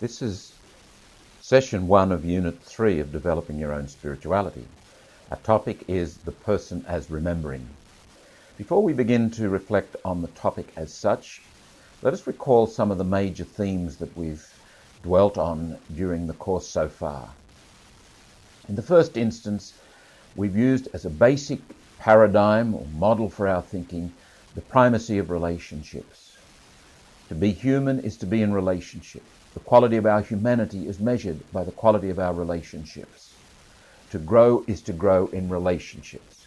This is session 1 of Unit 3 of Developing Your Own Spirituality. Our topic is the person as remembering. Before we begin to reflect on the topic as such, let us recall some of the major themes that we've dwelt on during the course so far. In the first instance, we've used as a basic paradigm or model for our thinking the primacy of relationships. To be human is to be in relationship. The quality of our humanity is measured by the quality of our relationships. To grow is to grow in relationships.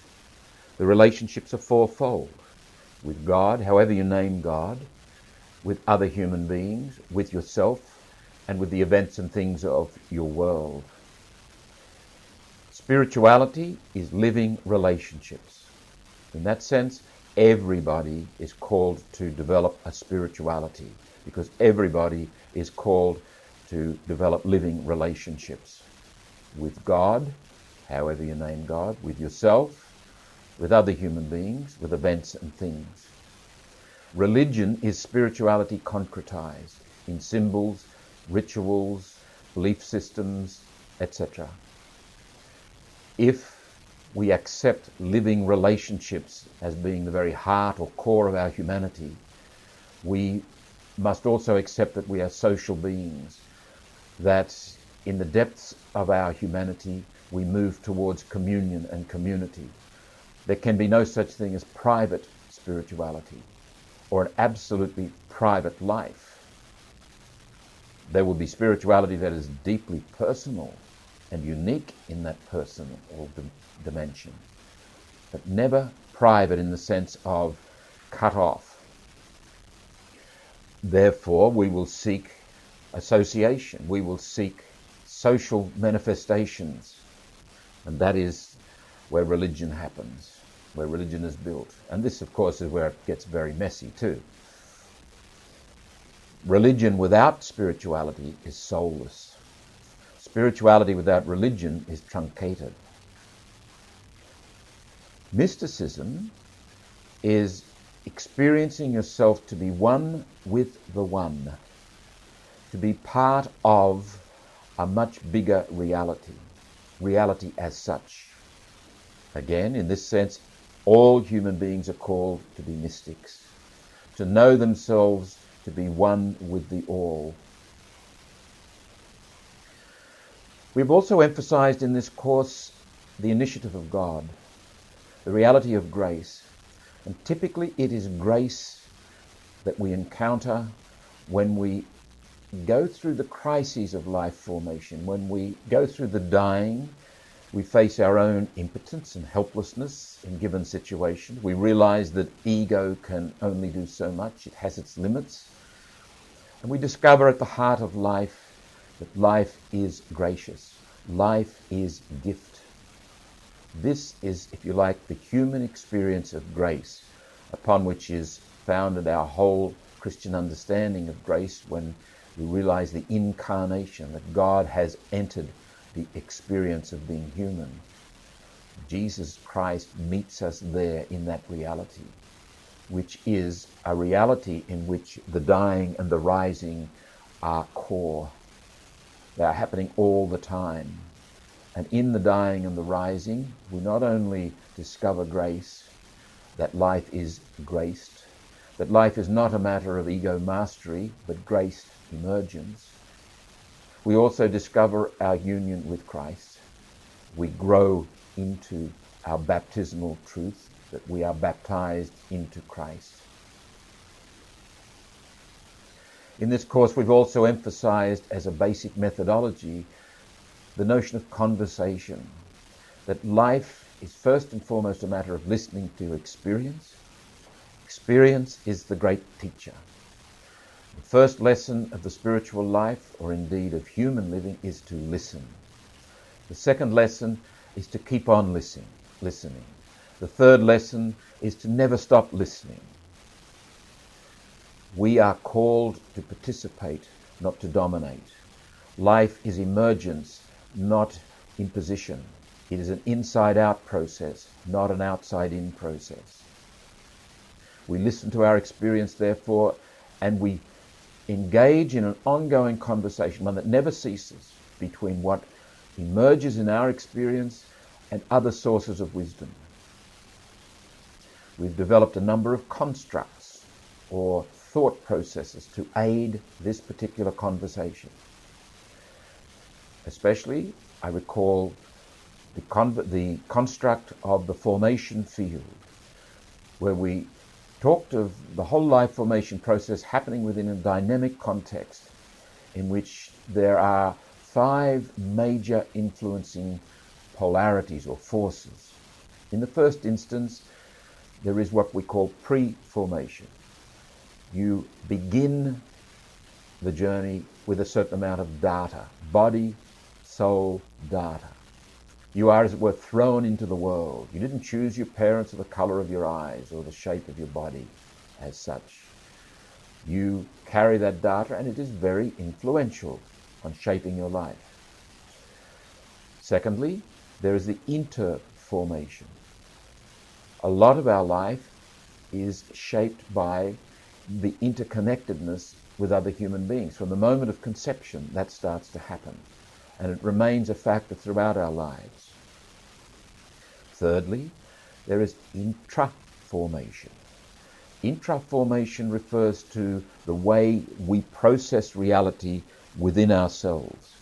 The relationships are fourfold: with God, however you name God, with other human beings, with yourself, and with the events and things of your world. Spirituality is living relationships. In that sense, everybody is called to develop a spirituality, because everybody is called to develop living relationships with God, however you name God, with yourself, with other human beings, with events and things. Religion is spirituality concretized in symbols, rituals, belief systems, etc. If we accept living relationships as being the very heart or core of our humanity, we must also accept that we are social beings, that in the depths of our humanity we move towards communion and community. There can be no such thing as private spirituality or an absolutely private life. There will be spirituality that is deeply personal and unique in that personal dimension, but never private in the sense of cut off. Therefore, we will seek association, we will seek social manifestations, and that is where religion happens, where religion is built. And this, of course, is where it gets very messy too. Religion without spirituality is soulless. Spirituality without religion is truncated. Mysticism is experiencing yourself to be one with the one, to be part of a much bigger reality as such. Again, in this sense, all human beings are called to be mystics, to know themselves to be one with the all. We've also emphasized in this course the initiative of God, the reality of grace. And typically it is grace that we encounter when we go through the crises of life formation, when we go through the dying. We face our own impotence and helplessness in given situations. We realize that ego can only do so much. It has its limits. And we discover at the heart of life that life is gracious. Life is gift. This is, if you like, the human experience of grace, upon which is founded our whole Christian understanding of grace, when we realize the incarnation, that God has entered the experience of being human. Jesus Christ meets us there in that reality, which is a reality in which the dying and the rising are core. They are happening all the time. And in the dying and the rising, we not only discover grace, that life is graced, that life is not a matter of ego mastery, but graced emergence. We also discover our union with Christ. We grow into our baptismal truth, that we are baptized into Christ. In this course, we've also emphasized as a basic methodology the notion of conversation, that life is first and foremost a matter of listening to experience. Experience is the great teacher. The first lesson of the spiritual life, or indeed of human living, is to listen. The second lesson is to keep on listening. The third lesson is to never stop listening. We are called to participate, not to dominate. Life is emergence, not imposition. It is an inside-out process, not an outside-in process. We listen to our experience, therefore, and we engage in an ongoing conversation, one that never ceases, between what emerges in our experience and other sources of wisdom. We've developed a number of constructs or thought processes to aid this particular conversation. Especially, I recall the construct of the formation field, where we talked of the whole life formation process happening within a dynamic context in which there are 5 major influencing polarities or forces. In the first instance, there is what we call pre-formation. You begin the journey with a certain amount of data, body, soul, data. You are, as it were, thrown into the world. You didn't choose your parents or the color of your eyes or the shape of your body as such. You carry that data, and it is very influential on shaping your life. Secondly, there is the inter-formation. A lot of our life is shaped by the interconnectedness with other human beings. From the moment of conception, that starts to happen, and it remains a factor throughout our lives. Thirdly, there is intra-formation. Intra-formation refers to the way we process reality within ourselves.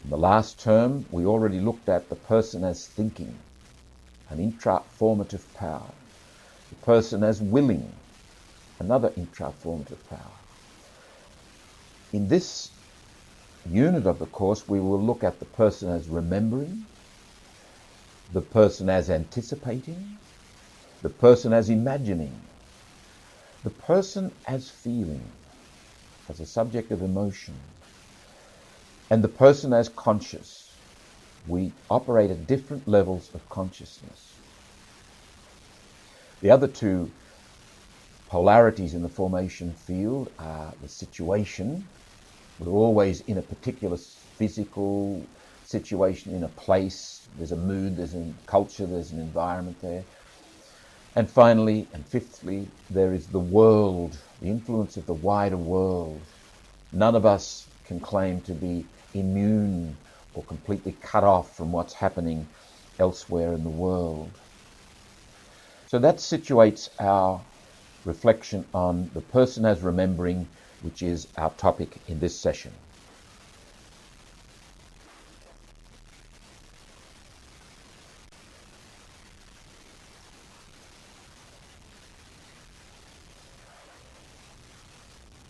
In the last term, we already looked at the person as thinking, an intra-formative power. The person as willing, another intra-formative power. In this unit of the course, we will look at the person as remembering, the person as anticipating, the person as imagining, the person as feeling, as a subject of emotion, and the person as conscious. We operate at different levels of consciousness. The other 2 polarities in the formation field are the situation. We're always in a particular physical situation, in a place. There's a mood, there's a culture, there's an environment there. And finally, and fifthly, there is the world, the influence of the wider world. None of us can claim to be immune or completely cut off from what's happening elsewhere in the world. So that situates our reflection on the person as remembering, which is our topic in this session.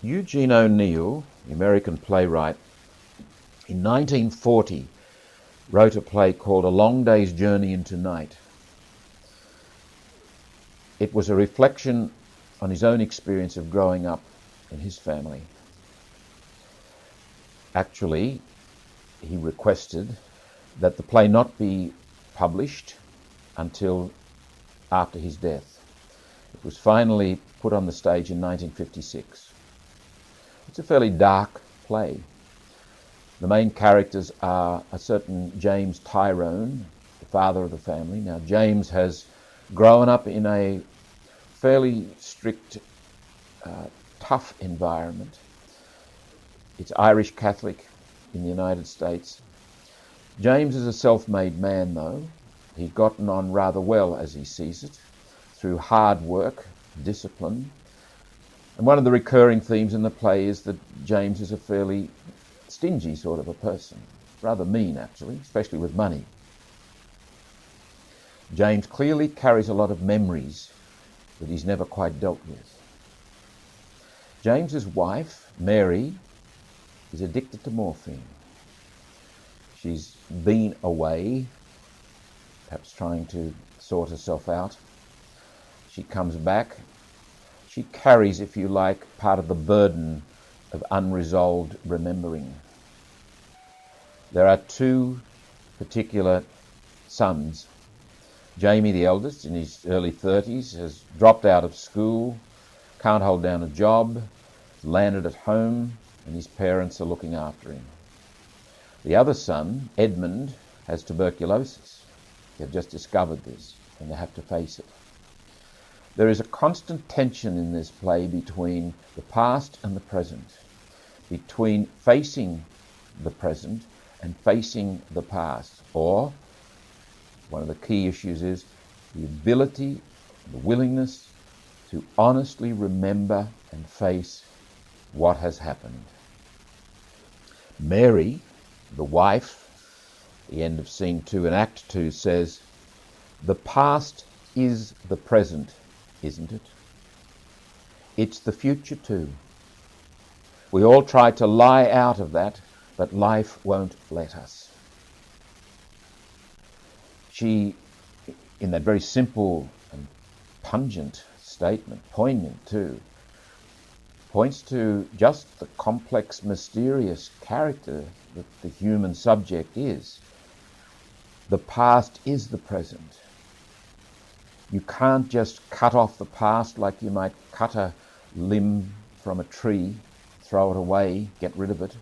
Eugene O'Neill, the American playwright, in 1940 wrote a play called A Long Day's Journey into Night. It was a reflection on his own experience of growing up in his family. Actually, he requested that the play not be published until after his death. It was finally put on the stage in 1956. It's a fairly dark play. The main characters are a certain James Tyrone, the father of the family. Now, James has grown up in a fairly strict, tough environment. It's Irish Catholic in the United States. James is a self-made man, though. He's gotten on rather well, as he sees it, through hard work, discipline. And one of the recurring themes in the play is that James is a fairly stingy sort of a person. Rather mean, actually, especially with money. James clearly carries a lot of memories that he's never quite dealt with. James's wife, Mary, is addicted to morphine. She's been away, perhaps trying to sort herself out. She comes back. She carries, if you like, part of the burden of unresolved remembering. There are 2 particular sons. Jamie, the eldest, in his early 30s, has dropped out of school, can't hold down a job, landed at home, and his parents are looking after him. The other son, Edmund, has tuberculosis. They've just discovered this, and they have to face it. There is a constant tension in this play between the past and the present, between facing the present and facing the past. Or, one of the key issues is the ability, the willingness to honestly remember and face what has happened. Mary, the wife, the end of scene 2 in Act 2 says, "The past is the present, isn't it? It's the future too. We all try to lie out of that, but life won't let us." She, in that very simple and pungent statement, poignant too, points to just the complex, mysterious character that the human subject is. The past is the present. You can't just cut off the past like you might cut a limb from a tree, throw it away, get rid of it.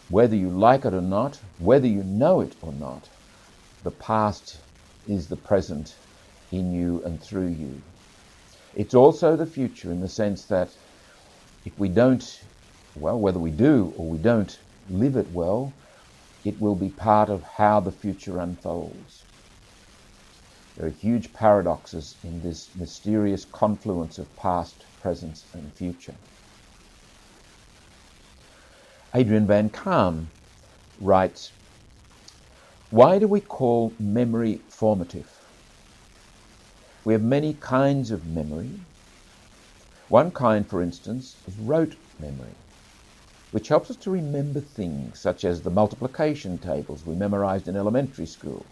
Whether you like it or not, whether you know it or not, the past is the present in you and through you. It's also the future in the sense that if we don't, well, whether we do or we don't live it well, it will be part of how the future unfolds. There are huge paradoxes in this mysterious confluence of past, present, and future. Adrian Van Kaam writes, "Why do we call memory formative? We have many kinds of memory. One kind, for instance, is rote memory, which helps us to remember things such as the multiplication tables we memorized in elementary school.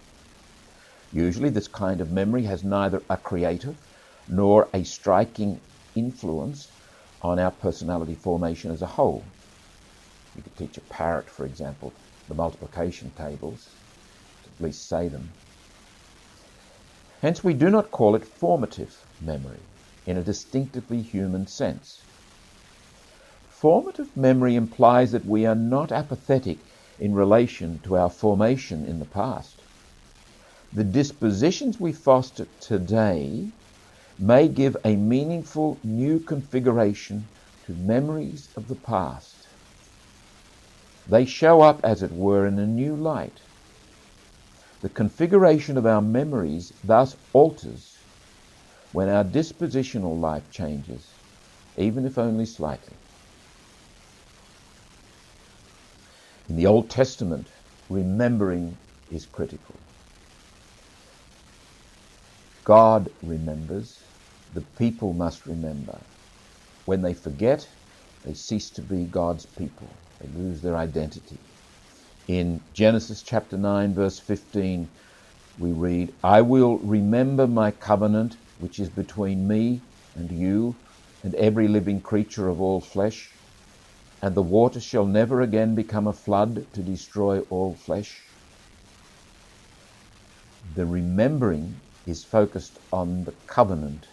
Usually this kind of memory has neither a creative nor a striking influence on our personality formation as a whole. You could teach a parrot, for example, the multiplication tables, at least say them. Hence we do not call it formative memory in a distinctively human sense. Formative memory implies that we are not apathetic in relation to our formation in the past. The dispositions we foster today may give a meaningful new configuration to memories of the past. They show up, as it were, in a new light. The configuration of our memories thus alters when our dispositional life changes, even if only slightly." In the Old Testament, remembering is critical. God remembers, the people must remember. When they forget, they cease to be God's people. They lose their identity. In Genesis chapter 9, verse 15, we read, "I will remember my covenant, which is between me and you and every living creature of all flesh, and the water shall never again become a flood to destroy all flesh." The remembering is focused on the covenant,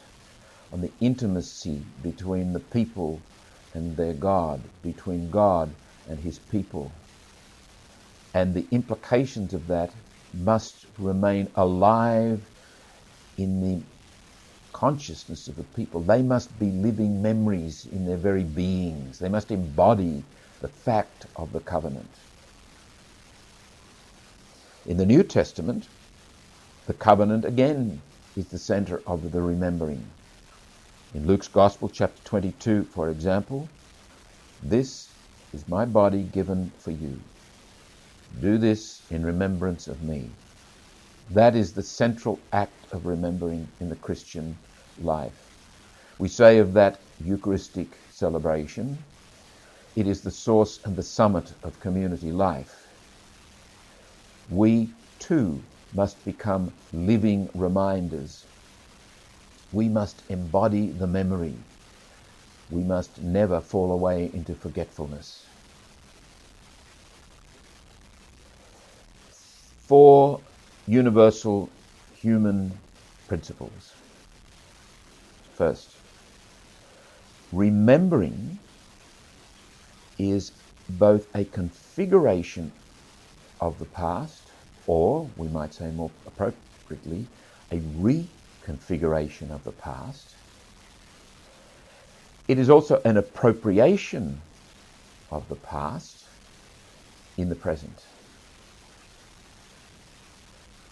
on the intimacy between the people and their God, between God and his people. And the implications of that must remain alive in the consciousness of the people. They must be living memories in their very beings. They must embody the fact of the covenant. In the New Testament, the covenant again is the center of the remembering. In Luke's Gospel, chapter 22, for example, "This is my body given for you. Do this in remembrance of me." That is the central act of remembering in the Christian life. We say of that Eucharistic celebration, it is the source and the summit of community life. We too must become living reminders. We must embody the memory. We must never fall away into forgetfulness. 4 universal human principles. First, remembering is both a configuration of the past, or we might say more appropriately, a configuration of the past. It is also an appropriation of the past in the present.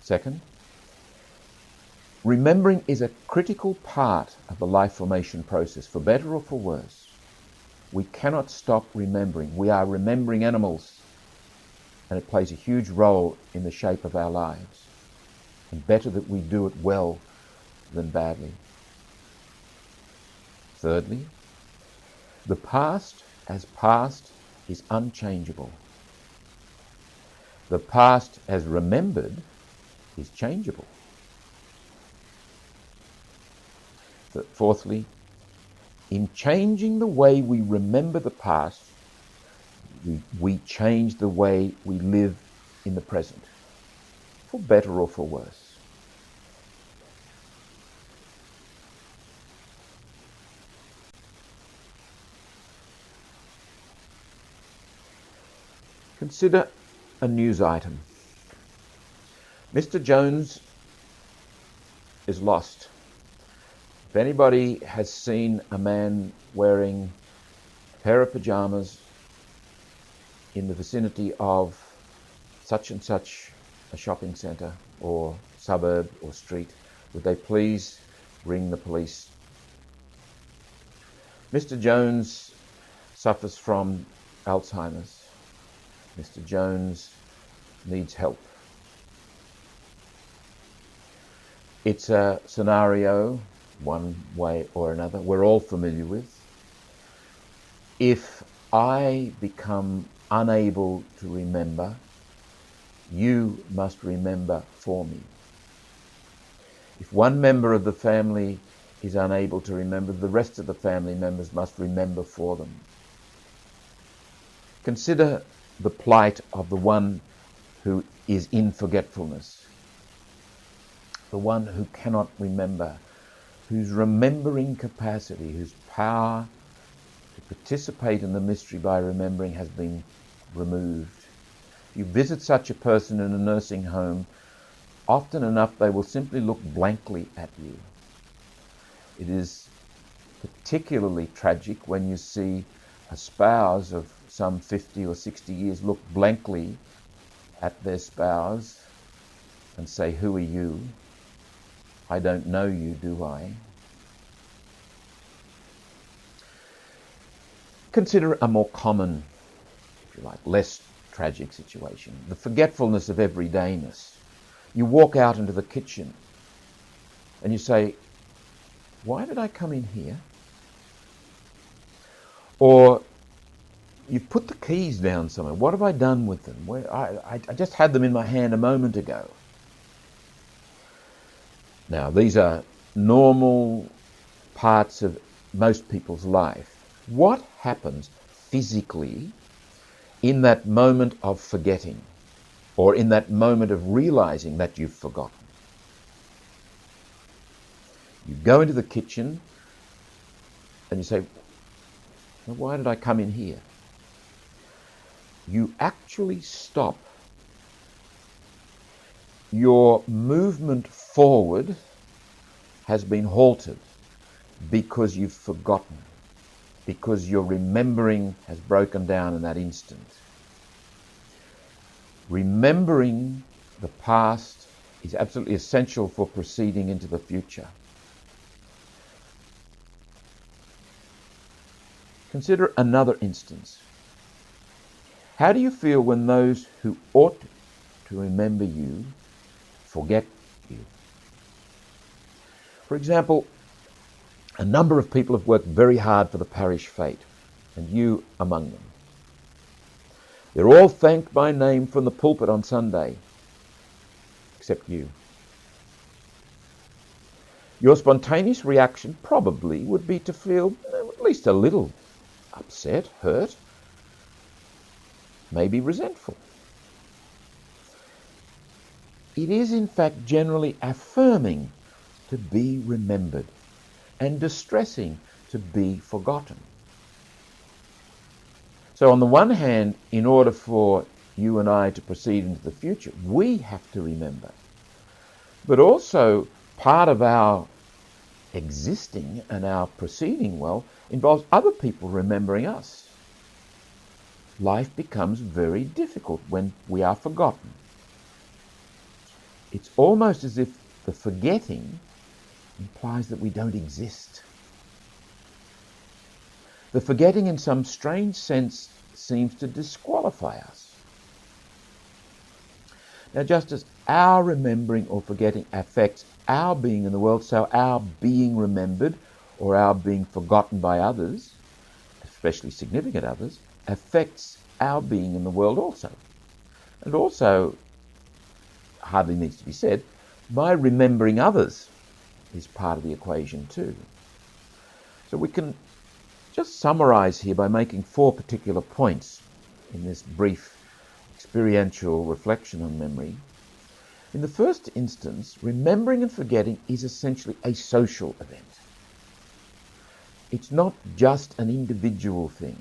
Second, remembering is a critical part of the life formation process, for better or for worse. We cannot stop remembering. We are remembering animals, and it plays a huge role in the shape of our lives. And better that we do it well than badly. Thirdly, the past as past is unchangeable. The past as remembered is changeable. Fourthly, in changing the way we remember the past, we change the way we live in the present, for better or for worse. Consider a news item. Mr. Jones is lost. If anybody has seen a man wearing a pair of pajamas in the vicinity of such and such a shopping centre or suburb or street, would they please ring the police? Mr. Jones suffers from Alzheimer's. Mr. Jones needs help. It's a scenario, one way or another, we're all familiar with. If I become unable to remember, you must remember for me. If one member of the family is unable to remember, the rest of the family members must remember for them. Consider the plight of the one who is in forgetfulness, the one who cannot remember, whose remembering capacity, whose power to participate in the mystery by remembering has been removed. You visit such a person in a nursing home, often enough they will simply look blankly at you. It is particularly tragic when you see a spouse of some 50 or 60 years look blankly at their spouse and say, "Who are you? I don't know you, do I?" Consider a more common, if you like, less tragic situation. The forgetfulness of everydayness. You walk out into the kitchen and you say, "Why did I come in here?" Or you've put the keys down somewhere. What have I done with them? I just had them in my hand a moment ago. Now, these are normal parts of most people's life. What happens physically in that moment of forgetting, or in that moment of realizing that you've forgotten? You go into the kitchen and you say, "Why did I come in here?" You actually stop. Your movement forward has been halted because you've forgotten, because your remembering has broken down in that instant. Remembering the past is absolutely essential for proceeding into the future. Consider another instance. How do you feel when those who ought to remember you forget you? For example, a number of people have worked very hard for the parish fete, and you among them. They're all thanked by name from the pulpit on Sunday, except you. Your spontaneous reaction probably would be to feel at least a little upset, hurt, maybe resentful. It is in fact generally affirming to be remembered and distressing to be forgotten. So on the one hand, in order for you and I to proceed into the future, we have to remember. But also part of our existing and our proceeding well involves other people remembering us. Life becomes very difficult when we are forgotten. It's almost as if the forgetting implies that we don't exist. The forgetting in some strange sense seems to disqualify us. Now, just as our remembering or forgetting affects our being in the world, so our being remembered or our being forgotten by others, especially significant others, affects our being in the world also. And also, hardly needs to be said, my remembering others is part of the equation too. So we can just summarize here by making 4 particular points in this brief experiential reflection on memory. In the first instance, remembering and forgetting is essentially a social event. It's not just an individual thing.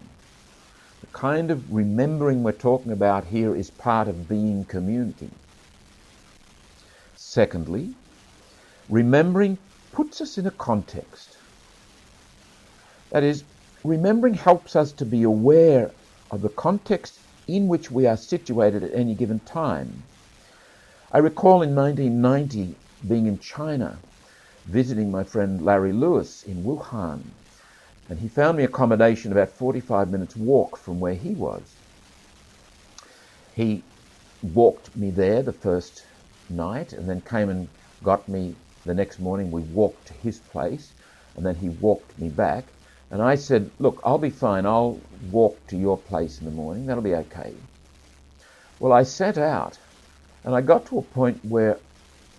The kind of remembering we're talking about here is part of being community. Secondly, remembering puts us in a context. That is, remembering helps us to be aware of the context in which we are situated at any given time. I recall in 1990 being in China, visiting my friend Larry Lewis in Wuhan, and he found me accommodation about 45 minutes walk from where he was. He walked me there the first night and then came and got me the next morning. We walked to his place and then he walked me back. And I said, look, I'll be fine. I'll walk to your place in the morning. That'll be okay. Well, I set out and I got to a point where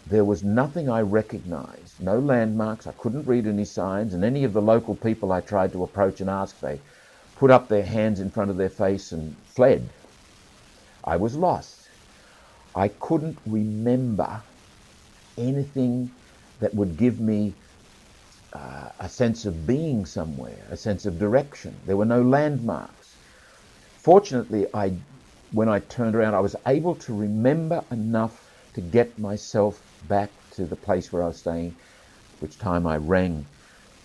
there was nothing I recognized, no landmarks. I couldn't read any signs, and any of the local people I tried to approach and ask, they put up their hands in front of their face and fled. I was lost. I couldn't remember anything that would give me a sense of being somewhere, a sense of direction. There were no landmarks. Fortunately, when I turned around, I was able to remember enough to get myself back to the place where I was staying, which time I rang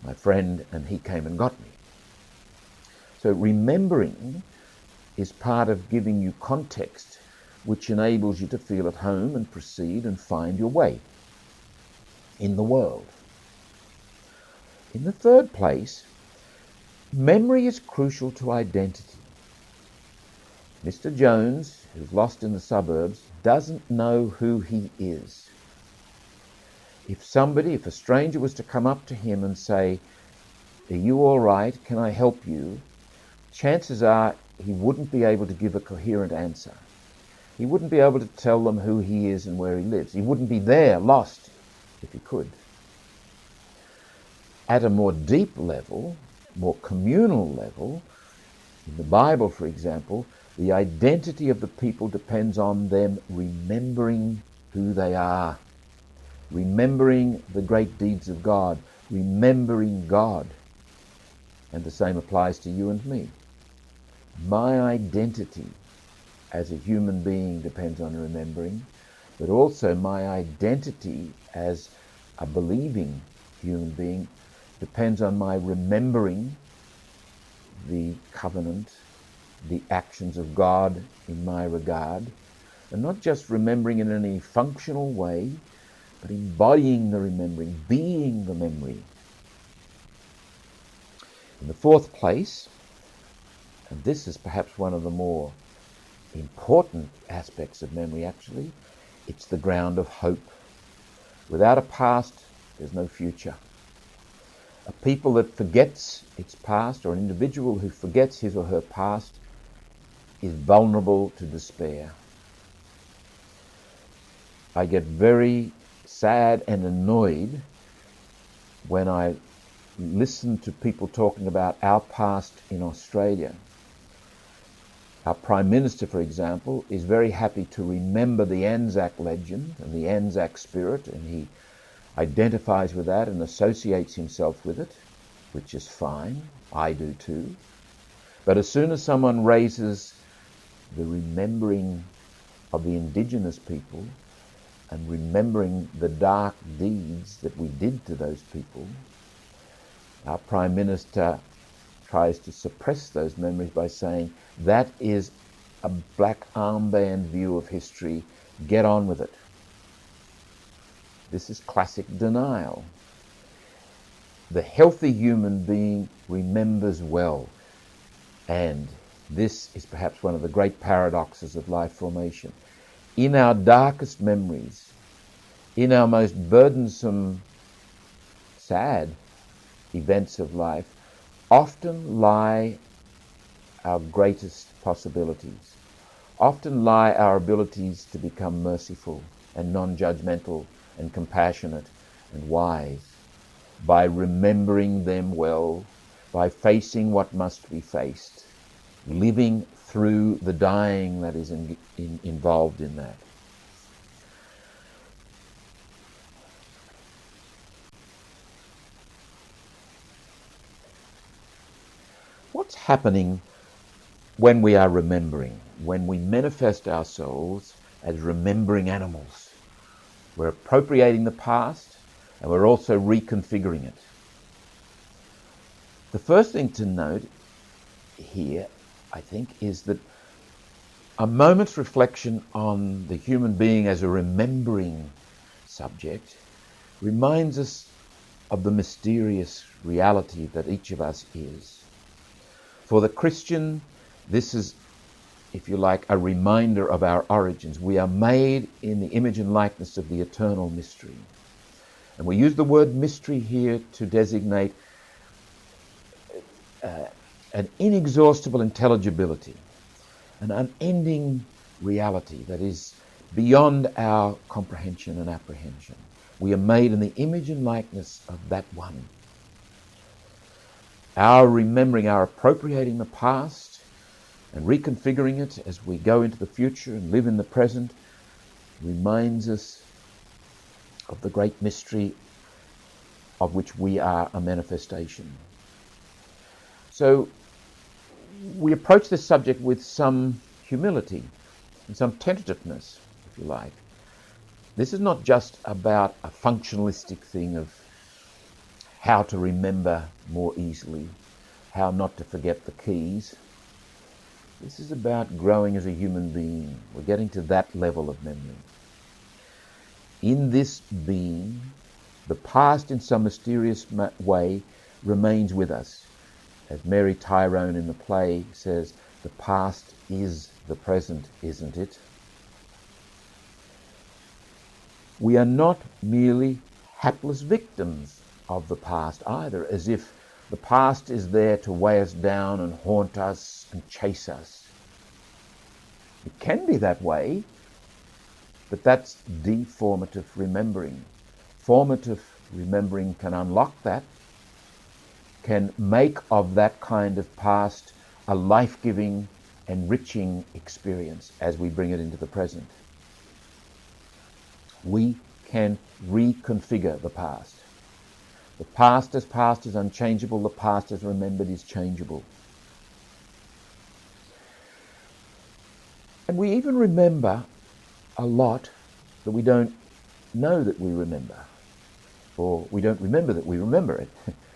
my friend and he came and got me. So remembering is part of giving you context, which enables you to feel at home and proceed and find your way in the world. In the third place, memory is crucial to identity. Mr. Jones, who's lost in the suburbs, doesn't know who he is. If a stranger was to come up to him and say, "Are you all right? Can I help you?" chances are he wouldn't be able to give a coherent answer. He wouldn't be able to tell them who he is and where he lives. He wouldn't be there, lost, if he could. At a more deep level, more communal level, in the Bible, for example, the identity of the people depends on them remembering who they are, remembering the great deeds of God, remembering God. And the same applies to you and me. My identity as a human being depends on remembering, but also my identity as a believing human being depends on my remembering the covenant, the actions of God in my regard, and not just remembering in any functional way, but embodying the remembering, being the memory. In the fourth place, and this is perhaps one of the more important aspects of memory actually, it's the ground of hope. Without a past, there's no future. A people that forgets its past, or an individual who forgets his or her past, is vulnerable to despair. I get very sad and annoyed when I listen to people talking about our past in Australia. Our Prime Minister, for example, is very happy to remember the Anzac legend and the Anzac spirit, and he identifies with that and associates himself with it, which is fine. I do too. But as soon as someone raises the remembering of the indigenous people and remembering the dark deeds that we did to those people, Our Prime Minister tries to suppress those memories by saying that is a black armband view of history. Get on with it. This is classic denial. The healthy human being remembers well, and this is perhaps one of the great paradoxes of life formation. In our darkest memories, in our most burdensome, sad events of life, often lie our greatest possibilities. Often lie our abilities to become merciful and non-judgmental and compassionate and wise, by remembering them well, by facing what must be faced, living through the dying that is involved in that. What's happening when we are remembering, when we manifest ourselves as remembering animals? We're appropriating the past and we're also reconfiguring it. The first thing to note here, I think, is that a moment's reflection on the human being as a remembering subject reminds us of the mysterious reality that each of us is. For the Christian, this is, if you like, a reminder of our origins. We are made in the image and likeness of the eternal mystery. And we use the word mystery here to designate an inexhaustible intelligibility, an unending reality that is beyond our comprehension and apprehension. We are made in the image and likeness of that one. Our remembering, our appropriating the past and reconfiguring it as we go into the future and live in the present reminds us of the great mystery of which we are a manifestation. So we approach this subject with some humility and some tentativeness, if you like. This is not just about a functionalistic thing of how to remember more easily, how not to forget the keys. This is about growing as a human being. We're getting to that level of memory. In this being, the past in some mysterious way remains with us. As Mary Tyrone in the play says, the past is the present, isn't it? We are not merely hapless victims of the past either, as if the past is there to weigh us down and haunt us and chase us. It can be that way, but that's deformative remembering. Formative remembering can unlock that, can make of that kind of past a life-giving, enriching experience as we bring it into the present. We can reconfigure the past. The past is unchangeable. The past as remembered is changeable. And we even remember a lot that we don't know that we remember, or we don't remember that we remember it.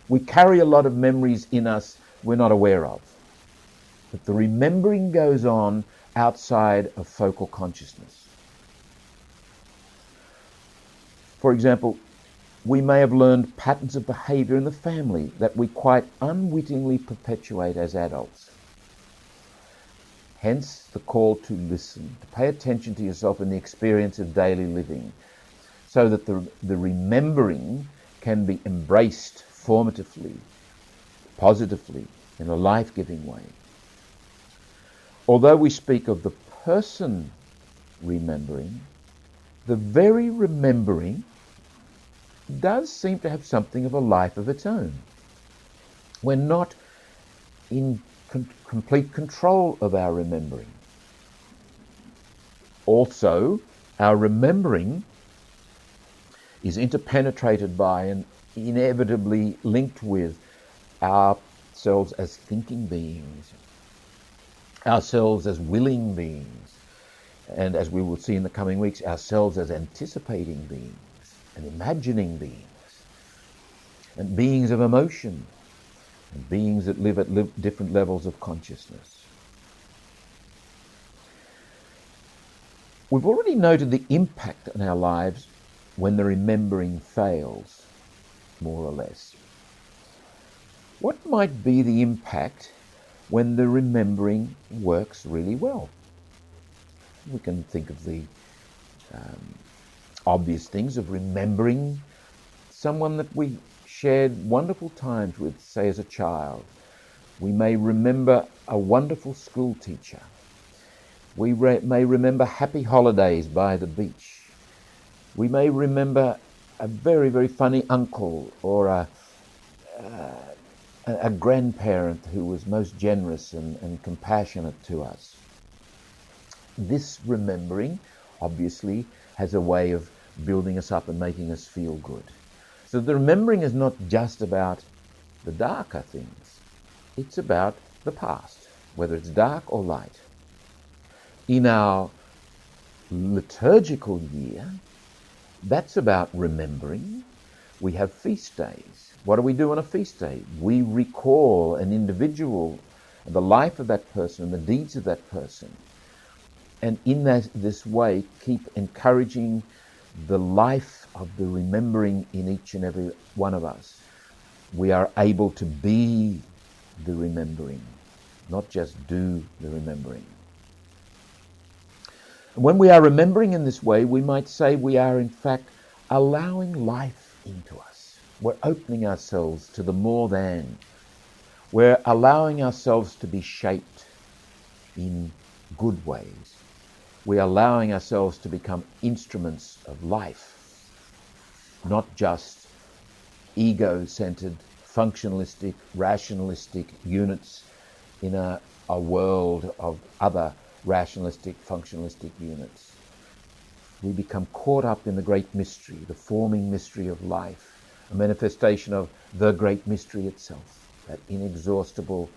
We carry a lot of memories in us we're not aware of. But the remembering goes on outside of focal consciousness. For example, we may have learned patterns of behavior in the family that we quite unwittingly perpetuate as adults. Hence the call to listen, to pay attention to yourself in the experience of daily living, so that the remembering can be embraced formatively, positively, in a life-giving way. Although we speak of the person remembering, the very remembering does seem to have something of a life of its own. We're not in complete control of our remembering. Also, our remembering is interpenetrated by and inevitably linked with ourselves as thinking beings, ourselves as willing beings, and as we will see in the coming weeks, ourselves as anticipating beings and imagining beings. and beings of emotion, and beings that live at different levels of consciousness. We've already noted the impact on our lives when the remembering fails, more or less. What might be the impact when the remembering works really well? We can think of the obvious things of remembering someone that we shared wonderful times with, say as a child. We may remember a wonderful school teacher. We may remember happy holidays by the beach. We may remember a very, very funny uncle or a grandparent who was most generous and compassionate to us. This remembering obviously has a way of building us up and making us feel good. So the remembering is not just about the darker things. It's about the past, whether it's dark or light. In our liturgical year, that's about remembering. We have feast days. What do we do on a feast day? We recall an individual, the life of that person, and the deeds of that person. And in this way, keep encouraging the life of the remembering in each and every one of us. We are able to be the remembering, not just do the remembering. When we are remembering in this way, we might say we are in fact allowing life into us. We're opening ourselves to the more than. We're allowing ourselves to be shaped in good ways. We're allowing ourselves to become instruments of life, not just ego-centered, functionalistic, rationalistic units in a world of other rationalistic, functionalistic units. We become caught up in the great mystery, the forming mystery of life, a manifestation of the great mystery itself, that inexhaustible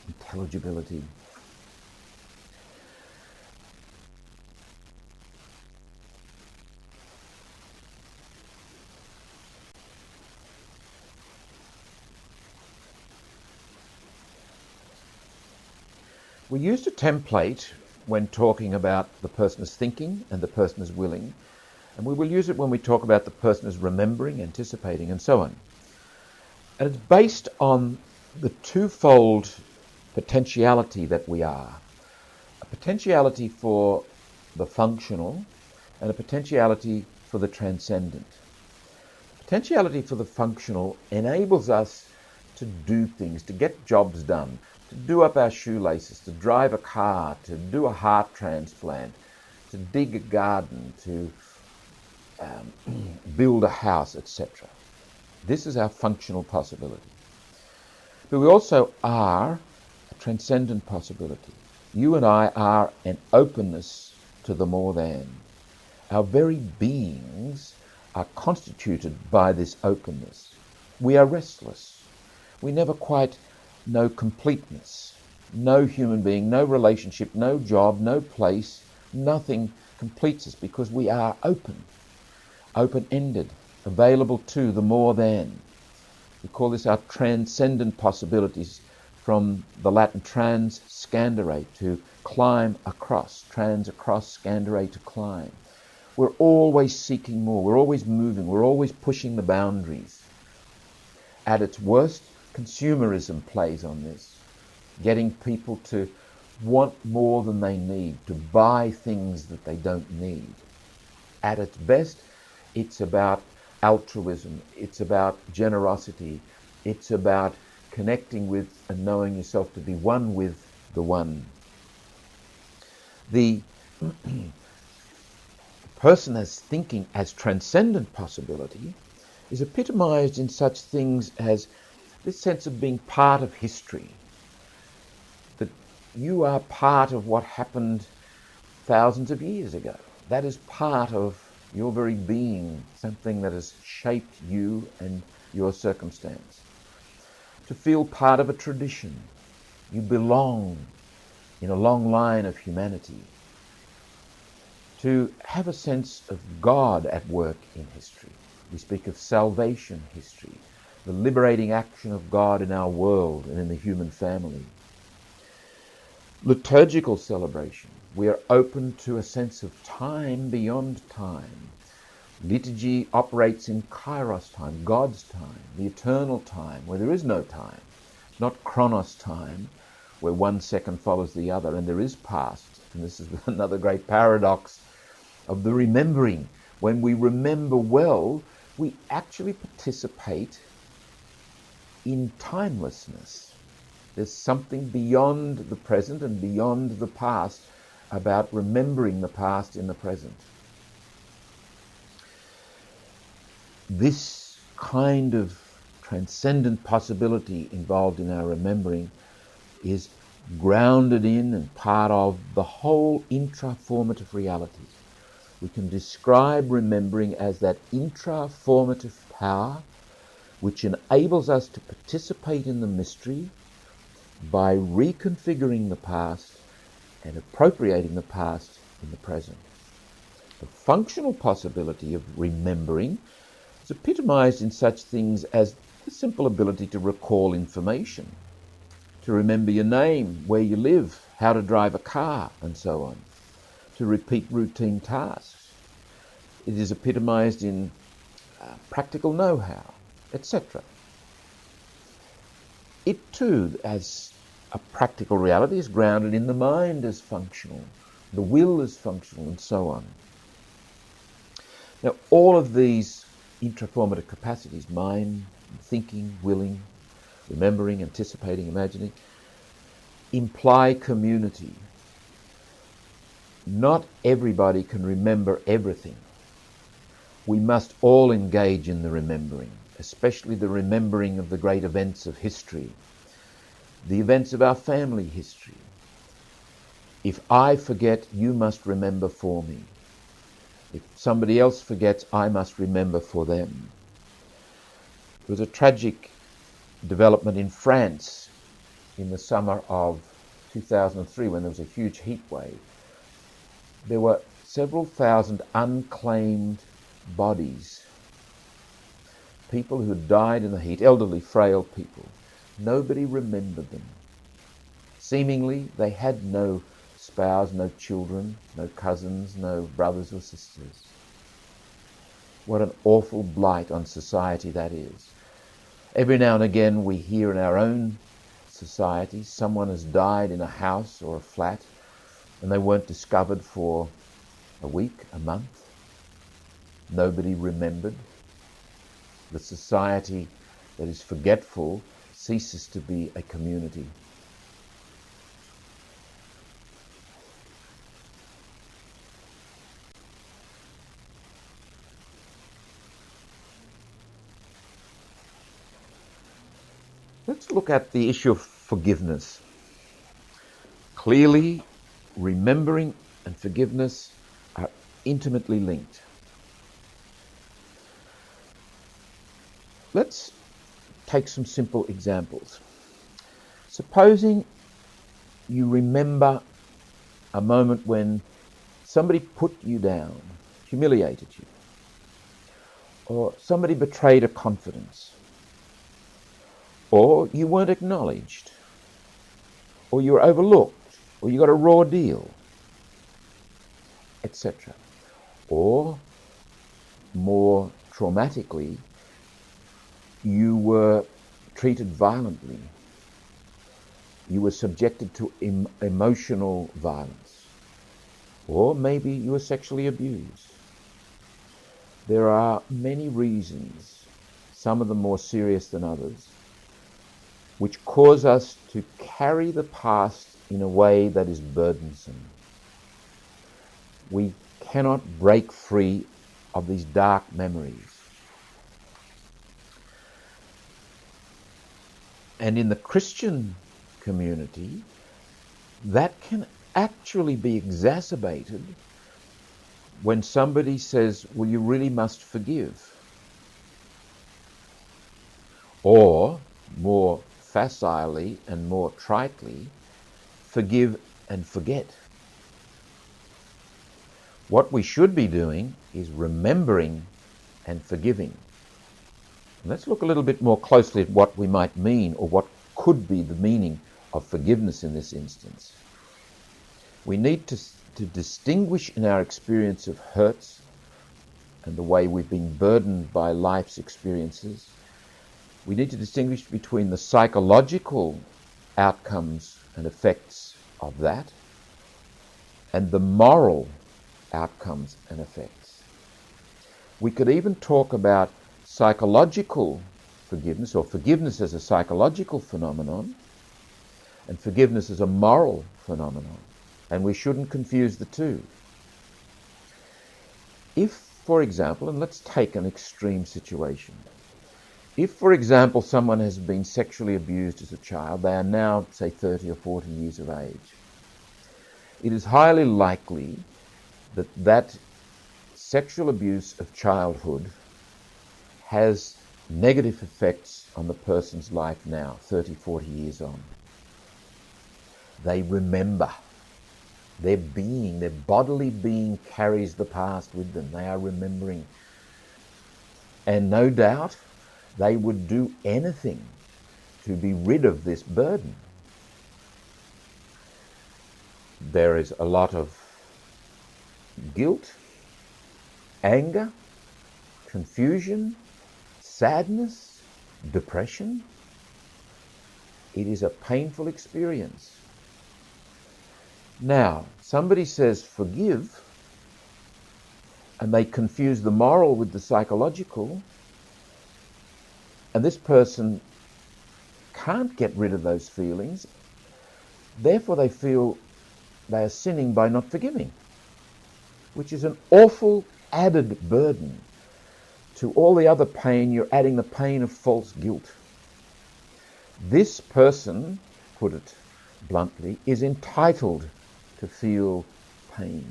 intelligibility. We used a template when talking about the person is thinking and the person is willing, and we will use it when we talk about the person is remembering, anticipating, and so on. And it's based on the twofold potentiality that we are. A potentiality for the functional and a potentiality for the transcendent. Potentiality for the functional enables us to do things, to get jobs done, to do up our shoelaces, to drive a car, to do a heart transplant, to dig a garden, to build a house, etc. This is our functional possibility. But we also are a transcendent possibility. You and I are an openness to the more than. Our very beings are constituted by this openness. We are restless. We never quite know completeness. No human being, no relationship, no job, no place, nothing completes us because we are open, open-ended, available to the more than. We call this our transcendent possibilities, from the Latin trans scandere, to climb across, trans across, scandere, to climb. We're always seeking more, we're always moving, we're always pushing the boundaries. At its worst, consumerism plays on this, getting people to want more than they need, to buy things that they don't need. At its best, it's about altruism, it's about generosity, it's about connecting with and knowing yourself to be one with the one. The person as thinking as transcendent possibility is epitomized in such things as this sense of being part of history, that you are part of what happened thousands of years ago. That is part of your very being, something that has shaped you and your circumstance. To feel part of a tradition. You belong in a long line of humanity. To have a sense of God at work in history. We speak of salvation history. the liberating action of God in our world and in the human family. Liturgical celebration. We are open to a sense of time beyond time. Liturgy operates in kairos time, God's time, the eternal time, where there is no time. It's not chronos time, where 1 second follows the other, and there is past. And this is another great paradox of the remembering. When we remember well, we actually participate in timelessness. There's something beyond the present and beyond the past about remembering the past in the present. This kind of transcendent possibility involved in our remembering is grounded in and part of the whole intra-formative reality. We can describe remembering as that intra-formative power which enables us to participate in the mystery by reconfiguring the past and appropriating the past in the present. The functional possibility of remembering is epitomized in such things as the simple ability to recall information, to remember your name, where you live, how to drive a car, and so on, to repeat routine tasks. It is epitomized in practical know-how, etc. It too, as a practical reality, is grounded in the mind as functional, the will as functional, and so on. Now, all of these intraformative capacities, mind, thinking, willing, remembering, anticipating, imagining, imply community. Not everybody can remember everything. We must all engage in the remembering, especially the remembering of the great events of history, the events of our family history. If I forget, you must remember for me. If somebody else forgets, I must remember for them. There was a tragic development in France in the summer of 2003 when there was a huge heat wave. There were several thousand unclaimed bodies, people who had died in the heat, elderly, frail people. Nobody remembered them. Seemingly, they had no spouse, no children, no cousins, no brothers or sisters. What an awful blight on society that is. Every now and again we hear in our own society someone has died in a house or a flat and they weren't discovered for a week, a month. Nobody remembered. The society that is forgetful ceases to be a community. Let's look at the issue of forgiveness. Clearly, remembering and forgiveness are intimately linked. Let's take some simple examples. Supposing you remember a moment when somebody put you down, humiliated you, or somebody betrayed a confidence, or you weren't acknowledged, or you were overlooked, or you got a raw deal, etc. Or, more traumatically, you were treated violently. You were subjected to emotional violence. Or maybe you were sexually abused. There are many reasons, some of them more serious than others, which cause us to carry the past in a way that is burdensome. We cannot break free of these dark memories. And in the Christian community, that can actually be exacerbated when somebody says, well, you really must forgive. Or, more facilely and more tritely, forgive and forget. What we should be doing is remembering and forgiving. Let's look a little bit more closely at what we might mean, or what could be the meaning of forgiveness in this instance. We need to distinguish in our experience of hurts and the way we've been burdened by life's experiences. We need to distinguish between the psychological outcomes and effects of that and the moral outcomes and effects. We could even talk about psychological forgiveness, or forgiveness as a psychological phenomenon, and forgiveness as a moral phenomenon. And we shouldn't confuse the two. If, for example, and let's take an extreme situation. If, for example, someone has been sexually abused as a child, they are now, say, 30 or 40 years of age, it is highly likely that that sexual abuse of childhood has negative effects on the person's life now, 30, 40 years on. They remember. Their being, their bodily being carries the past with them. They are remembering. And no doubt they would do anything to be rid of this burden. There is a lot of guilt, anger, confusion, sadness, depression. It is a painful experience. Now, somebody says forgive, and they confuse the moral with the psychological, and this person can't get rid of those feelings, therefore they feel they are sinning by not forgiving, which is an awful added burden. To all the other pain, you're adding the pain of false guilt. This person, put it bluntly, is entitled to feel pain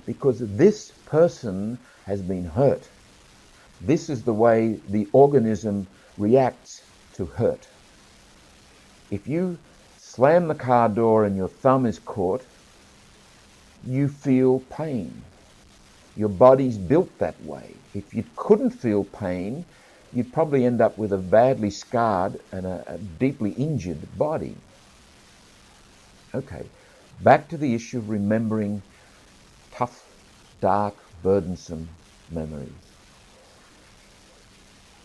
because this person has been hurt. This is the way the organism reacts to hurt. If you slam the car door and your thumb is caught, you feel pain. Your body's built that way. If you couldn't feel pain, you'd probably end up with a badly scarred and a deeply injured body. Okay, back to the issue of remembering tough, dark, burdensome memories.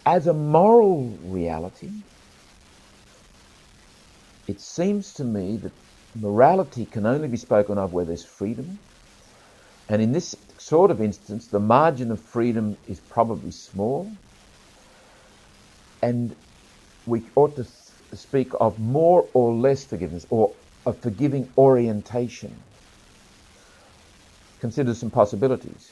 As a moral reality, it seems to me that morality can only be spoken of where there's freedom. And in this sort of instance, the margin of freedom is probably small. And we ought to speak of more or less forgiveness, or a forgiving orientation. Consider some possibilities.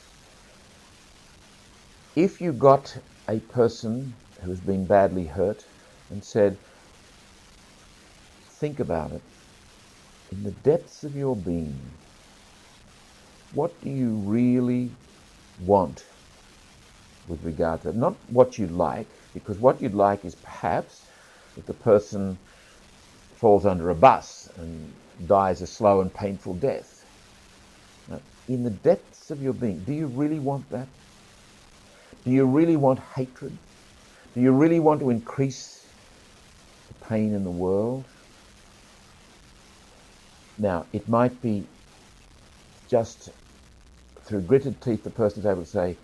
If you got a person who has been badly hurt and said, think about it, in the depths of your being, what do you really want with regard to it? Not what you'd like, because what you'd like is perhaps that the person falls under a bus and dies a slow and painful death. Now, in the depths of your being, do you really want that? Do you really want hatred? Do you really want to increase the pain in the world? Now, it might be just through gritted teeth the person is able to say,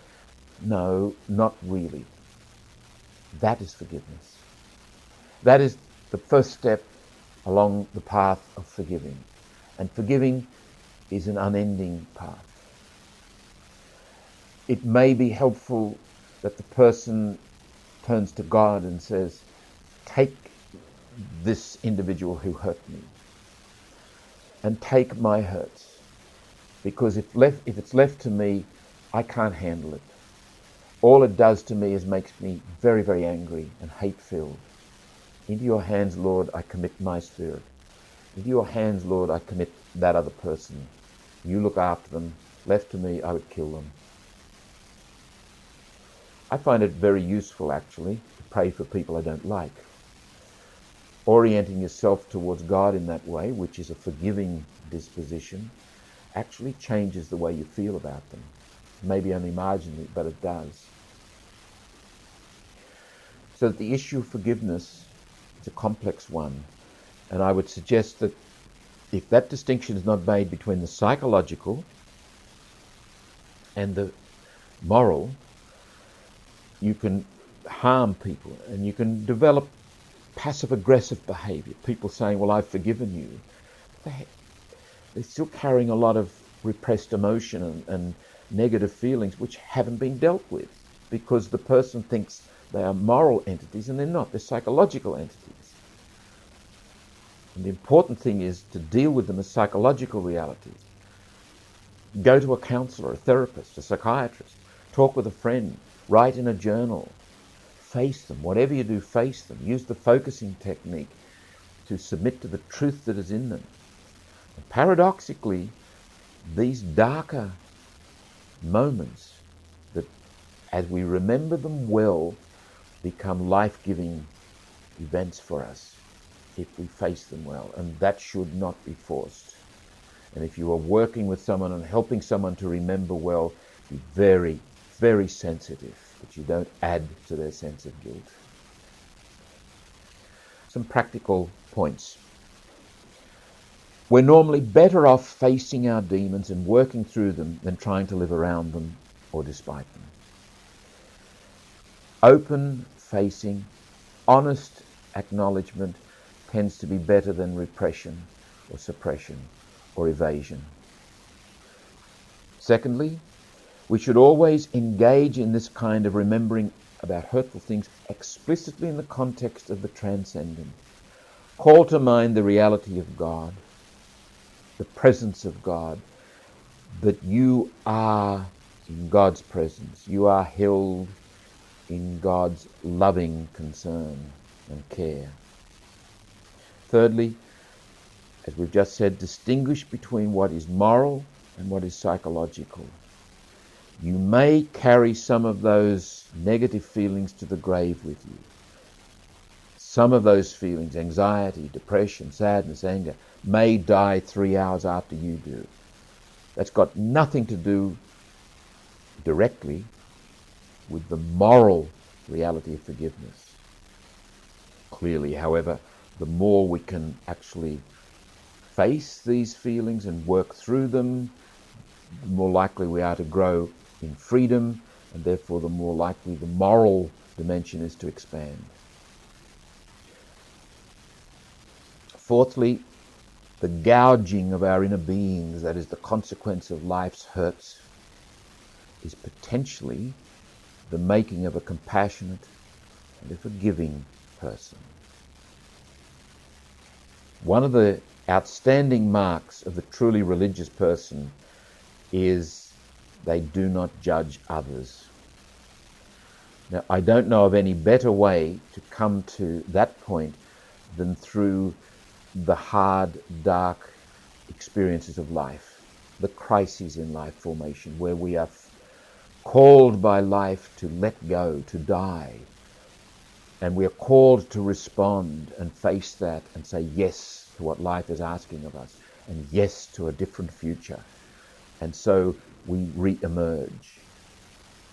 no, not really. That is forgiveness. That is the first step along the path of forgiving. And forgiving is an unending path. It may be helpful that the person turns to God and says, take this individual who hurt me and take my hurts, because if it's left to me, I can't handle it. All it does to me is makes me very, very angry and hate-filled. Into your hands, Lord, I commit my spirit. Into your hands, Lord, I commit that other person. You look after them. Left to me, I would kill them. I find it very useful, actually, to pray for people I don't like. Orienting yourself towards God in that way, which is a forgiving disposition, actually changes the way you feel about them. Maybe only marginally, but it does. So that the issue of forgiveness is a complex one. And I would suggest that if that distinction is not made between the psychological and the moral, you can harm people and you can develop passive-aggressive behavior. People saying, well, I've forgiven you. They're still carrying a lot of repressed emotion and negative feelings which haven't been dealt with, because the person thinks they are moral entities and they're not. They're psychological entities. And the important thing is to deal with them as psychological realities. Go to a counselor, a therapist, a psychiatrist, talk with a friend, write in a journal, face them. Whatever you do, face them. Use the focusing technique to submit to the truth that is in them. And paradoxically, these darker moments that, as we remember them well, become life-giving events for us if we face them well. And that should not be forced. And if you are working with someone and helping someone to remember well, be very, very sensitive that you don't add to their sense of guilt. Some practical points. We're normally better off facing our demons and working through them than trying to live around them or despite them. Open facing, honest acknowledgement tends to be better than repression or suppression or evasion. Secondly, we should always engage in this kind of remembering about hurtful things explicitly in the context of the transcendent. Call to mind the reality of God, the presence of God, that you are in God's presence. You are held in God's loving concern and care. Thirdly, as we've just said, distinguish between what is moral and what is psychological. You may carry some of those negative feelings to the grave with you. Some of those feelings, anxiety, depression, sadness, anger, may die 3 hours after you do. That's got nothing to do directly with the moral reality of forgiveness. Clearly, however, the more we can actually face these feelings and work through them, the more likely we are to grow in freedom, and therefore the more likely the moral dimension is to expand. Fourthly, the gouging of our inner beings, that is the consequence of life's hurts, is potentially the making of a compassionate and a forgiving person. One of the outstanding marks of the truly religious person is they do not judge others. Now, I don't know of any better way to come to that point than through the hard, dark experiences of life, the crises in life formation, where we are called by life to let go, to die. And we are called to respond and face that and say yes to what life is asking of us, and yes to a different future. And so we re-emerge.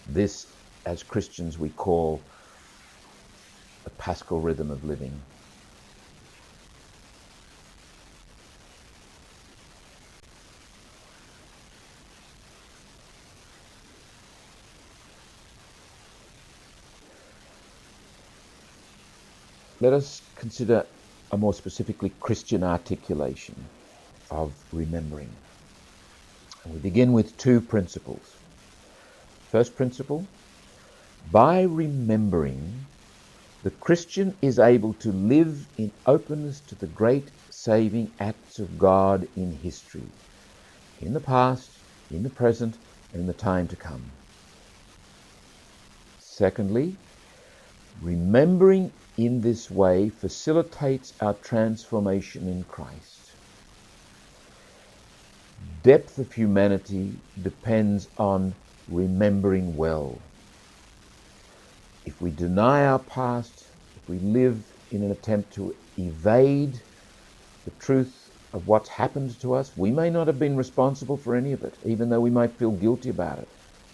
This, as Christians, we call the Paschal rhythm of living. Let us consider a more specifically Christian articulation of remembering. And we begin with two principles. First principle, by remembering, the Christian is able to live in openness to the great saving acts of God in history, in the past, in the present, and in the time to come. Secondly, remembering in this way facilitates our transformation in Christ. Depth of humanity depends on remembering well. If we deny our past, if we live in an attempt to evade the truth of what's happened to us, we may not have been responsible for any of it, even though we might feel guilty about it,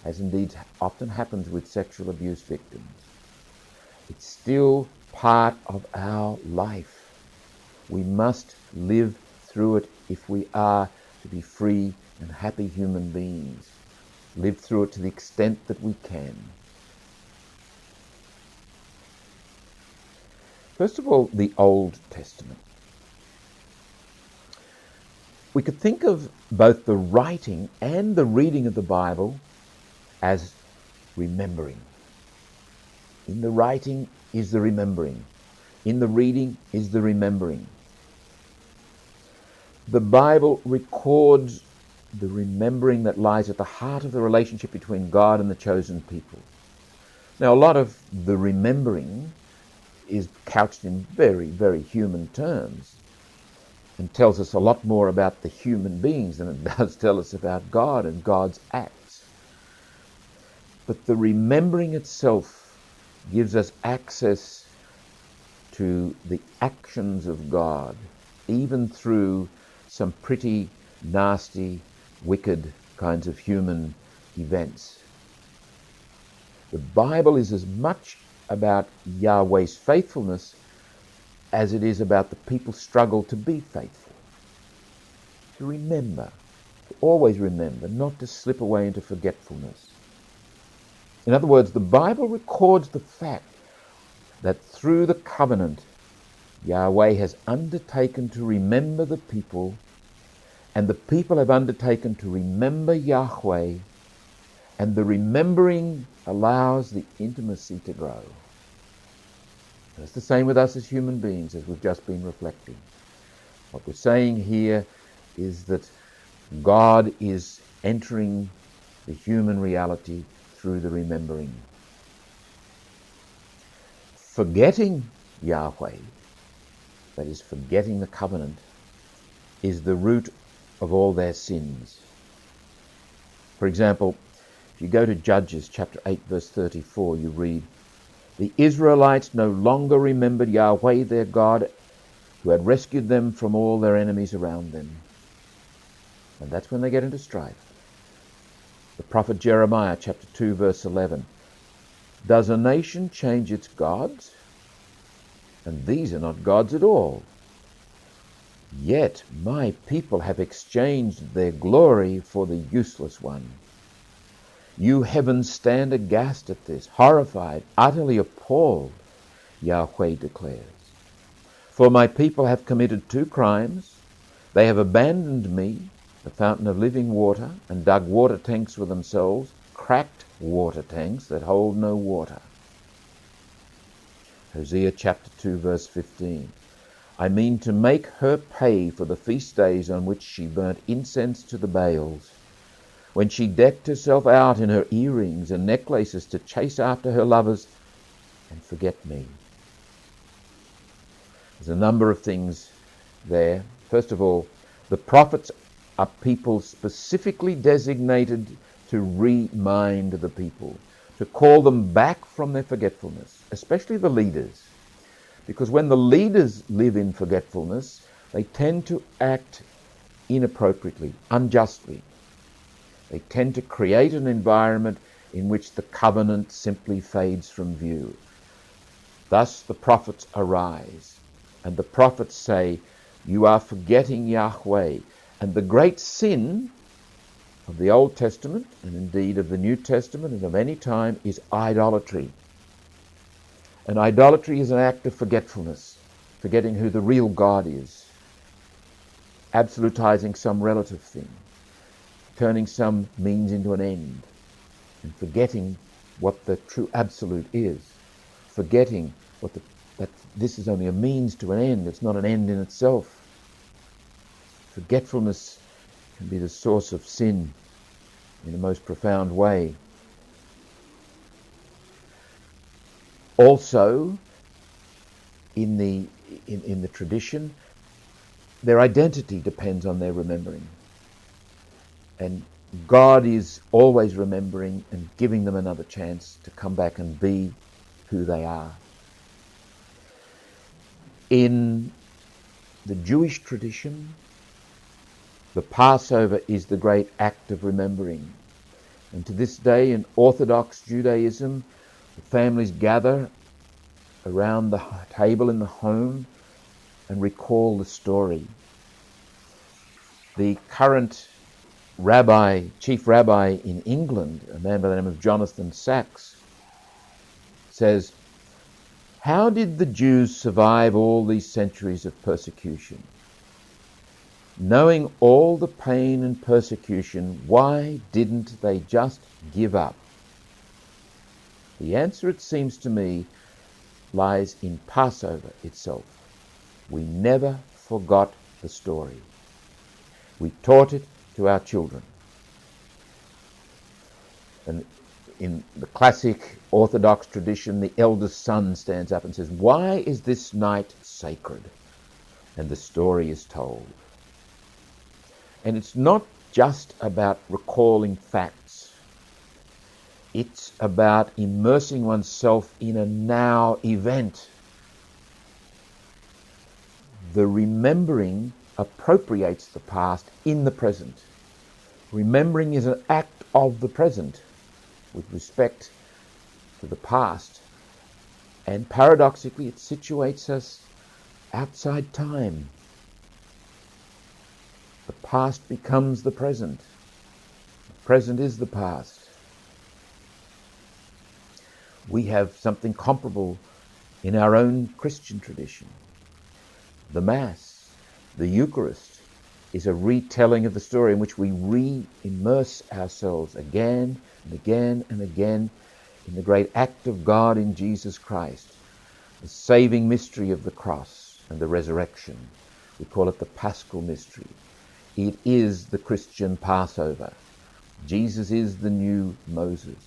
as indeed often happens with sexual abuse victims. It's still part of our life. We must live through it if we are to be free and happy human beings. Live through it to the extent that we can. First of all, the Old Testament. We could think of both the writing and the reading of the Bible as remembering. In the writing is the remembering. In the reading is the remembering. The Bible records the remembering that lies at the heart of the relationship between God and the chosen people. Now, a lot of the remembering is couched in very, very human terms and tells us a lot more about the human beings than it does tell us about God and God's acts. But the remembering itself gives us access to the actions of God, even through some pretty nasty, wicked kinds of human events. The Bible is as much about Yahweh's faithfulness as it is about the people's struggle to be faithful. To remember, to always remember, not to slip away into forgetfulness. In other words, the Bible records the fact that through the covenant, Yahweh has undertaken to remember the people, and the people have undertaken to remember Yahweh, and the remembering allows the intimacy to grow. And it's the same with us as human beings, as we've just been reflecting. What we're saying here is that God is entering the human reality through the remembering. Forgetting Yahweh, that is, forgetting the covenant, is the root of all their sins. For example, if you go to Judges chapter 8, verse 34, you read, "The Israelites no longer remembered Yahweh their God, who had rescued them from all their enemies around them." And that's when they get into strife. The prophet Jeremiah chapter 2, verse 11, "Does a nation change its gods? And these are not gods at all. Yet my people have exchanged their glory for the useless one." You heavens stand aghast at this, horrified, utterly appalled, Yahweh declares. For my people have committed two crimes. They have abandoned me, the fountain of living water, and dug water tanks for themselves, cracked water tanks that hold no water. Hosea chapter 2, verse 15. "I mean to make her pay for the feast days on which she burnt incense to the Baals, when she decked herself out in her earrings and necklaces to chase after her lovers and forget me." There's a number of things there. First of all, the prophets are people specifically designated to remind the people, to call them back from their forgetfulness, especially the leaders. Because when the leaders live in forgetfulness, they tend to act inappropriately, unjustly. They tend to create an environment in which the covenant simply fades from view. Thus the prophets arise, and the prophets say, "You are forgetting Yahweh." And the great sin of the Old Testament, and indeed of the New Testament and of any time, is idolatry. And idolatry is an act of forgetfulness, forgetting who the real God is, absolutizing some relative thing, turning some means into an end, and forgetting what the true absolute is, forgetting that this is only a means to an end, it's not an end in itself. Forgetfulness can be the source of sin in the most profound way. Also, in the tradition, their identity depends on their remembering. And God is always remembering and giving them another chance to come back and be who they are. In the Jewish tradition, the Passover is the great act of remembering. And to this day in Orthodox Judaism, the families gather around the table in the home and recall the story. The current chief rabbi in England, a man by the name of Jonathan Sacks, says, "How did the Jews survive all these centuries of persecution? Knowing all the pain and persecution, why didn't they just give up?" The answer, it seems to me, lies in Passover itself. We never forgot the story. We taught it to our children. And in the classic Orthodox tradition, the eldest son stands up and says, "Why is this night sacred?" And the story is told. And it's not just about recalling facts. It's about immersing oneself in a now event. The remembering appropriates the past in the present. Remembering is an act of the present with respect to the past. And paradoxically, it situates us outside time. The past becomes the present. The present is the past. We have something comparable in our own Christian tradition. The Mass, the Eucharist, is a retelling of the story in which we re-immerse ourselves again and again and again in the great act of God in Jesus Christ, the saving mystery of the cross and the resurrection. We call it the Paschal mystery. It is the Christian Passover. Jesus is the new Moses.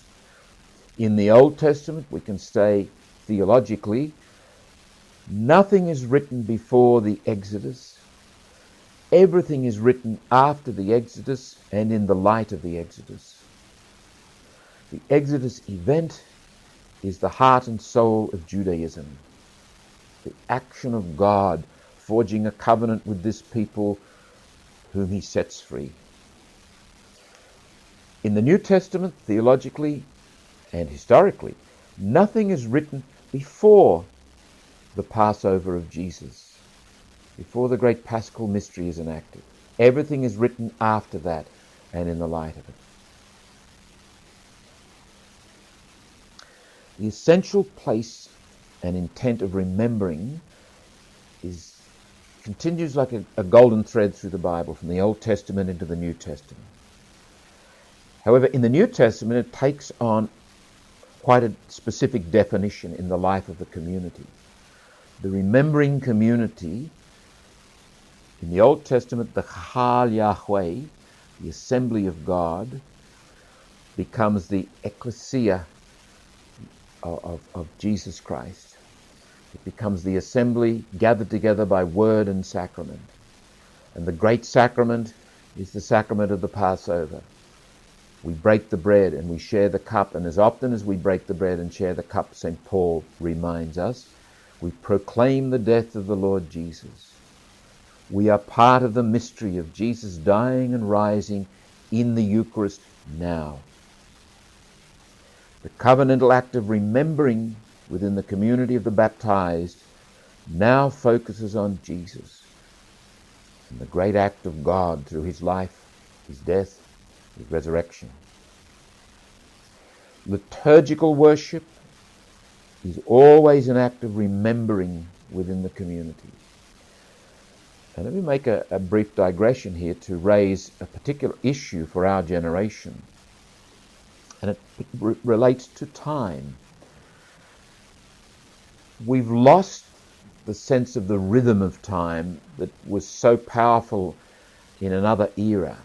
In the Old Testament, we can say theologically, nothing is written before the Exodus. Everything is written after the Exodus and in the light of the Exodus. The Exodus event is the heart and soul of Judaism. The action of God forging a covenant with this people whom he sets free. In the New Testament, theologically and historically, nothing is written before the Passover of Jesus, before the great Paschal mystery is enacted. Everything is written after that and in the light of it. The essential place and intent of remembering continues like a golden thread through the Bible, from the Old Testament into the New Testament. However, in the New Testament, it takes on quite a specific definition in the life of the community. The remembering community, in the Old Testament, the Chal Yahweh, the assembly of God, becomes the ecclesia of Jesus Christ. It becomes the assembly gathered together by word and sacrament. And the great sacrament is the sacrament of the Passover. We break the bread and we share the cup, and as often as we break the bread and share the cup, St. Paul reminds us, we proclaim the death of the Lord Jesus. We are part of the mystery of Jesus dying and rising in the Eucharist now. The covenantal act of remembering within the community of the baptized now focuses on Jesus and the great act of God through his life, his death, his resurrection. Liturgical worship is always an act of remembering within the community. And let me make a brief digression here to raise a particular issue for our generation. And it relates to time. We've lost the sense of the rhythm of time that was so powerful in another era.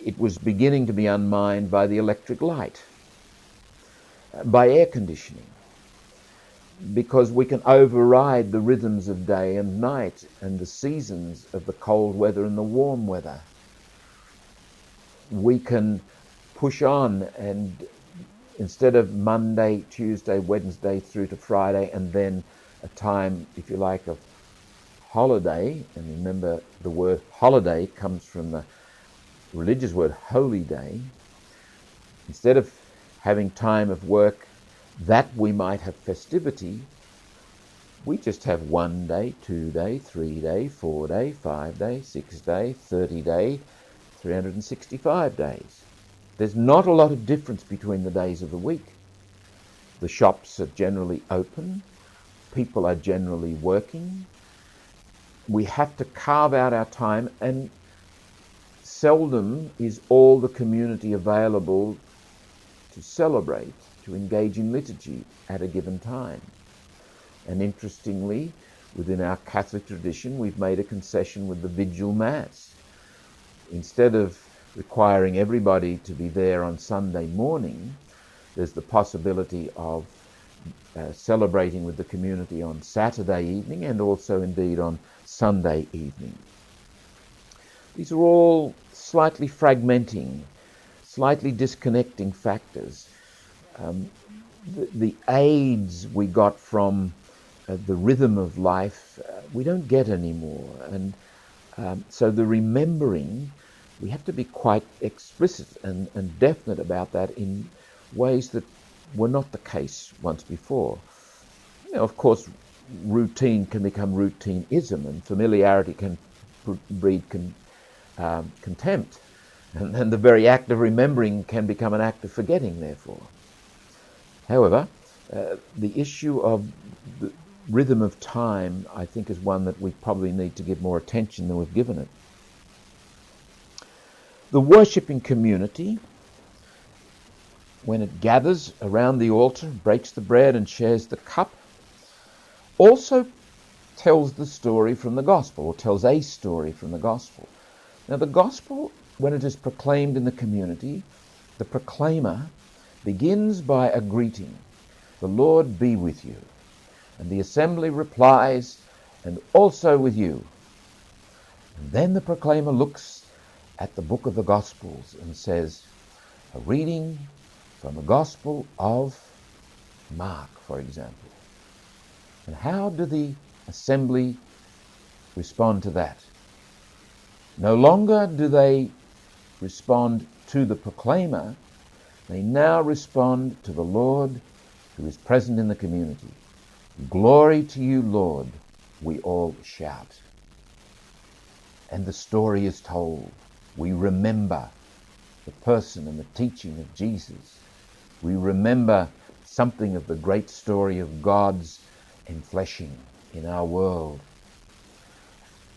It was beginning to be undermined by the electric light, by air conditioning, because we can override the rhythms of day and night and the seasons of the cold weather and the warm weather. We can push on, and instead of Monday, Tuesday, Wednesday through to Friday, and then a time, if you like, of holiday, and remember the word holiday comes from the religious word holy day. Instead of having time of work that we might have festivity, we just have 1 day, 2 day, 3 day, 4 day, 5 day, 6 day, 30 day, 365 days. There's not a lot of difference between the days of the week. The shops are generally open. People are generally working. We have to carve out our time, and seldom is all the community available to celebrate, to engage in liturgy at a given time. And interestingly, within our Catholic tradition, we've made a concession with the Vigil Mass. Instead of requiring everybody to be there on Sunday morning, there's the possibility of celebrating with the community on Saturday evening and also indeed on Sunday evening. These are all slightly fragmenting, slightly disconnecting factors. The aids we got from the rhythm of life, we don't get anymore. And so the remembering, we have to be quite explicit and definite about that in ways that were not the case once before. Of course, routine can become routineism, and familiarity can breed contempt. And the very act of remembering can become an act of forgetting, therefore. However, the issue of the rhythm of time, I think, is one that we probably need to give more attention than we've given it. The worshipping community, when it gathers around the altar, breaks the bread and shares the cup, also tells the story from the gospel, or tells a story from the gospel. Now, the gospel, when it is proclaimed in the community, the proclaimer begins by a greeting, "The Lord be with you." And the assembly replies, "And also with you." And then the proclaimer looks at the book of the Gospels and says, "A reading from the Gospel of Mark," for example. And how do the assembly respond to that? No longer do they respond to the proclaimer, they now respond to the Lord who is present in the community. "Glory to you, Lord," we all shout. And the story is told. We remember the person and the teaching of Jesus. We remember something of the great story of God's enfleshing in our world.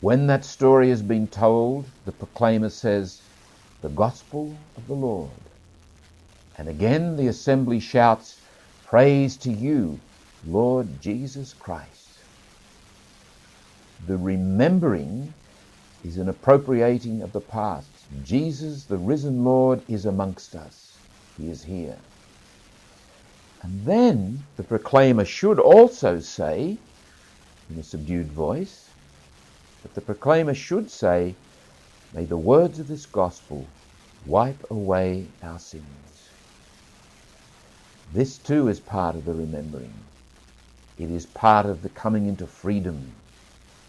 When that story has been told, the proclaimer says, "The gospel of the Lord." And again the assembly shouts, "Praise to you, Lord Jesus Christ." The remembering is an appropriating of the past. Jesus, the risen Lord, is amongst us. He is here. And then the proclaimer should also say, in a subdued voice, but the proclaimer should say, "May the words of this gospel wipe away our sins." This too is part of the remembering. It is part of the coming into freedom.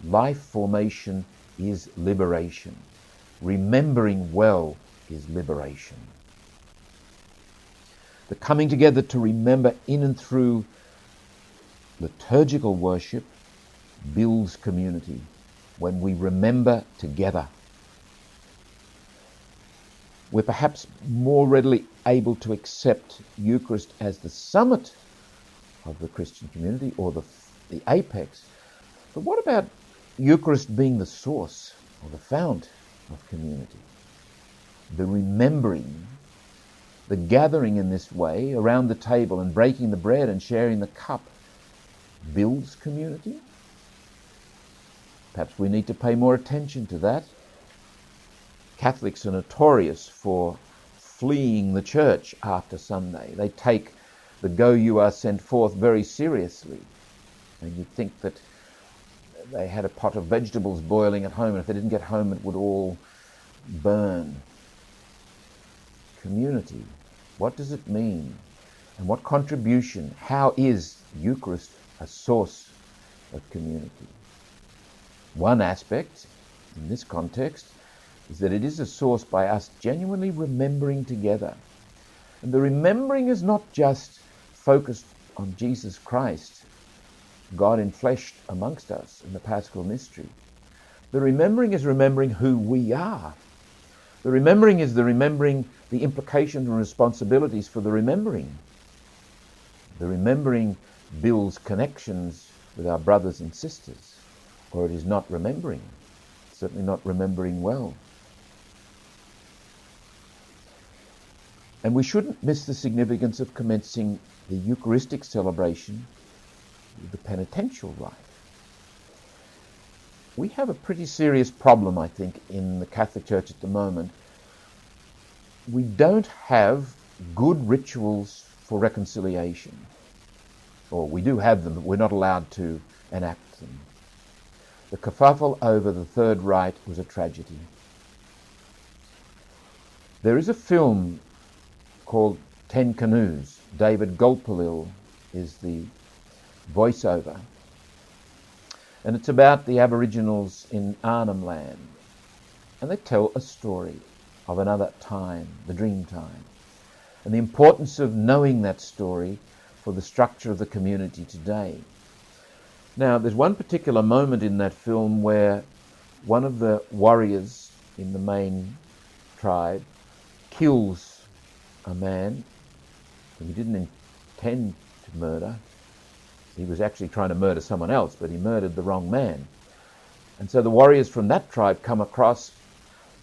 Life formation is liberation. Remembering well is liberation. The coming together to remember in and through liturgical worship builds community when we remember together. We're perhaps more readily able to accept Eucharist as the summit of the Christian community, or the apex. But what about Eucharist being the source or the fount of community? The remembering, the gathering in this way around the table and breaking the bread and sharing the cup builds community? Perhaps we need to pay more attention to that. Catholics are notorious for fleeing the church after Sunday. They take the "Go you are sent forth" very seriously. And you'd think that they had a pot of vegetables boiling at home, and if they didn't get home it would all burn. Community. What does it mean? And what contribution? How is Eucharist a source of community? One aspect in this context is that it is a source by us genuinely remembering together. And the remembering is not just focused on Jesus Christ, God enfleshed amongst us in the Paschal mystery. The remembering is remembering who we are. The remembering is the remembering the implications and responsibilities for the remembering. The remembering builds connections with our brothers and sisters, or it is not remembering, certainly not remembering well. And we shouldn't miss the significance of commencing the Eucharistic celebration with the penitential rite. We have a pretty serious problem, I think, in the Catholic Church at the moment. We don't have good rituals for reconciliation. Or we do have them, but we're not allowed to enact them. The kerfuffle over the third rite was a tragedy. There is a film called 10 Canoes. David Gulpilil is the voiceover. And it's about the Aboriginals in Arnhem Land. And they tell a story of another time, the dream time, and the importance of knowing that story for the structure of the community today. Now, there's one particular moment in that film where one of the warriors in the main tribe kills a man whom he didn't intend to murder. He was actually trying to murder someone else, but he murdered the wrong man. And so the warriors from that tribe come across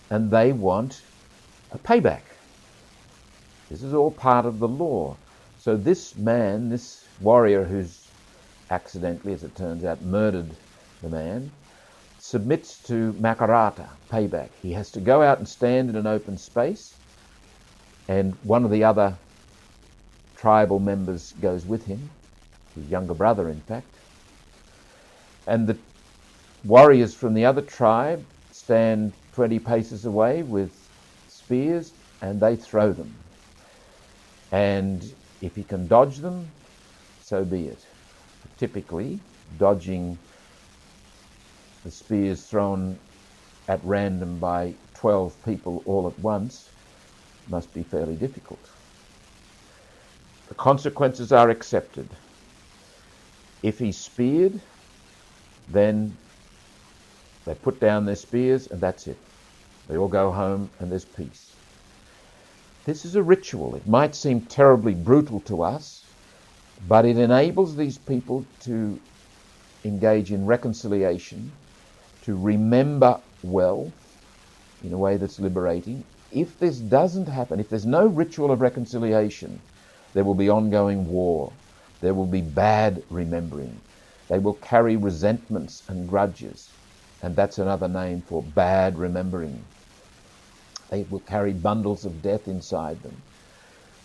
and they want a payback. This is all part of the law. So this man, this warrior who's accidentally, as it turns out, murdered the man, submits to makarata, payback. He has to go out and stand in an open space, and one of the other tribal members goes with him, his younger brother, in fact. And the warriors from the other tribe stand 20 paces away with spears, and they throw them. And if he can dodge them, so be it. Typically, dodging the spears thrown at random by 12 people all at once must be fairly difficult. The consequences are accepted. If he's speared, then they put down their spears and that's it. They all go home and there's peace. This is a ritual. It might seem terribly brutal to us, but it enables these people to engage in reconciliation, to remember well in a way that's liberating. If this doesn't happen, if there's no ritual of reconciliation, there will be ongoing war. There will be bad remembering. They will carry resentments and grudges, and that's another name for bad remembering. They will carry bundles of death inside them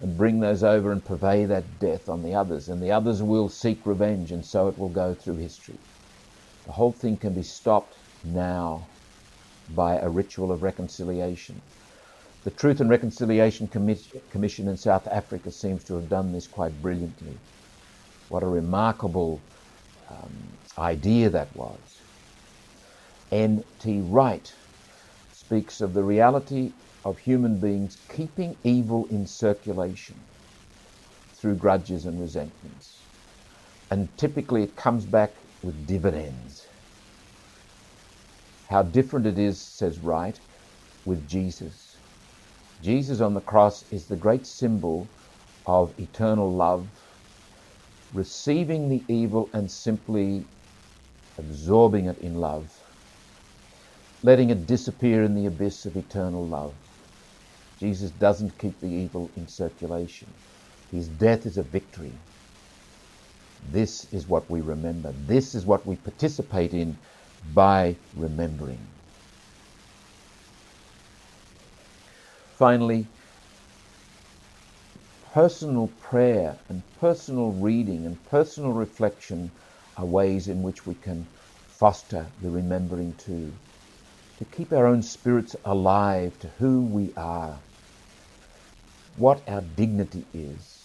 and bring those over and purvey that death on the others, and the others will seek revenge, and so it will go through history. The whole thing can be stopped now by a ritual of reconciliation. The Truth and Reconciliation Commission in South Africa seems to have done this quite brilliantly. What a remarkable idea that was. N.T. Wright speaks of the reality of human beings keeping evil in circulation through grudges and resentments. And typically it comes back with dividends. How different it is, says Wright, with Jesus. Jesus on the cross is the great symbol of eternal love, receiving the evil and simply absorbing it in love, letting it disappear in the abyss of eternal love. Jesus doesn't keep the evil in circulation. His death is a victory. This is what we remember. This is what we participate in by remembering. Finally, personal prayer and personal reading and personal reflection are ways in which we can foster the remembering too, to keep our own spirits alive to who we are, what our dignity is,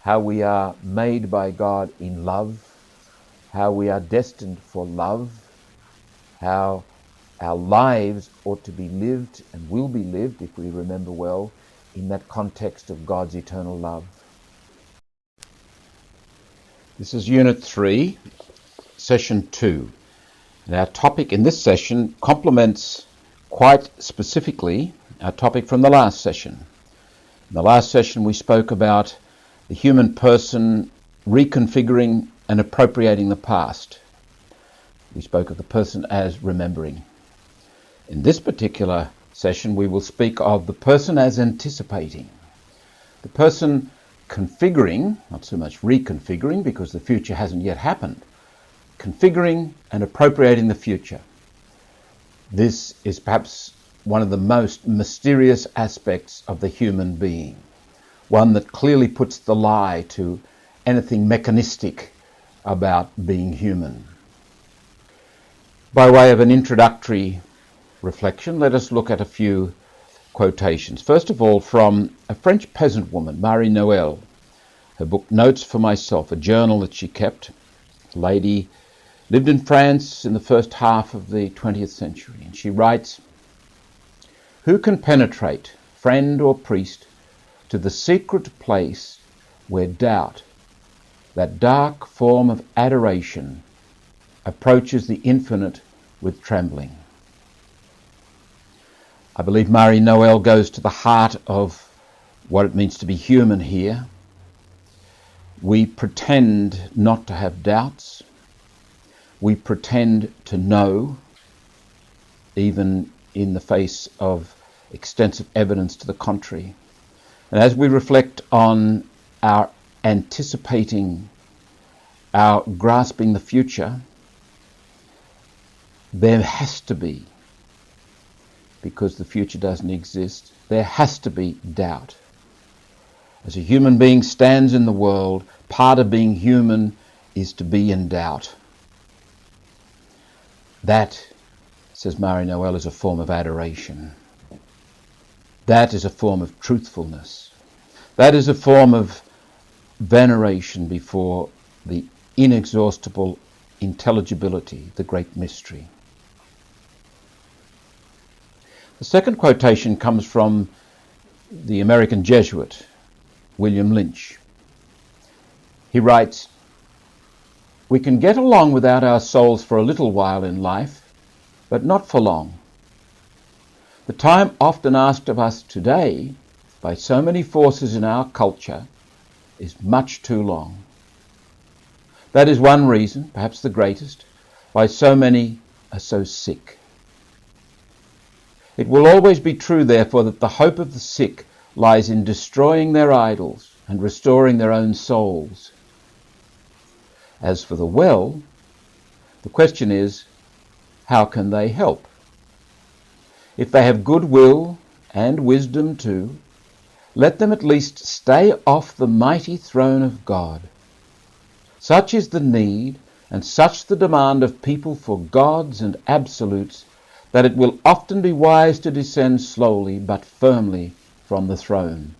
how we are made by God in love, how we are destined for love, how our lives ought to be lived and will be lived, if we remember well, in that context of God's eternal love. This is Unit 3, Session 2. And our topic in this session complements quite specifically our topic from the last session. In the last session we spoke about the human person reconfiguring and appropriating the past. We spoke of the person as remembering. In this particular session we will speak of the person as anticipating. The person configuring, not so much reconfiguring because the future hasn't yet happened, configuring and appropriating the future. This is perhaps one of the most mysterious aspects of the human being, one that clearly puts the lie to anything mechanistic about being human. By way of an introductory reflection, let us look at a few quotations. First of all, from a French peasant woman, Marie Noël, her book Notes for Myself, a journal that she kept. The lady lived in France in the first half of the 20th century, and she writes, "Who can penetrate, friend or priest, to the secret place where doubt, that dark form of adoration, approaches the infinite with trembling?" I believe Marie Noël goes to the heart of what it means to be human here. We pretend not to have doubts. We pretend to know, even in the face of extensive evidence to the contrary. And as we reflect on our anticipating, our grasping the future, there has to be, because the future doesn't exist, there has to be doubt. As a human being stands in the world, part of being human is to be in doubt. That, says Marie Noël, is a form of adoration. That is a form of truthfulness. That is a form of veneration before the inexhaustible intelligibility, the great mystery. The second quotation comes from the American Jesuit, William Lynch. He writes, "We can get along without our souls for a little while in life, but not for long. The time often asked of us today by so many forces in our culture is much too long. That is one reason, perhaps the greatest, why so many are so sick. It will always be true, therefore, that the hope of the sick lies in destroying their idols and restoring their own souls. As for the well, the question is, how can they help? If they have good will and wisdom too, let them at least stay off the mighty throne of God. Such is the need and such the demand of people for gods and absolutes, that it will often be wise to descend slowly but firmly from the throne.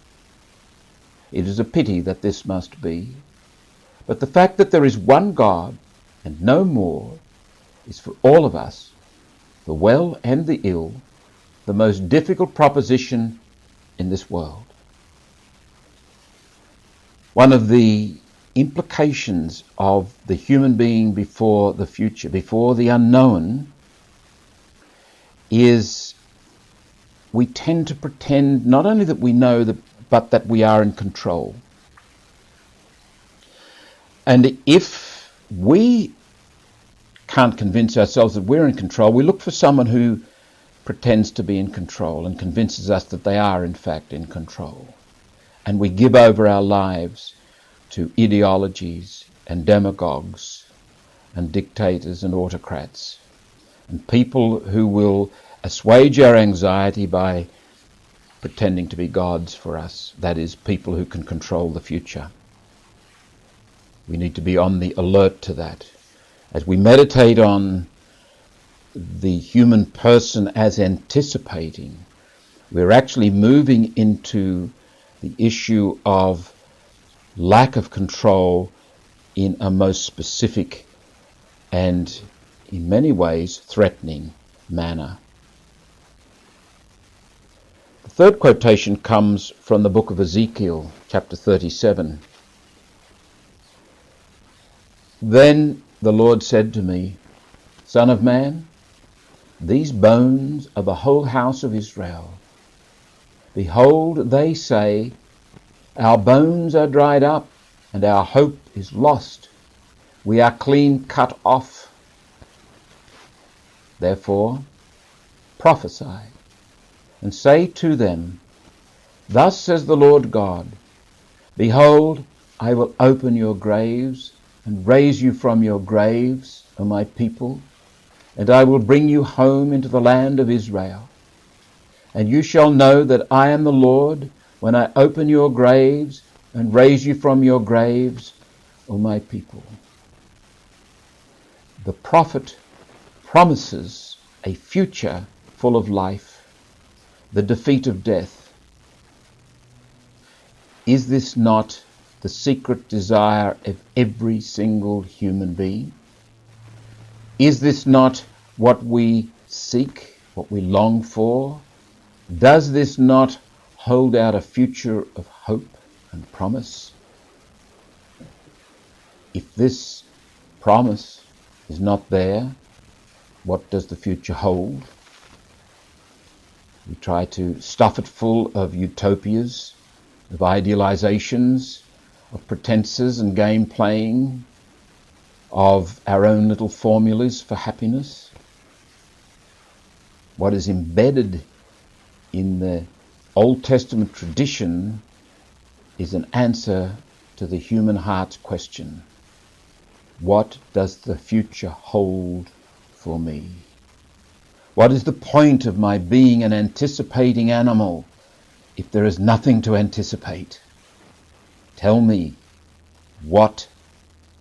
It is a pity that this must be, but the fact that there is one God and no more is for all of us, the well and the ill, the most difficult proposition in this world." One of the implications of the human being before the future, before the unknown, is we tend to pretend not only that we know, but that we are in control. And if we can't convince ourselves that we're in control, we look for someone who pretends to be in control and convinces us that they are in fact in control. And we give over our lives to ideologies and demagogues and dictators and autocrats, and people who will assuage our anxiety by pretending to be gods for us. That is, people who can control the future. We need to be on the alert to that. As we meditate on the human person as anticipating, we're actually moving into the issue of lack of control in a most specific and, in many ways, threatening manner. The third quotation comes from the book of Ezekiel, chapter 37. Then the Lord said to me, Son of man, these bones are the whole house of Israel. Behold, they say, Our bones are dried up, and our hope is lost. We are clean cut off. Therefore, prophesy, and say to them, Thus says the Lord God, Behold, I will open your graves, and raise you from your graves, O my people, and I will bring you home into the land of Israel. And you shall know that I am the Lord, when I open your graves, and raise you from your graves, O my people. The prophet promises a future full of life, the defeat of death. Is this not the secret desire of every single human being? Is this not what we seek, what we long for? Does this not hold out a future of hope and promise? If this promise is not there, what does the future hold? We try to stuff it full of utopias, of idealizations, of pretenses and game playing, of our own little formulas for happiness. What is embedded in the Old Testament tradition is an answer to the human heart's question. What does the future hold for me? What is the point of my being an anticipating animal if there is nothing to anticipate? Tell me what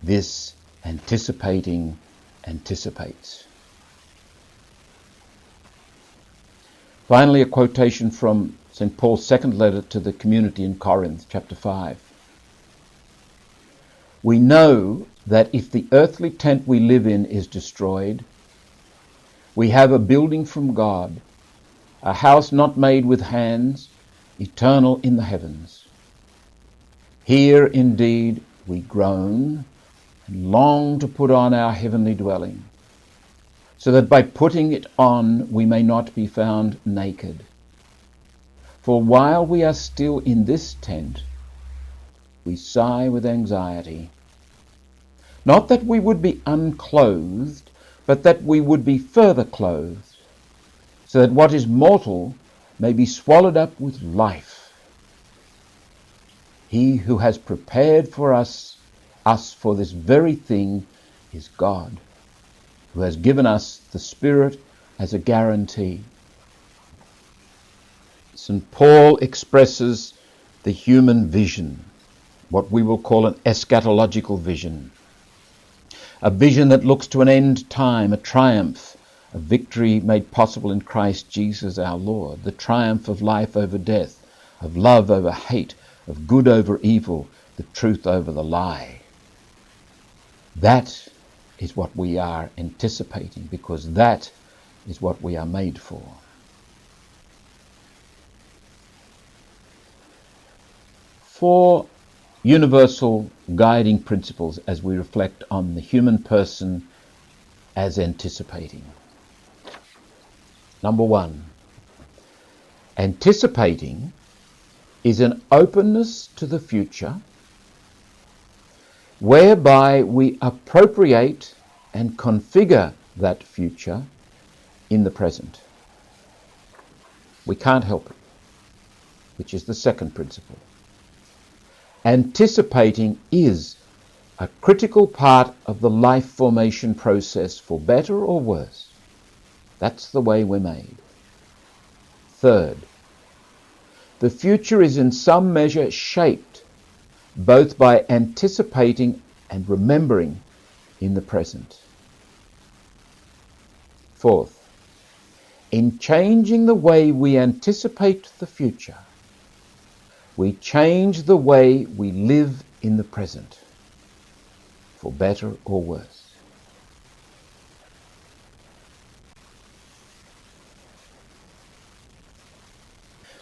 this anticipating anticipates. Finally, a quotation from St. Paul's second letter to the community in Corinth, chapter 5. We know that if the earthly tent we live in is destroyed, we have a building from God, a house not made with hands, eternal in the heavens. Here indeed we groan and long to put on our heavenly dwelling, so that by putting it on we may not be found naked. For while we are still in this tent, we sigh with anxiety. Not that we would be unclothed, but that we would be further clothed, so that what is mortal may be swallowed up with life. He who has prepared for us for this very thing is God, who has given us the Spirit as a guarantee. St. Paul expresses the human vision, what we will call an eschatological vision, a vision that looks to an end time, a triumph, a victory made possible in Christ Jesus our Lord, the triumph of life over death, of love over hate, of good over evil, the truth over the lie. That is what we are anticipating, because that is what we are made for. Four universal guiding principles as we reflect on the human person as anticipating. Number one, anticipating is an openness to the future whereby we appropriate and configure that future in the present. We can't help it, which is the second principle. Anticipating is a critical part of the life formation process, for better or worse. That's the way we're made. Third, the future is in some measure shaped both by anticipating and remembering in the present. Fourth, in changing the way we anticipate the future, we change the way we live in the present, for better or worse.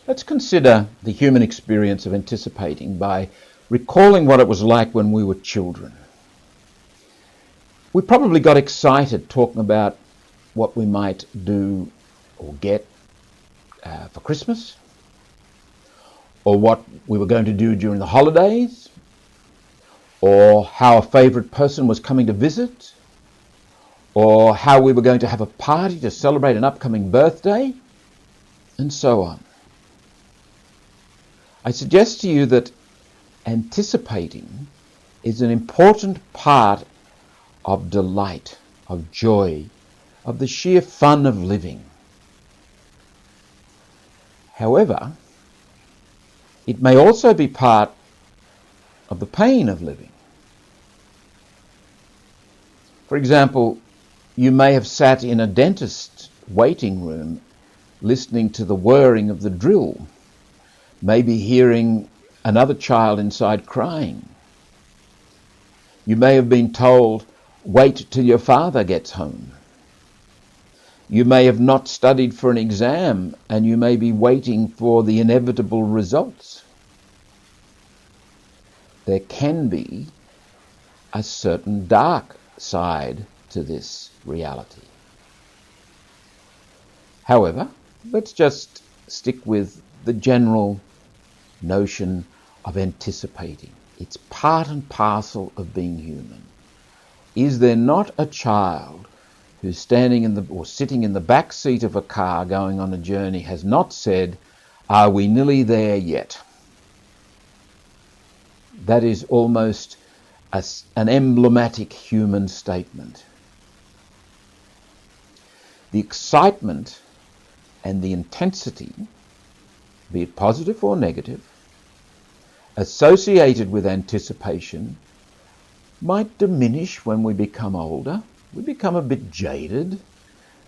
Let's consider the human experience of anticipating by recalling what it was like when we were children. We probably got excited talking about what we might do or get for Christmas, or what we were going to do during the holidays, or how a favourite person was coming to visit, or how we were going to have a party to celebrate an upcoming birthday, and so on. I suggest to you that anticipating is an important part of delight, of joy, of the sheer fun of living. However, it may also be part of the pain of living. For example, you may have sat in a dentist's waiting room listening to the whirring of the drill, maybe hearing another child inside crying. You may have been told, wait till your father gets home. You may have not studied for an exam and you may be waiting for the inevitable results. There can be a certain dark side to this reality. However, let's just stick with the general notion of anticipating. It's part and parcel of being human. Is there not a child who's standing or sitting in the back seat of a car going on a journey has not said, are we nearly there yet? That is almost an emblematic human statement. The excitement and the intensity, be it positive or negative, associated with anticipation might diminish when we become older. We become a bit jaded.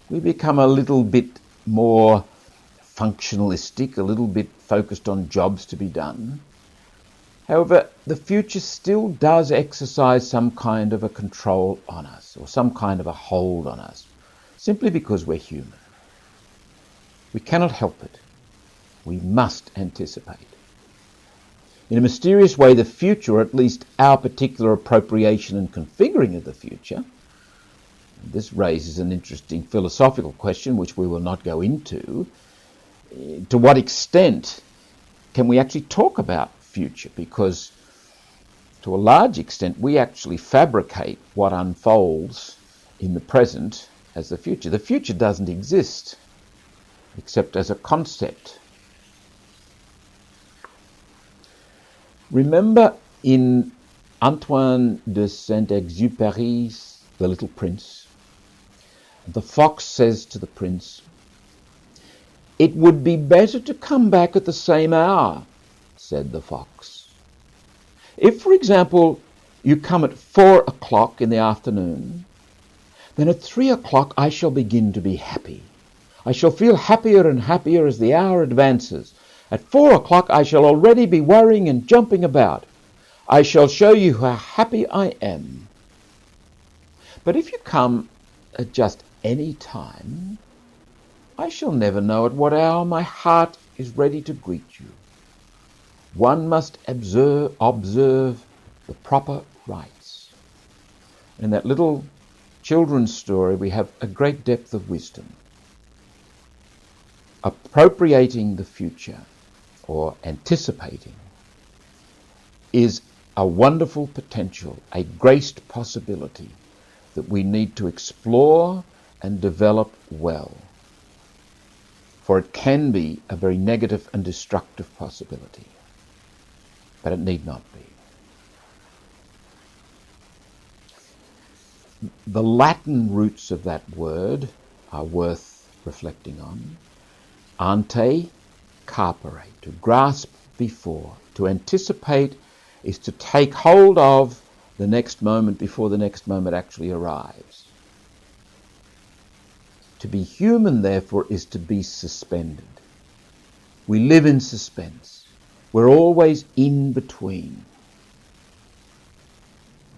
We become a little bit more functionalistic, a little bit focused on jobs to be done. However, the future still does exercise some kind of a control on us, or some kind of a hold on us, simply because we're human. We cannot help it. We must anticipate. In a mysterious way, the future, or at least our particular appropriation and configuring of the future, this raises an interesting philosophical question which we will not go into. To what extent can we actually talk about future? Because to a large extent we actually fabricate what unfolds in the present as the future. The future doesn't exist except as a concept. Remember in Antoine de Saint-Exupéry's The Little Prince, the fox says to the prince, "It would be better to come back at the same hour," said the fox. "If, for example, you come at 4 o'clock in the afternoon, then at 3 o'clock I shall begin to be happy. I shall feel happier and happier as the hour advances. At 4 o'clock I shall already be worrying and jumping about. I shall show you how happy I am. But if you come at just any time, I shall never know at what hour my heart is ready to greet you. One must observe the proper rites." In that little children's story we have a great depth of wisdom. Appropriating the future, or anticipating, is a wonderful potential, a graced possibility that we need to explore and develop well. For it can be a very negative and destructive possibility, but it need not be. The Latin roots of that word are worth reflecting on. Ante, carpere, to grasp before. To anticipate is to take hold of the next moment before the next moment actually arrives. To be human, therefore, is to be suspended. We live in suspense. We're always in between.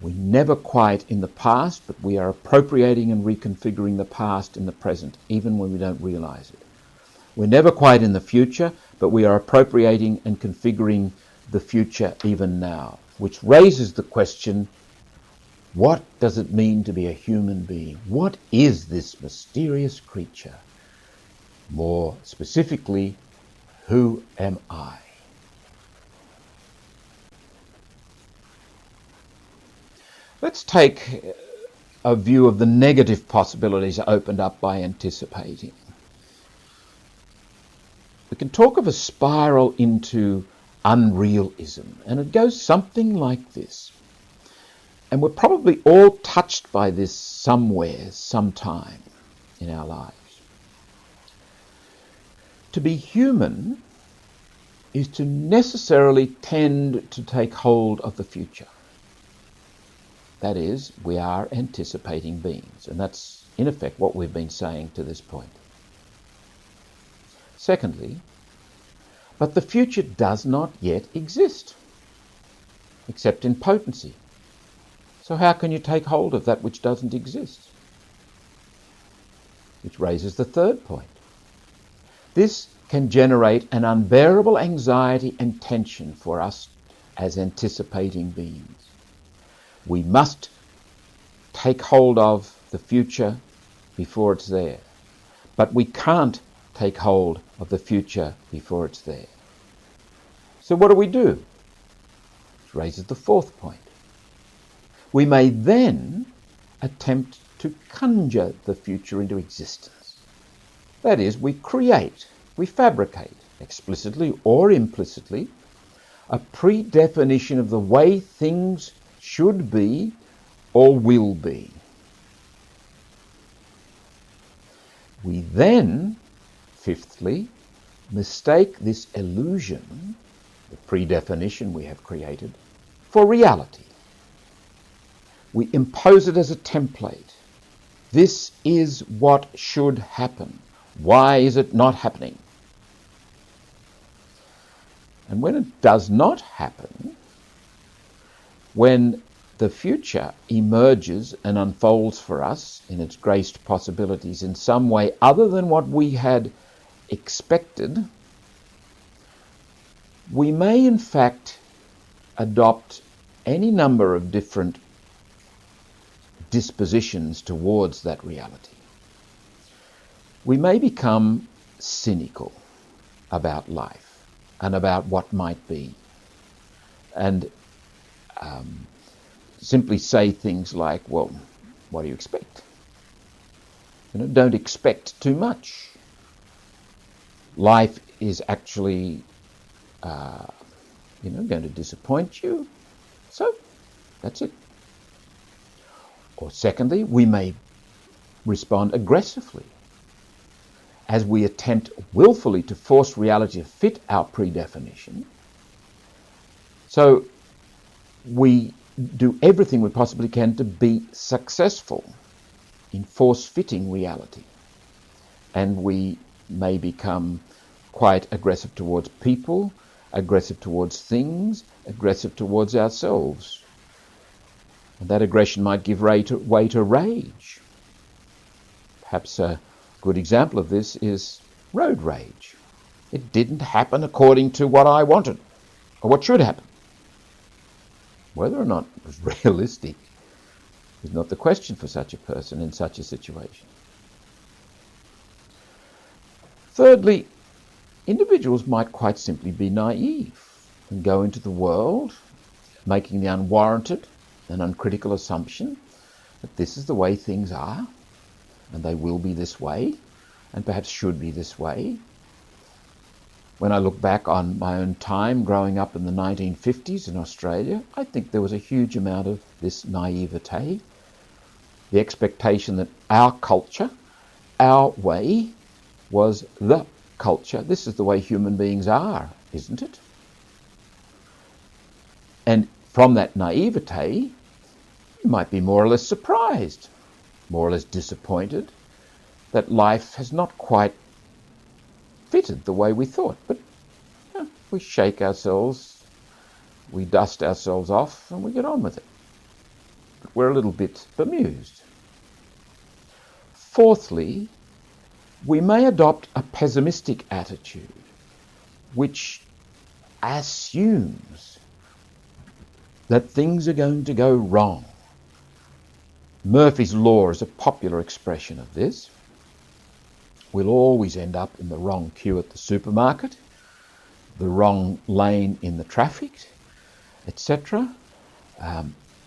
We're never quite in the past, but we are appropriating and reconfiguring the past in the present, even when we don't realize it. We're never quite in the future, but we are appropriating and configuring the future even now, which raises the question, What does it mean to be a human being? What is this mysterious creature? More specifically, who am I? Let's take a view of the negative possibilities opened up by anticipating. We can talk of a spiral into unrealism, and it goes something like this. And we're probably all touched by this somewhere, sometime in our lives. To be human is to necessarily tend to take hold of the future. That is, we are anticipating beings, and that's in effect what we've been saying to this point. Secondly, but the future does not yet exist, except in potency. So how can you take hold of that which doesn't exist? Which raises the third point. This can generate an unbearable anxiety and tension for us as anticipating beings. We must take hold of the future before it's there. But we can't take hold of the future before it's there. So what do? Which raises the fourth point. We may then attempt to conjure the future into existence. That is, we create, we fabricate, explicitly or implicitly, a predefinition of the way things should be or will be. We then, fifthly, mistake this illusion, the predefinition we have created, for reality. We impose it as a template. This is what should happen. Why is it not happening? And when it does not happen, when the future emerges and unfolds for us in its graced possibilities in some way other than what we had expected, we may in fact adopt any number of different dispositions towards that reality. We may become cynical about life and about what might be, and simply say things like, well, what do you expect? Don't expect too much. Life is actually going to disappoint you, so that's it. Or secondly, we may respond aggressively as we attempt willfully to force reality to fit our predefinition. So we do everything we possibly can to be successful in force-fitting reality. And we may become quite aggressive towards people, aggressive towards things, aggressive towards ourselves. And that aggression might give way to rage. Perhaps a good example of this is road rage. It didn't happen according to what I wanted, or what should happen. Whether or not it was realistic is not the question for such a person in such a situation. Thirdly, individuals might quite simply be naive and go into the world making the unwarranted and uncritical assumption that this is the way things are, and they will be this way, and perhaps should be this way. When I look back on my own time growing up in the 1950s in Australia, I think there was a huge amount of this naivete, the expectation that our culture, our way, was the culture. This is the way human beings are, isn't it? And from that naivete, you might be more or less surprised, more or less disappointed that life has not quite fitted the way we thought. But we shake ourselves, we dust ourselves off, and we get on with it. But we're a little bit bemused. Fourthly, we may adopt a pessimistic attitude, which assumes that things are going to go wrong, Murphy's Law is a popular expression of this. We'll always end up in the wrong queue at the supermarket, the wrong lane in the traffic, etc.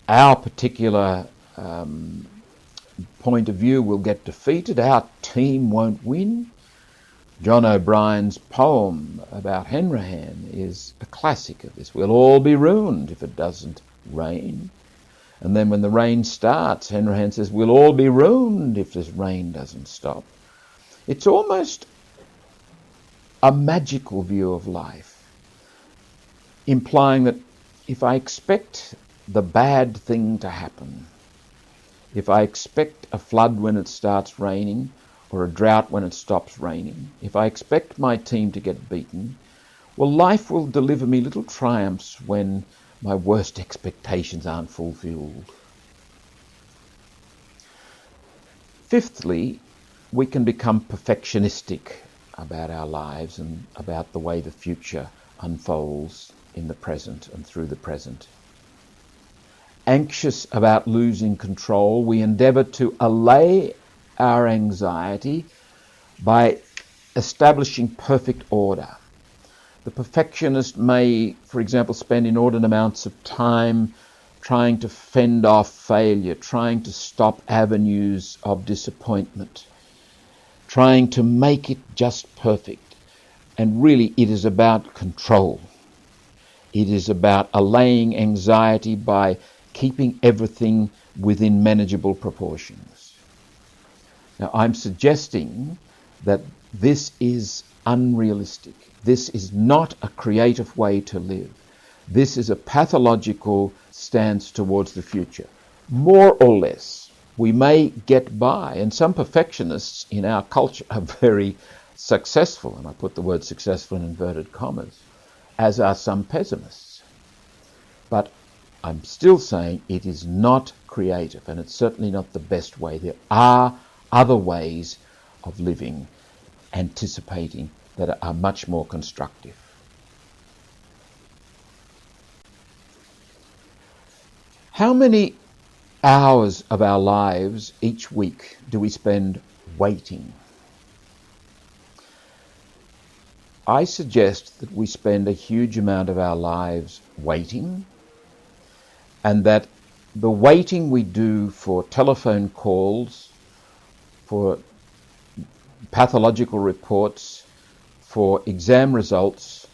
Our particular point of view will get defeated. Our team won't win. John O'Brien's poem about Hanrahan is a classic of this. We'll all be ruined if it doesn't rain. And then when the rain starts, Hanrahan says, we'll all be ruined if this rain doesn't stop. It's almost a magical view of life, implying that if I expect the bad thing to happen, if I expect a flood when it starts raining, or a drought when it stops raining, if I expect my team to get beaten, well, life will deliver me little triumphs when my worst expectations aren't fulfilled. Fifthly, we can become perfectionistic about our lives and about the way the future unfolds in the present and through the present. Anxious about losing control, we endeavour to allay our anxiety by establishing perfect order. The perfectionist may, for example, spend inordinate amounts of time trying to fend off failure, trying to stop avenues of disappointment, trying to make it just perfect. And really, it is about control. It is about allaying anxiety by keeping everything within manageable proportions. Now, I'm suggesting that this is unrealistic. This is not a creative way to live. This is a pathological stance towards the future. More or less, we may get by, and some perfectionists in our culture are very successful, and I put the word successful in inverted commas, as are some pessimists. But I'm still saying it is not creative, and it's certainly not the best way. There are other ways of living, anticipating, that are much more constructive. How many hours of our lives each week do we spend waiting? I suggest that we spend a huge amount of our lives waiting, and that the waiting we do for telephone calls, for pathological reports, for exam results,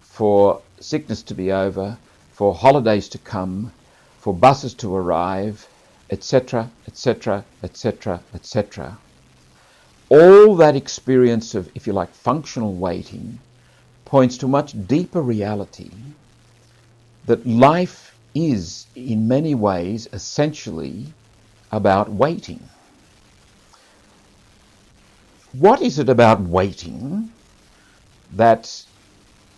for sickness to be over, for holidays to come, for buses to arrive, etc., etc., etc., etc. All that experience of, if you like, functional waiting points to a much deeper reality that life is, in many ways, essentially about waiting. What is it about waiting that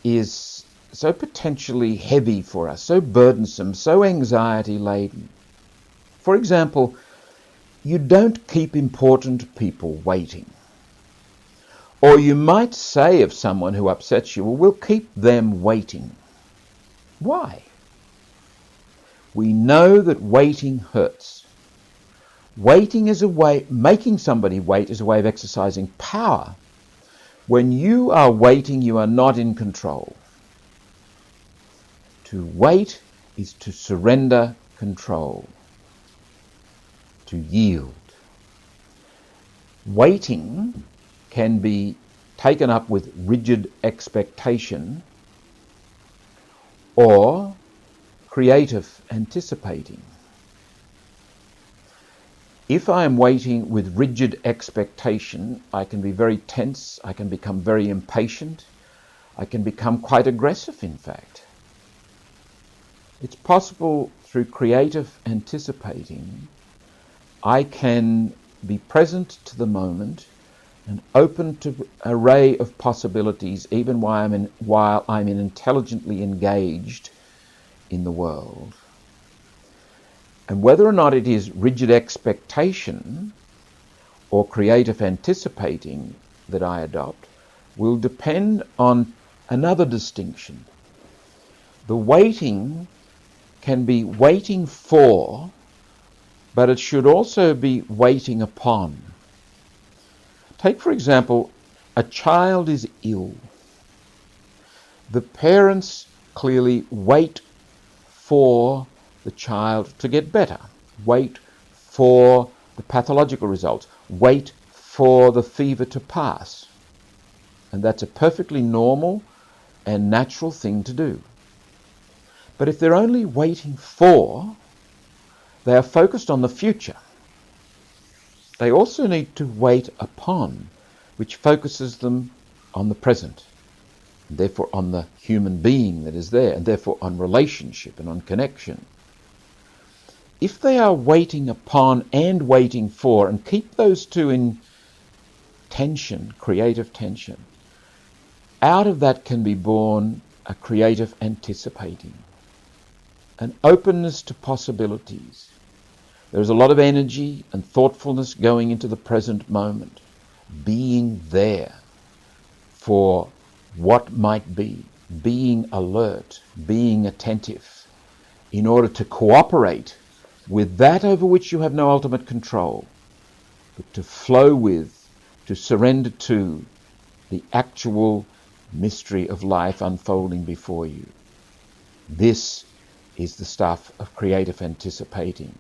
is so potentially heavy for us, so burdensome, so anxiety-laden? For example, you don't keep important people waiting. Or you might say of someone who upsets you, well, we'll keep them waiting. Why? We know that waiting hurts. Waiting is a way, making somebody wait is a way of exercising power. When you are waiting, you are not in control. To wait is to surrender control, to yield. Waiting can be taken up with rigid expectation or creative anticipating. If I am waiting with rigid expectation, I can be very tense, I can become very impatient, I can become quite aggressive, in fact. It's possible through creative anticipating, I can be present to the moment and open to an array of possibilities even while I'm intelligently engaged in the world. And whether or not it is rigid expectation or creative anticipating that I adopt will depend on another distinction. The waiting can be waiting for but it should also be waiting upon. Take, for example, a child is ill. The parents clearly wait for the child to get better, wait for the pathological results, wait for the fever to pass. And that's a perfectly normal and natural thing to do. But if they're only waiting for, they are focused on the future. They also need to wait upon, which focuses them on the present, and therefore on the human being that is there, and therefore on relationship and on connection. If they are waiting upon and waiting for, and keep those two in tension, creative tension, out of that can be born a creative anticipating, an openness to possibilities. There's a lot of energy and thoughtfulness going into the present moment, being there for what might be, being alert, being attentive, in order to cooperate with that over which you have no ultimate control, but to flow with, to surrender to the actual mystery of life unfolding before you. This is the stuff of creative anticipating.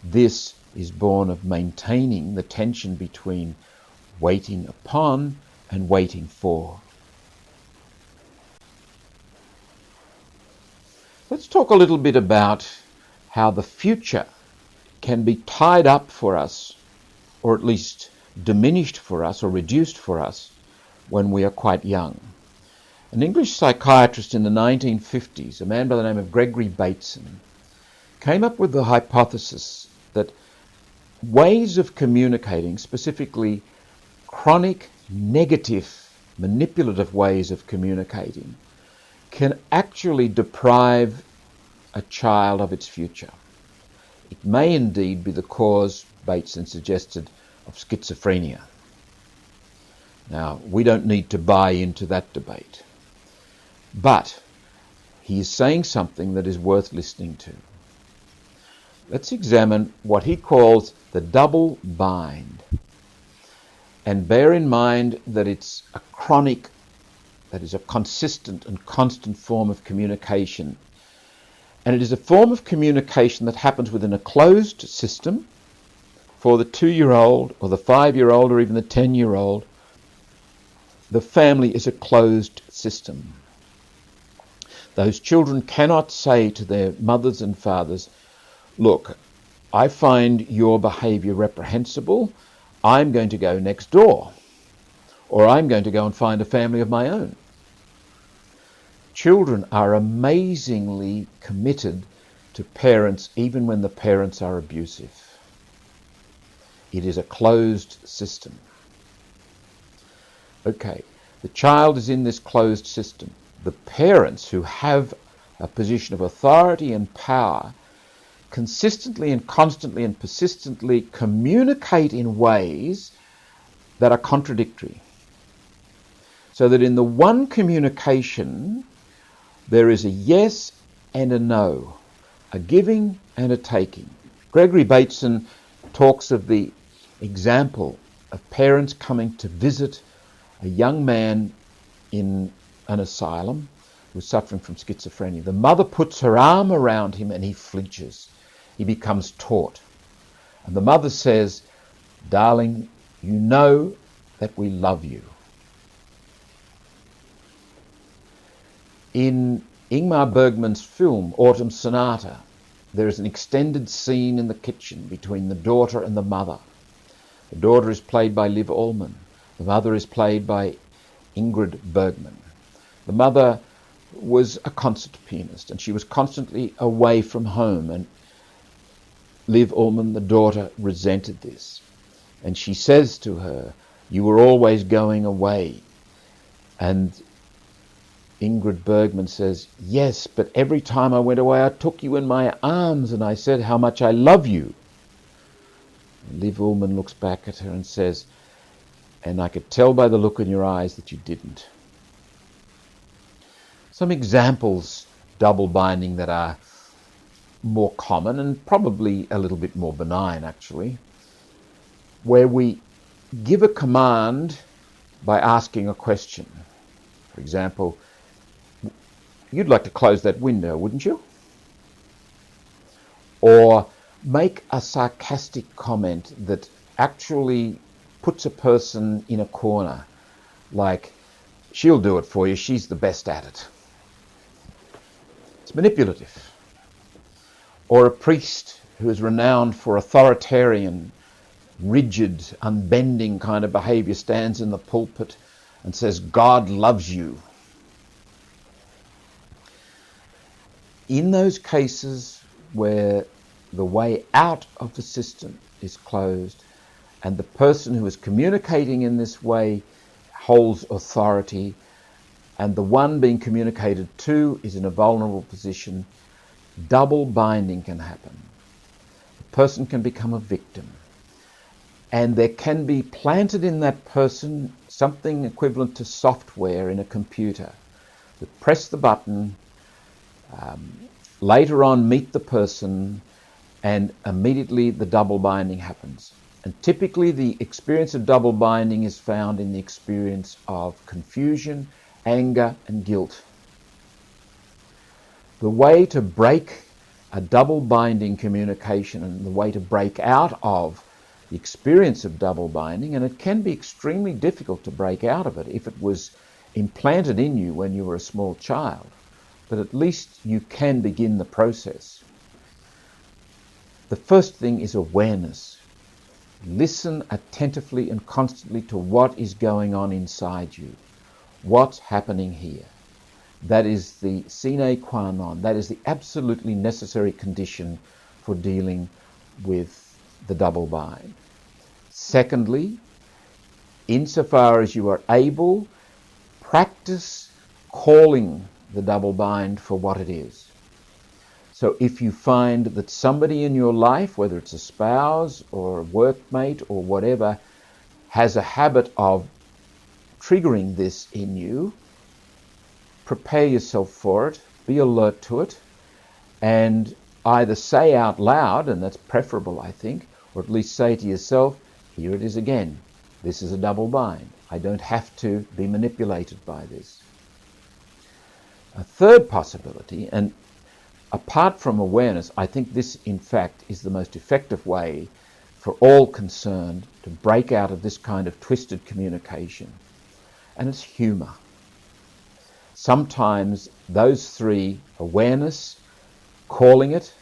This is born of maintaining the tension between waiting upon and waiting for. Let's talk a little bit about how the future can be tied up for us, or at least diminished for us or reduced for us when we are quite young. An English psychiatrist in the 1950s, a man by the name of Gregory Bateson, came up with the hypothesis that ways of communicating, specifically chronic, negative, manipulative ways of communicating, can actually deprive a child of its future. It may indeed be the cause, Bateson suggested, of schizophrenia. Now, we don't need to buy into that debate, but he is saying something that is worth listening to. Let's examine what he calls the double bind, and bear in mind that it's a chronic, that is a consistent and constant form of communication. And it is a form of communication that happens within a closed system. For the 2-year-old or the 5-year-old or even the 10-year-old, the family is a closed system. Those children cannot say to their mothers and fathers, "Look, I find your behaviour reprehensible. I'm going to go next door, or I'm going to go and find a family of my own." Children are amazingly committed to parents even when the parents are abusive. It is a closed system. Okay, the child is in this closed system. The parents, who have a position of authority and power, consistently and constantly and persistently communicate in ways that are contradictory. So that in the one communication, there is a yes and a no, a giving and a taking. Gregory Bateson talks of the example of parents coming to visit a young man in an asylum who's suffering from schizophrenia. The mother puts her arm around him and he flinches. He becomes taut. And the mother says, "Darling, you know that we love you." In Ingmar Bergman's film, Autumn Sonata, there is an extended scene in the kitchen between the daughter and the mother. The daughter is played by Liv Ullmann. The mother is played by Ingrid Bergman. The mother was a concert pianist and she was constantly away from home, and Liv Ullmann, the daughter, resented this. And she says to her, "You were always going away." And Ingrid Bergman says, "Yes, but every time I went away, I took you in my arms and I said how much I love you." And Liv Ullmann looks back at her and says, "And I could tell by the look in your eyes that you didn't." Some examples, double binding, that are more common and probably a little bit more benign actually, where we give a command by asking a question. For example, you'd like to close that window, wouldn't you? Or make a sarcastic comment that actually puts a person in a corner, like, she'll do it for you, she's the best at it. It's manipulative. Or a priest who is renowned for authoritarian, rigid, unbending kind of behaviour stands in the pulpit and says, God loves you. In those cases where the way out of the system is closed and the person who is communicating in this way holds authority and the one being communicated to is in a vulnerable position, double binding can happen. The person can become a victim. And there can be planted in that person something equivalent to software in a computer. That press the button, later on meet the person, and immediately the double binding happens. And typically the experience of double binding is found in the experience of confusion, anger, and guilt. The way to break a double binding communication and the way to break out of the experience of double binding, and it can be extremely difficult to break out of it if it was implanted in you when you were a small child, but at least you can begin the process. The first thing is awareness. Listen attentively and constantly to what is going on inside you. What's happening here? That is the sine qua non. That is the absolutely necessary condition for dealing with the double bind. Secondly, insofar as you are able, practice calling the double bind for what it is. So if you find that somebody in your life, whether it's a spouse or a workmate or whatever, has a habit of triggering this in you, prepare yourself for it, be alert to it, and either say out loud, and that's preferable I think, or at least say to yourself, here it is again, this is a double bind. I don't have to be manipulated by this. A third possibility, and apart from awareness, I think this in fact is the most effective way for all concerned to break out of this kind of twisted communication, and it's humour. Sometimes those three, awareness, calling it,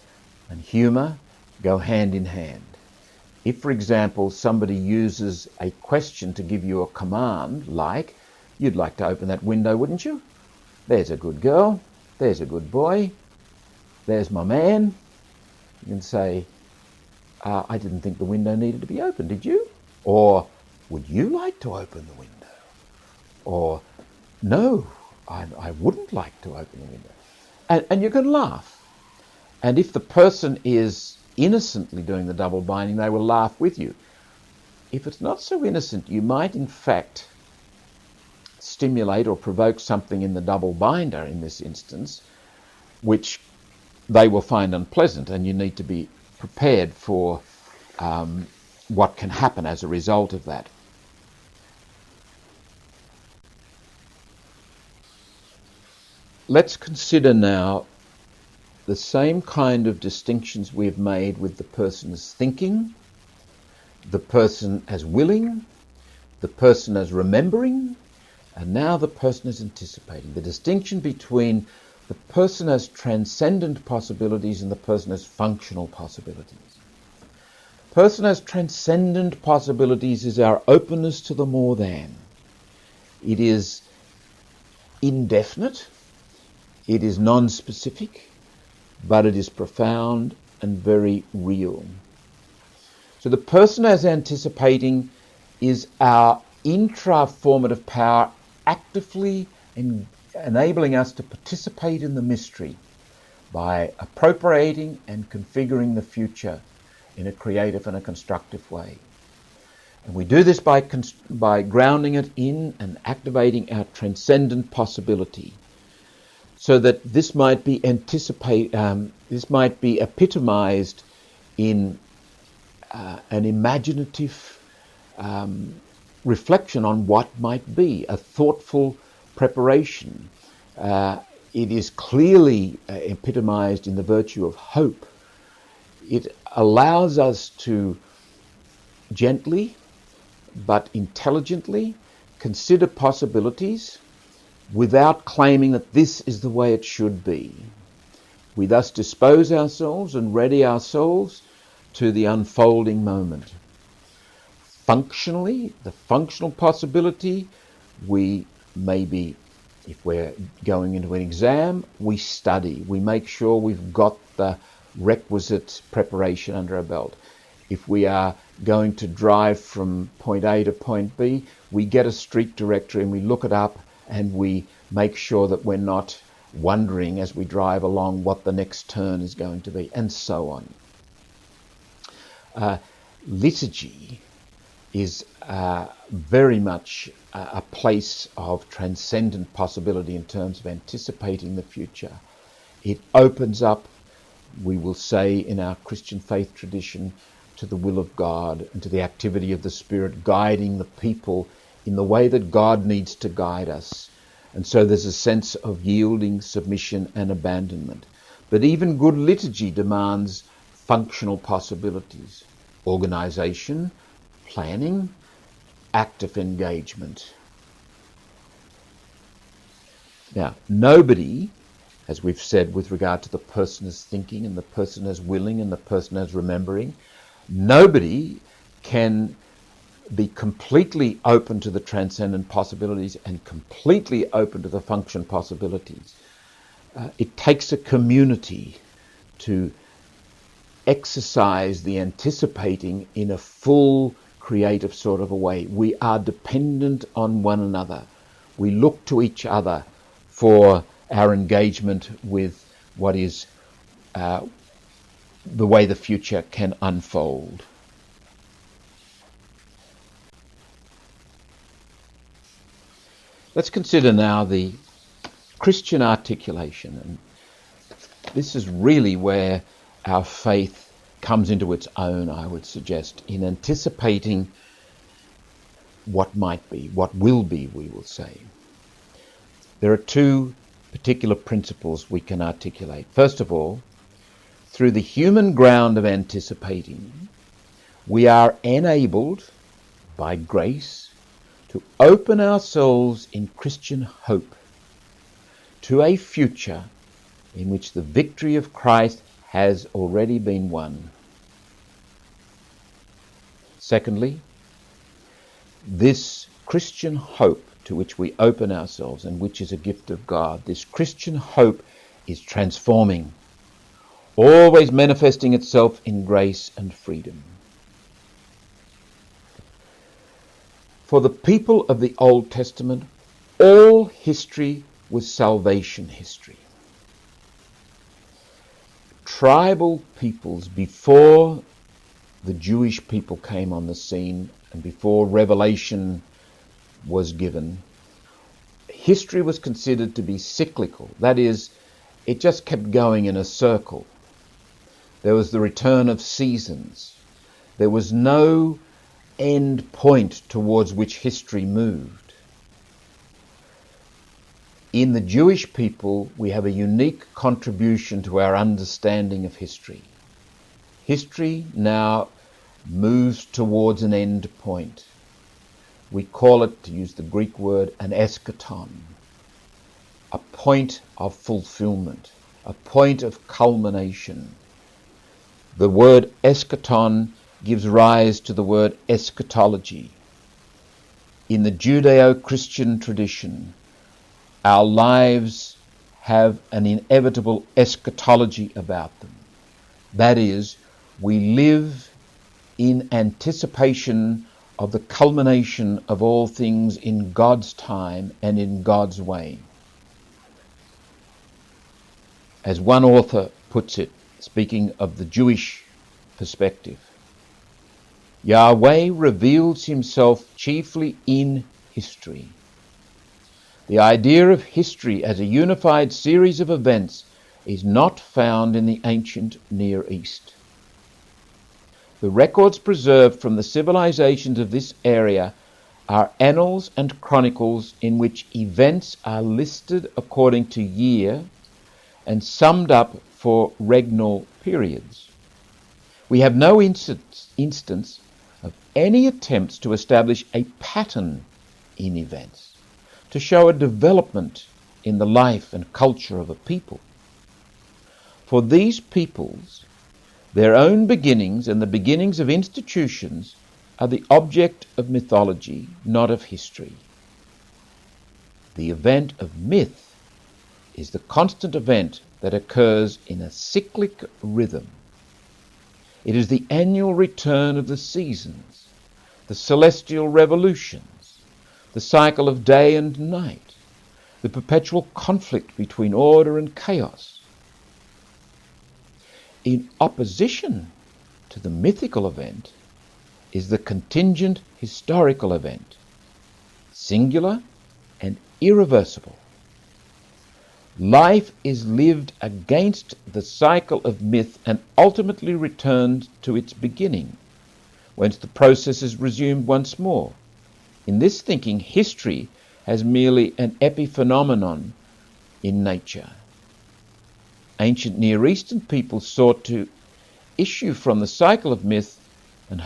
and humour, go hand in hand. If, for example, somebody uses a question to give you a command, like, you'd like to open that window, wouldn't you? There's a good girl, there's a good boy, there's my man. You can say, I didn't think the window needed to be opened, did you? Or, would you like to open the window? Or, no, I wouldn't like to open the window. And you can laugh. And if the person is innocently doing the double binding, they will laugh with you. If it's not so innocent, you might in fact stimulate or provoke something in the double binder in this instance, which they will find unpleasant, and you need to be prepared for what can happen as a result of that. Let's consider now the same kind of distinctions we've made with the person as thinking, the person as willing, the person as remembering, and now the person as anticipating. The distinction between the person as transcendent possibilities and the person as functional possibilities. Person as transcendent possibilities is our openness to the more than. It is indefinite, it is non-specific, but it is profound and very real. So the person as anticipating is our intra-formative power actively enabling us to participate in the mystery by appropriating and configuring the future in a creative and a constructive way. And we do this by grounding it in and activating our transcendent possibility. so that this might be this might be epitomized in an imaginative reflection on what might be, a thoughtful preparation. It is clearly epitomized in the virtue of hope. It allows us to gently but intelligently consider possibilities without claiming that this is the way it should be. We thus dispose ourselves and ready ourselves to the unfolding moment. Functionally, the functional possibility, we maybe, if we're going into an exam, we study. We make sure we've got the requisite preparation under our belt. If we are going to drive from point A to point B, we get a street directory and we look it up and we make sure that we're not wondering as we drive along what the next turn is going to be, and so on. Liturgy is very much a place of transcendent possibility in terms of anticipating the future. It opens up, we will say in our Christian faith tradition, to the will of God and to the activity of the Spirit guiding the people in the way that God needs to guide us. And so there's a sense of yielding, submission and abandonment. But even good liturgy demands functional possibilities: organisation, planning, active engagement. Now, nobody, as we've said with regard to the person as thinking and the person as willing and the person as remembering, nobody can be completely open to the transcendent possibilities and completely open to the function possibilities. It takes a community to exercise the anticipating in a full creative sort of a way. We are dependent on one another. We look to each other for our engagement with what is the way the future can unfold. Let's consider now the Christian articulation, and this is really where our faith comes into its own, I would suggest, in anticipating what might be, what will be, we will say. There are two particular principles we can articulate. First of all, through the human ground of anticipating, we are enabled by grace to open ourselves in Christian hope to a future in which the victory of Christ has already been won. Secondly, this Christian hope to which we open ourselves and which is a gift of God, this Christian hope is transforming, always manifesting itself in grace and freedom. For the people of the Old Testament, all history was salvation history. Tribal peoples, before the Jewish people came on the scene and before revelation was given, history was considered to be cyclical. That is, it just kept going in a circle. There was the return of seasons. There was no end point towards which history moved. In the Jewish people, we have a unique contribution to our understanding of history. History now moves towards an end point. We call it, to use the Greek word, an eschaton, a point of fulfillment, a point of culmination. The word eschaton gives rise to the word eschatology. In the Judeo-Christian tradition, our lives have an inevitable eschatology about them. That is, we live in anticipation of the culmination of all things in God's time and in God's way. As one author puts it, speaking of the Jewish perspective, Yahweh reveals himself chiefly in history. The idea of history as a unified series of events is not found in the ancient Near East. The records preserved from the civilizations of this area are annals and chronicles in which events are listed according to year and summed up for regnal periods. We have no instance of any attempts to establish a pattern in events, to show a development in the life and culture of a people. For these peoples, their own beginnings and the beginnings of institutions are the object of mythology, not of history. The event of myth is the constant event that occurs in a cyclic rhythm. It is the annual return of the seasons, the celestial revolutions, the cycle of day and night, the perpetual conflict between order and chaos. In opposition to the mythical event is the contingent historical event, singular and irreversible. Life is lived against the cycle of myth and ultimately returns to its beginning, whence the process is resumed once more. In this thinking, history has merely an epiphenomenon in nature. Ancient Near Eastern peoples sought to issue from the cycle of myth and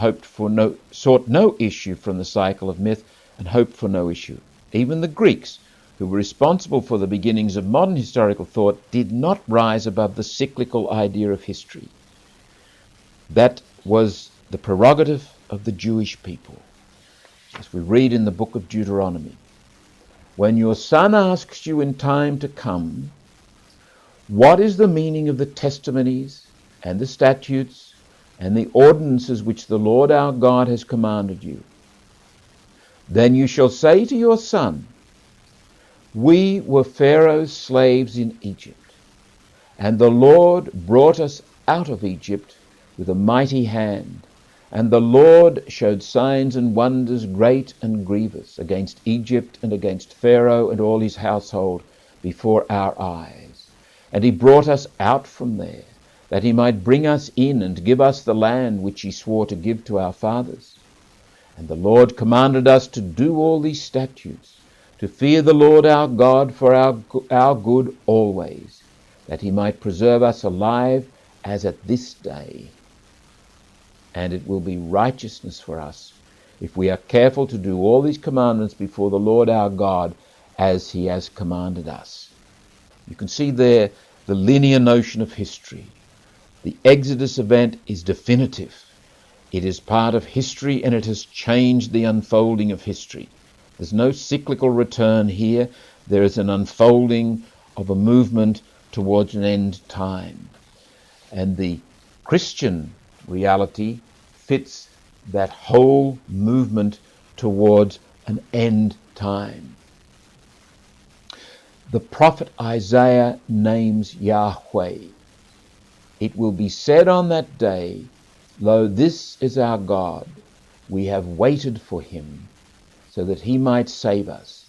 sought no issue from the cycle of myth and hoped for no issue. Even the Greeks, who were responsible for the beginnings of modern historical thought, did not rise above the cyclical idea of history. That was the prerogative of the Jewish people. As we read in the book of Deuteronomy, when your son asks you in time to come, what is the meaning of the testimonies and the statutes and the ordinances which the Lord our God has commanded you? Then you shall say to your son, we were Pharaoh's slaves in Egypt, and the Lord brought us out of Egypt with a mighty hand, and the Lord showed signs and wonders great and grievous against Egypt and against Pharaoh and all his household before our eyes. And he brought us out from there, that he might bring us in and give us the land which he swore to give to our fathers. And the Lord commanded us to do all these statutes, to fear the Lord our God for our good always, that he might preserve us alive as at this day. And it will be righteousness for us if we are careful to do all these commandments before the Lord our God as he has commanded us. You can see there the linear notion of history. The Exodus event is definitive. It is part of history and it has changed the unfolding of history. There's no cyclical return here. There is an unfolding of a movement towards an end time. And the Christian reality fits that whole movement towards an end time. The prophet Isaiah names Yahweh. It will be said on that day, lo, this is our God. We have waited for him, so that he might save us.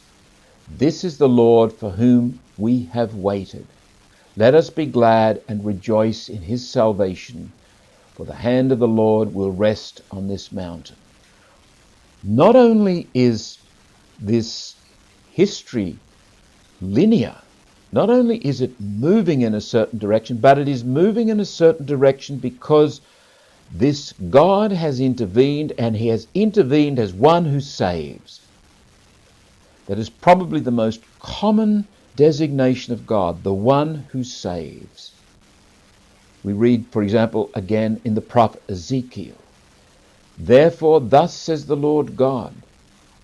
This is the Lord for whom we have waited. Let us be glad and rejoice in his salvation, for the hand of the Lord will rest on this mountain. Not only is this history linear, not only is it moving in a certain direction, but it is moving in a certain direction because this God has intervened, and he has intervened as one who saves. That is probably the most common designation of God, the one who saves. We read, for example, again in the prophet Ezekiel, therefore thus says the Lord God,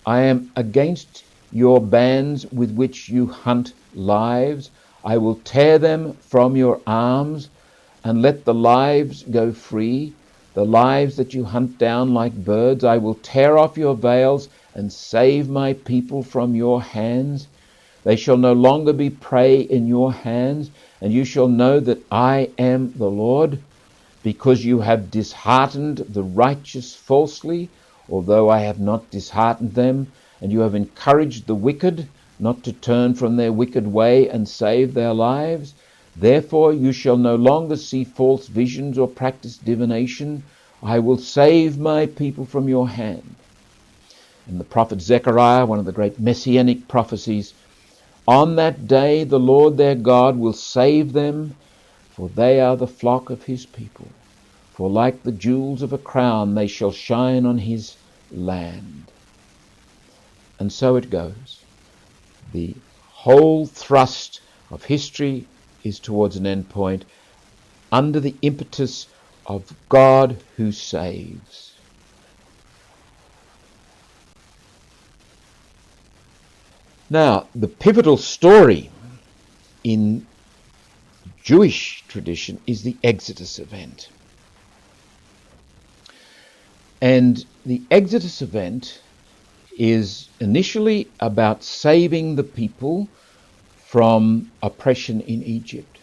I am against your bands with which you hunt lives. I will tear them from your arms and let the lives go free, the lives that you hunt down like birds. I will tear off your veils and save my people from your hands. They shall no longer be prey in your hands, and you shall know that I am the Lord, because you have disheartened the righteous falsely, although I have not disheartened them, and you have encouraged the wicked, not to turn from their wicked way and save their lives. Therefore you shall no longer see false visions or practice divination. I will save my people from your hand. And the prophet Zechariah, one of the great messianic prophecies, on that day the Lord their God will save them, for they are the flock of his people. For like the jewels of a crown they shall shine on his land. And so it goes. The whole thrust of history is towards an end point under the impetus of God who saves. Now, the pivotal story in Jewish tradition is the Exodus event. And the Exodus event is initially about saving the people from oppression in Egypt.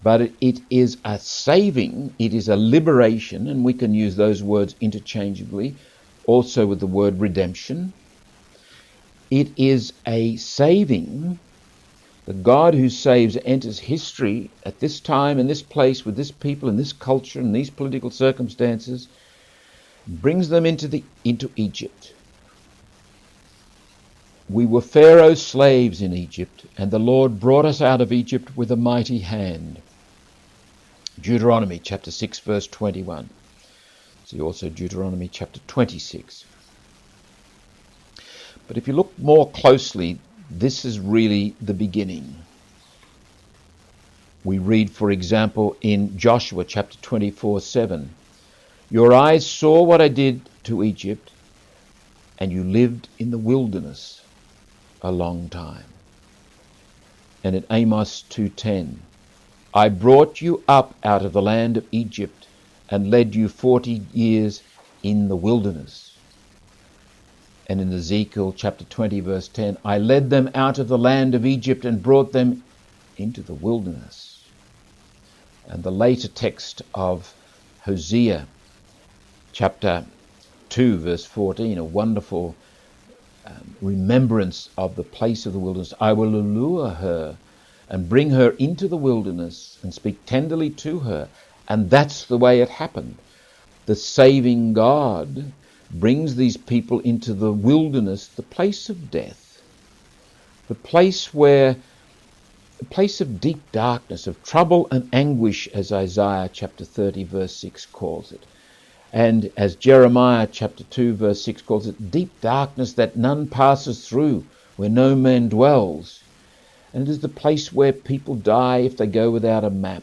But it is a saving, it is a liberation, and we can use those words interchangeably, also with the word redemption. It is a saving. The God who saves enters history at this time, in this place, with this people, in this culture, in these political circumstances, brings them into Egypt. We were Pharaoh's slaves in Egypt, and the Lord brought us out of Egypt with a mighty hand. Deuteronomy chapter 6 verse 21. See also Deuteronomy chapter 26. But if you look more closely, this is really the beginning. We read, for example, in Joshua chapter 24:7, your eyes saw what I did to Egypt, and you lived in the wilderness a long time. And in Amos 2:10, I brought you up out of the land of Egypt and led you 40 years in the wilderness. And in Ezekiel chapter 20 verse 10, I led them out of the land of Egypt and brought them into the wilderness. And the later text of Hosea chapter 2 verse 14, a wonderful remembrance of the place of the wilderness. I will allure her and bring her into the wilderness and speak tenderly to her. And that's the way it happened. The saving God brings these people into the wilderness, the place of death, the place of deep darkness, of trouble and anguish, as Isaiah chapter 30 verse 6 calls it. And as Jeremiah chapter 2 verse 6 calls it, deep darkness that none passes through, where no man dwells. And it is the place where people die if they go without a map.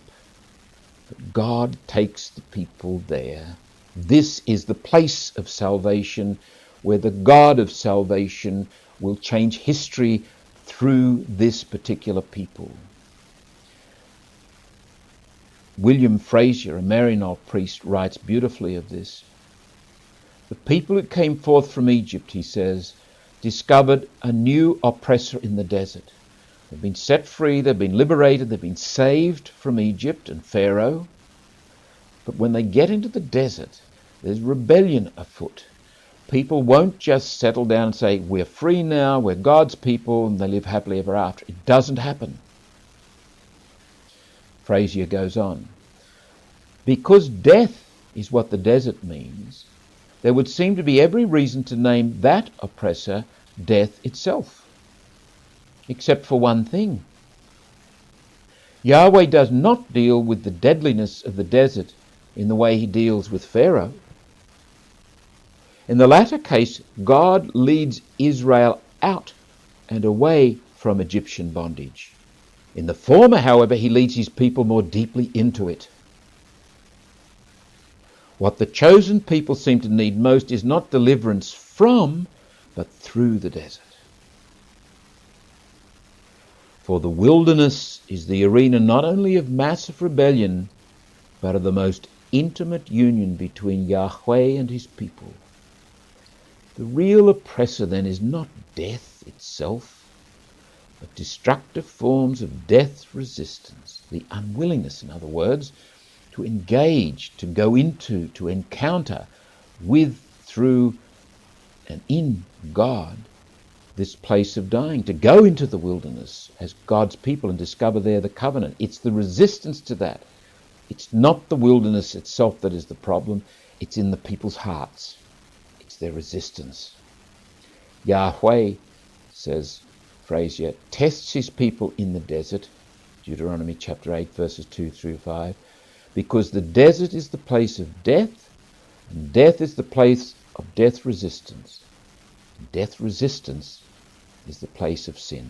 But God takes the people there. This is the place of salvation, where the God of salvation will change history through this particular people. William Fraser, a Maryknoll priest, writes beautifully of this. The people who came forth from Egypt, he says, discovered a new oppressor in the desert. They've been set free, they've been liberated, they've been saved from Egypt and Pharaoh. But when they get into the desert, there's rebellion afoot. People won't just settle down and say, we're free now, we're God's people, and they live happily ever after. It doesn't happen. Fraser goes on. Because death is what the desert means, there would seem to be every reason to name that oppressor death itself. Except for one thing. Yahweh does not deal with the deadliness of the desert in the way he deals with Pharaoh. In the latter case, God leads Israel out and away from Egyptian bondage. In the former, however, he leads his people more deeply into it. What the chosen people seem to need most is not deliverance from, but through the desert. For the wilderness is the arena not only of massive rebellion, but of the most intimate union between Yahweh and his people. The real oppressor then is not death itself, but destructive forms of death resistance, the unwillingness, in other words, to engage, to go into, to encounter with, through, and in God, this place of dying, to go into the wilderness as God's people and discover there the covenant. It's the resistance to that. It's not the wilderness itself that is the problem. It's in the people's hearts. It's their resistance. Yahweh, says Frazier, tests his people in the desert, Deuteronomy chapter 8, verses 2 through 5, because the desert is the place of death, and death is the place of death resistance. Death resistance is the place of sin.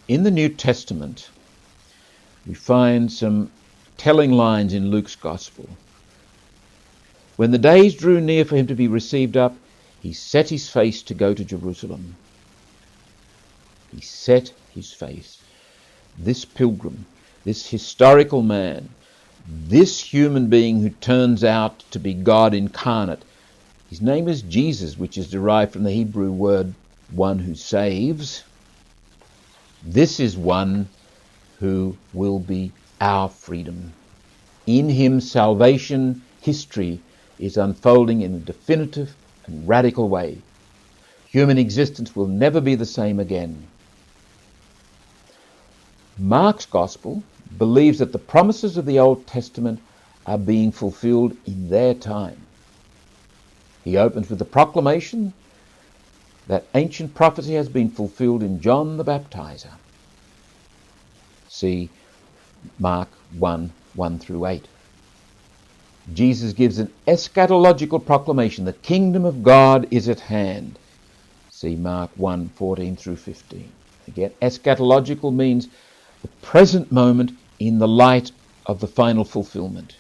In the New Testament, we find some telling lines in Luke's Gospel. When the days drew near for him to be received up, he set his face to go to Jerusalem. He set his face. This pilgrim, this historical man, this human being who turns out to be God incarnate, his name is Jesus, which is derived from the Hebrew word one who saves. This is one who will be our freedom. In him, salvation history is unfolding in a definitive and radical way. Human existence will never be the same again. Mark's Gospel believes that the promises of the Old Testament are being fulfilled in their time. He opens with the proclamation that ancient prophecy has been fulfilled in John the Baptizer. See Mark 1, 1 through 8. Jesus gives an eschatological proclamation. The kingdom of God is at hand. See Mark 1, 14 through 15. Again, eschatological means the present moment in the light of the final fulfillment.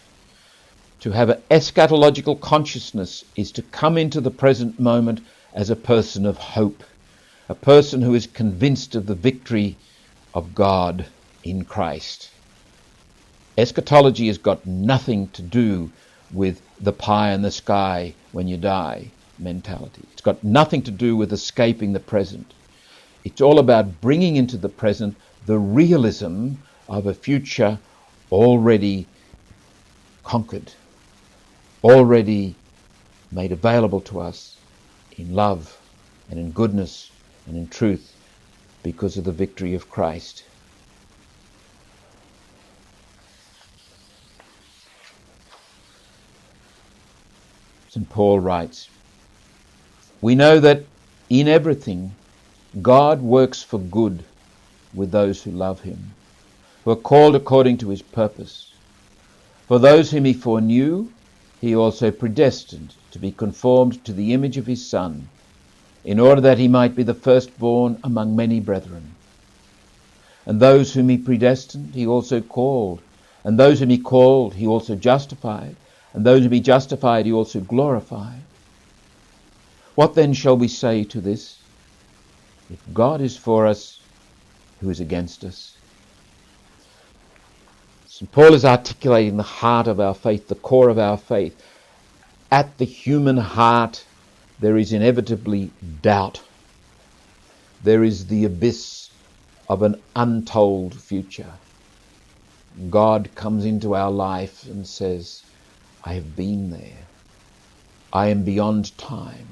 To have an eschatological consciousness is to come into the present moment as a person of hope, a person who is convinced of the victory of God in Christ. Eschatology has got nothing to do with the pie in the sky when you die mentality. It's got nothing to do with escaping the present. It's all about bringing into the present the realism of a future already conquered, already made available to us in love and in goodness and in truth because of the victory of Christ. St. Paul writes, "We know that in everything God works for good with those who love him, who are called according to his purpose. For those whom he foreknew, he also predestined to be conformed to the image of his Son, in order that he might be the firstborn among many brethren. And those whom he predestined, he also called. And those whom he called, he also justified. And those whom he justified, he also glorified. What then shall we say to this? If God is for us, who is against us?" St. Paul is articulating the heart of our faith, the core of our faith. At the human heart, there is inevitably doubt. There is the abyss of an untold future. God comes into our life and says, "I have been there. I am beyond time.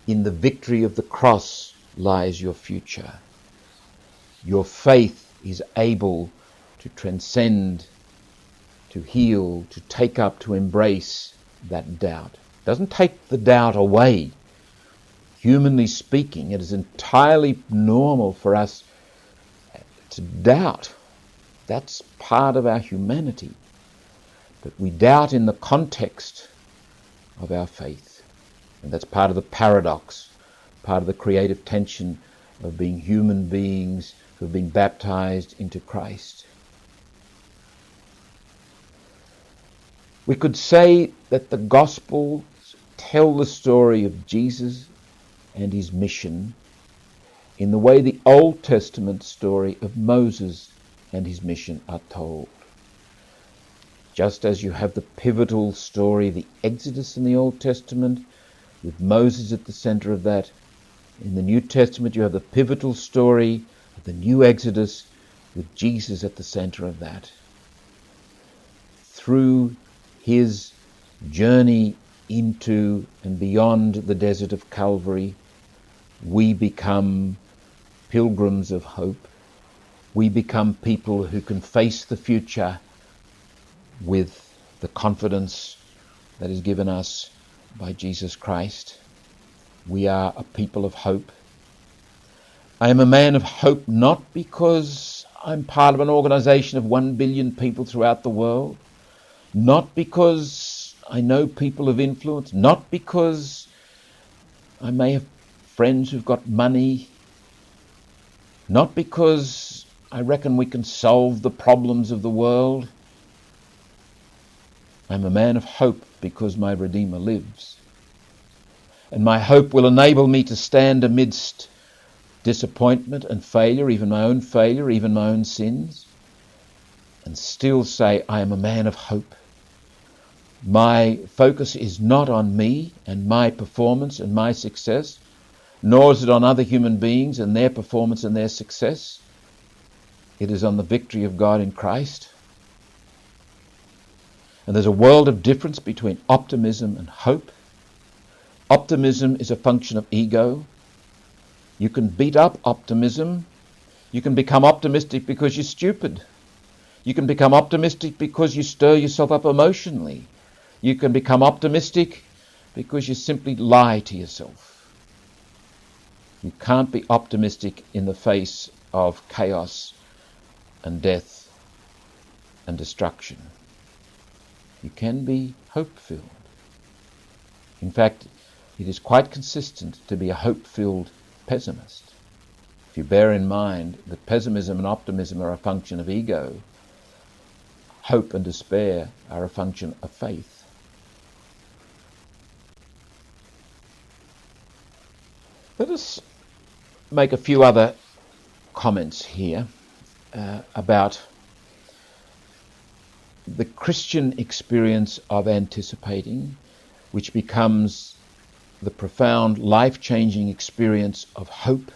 In the victory of the cross lies your future. Your faith is able to transcend, to heal, to take up, to embrace that doubt." It doesn't take the doubt away. Humanly speaking, it is entirely normal for us to doubt. That's part of our humanity. But we doubt in the context of our faith. And that's part of the paradox, part of the creative tension of being human beings who have been baptized into Christ. We could say that the Gospels tell the story of Jesus and his mission in the way the Old Testament story of Moses and his mission are told. Just as you have the pivotal story of the Exodus in the Old Testament, with Moses at the center of that, in the New Testament you have the pivotal story of the new Exodus with Jesus at the center of that. Through his journey into and beyond the desert of Calvary, we become pilgrims of hope. We become people who can face the future with the confidence that is given us by Jesus Christ. We are a people of hope. I am a man of hope not because I'm part of an organization of 1 billion people throughout the world, not because I know people of influence, not because I may have friends who've got money, not because I reckon we can solve the problems of the world. I'm a man of hope because my Redeemer lives. And my hope will enable me to stand amidst disappointment and failure, even my own sins, and still say, I am a man of hope. My focus is not on me and my performance and my success, nor is it on other human beings and their performance and their success. It is on the victory of God in Christ. And there's a world of difference between optimism and hope. Optimism is a function of ego. You can beat up optimism. You can become optimistic because you're stupid. You can become optimistic because you stir yourself up emotionally. You can become optimistic because you simply lie to yourself. You can't be optimistic in the face of chaos and death and destruction. You can be hope-filled. In fact, it is quite consistent to be a hope-filled pessimist. If you bear in mind that pessimism and optimism are a function of ego, hope and despair are a function of faith. Let us make a few other comments here about the Christian experience of anticipating, which becomes the profound life-changing experience of hope.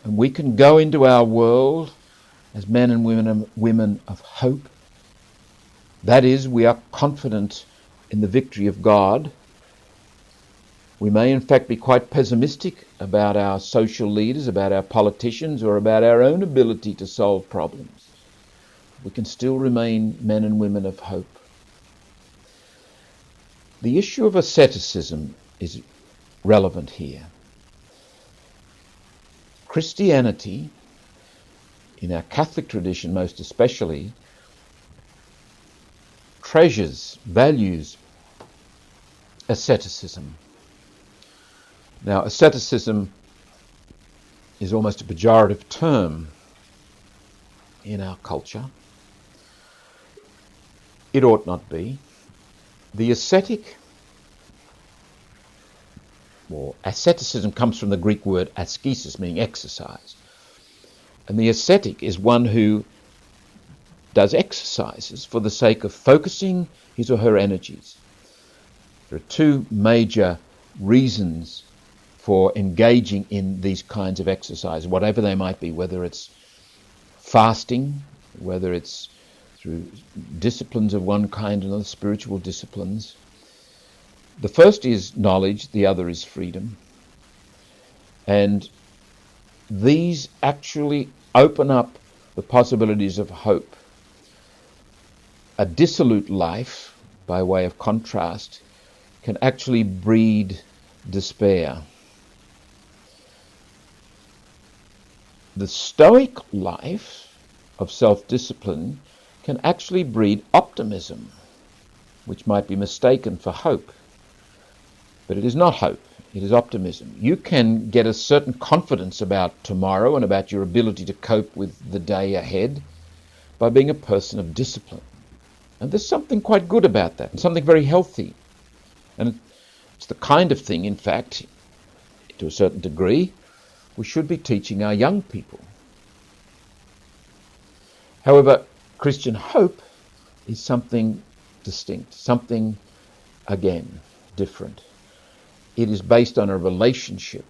And we can go into our world as men and women of hope. That is, we are confident in the victory of God. We may in fact be quite pessimistic about our social leaders, about our politicians, or about our own ability to solve problems. We can still remain men and women of hope. The issue of asceticism is relevant here. Christianity, in our Catholic tradition most especially, treasures, values asceticism. Now, asceticism is almost a pejorative term in our culture. It ought not be. The ascetic, or asceticism, comes from the Greek word askesis, meaning exercise. And the ascetic is one who does exercises for the sake of focusing his or her energies. There are two major reasons for engaging in these kinds of exercise, whatever they might be, whether it's fasting, whether it's through disciplines of one kind or another, spiritual disciplines. The first is knowledge, the other is freedom. And these actually open up the possibilities of hope. A dissolute life, by way of contrast, can actually breed despair. The Stoic life of self-discipline can actually breed optimism, which might be mistaken for hope. But it is not hope, it is optimism. You can get a certain confidence about tomorrow and about your ability to cope with the day ahead by being a person of discipline. And there's something quite good about that, and something very healthy. And it's the kind of thing, in fact, to a certain degree, we should be teaching our young people. However, Christian hope is something distinct, something, again, different. It is based on a relationship.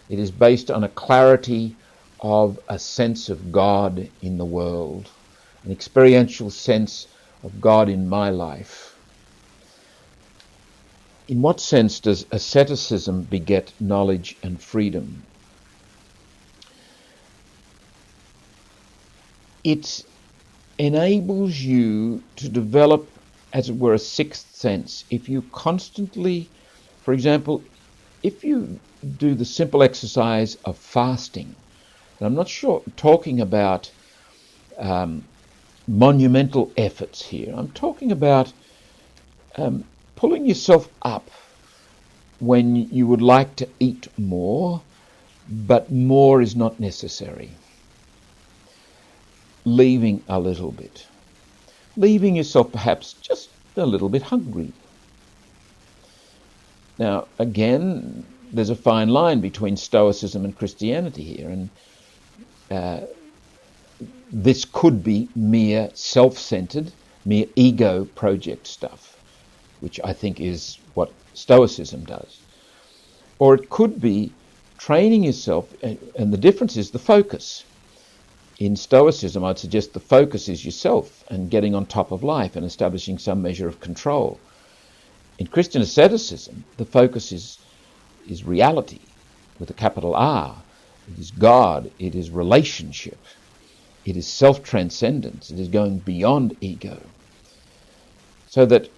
It is based on a clarity of a sense of God in the world, an experiential sense of God in my life. In what sense does asceticism beget knowledge and freedom? It enables you to develop, as it were, a sixth sense. If you constantly, for example, if you do the simple exercise of fasting, and I'm not sure talking about monumental efforts here. I'm talking about pulling yourself up when you would like to eat more, but more is not necessary. Leaving a little bit. Leaving yourself perhaps just a little bit hungry. Now, again, there's a fine line between Stoicism and Christianity here, and this could be mere self-centered, mere ego project stuff, which I think is what Stoicism does. Or it could be training yourself, and the difference is the focus. In Stoicism, I'd suggest the focus is yourself and getting on top of life and establishing some measure of control. In Christian asceticism, the focus is reality with a capital R. It is God. It is relationship. It is self-transcendence. It is going beyond ego. So that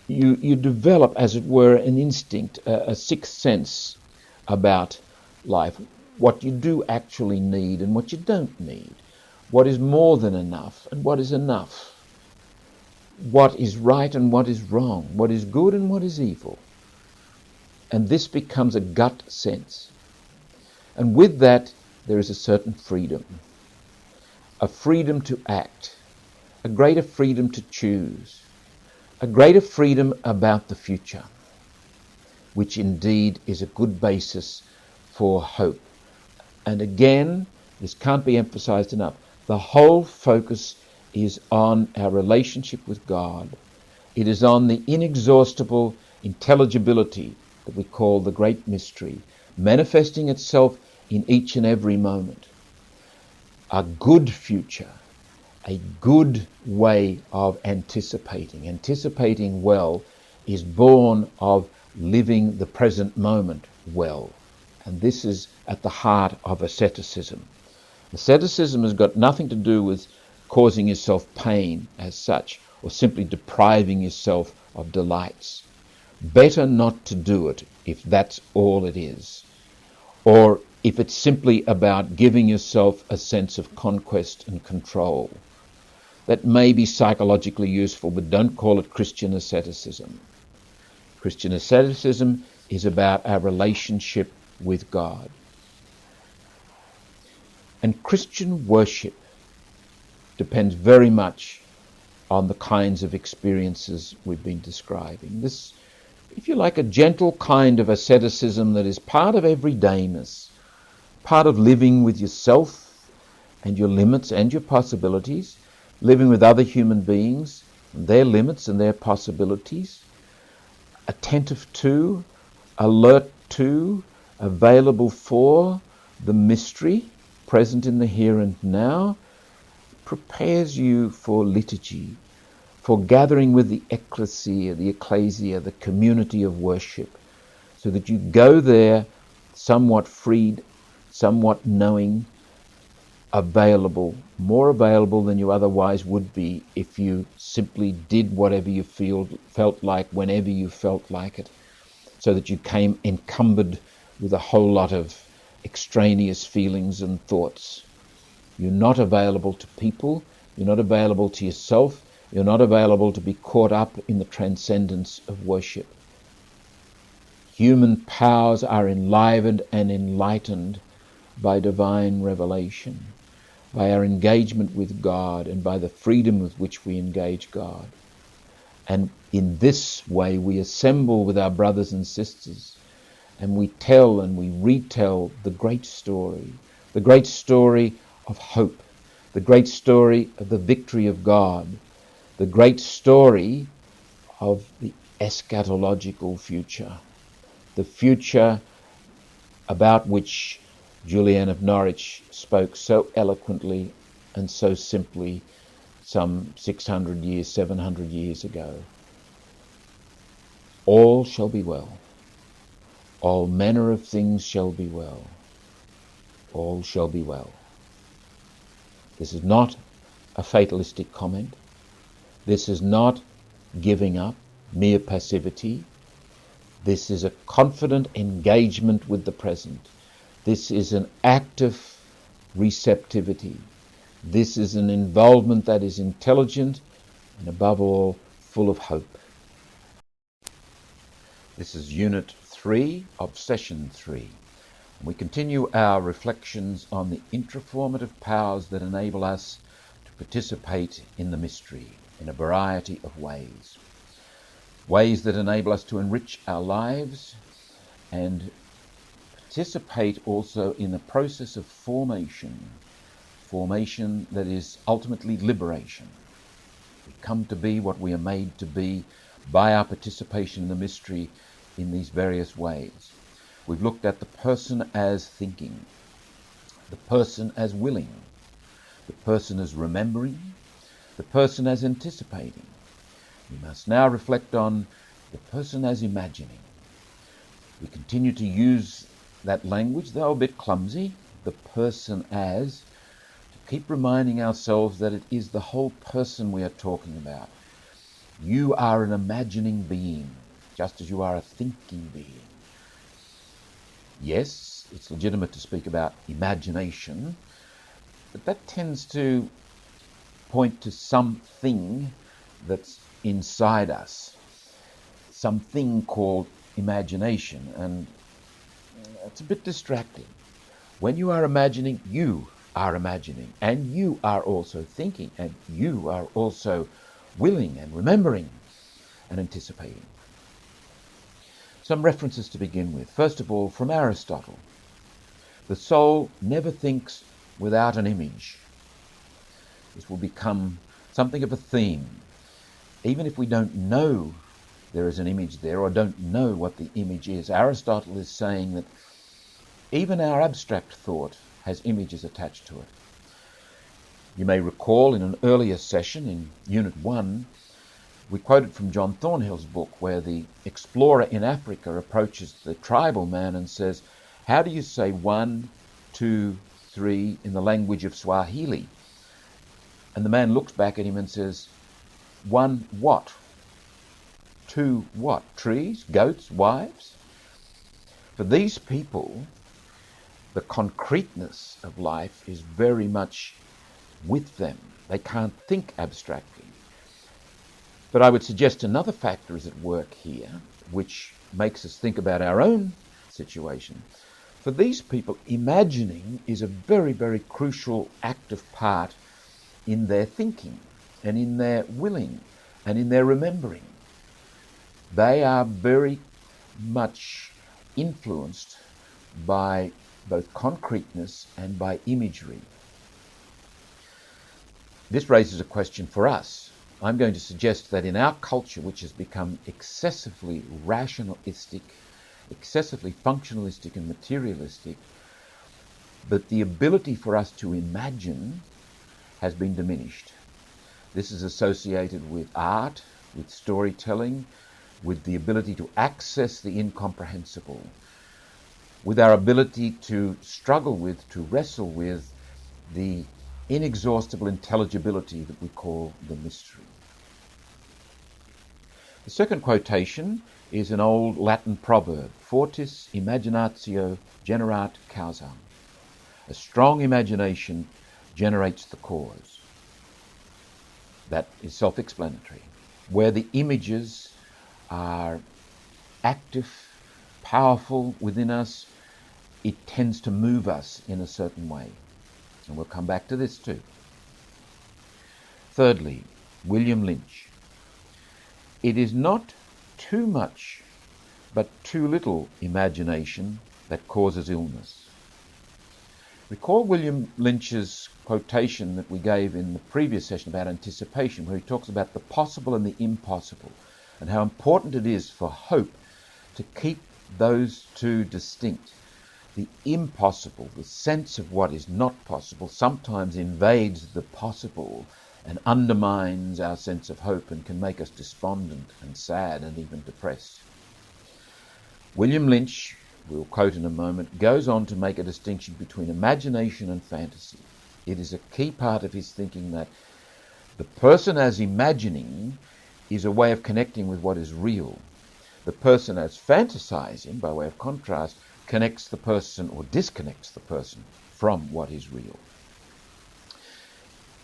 you develop, as it were, an instinct, a sixth sense about life, what you do actually need and what you don't need, what is more than enough and what is enough, what is right and what is wrong, what is good and what is evil. And this becomes a gut sense. And with that, there is a certain freedom, a freedom to act, a greater freedom to choose, a greater freedom about the future, which indeed is a good basis for hope. And again, this can't be emphasized enough. The whole focus is on our relationship with God. It is on the inexhaustible intelligibility that we call the great mystery, manifesting itself in each and every moment. A good future, a good way of anticipating. Anticipating well is born of living the present moment well. And this is at the heart of asceticism. Asceticism has got nothing to do with causing yourself pain as such, or simply depriving yourself of delights. Better not to do it if that's all it is, or if it's simply about giving yourself a sense of conquest and control. That may be psychologically useful, but don't call it Christian asceticism. Christian asceticism is about our relationship with God. And Christian worship depends very much on the kinds of experiences we've been describing. This, if you like, a gentle kind of asceticism that is part of everydayness, part of living with yourself and your limits and your possibilities, living with other human beings and their limits and their possibilities, attentive to, alert to, available for the mystery present in the here and now, prepares you for liturgy, for gathering with the ecclesia, the community of worship, so that you go there somewhat freed, somewhat knowing, available, more available than you otherwise would be if you simply did whatever you felt like, whenever you felt like it, so that you came encumbered with a whole lot of extraneous feelings and thoughts. You're not available to people, you're not available to yourself, you're not available to be caught up in the transcendence of worship. Human powers are enlivened and enlightened by divine revelation, by our engagement with God and by the freedom with which we engage God. And in this way we assemble with our brothers and sisters and we tell and we retell the great story of hope, the great story of the victory of God, the great story of the eschatological future, the future about which Julian of Norwich spoke so eloquently and so simply some 600 years, 700 years ago. All shall be well. All manner of things shall be well. All shall be well. This is not a fatalistic comment. This is not giving up, mere passivity. This is a confident engagement with the present. This is an active receptivity. This is an involvement that is intelligent and above all full of hope. This is Unit 3 of Session 3. We continue our reflections on the intra-formative powers that enable us to participate in the mystery in a variety of ways. Ways that enable us to enrich our lives and participate also in the process of formation that is ultimately liberation. We come to be what we are made to be by our participation in the mystery in these various ways. We've looked at the person as thinking, the person as willing, the person as remembering, the person as anticipating. We must now reflect on the person as imagining. We continue to use that language, though a bit clumsy, the person as, to keep reminding ourselves that it is the whole person we are talking about. You are an imagining being, just as you are a thinking being. Yes, it's legitimate to speak about imagination, but that tends to point to something that's inside us, something called imagination, and it's a bit distracting. When you are imagining, you are imagining, and you are also thinking, and you are also willing and remembering and anticipating. Some references to begin with. First of all, from Aristotle. The soul never thinks without an image. This will become something of a theme. Even if we don't know there is an image there or don't know what the image is, Aristotle is saying that even our abstract thought has images attached to it. You may recall in an earlier session, in Unit 1, we quoted from John Thornhill's book where the explorer in Africa approaches the tribal man and says, "How do you say 1, 2, 3 in the language of Swahili?" And the man looks back at him and says, 1 what? 2 what? Trees, goats, wives? For these people, the concreteness of life is very much with them. They can't think abstractly. But I would suggest another factor is at work here, which makes us think about our own situation. For these people, imagining is a very, very crucial active part in their thinking and in their willing and in their remembering. They are very much influenced by both concreteness and by imagery. This raises a question for us. I'm going to suggest that in our culture, which has become excessively rationalistic, excessively functionalistic and materialistic, that the ability for us to imagine has been diminished. This is associated with art, with storytelling, with the ability to access the incomprehensible, with our ability to struggle with, to wrestle with the inexhaustible intelligibility that we call the mystery. The second quotation is an old Latin proverb, fortis imaginatio generat causam. A strong imagination generates the cause. That is self-explanatory. Where the images are active, powerful within us, it tends to move us in a certain way. And we'll come back to this too. Thirdly, William Lynch. It is not too much, but too little imagination that causes illness. Recall William Lynch's quotation that we gave in the previous session about anticipation, where he talks about the possible and the impossible, and how important it is for hope to keep those two distinct. The impossible, the sense of what is not possible, sometimes invades the possible and undermines our sense of hope and can make us despondent and sad and even depressed. William Lynch, we'll quote in a moment, goes on to make a distinction between imagination and fantasy. It is a key part of his thinking that the person as imagining is a way of connecting with what is real. The person as fantasizing, by way of contrast, connects the person or disconnects the person from what is real.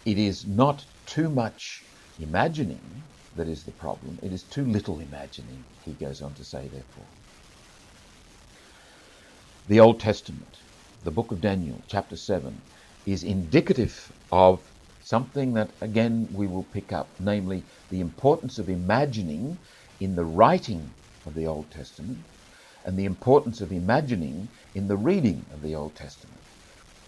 It is not too much imagining that is the problem. It is too little imagining, he goes on to say, therefore. The Old Testament, the book of Daniel, chapter 7, is indicative of something that, again, we will pick up, namely the importance of imagining in the writing of the Old Testament and the importance of imagining in the reading of the Old Testament.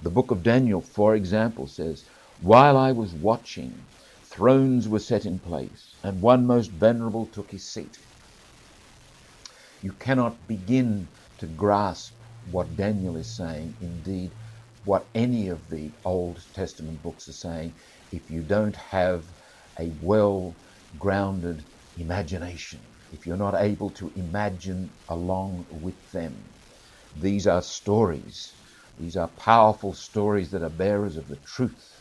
The book of Daniel, for example, says, "While I was watching, thrones were set in place, and one most venerable took his seat." You cannot begin to grasp what Daniel is saying, indeed what any of the Old Testament books are saying, if you don't have a well-grounded imagination, if you're not able to imagine along with them. These are stories. These are powerful stories that are bearers of the truth.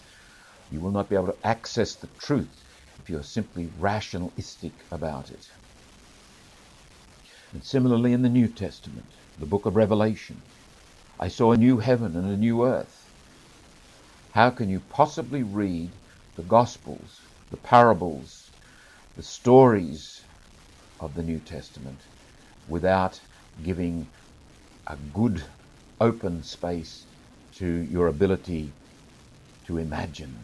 You will not be able to access the truth if you're simply rationalistic about it. And similarly in the New Testament, the book of Revelation, "I saw a new heaven and a new earth." How can you possibly read the Gospels, the parables, the stories of the New Testament without giving a good open space to your ability to imagine,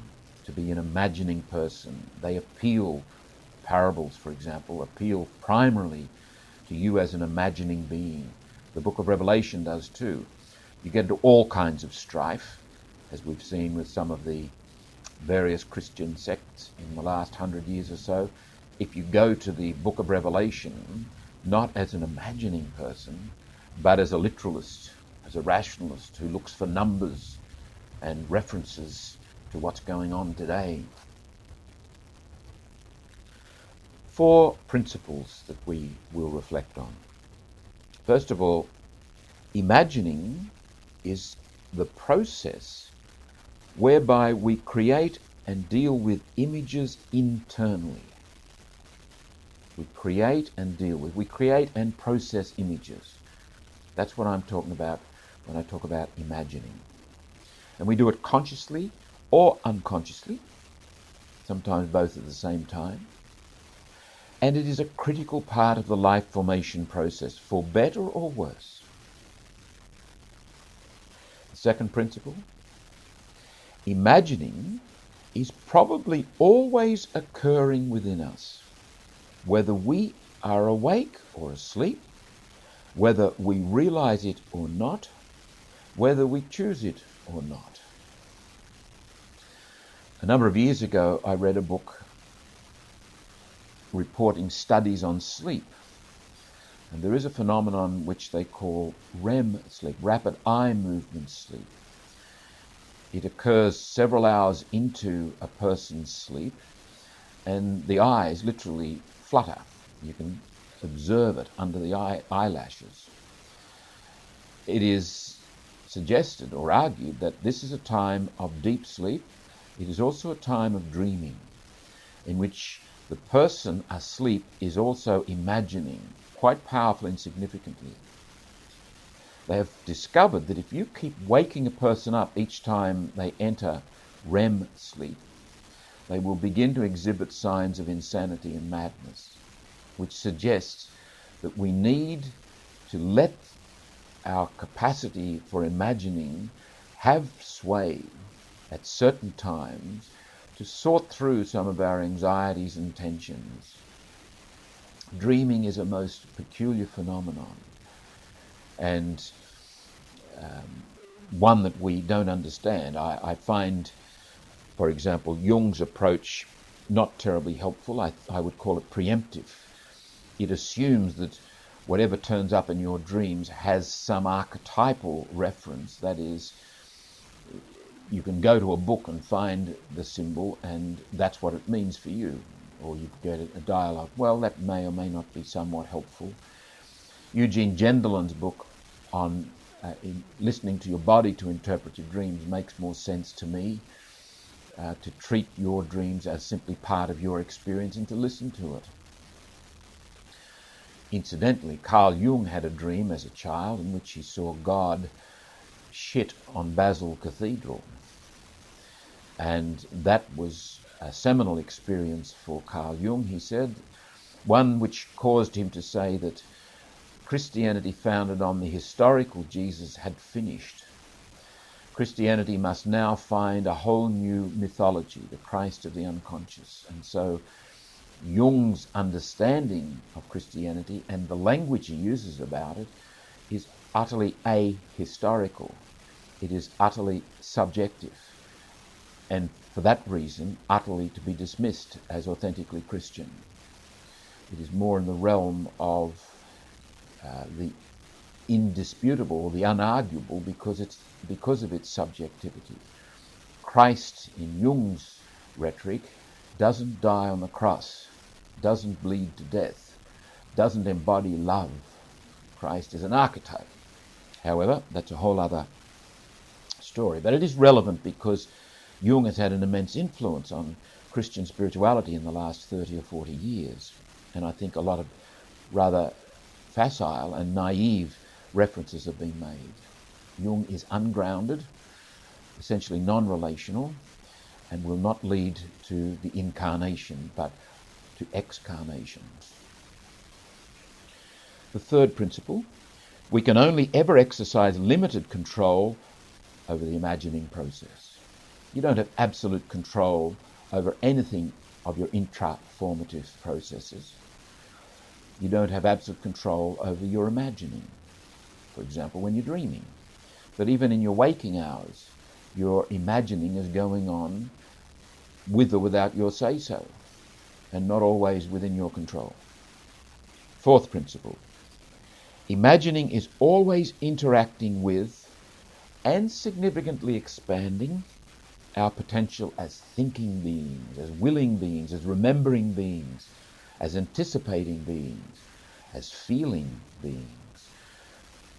to be an imagining person? They appeal, parables for example, appeal primarily to you as an imagining being. The book of Revelation does too. You get into all kinds of strife, as we've seen with some of the various Christian sects in the last 100 years or so. If you go to the book of Revelation, not as an imagining person, but as a literalist, as a rationalist who looks for numbers and references to what's going on today. 4 principles that we will reflect on. First of all, imagining is the process whereby we create and deal with images internally. We create and deal with. We create and process images. That's what I'm talking about when I talk about imagining. And we do it consciously or unconsciously, sometimes both at the same time. And it is a critical part of the life formation process, for better or worse. The second principle, imagining is probably always occurring within us, whether we are awake or asleep, whether we realize it or not, whether we choose it or not. A number of years ago, I read a book reporting studies on sleep. And there is a phenomenon which they call REM sleep, rapid eye movement sleep. It occurs several hours into a person's sleep, and the eyes literally flutter. You can observe it under the eyelashes. It is suggested or argued that this is a time of deep sleep. It is also a time of dreaming, in which the person asleep is also imagining, quite powerfully and significantly. They have discovered that if you keep waking a person up each time they enter REM sleep, they will begin to exhibit signs of insanity and madness, which suggests that we need to let our capacity for imagining have sway at certain times to sort through some of our anxieties and tensions. Dreaming is a most peculiar phenomenon, and one that we don't understand. I find, for example, Jung's approach not terribly helpful. I would call it preemptive. It assumes that whatever turns up in your dreams has some archetypal reference. That is, you can go to a book and find the symbol, and that's what it means for you. Or you get a dialogue. Well, that may or may not be somewhat helpful. Eugene Gendelin's book on listening to your body to interpret your dreams makes more sense to me. To treat your dreams as simply part of your experience and to listen to it. Incidentally, Carl Jung had a dream as a child in which he saw God shit on Basel Cathedral. And that was a seminal experience for Carl Jung, he said, one which caused him to say that Christianity founded on the historical Jesus had finished. Christianity must now find a whole new mythology, the Christ of the unconscious. And so Jung's understanding of Christianity and the language he uses about it is utterly ahistorical. It is utterly subjective, and for that reason, utterly to be dismissed as authentically Christian. It is more in the realm of the indisputable or the unarguable because of its subjectivity. Christ, in Jung's rhetoric, doesn't die on the cross, doesn't bleed to death, doesn't embody love. Christ is an archetype. However, that's a whole other story. But it is relevant because Jung has had an immense influence on Christian spirituality in the last 30 or 40 years. And I think a lot of rather facile and naive references have been made. Jung is ungrounded, essentially non-relational, and will not lead to the incarnation, but to excarnations. The third principle, we can only ever exercise limited control over the imagining process. You don't have absolute control over anything of your intra-formative processes. You don't have absolute control over your imagining, for example, when you're dreaming. But even in your waking hours, your imagining is going on with or without your say-so, and not always within your control. Fourth principle, imagining is always interacting with and significantly expanding our potential as thinking beings, as willing beings, as remembering beings, as anticipating beings, as feeling beings,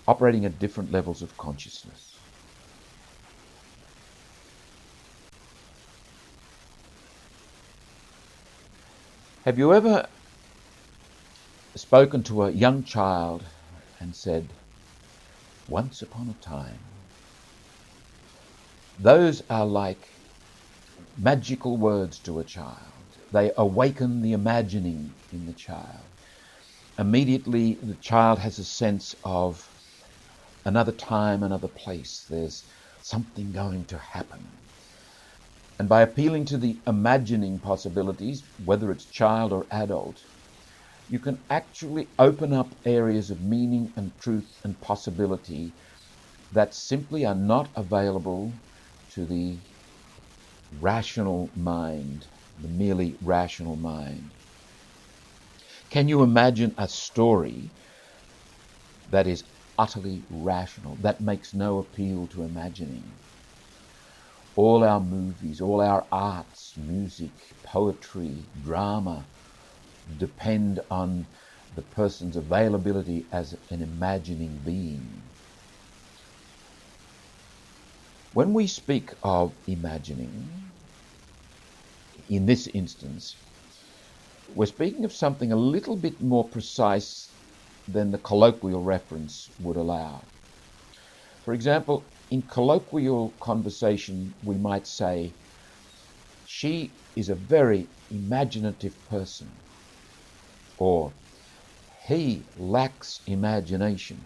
operating at different levels of consciousness. Have you ever spoken to a young child and said, "Once upon a time"? Those are like magical words to a child. They awaken the imagining in the child. Immediately, the child has a sense of another time, another place. There's something going to happen. And by appealing to the imagining possibilities, whether it's child or adult, you can actually open up areas of meaning and truth and possibility that simply are not available to the rational mind, the merely rational mind. Can you imagine a story that is utterly rational, that makes no appeal to imagining? All our movies, all our arts, music, poetry, drama, depend on the person's availability as an imagining being. When we speak of imagining, in this instance, we're speaking of something a little bit more precise than the colloquial reference would allow. For example, in colloquial conversation, we might say, "She is a very imaginative person," or "He lacks imagination."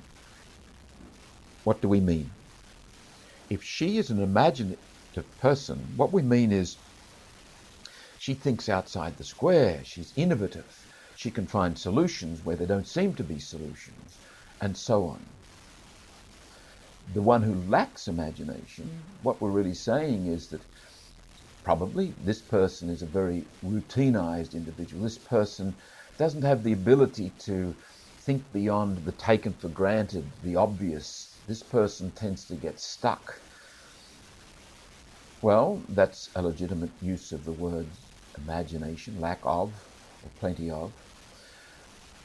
What do we mean? If she is an imaginative person, what we mean is she thinks outside the square, she's innovative, she can find solutions where there don't seem to be solutions, and so on. The one who lacks imagination, what we're really saying is that probably this person is a very routinized individual. This person doesn't have the ability to think beyond the taken for granted, the obvious. This person tends to get stuck. Well, that's a legitimate use of the word imagination, lack of, or plenty of.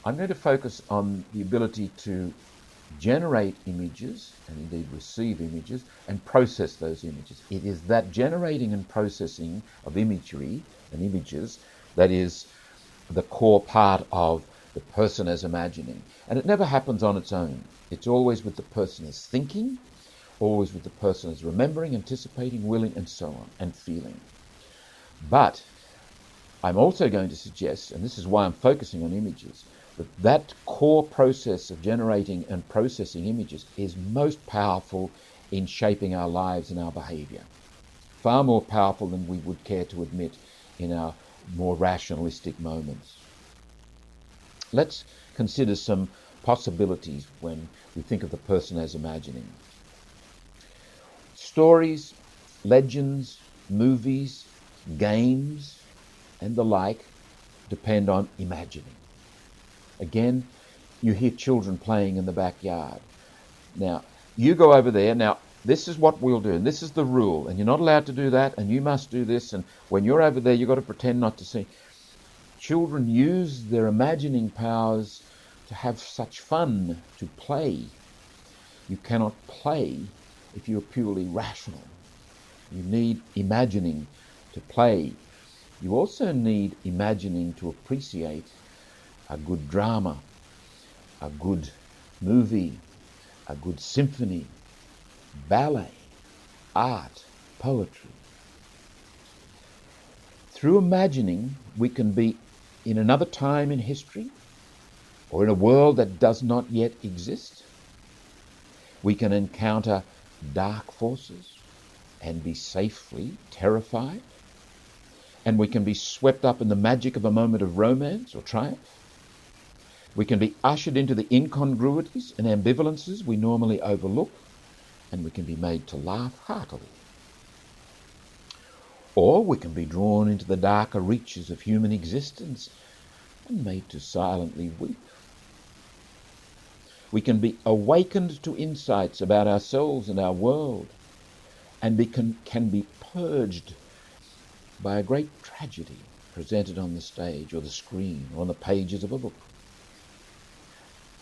I'm going to focus on the ability to generate images and indeed receive images and process those images. It is that generating and processing of imagery and images that is the core part of the person as imagining. And it never happens on its own. It's always with the person as thinking, always with the person as remembering, anticipating, willing, and so on, and feeling. But I'm also going to suggest, and this is why I'm focusing on images, that core process of generating and processing images is most powerful in shaping our lives and our behavior. Far more powerful than we would care to admit in our more rationalistic moments. Let's consider some possibilities when we think of the person as imagining. Stories, legends, movies, games, and the like depend on imagining. Again, you hear children playing in the backyard. Now, you go over there. Now, this is what we'll do, and this is the rule, and you're not allowed to do that, and you must do this, and when you're over there, you've got to pretend not to see. Children use their imagining powers to have such fun, to play. You cannot play if you're purely rational. You need imagining to play. You also need imagining to appreciate a good drama, a good movie, a good symphony, ballet, art, poetry. Through imagining, we can be in another time in history or in a world that does not yet exist. We can encounter dark forces and be safely terrified. And we can be swept up in the magic of a moment of romance or triumph. We can be ushered into the incongruities and ambivalences we normally overlook, and we can be made to laugh heartily. Or we can be drawn into the darker reaches of human existence and made to silently weep. We can be awakened to insights about ourselves and our world, and can be purged by a great tragedy presented on the stage or the screen or on the pages of a book.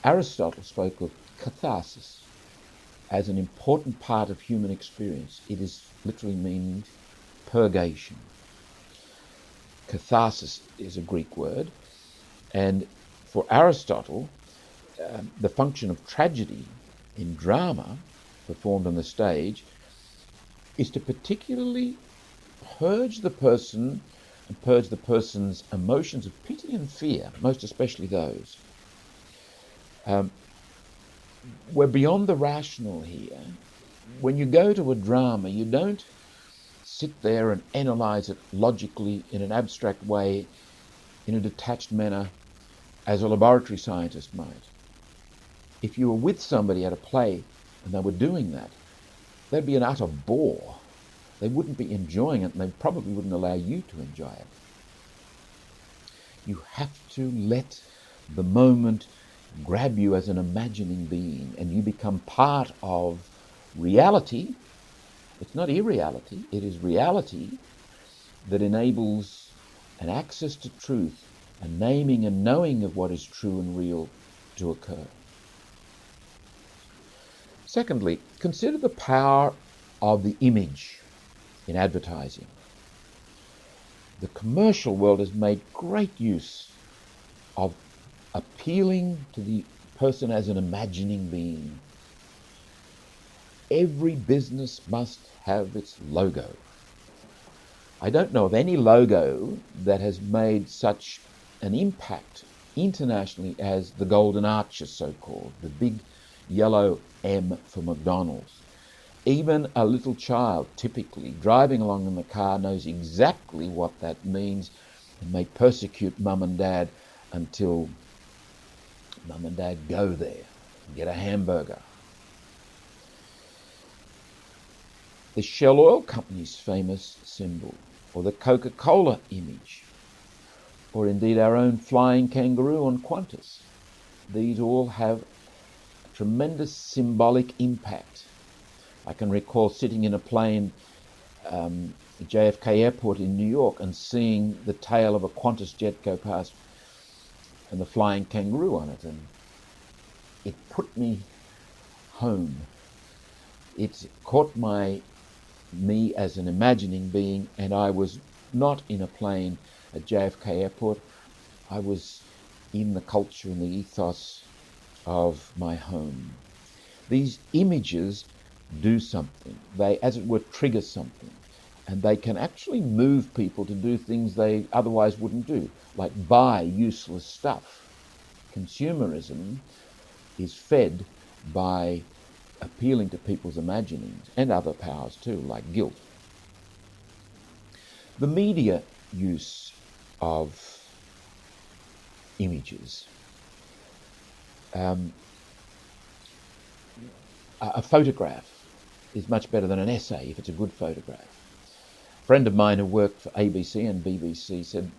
Aristotle spoke of catharsis as an important part of human experience. It is literally meaning purgation. Catharsis is a Greek word, and for Aristotle, the function of tragedy in drama performed on the stage is to particularly purge the person and purge the person's emotions of pity and fear, most especially those. We're beyond the rational here. When you go to a drama, you don't sit there and analyse it logically in an abstract way, in a detached manner, as a laboratory scientist might. If you were with somebody at a play and they were doing that, they'd be an utter bore. They wouldn't be enjoying it, and they probably wouldn't allow you to enjoy it. You have to let the moment grab you as an imagining being, and you become part of reality. It's not irreality, it is reality that enables an access to truth, a naming and knowing of what is true and real to occur. Secondly, consider the power of the image in advertising. The commercial world has made great use of appealing to the person as an imagining being. Every business must have its logo. I don't know of any logo that has made such an impact internationally as the Golden Arches, so-called, the big yellow M for McDonald's. Even a little child, typically, driving along in the car knows exactly what that means and may persecute mum and dad until mum and dad go there and get a hamburger. The Shell Oil Company's famous symbol, or the Coca-Cola image, or indeed our own flying kangaroo on Qantas. These all have a tremendous symbolic impact. I can recall sitting in a plane at JFK Airport in New York and seeing the tail of a Qantas jet go past and the flying kangaroo on it, and it put me home. It caught me as an imagining being, and I was not in a plane at JFK Airport. I was in the culture and the ethos of my home. These images do something. They, as it were, trigger something. And they can actually move people to do things they otherwise wouldn't do, like buy useless stuff. Consumerism is fed by appealing to people's imaginings and other powers too, like guilt. The media use of images. A photograph is much better than an essay if it's a good photograph. A friend of mine who worked for ABC and BBC said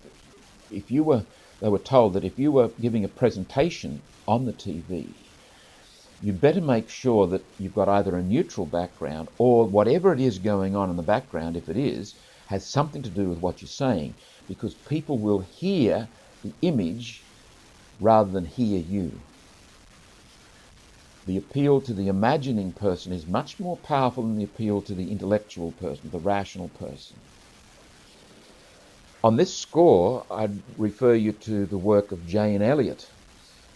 they were told that if you were giving a presentation on the TV, you'd better make sure that you've got either a neutral background or whatever it is going on in the background, if it is, has something to do with what you're saying, because people will hear the image rather than hear you. The appeal to the imagining person is much more powerful than the appeal to the intellectual person, the rational person. On this score, I'd refer you to the work of Jane Elliott,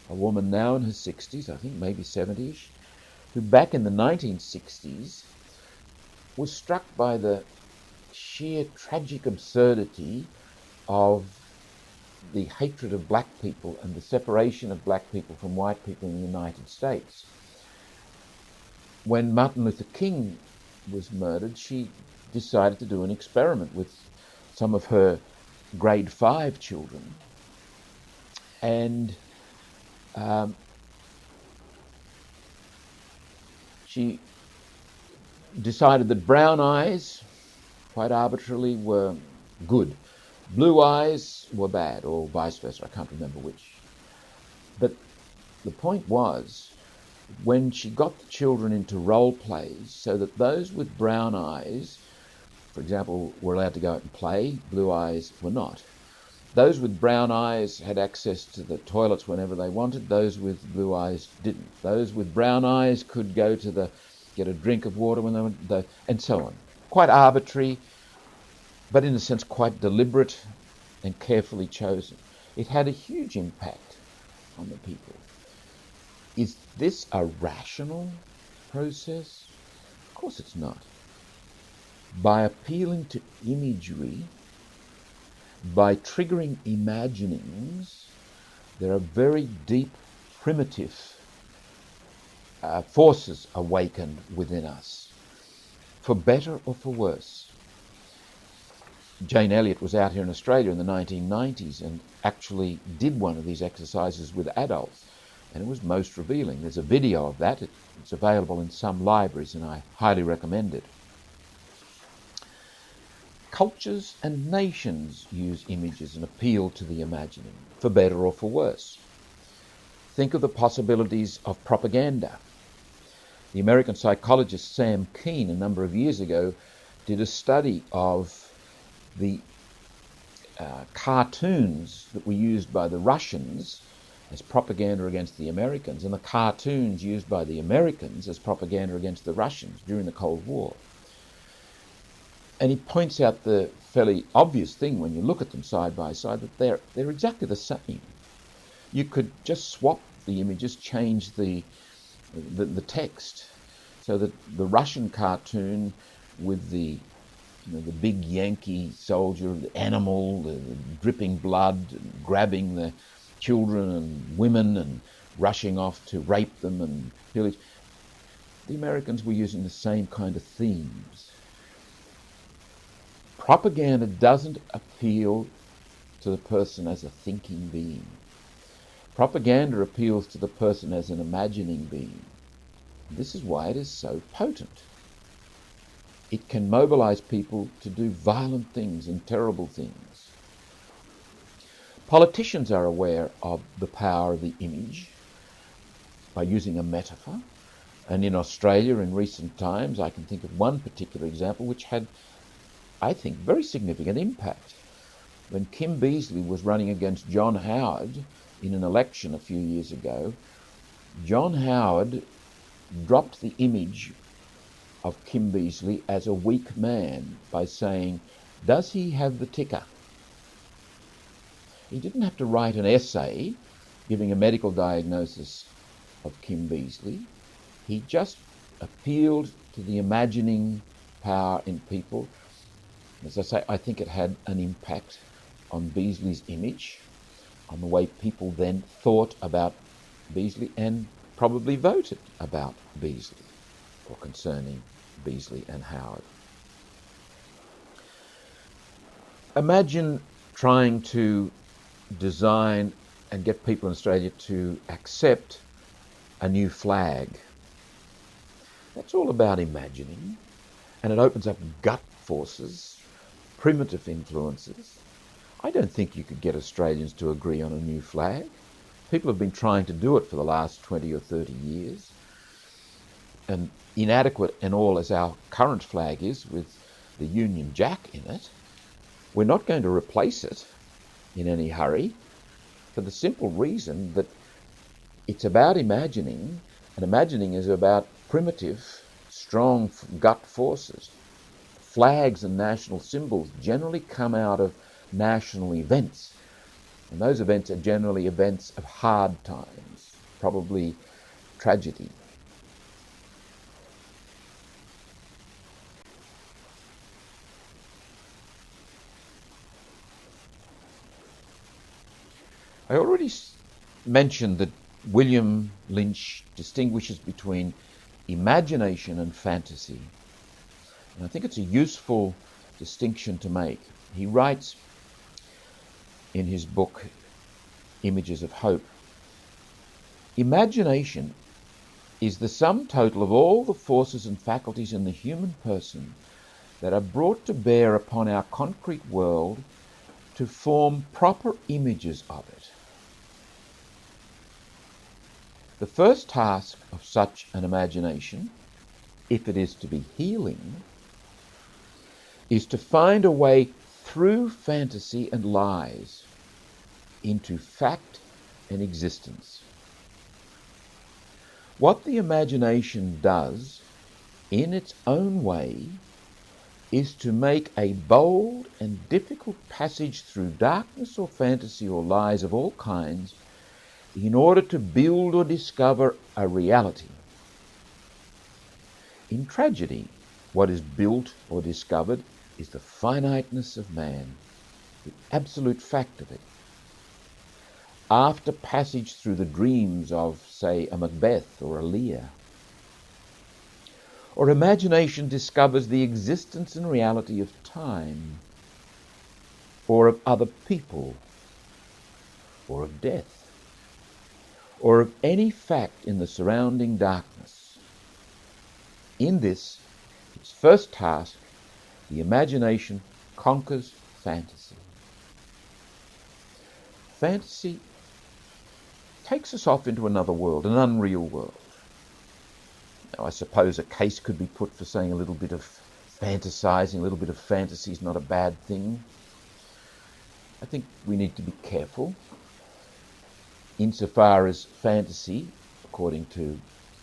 a woman now in her 60s, I think maybe 70ish, who back in the 1960s was struck by the sheer tragic absurdity of the hatred of black people and the separation of black people from white people in the United States. When Martin Luther King was murdered, she decided to do an experiment with some of her grade 5 children, and she decided that brown eyes, quite arbitrarily, were good. Blue eyes were bad, or vice versa, I can't remember which. But the point was, when she got the children into role plays so that those with brown eyes, for example, were allowed to go out and play, blue eyes were not. Those with brown eyes had access to the toilets whenever they wanted, those with blue eyes didn't. Those with brown eyes could go to get a drink of water when they went, and so on. Quite arbitrary, but in a sense quite deliberate and carefully chosen. It had a huge impact on the people. Is this a rational process? Of course it's not. By appealing to imagery, by triggering imaginings, there are very deep, primitive forces awakened within us, for better or for worse. Jane Elliott was out here in Australia in the 1990s and actually did one of these exercises with adults, and it was most revealing. There's a video of that. It's available in some libraries, and I highly recommend it. Cultures and nations use images and appeal to the imagining, for better or for worse. Think of the possibilities of propaganda. The American psychologist Sam Kean, a number of years ago, did a study of the cartoons that were used by the Russians as propaganda against the Americans, and the cartoons used by the Americans as propaganda against the Russians during the Cold War. And he points out the fairly obvious thing when you look at them side by side, that they're exactly the same. You could just swap the images, change the text, so that the Russian cartoon with the big Yankee soldier, the animal, the dripping blood, grabbing the children and women and rushing off to rape them and pillage. The Americans were using the same kind of themes. Propaganda doesn't appeal to the person as a thinking being. Propaganda appeals to the person as an imagining being. This is why it is so potent. It can mobilize people to do violent things and terrible things. Politicians are aware of the power of the image by using a metaphor. And in Australia in recent times, I can think of one particular example which had, I think, very significant impact. When Kim Beazley was running against John Howard in an election a few years ago, John Howard dropped the image of Kim Beazley as a weak man by saying, does he have the ticker? He didn't have to write an essay giving a medical diagnosis of Kim Beazley. He just appealed to the imagining power in people. As I say, I think it had an impact on Beazley's image, on the way people then thought about Beazley and probably voted about Beazley or concerning Beazley and Howard. Imagine trying to design and get people in Australia to accept a new flag. That's all about imagining, and it opens up gut forces, primitive influences. I don't think you could get Australians to agree on a new flag. People have been trying to do it for the last 20 or 30 years. And inadequate and all as our current flag is, with the Union Jack in it, we're not going to replace it in any hurry, for the simple reason that it's about imagining, and imagining is about primitive, strong gut forces. Flags and national symbols generally come out of national events, and those events are generally events of hard times, probably tragedy. I already mentioned that William Lynch distinguishes between imagination and fantasy. And I think it's a useful distinction to make. He writes in his book, Images of Hope, imagination is the sum total of all the forces and faculties in the human person that are brought to bear upon our concrete world to form proper images of it. The first task of such an imagination, if it is to be healing, is to find a way through fantasy and lies into fact and existence. What the imagination does, in its own way, is to make a bold and difficult passage through darkness or fantasy or lies of all kinds in order to build or discover a reality. In tragedy, what is built or discovered is the finiteness of man, the absolute fact of it. After passage through the dreams of, say, a Macbeth or a Lear, or imagination discovers the existence and reality of time, or of other people, or of death, or of any fact in the surrounding darkness. In this, its first task, the imagination conquers fantasy. Fantasy takes us off into another world, an unreal world. Now, I suppose a case could be put for saying a little bit of fantasizing, a little bit of fantasy is not a bad thing. I think we need to be careful. Insofar as fantasy, according to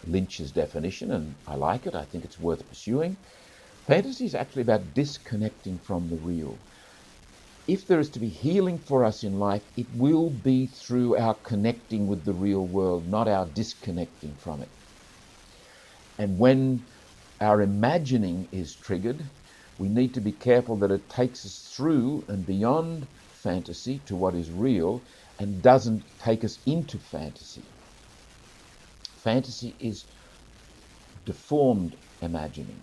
Lynch's definition, and I like it, I think it's worth pursuing, fantasy is actually about disconnecting from the real. If there is to be healing for us in life, it will be through our connecting with the real world, not our disconnecting from it. And when our imagining is triggered, we need to be careful that it takes us through and beyond fantasy to what is real and doesn't take us into fantasy. Fantasy is deformed imagining.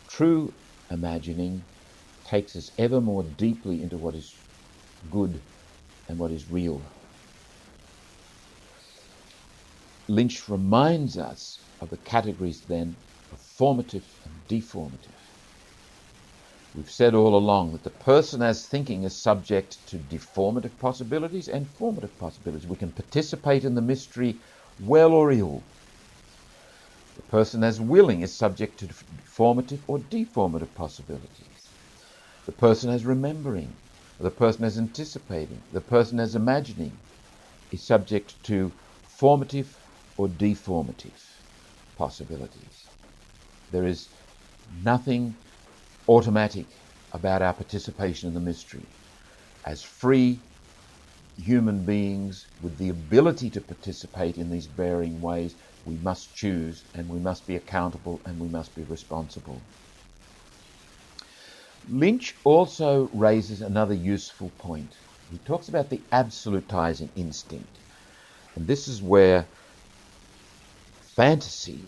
True imagining takes us ever more deeply into what is good and what is real. Lynch reminds us of the categories then of formative and deformative. We've said all along that the person as thinking is subject to deformative possibilities and formative possibilities. We can participate in the mystery well or ill. The person as willing is subject to formative or deformative possibilities. The person as remembering the person as anticipating, the person as imagining, is subject to formative or deformative possibilities. There is nothing automatic about our participation in the mystery. As free human beings with the ability to participate in these varying ways, we must choose, and we must be accountable, and we must be responsible. Lynch also raises another useful point. He talks about the absolutizing instinct. And this is where fantasy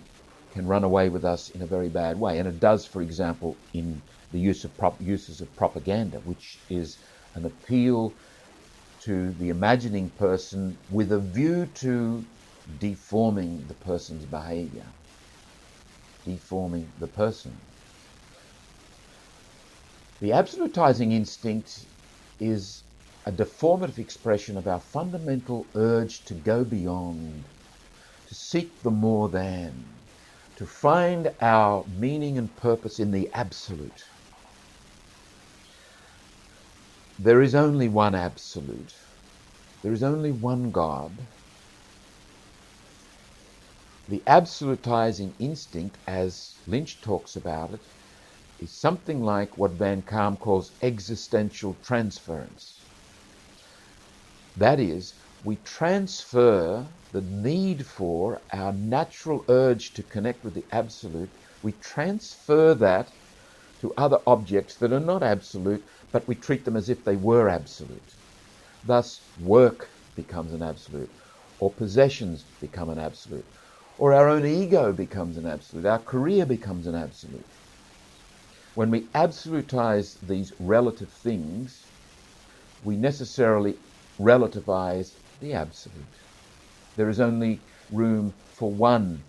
can run away with us in a very bad way. And it does, for example, in the uses of propaganda, which is an appeal to the imagining person with a view to deforming the person's behavior, deforming the person. The absolutizing instinct is a deformative expression of our fundamental urge to go beyond, to seek the more than, to find our meaning and purpose in the absolute. There is only one absolute. There is only one God. The absolutizing instinct, as Lynch talks about it, is something like what Van Kaam calls existential transference. That is, we transfer the need for our natural urge to connect with the absolute, we transfer that to other objects that are not absolute, but we treat them as if they were absolute. Thus, work becomes an absolute, or possessions become an absolute, or our own ego becomes an absolute, our career becomes an absolute. When we absolutize these relative things, we necessarily relativize the absolute. There is only room for one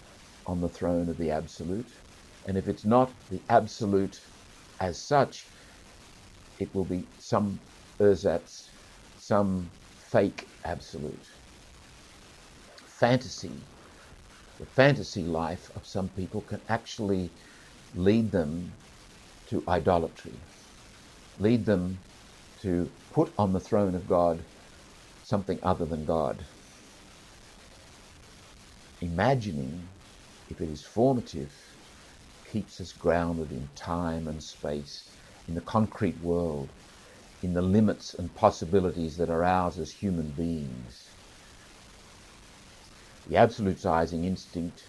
on the throne of the absolute, and if it's not the absolute as such, it will be some ersatz, some fake absolute. Fantasy, the fantasy life of some people can actually lead them to idolatry, lead them to put on the throne of God something other than God. Imagining, if it is formative, keeps us grounded in time and space, in the concrete world, in the limits and possibilities that are ours as human beings. The absolutizing instinct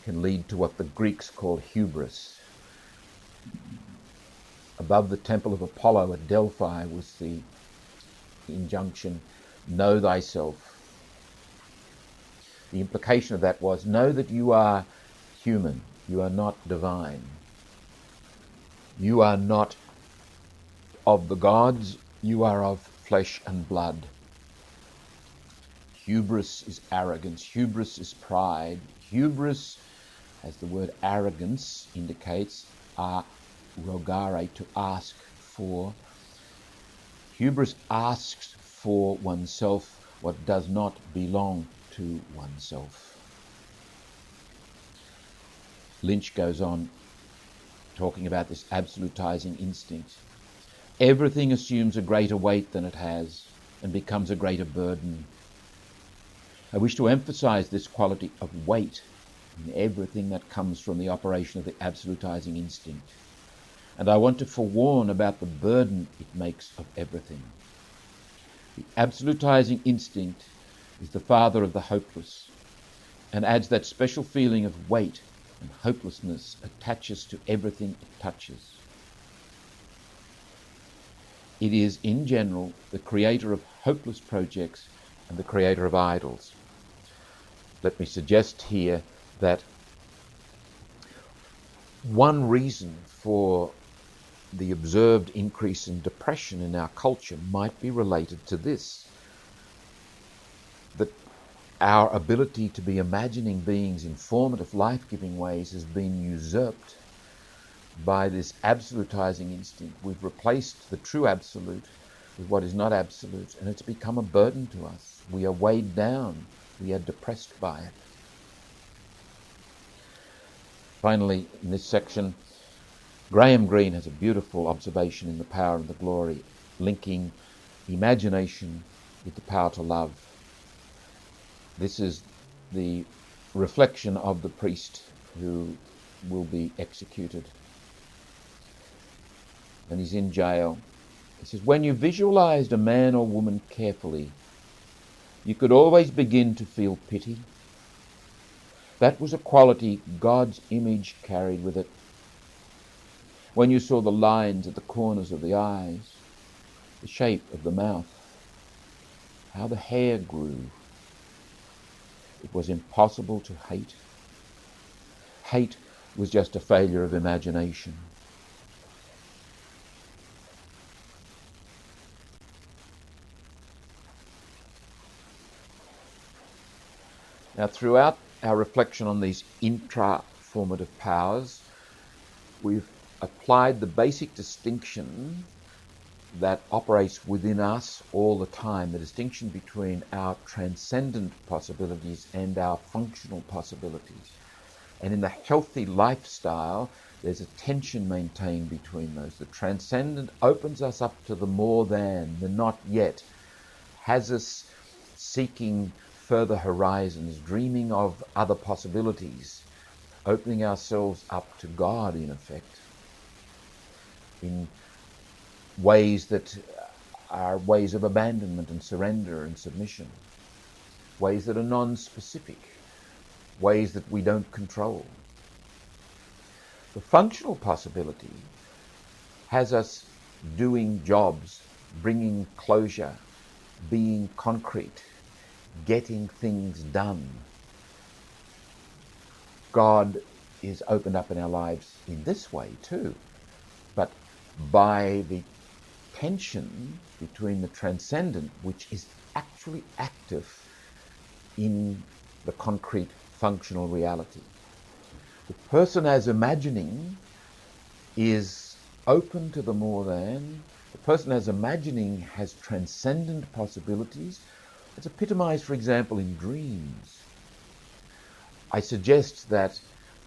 can lead to what the Greeks called hubris. Above the temple of Apollo at Delphi was the injunction, know thyself. The implication of that was, know that you are human, you are not divine. You are not of the gods, you are of flesh and blood. Hubris is arrogance, hubris is pride. Hubris, as the word arrogance indicates, rogare, to ask for. Hubris asks for oneself what does not belong to oneself. Lynch goes on talking about this absolutizing instinct. Everything assumes a greater weight than it has and becomes a greater burden. I wish to emphasize this quality of weight in everything that comes from the operation of the absolutizing instinct. And I want to forewarn about the burden it makes of everything. The absolutizing instinct is the father of the hopeless and adds that special feeling of weight and hopelessness attaches to everything it touches. It is, in general, the creator of hopeless projects and the creator of idols. Let me suggest here that one reason for the observed increase in depression in our culture might be related to this, that our ability to be imagining beings in formative, life-giving ways has been usurped by this absolutizing instinct. We've replaced the true absolute with what is not absolute, and it's become a burden to us. We are weighed down. We are depressed by it. Finally, in this section, Graham Greene has a beautiful observation in The Power and the Glory, linking imagination with the power to love. This is the reflection of the priest who will be executed. And he's in jail. He says, when you visualized a man or woman carefully, you could always begin to feel pity. That was a quality God's image carried with it. When you saw the lines at the corners of the eyes, the shape of the mouth, how the hair grew, it was impossible to hate. Hate was just a failure of imagination. Now, throughout our reflection on these intra-formative powers, we've applied the basic distinction that operates within us all the time, the distinction between our transcendent possibilities and our functional possibilities. And in the healthy lifestyle, there's a tension maintained between those. The transcendent opens us up to the more than, the not yet, has us seeking further horizons, dreaming of other possibilities, opening ourselves up to God, in effect, in ways that are ways of abandonment and surrender and submission, ways that are non-specific, ways that we don't control. The functional possibility has us doing jobs, bringing closure, being concrete, getting things done. God is opened up in our lives in this way too, but by the tension between the transcendent, which is actually active in the concrete functional reality. The person as imagining is open to the more than. The person as imagining has transcendent possibilities. It's epitomized, for example, in dreams. I suggest that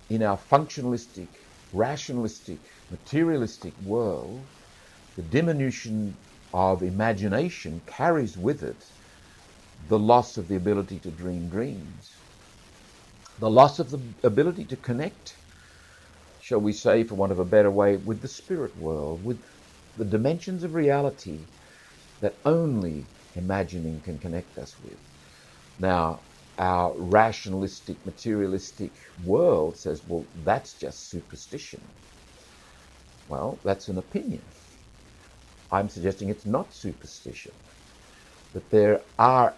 in our functionalistic, rationalistic, materialistic world, the diminution of imagination carries with it the loss of the ability to dream dreams, the loss of the ability to connect, shall we say, for want of a better way, with the spirit world, with the dimensions of reality that only imagining can connect us with. Now, our rationalistic, materialistic world says, well, that's just superstition. Well, that's an opinion. I'm suggesting it's not superstition, that there are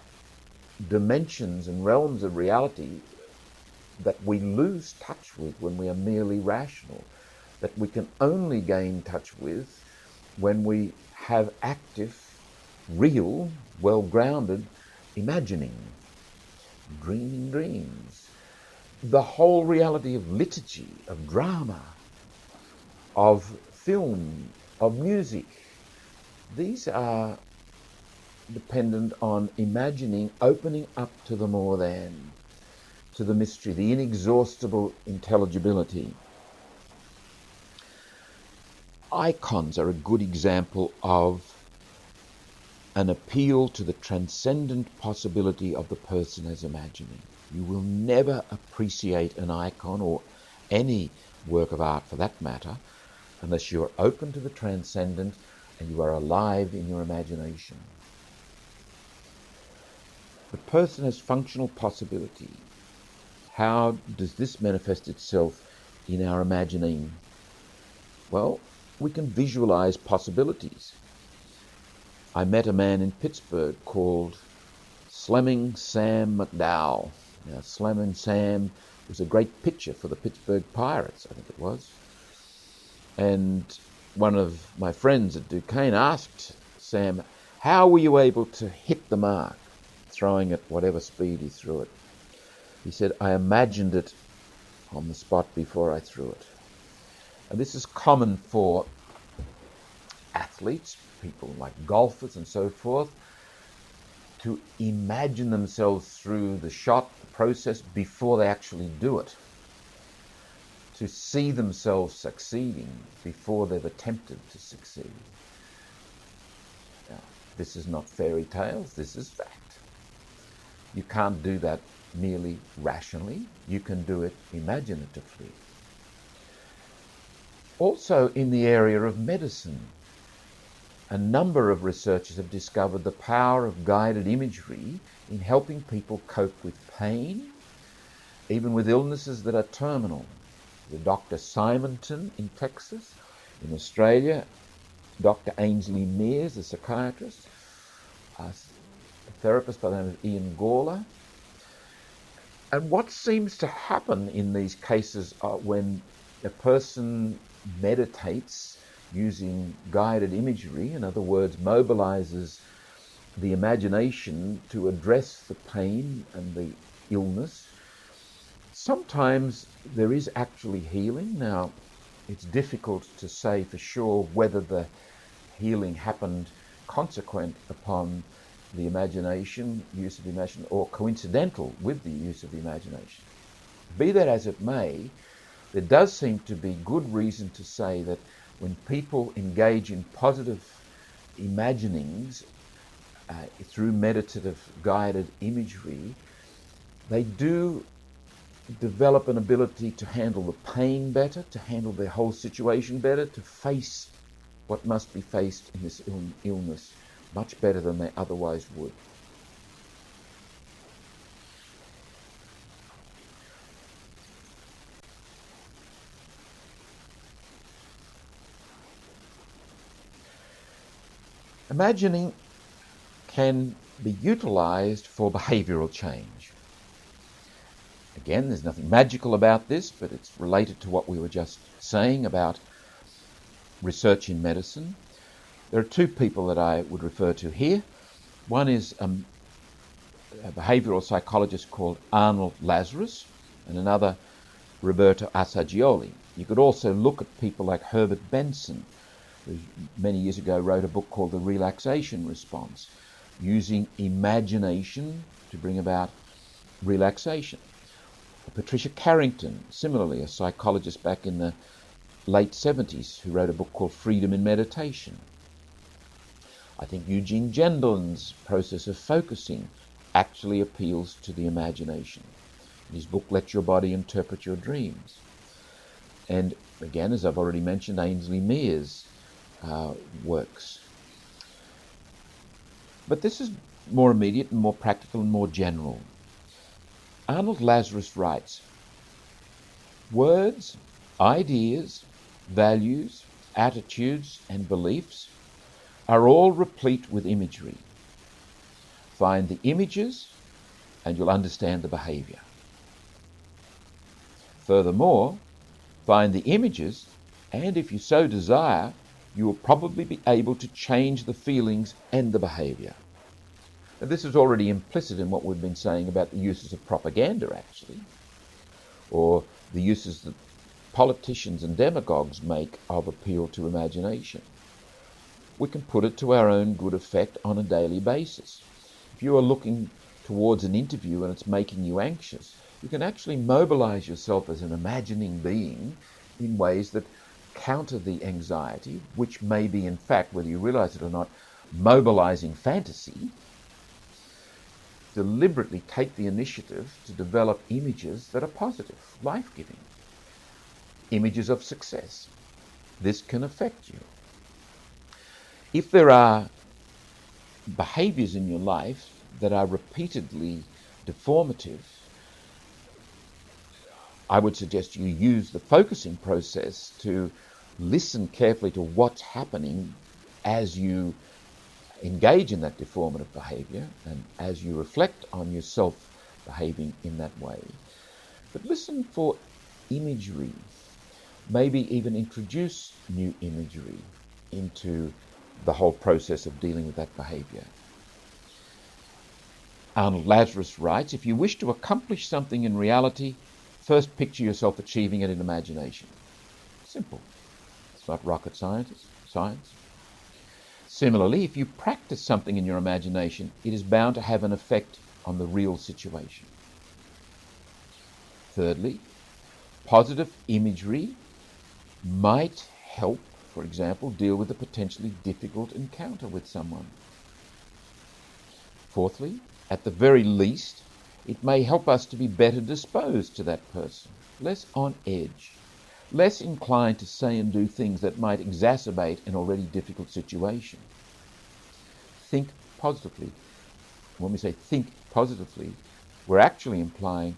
dimensions and realms of reality that we lose touch with when we are merely rational, that we can only gain touch with when we have active, real, well-grounded imagining, dreaming dreams. The whole reality of liturgy, of drama, of film, of music, these are dependent on imagining, opening up to the more than, to the mystery, the inexhaustible intelligibility. Icons are a good example of an appeal to the transcendent possibility of the person as imagining. You will never appreciate an icon, or any work of art for that matter, unless you're open to the transcendent and you are alive in your imagination. The person has functional possibility. How does this manifest itself in our imagining? Well, we can visualize possibilities. I met a man in Pittsburgh called Slemming Sam McDowell. Now, Slemmin' Sam was a great pitcher for the Pittsburgh Pirates, I think it was. And one of my friends at Duquesne asked Sam, how were you able to hit the mark, throwing at whatever speed he threw it? He said, I imagined it on the spot before I threw it. And this is common for athletes, people like golfers and so forth, to imagine themselves through the shot, the process, before they actually do it. To see themselves succeeding before they've attempted to succeed. Now, This is not fairy tales, this is fact. You can't do that merely rationally, you can do it imaginatively. Also in the area of medicine, a number of researchers have discovered the power of guided imagery in helping people cope with pain, even with illnesses that are terminal. The Dr. Simonton in Texas, in Australia, Dr. Ainsley Mears, a psychiatrist, a therapist by the name of Ian Gawler. And what seems to happen in these cases when a person meditates using guided imagery, in other words, mobilizes the imagination to address the pain and the illness, sometimes there is actually healing. Now, it's difficult to say for sure whether the healing happened consequent upon the imagination, use of the imagination, or coincidental with the use of the imagination. Be that as it may, there does seem to be good reason to say that when people engage in positive imaginings through meditative guided imagery, they do develop an ability to handle the pain better, to handle their whole situation better, to face what must be faced in this illness much better than they otherwise would. Imagining can be utilized for behavioral change. Again, there's nothing magical about this, but it's related to what we were just saying about research in medicine. There are two people that I would refer to here. One is a behavioral psychologist called Arnold Lazarus, and another Roberto Assagioli. You could also look at people like Herbert Benson, who many years ago wrote a book called The Relaxation Response, using imagination to bring about relaxation. Patricia Carrington, similarly a psychologist back in the late 70s, who wrote a book called Freedom in Meditation. I think Eugene Gendlin's process of focusing actually appeals to the imagination. In his book, Let Your Body Interpret Your Dreams. And again, as I've already mentioned, Ainsley Mears' works. But this is more immediate and more practical and more general. Arnold Lazarus writes, words, ideas, values, attitudes, and beliefs are all replete with imagery. Find the images and you'll understand the behavior. Furthermore, find the images and if you so desire, you will probably be able to change the feelings and the behavior. Now, this is already implicit in what we've been saying about the uses of propaganda, actually, or the uses that politicians and demagogues make of appeal to imagination. We can put it to our own good effect on a daily basis. If you are looking towards an interview and it's making you anxious, you can actually mobilize yourself as an imagining being in ways that counter the anxiety, which may be, in fact, whether you realize it or not, mobilizing fantasy. Deliberately take the initiative to develop images that are positive, life-giving, images of success. This can affect you. If there are behaviors in your life that are repeatedly deformative, I would suggest you use the focusing process to listen carefully to what's happening as you engage in that deformative behavior and as you reflect on yourself behaving in that way. But listen for imagery, maybe even introduce new imagery into the whole process of dealing with that behavior. Arnold Lazarus writes, if you wish to accomplish something in reality, first picture yourself achieving it in imagination. Simple. It's not rocket science. Similarly, if you practice something in your imagination, it is bound to have an effect on the real situation. Thirdly, positive imagery might help, for example, deal with a potentially difficult encounter with someone. Fourthly, at the very least, it may help us to be better disposed to that person, less on edge, less inclined to say and do things that might exacerbate an already difficult situation. Think positively. When we say think positively, we're actually implying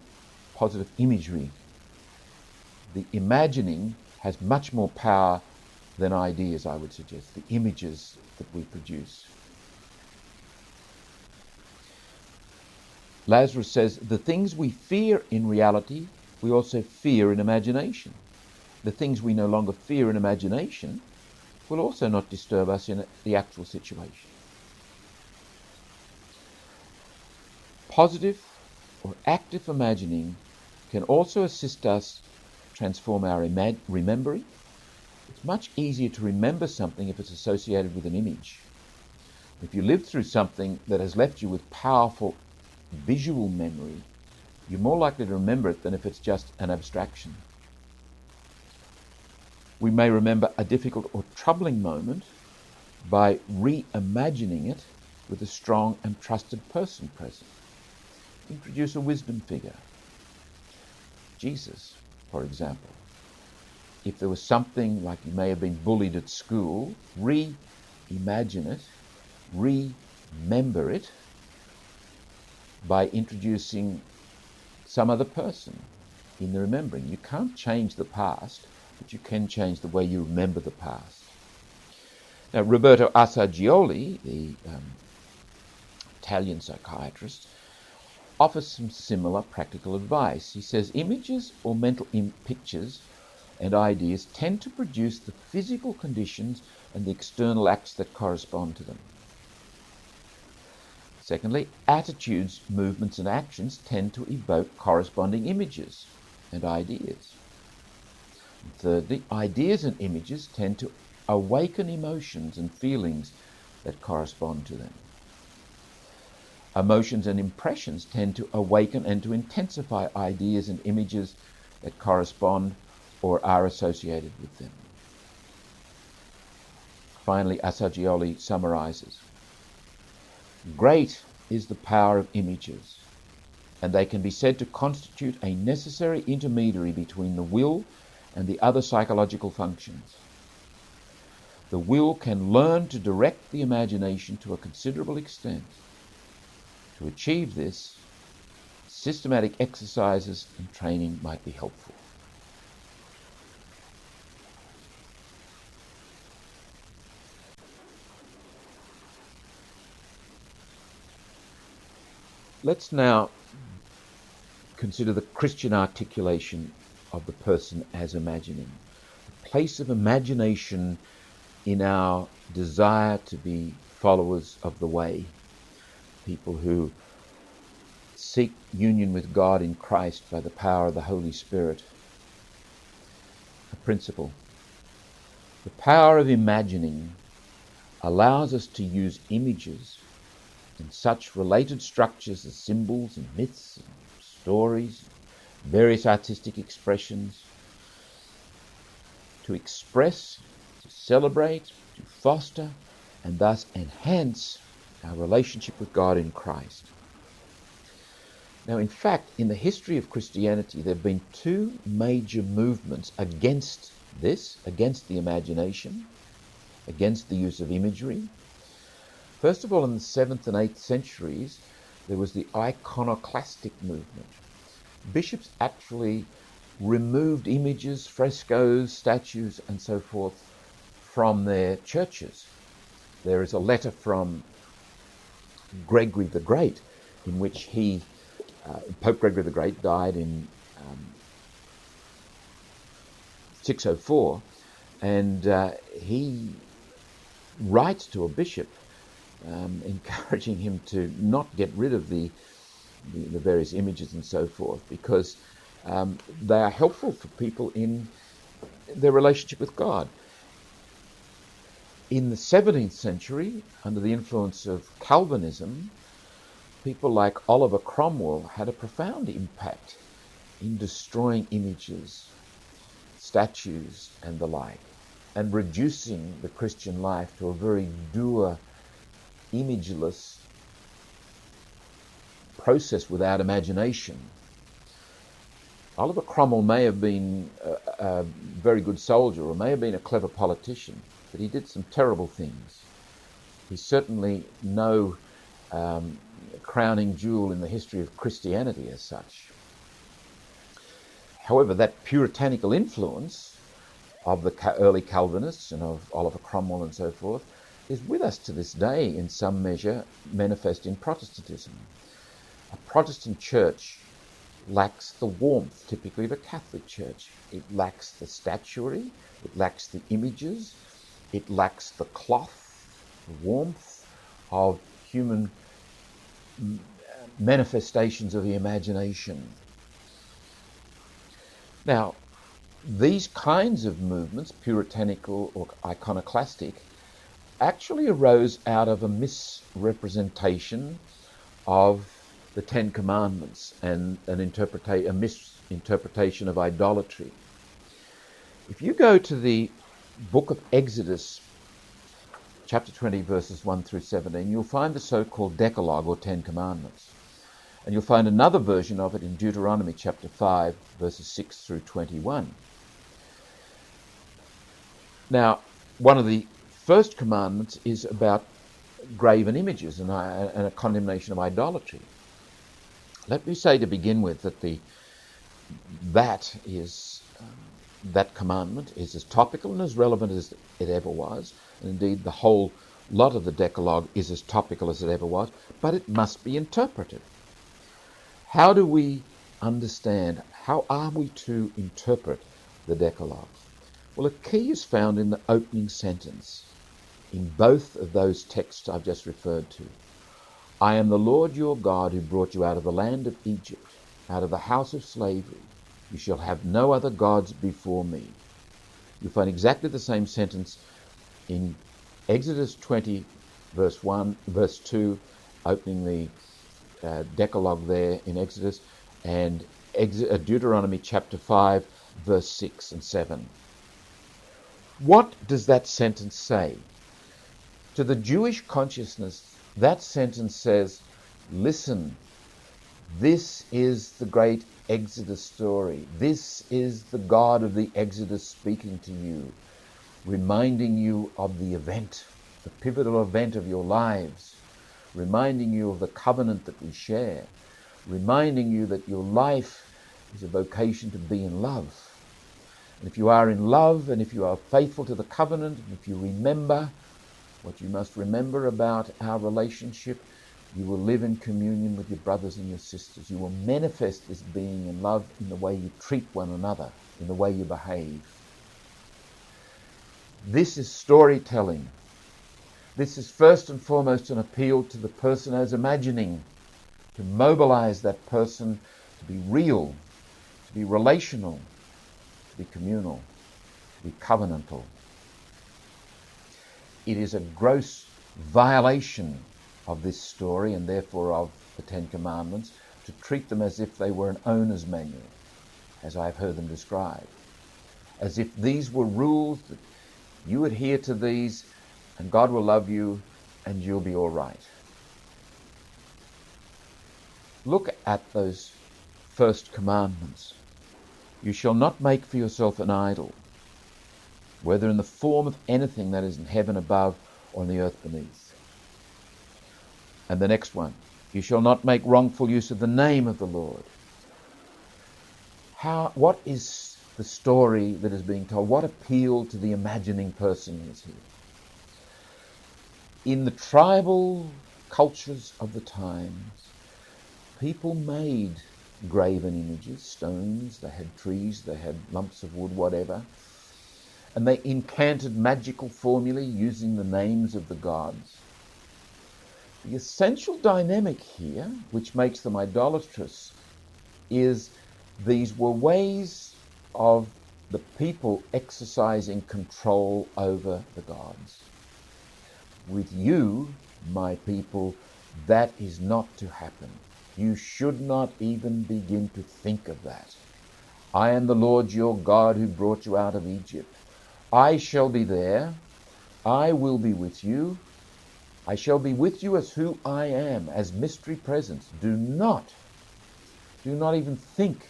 positive imagery. The imagining has much more power than ideas, I would suggest, the images that we produce. Lazarus says, the things we fear in reality, we also fear in imagination. The things we no longer fear in imagination will also not disturb us in the actual situation. Positive or active imagining can also assist us transform our remembering. It's much easier to remember something if it's associated with an image. If you live through something that has left you with powerful visual memory, you're more likely to remember it than if it's just an abstraction. We may remember a difficult or troubling moment by reimagining it with a strong and trusted person present. Introduce a wisdom figure. Jesus, for example. If there was something like you may have been bullied at school, reimagine it, remember it by introducing some other person in the remembering. You can't change the past, but you can change the way you remember the past. Now, Roberto Assagioli, the Italian psychiatrist, offers some similar practical advice. He says images or mental pictures and ideas tend to produce the physical conditions and the external acts that correspond to them. Secondly, attitudes, movements, and actions tend to evoke corresponding images and ideas. And thirdly, ideas and images tend to awaken emotions and feelings that correspond to them. Emotions and impressions tend to awaken and to intensify ideas and images that correspond or are associated with them. Finally, Assagioli summarizes, great is the power of images, and they can be said to constitute a necessary intermediary between the will and the other psychological functions. The will can learn to direct the imagination to a considerable extent. To achieve this, systematic exercises and training might be helpful. Let's now consider the Christian articulation of the person as imagining. The place of imagination in our desire to be followers of the way, people who seek union with God in Christ by the power of the Holy Spirit. A principle. The power of imagining allows us to use images and such related structures as symbols and myths and stories, various artistic expressions, to express, to celebrate, to foster, and thus enhance our relationship with God in Christ. Now, in fact, in the history of Christianity, there have been two major movements against this, against the imagination, against the use of imagery. First of all, in the 7th and 8th centuries, there was the iconoclastic movement. Bishops actually removed images, frescoes, statues, and so forth from their churches. There is a letter from Gregory the Great in which Pope Gregory the Great died in 604, and he writes to a bishop encouraging him to not get rid of the various images and so forth, because they are helpful for people in their relationship with God. In the 17th century, under the influence of Calvinism, people like Oliver Cromwell had a profound impact in destroying images, statues, and the like, and reducing the Christian life to a very dour, imageless process without imagination. Oliver Cromwell may have been a very good soldier or may have been a clever politician, but he did some terrible things. He's certainly no crowning jewel in the history of Christianity as such. However, that puritanical influence of the early Calvinists and of Oliver Cromwell and so forth is with us to this day in some measure, manifest in Protestantism. A Protestant church lacks the warmth typically of a Catholic church. It lacks the statuary, it lacks the images, it lacks the cloth, the warmth of human manifestations of the imagination. Now, these kinds of movements, puritanical or iconoclastic, actually arose out of a misrepresentation of the Ten Commandments and a misinterpretation of idolatry. If you go to the book of Exodus, chapter 20, verses 1 through 17, you'll find the so-called Decalogue or Ten Commandments. And you'll find another version of it in Deuteronomy chapter 5, verses 6 through 21. Now, one of the first commandments is about graven images and a condemnation of idolatry. Let me say to begin with that that commandment is as topical and as relevant as it ever was. And indeed, the whole lot of the Decalogue is as topical as it ever was, but it must be interpreted. How do we understand, how are we to interpret the Decalogue? Well, a key is found in the opening sentence in both of those texts I've just referred to. I am the Lord your God who brought you out of the land of Egypt, out of the house of slavery. You shall have no other gods before me. You'll find exactly the same sentence in Exodus 20, verse 2, opening the Decalogue there in Exodus, and Deuteronomy chapter 5, verse 6 and 7. What does that sentence say? To the Jewish consciousness, that sentence says, listen, this is the great Exodus story. This is the God of the Exodus speaking to you, reminding you of the event, the pivotal event of your lives, reminding you of the covenant that we share, reminding you that your life is a vocation to be in love. And if you are in love, and if you are faithful to the covenant, and if you remember what you must remember about our relationship, you will live in communion with your brothers and your sisters. You will manifest this being in love in the way you treat one another, in the way you behave. This is storytelling. This is first and foremost an appeal to the person as imagining, to mobilize that person to be real, to be relational, to be communal, to be covenantal. It is a gross violation of this story and therefore of the Ten Commandments to treat them as if they were an owner's manual, as I've heard them described, as if these were rules that you adhere to these and God will love you and you'll be all right. Look at those first commandments. You shall not make for yourself an idol, whether in the form of anything that is in heaven above or in the earth beneath. And the next one, you shall not make wrongful use of the name of the Lord. What is the story that is being told? What appeal to the imagining person is here? In the tribal cultures of the times, people made graven images, stones, they had trees, they had lumps of wood, whatever, and they incanted magical formulae using the names of the gods. The essential dynamic here, which makes them idolatrous, is these were ways of the people exercising control over the gods. With you, my people, that is not to happen. You should not even begin to think of that. I am the Lord your God who brought you out of Egypt. I shall be there. I will be with you. I shall be with you as who I am, as mystery presence. Do not even think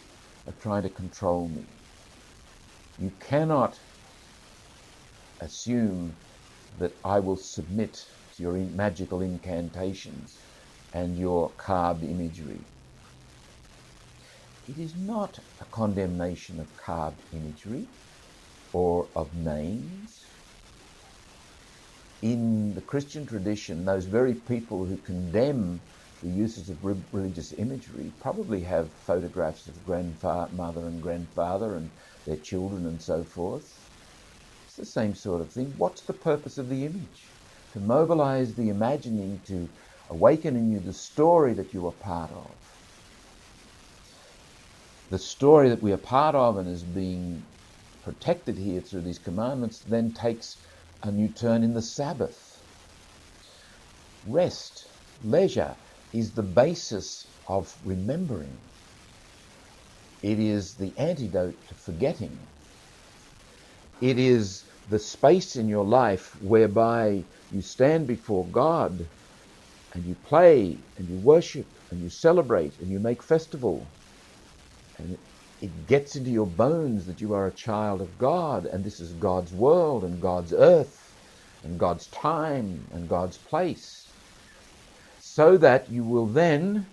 of trying to control me. You cannot assume that I will submit to your magical incantations and your carved imagery. It is not a condemnation of carved imagery or of names. In the Christian tradition, those very people who condemn the uses of religious imagery probably have photographs of grandmother and grandfather and their children and so forth. It's the same sort of thing. What's the purpose of the image? To mobilize the imagining, to awaken in you the story that you are part of. The story that we are part of and is being protected here through these commandments then takes a new turn in the Sabbath. Rest, leisure, is the basis of remembering. It is the antidote to forgetting. It is the space in your life whereby you stand before God and you play and you worship and you celebrate and you make festival. And it gets into your bones that you are a child of God, and this is God's world and God's earth and God's time and God's place. So that you will then,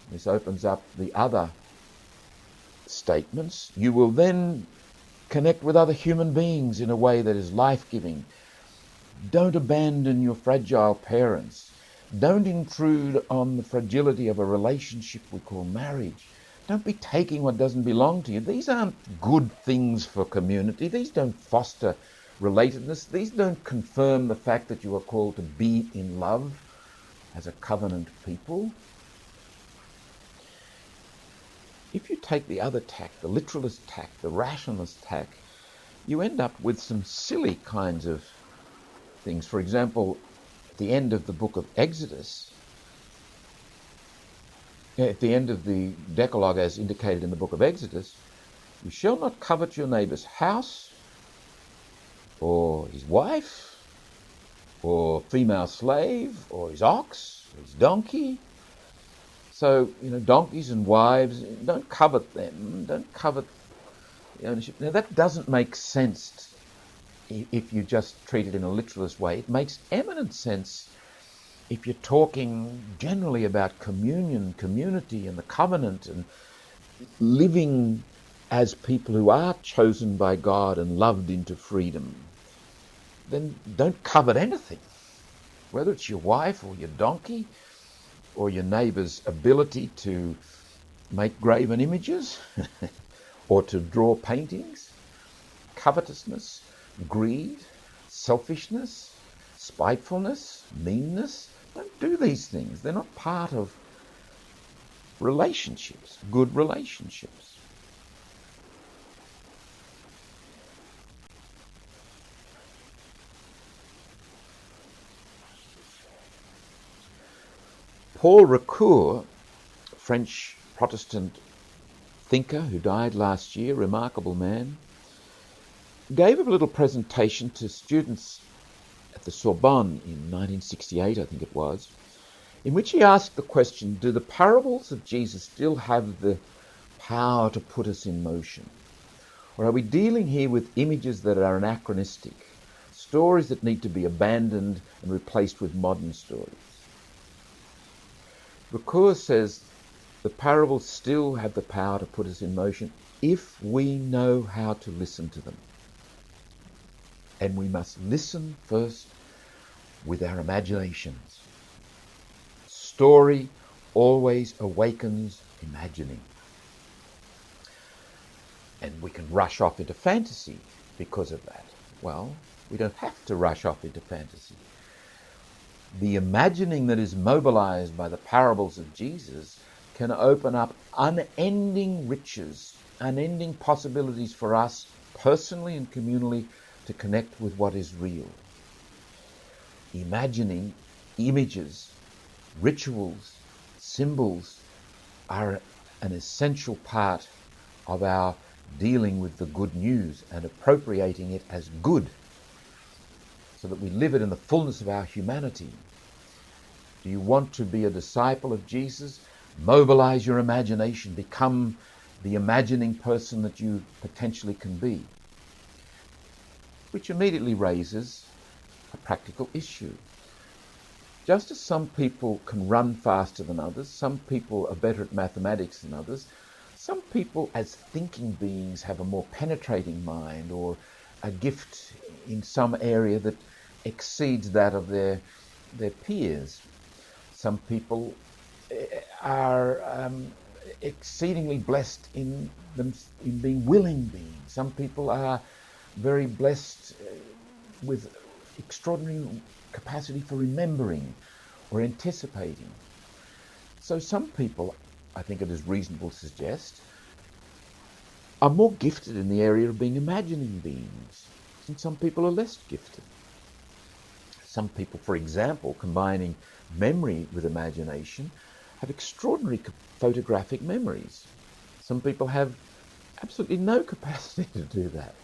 this opens up the other statements, you will then connect with other human beings in a way that is life-giving. Don't abandon your fragile parents. Don't intrude on the fragility of a relationship we call marriage. Don't be taking what doesn't belong to you. These aren't good things for community. These don't foster relatedness. These don't confirm the fact that you are called to be in love as a covenant people. If you take the other tack, the literalist tack, the rationalist tack, you end up with some silly kinds of things. For example, at the end of the book of Exodus, at the end of the Decalogue as indicated in the book of Exodus, you shall not covet your neighbour's house or his wife or female slave or his ox or his donkey. So, donkeys and wives, don't covet them. Don't covet the ownership. Now, that doesn't make sense if you just treat it in a literalist way. It makes eminent sense if you're talking generally about communion, community and the covenant and living as people who are chosen by God and loved into freedom. Then don't covet anything, whether it's your wife or your donkey or your neighbour's ability to make graven images or to draw paintings. Covetousness, greed, selfishness, spitefulness, meanness. Don't do these things. They're not part of relationships, good relationships. Paul Ricoeur, French Protestant thinker who died last year, remarkable man, gave a little presentation to students at the Sorbonne in 1968, I think it was, in which he asked the question, do the parables of Jesus still have the power to put us in motion? Or are we dealing here with images that are anachronistic, stories that need to be abandoned and replaced with modern stories? Ricoeur says the parables still have the power to put us in motion if we know how to listen to them. And we must listen first with our imaginations. Story always awakens imagining. And we can rush off into fantasy because of that. Well, we don't have to rush off into fantasy. The imagining that is mobilized by the parables of Jesus can open up unending riches, unending possibilities for us personally and communally to connect with what is real. Imagining, images, rituals, symbols are an essential part of our dealing with the good news and appropriating it as good so that we live it in the fullness of our humanity. Do you want to be a disciple of Jesus? Mobilize your imagination. Become the imagining person that you potentially can be. Which immediately raises a practical issue. Just as some people can run faster than others, some people are better at mathematics than others, some people as thinking beings have a more penetrating mind or a gift in some area that exceeds that of their peers. Some people are exceedingly blessed in being willing beings. Some people are very blessed with extraordinary capacity for remembering or anticipating. So some people, I think it is reasonable to suggest, are more gifted in the area of being imagining beings, and some people are less gifted. Some people, for example, combining memory with imagination, have extraordinary photographic memories. Some people have absolutely no capacity to do that.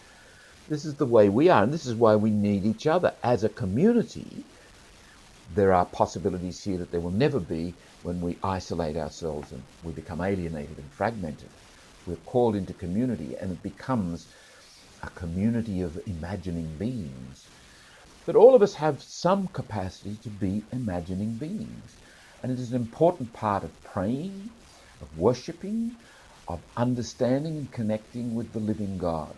This is the way we are, and this is why we need each other. As a community, there are possibilities here that there will never be when we isolate ourselves and we become alienated and fragmented. We're called into community, and it becomes a community of imagining beings. But all of us have some capacity to be imagining beings. And it is an important part of praying, of worshipping, of understanding and connecting with the living God.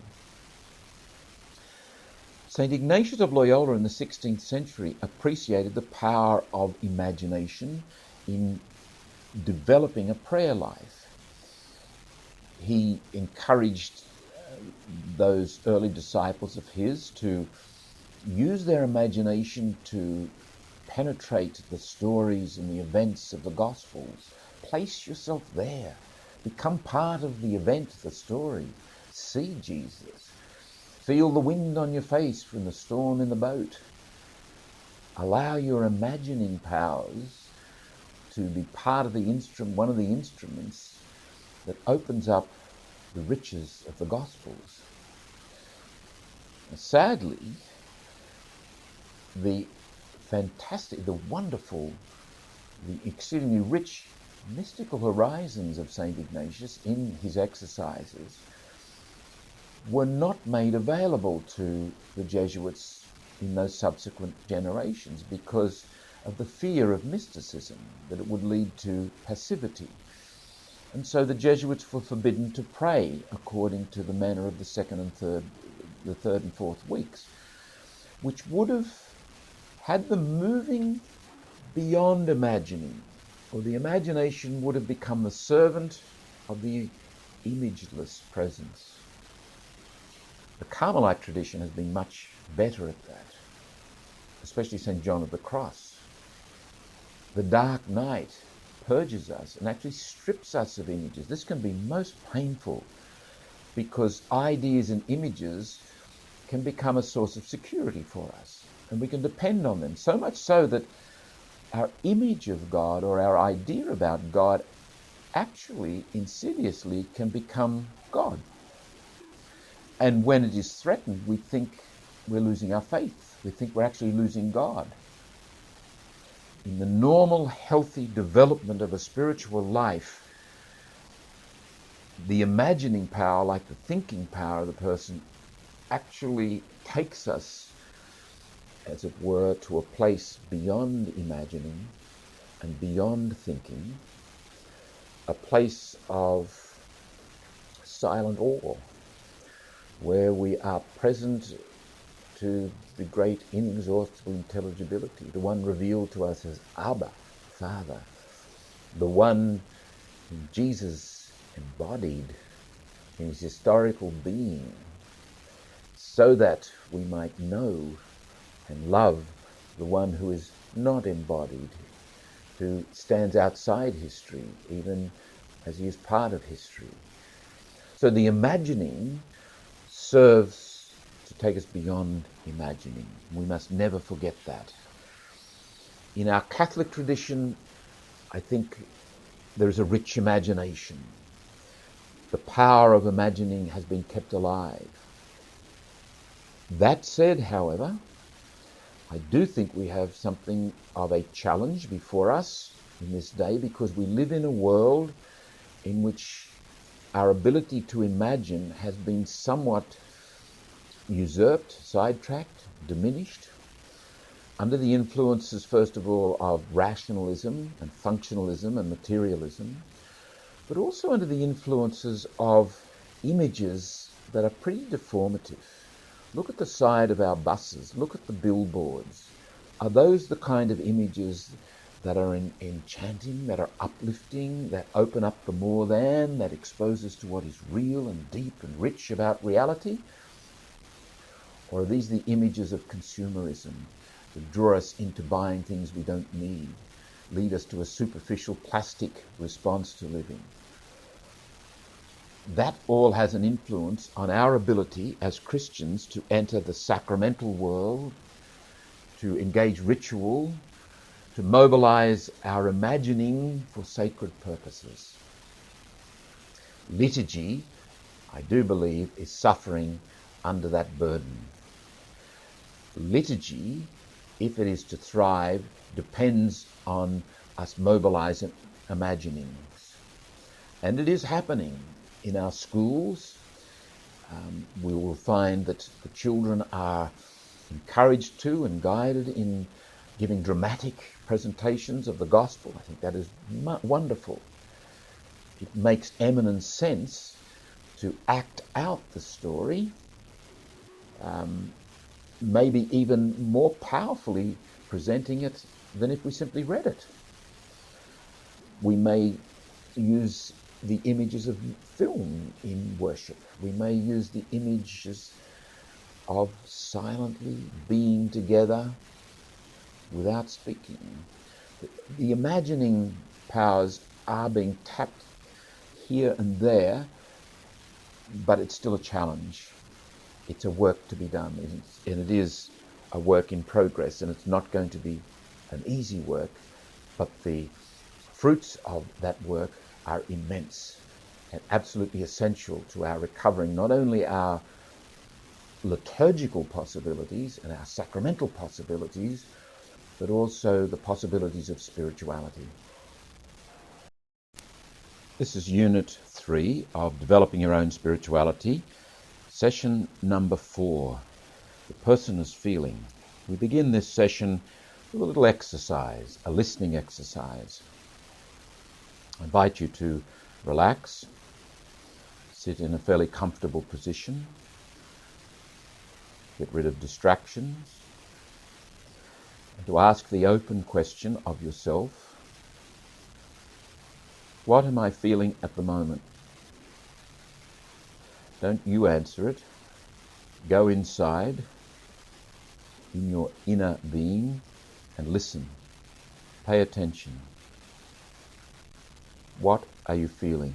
St. Ignatius of Loyola in the 16th century appreciated the power of imagination in developing a prayer life. He encouraged those early disciples of his to use their imagination to penetrate the stories and the events of the Gospels. Place yourself there. Become part of the event, the story. See Jesus. Feel the wind on your face from the storm in the boat. Allow your imagining powers to be part of the instrument, one of the instruments that opens up the riches of the Gospels. Sadly, the fantastic, the wonderful, the exceedingly rich mystical horizons of St. Ignatius in his exercises were not made available to the Jesuits in those subsequent generations because of the fear of mysticism, that it would lead to passivity. And so the Jesuits were forbidden to pray according to the manner of the third and fourth weeks, which would have had them moving beyond imagining, or the imagination would have become the servant of the imageless presence. The Carmelite tradition has been much better at that, especially St. John of the Cross. The dark night purges us and actually strips us of images. This can be most painful because ideas and images can become a source of security for us, and we can depend on them, so much so that our image of God or our idea about God actually insidiously can become God. And when it is threatened, we think we're losing our faith. We think we're actually losing God. In the normal, healthy development of a spiritual life, the imagining power, like the thinking power of the person, actually takes us, as it were, to a place beyond imagining and beyond thinking, a place of silent awe, where we are present to the great inexhaustible intelligibility, the one revealed to us as Abba, Father, the one whom Jesus embodied in his historical being, so that we might know and love the one who is not embodied, who stands outside history, even as he is part of history. So the imagining serves to take us beyond imagining. We must never forget that. In our Catholic tradition, I think there is a rich imagination. The power of imagining has been kept alive. That said, however, I do think we have something of a challenge before us in this day, because we live in a world in which our ability to imagine has been somewhat usurped, sidetracked, diminished, under the influences, first of all, of rationalism and functionalism and materialism, but also under the influences of images that are pretty deformative. Look at the side of our buses. Look at the billboards. Are those the kind of images that are enchanting, that are uplifting, that open up the more than, that expose us to what is real and deep and rich about reality? Or are these the images of consumerism that draw us into buying things we don't need, lead us to a superficial plastic response to living? That all has an influence on our ability as Christians to enter the sacramental world, to engage ritual, to mobilize our imagining for sacred purposes. Liturgy, I do believe, is suffering under that burden. Liturgy, if it is to thrive, depends on us mobilizing imaginings. And it is happening in our schools. We will find that the children are encouraged to and guided in giving dramatic presentations of the gospel. I think that is wonderful. It makes eminent sense to act out the story, maybe even more powerfully presenting it than if we simply read it. We may use the images of film in worship. We may use the images of silently being together without speaking. The imagining powers are being tapped here and there, but it's still a challenge. It's a work to be done, and it is a work in progress, and it's not going to be an easy work, but the fruits of that work are immense and absolutely essential to our recovering not only our liturgical possibilities and our sacramental possibilities, but also the possibilities of spirituality. This is Unit 3 of Developing Your Own Spirituality, session number 4, The Person as Feeling. We begin this session with a little exercise, a listening exercise. I invite you to relax, sit in a fairly comfortable position, get rid of distractions, and to ask the open question of yourself: what am I feeling at the moment? Don't you answer it. Go inside in your inner being and listen. Pay attention. What are you feeling?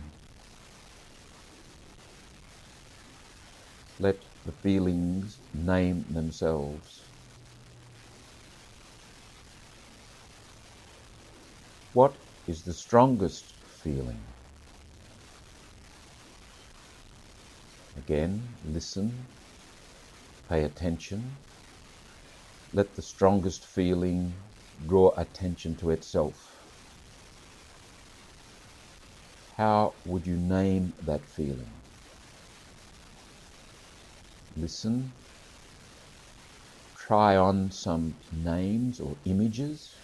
Let the feelings name themselves. What is the strongest feeling? Again, listen, pay attention. Let the strongest feeling draw attention to itself. How would you name that feeling? Listen. Try on some names or images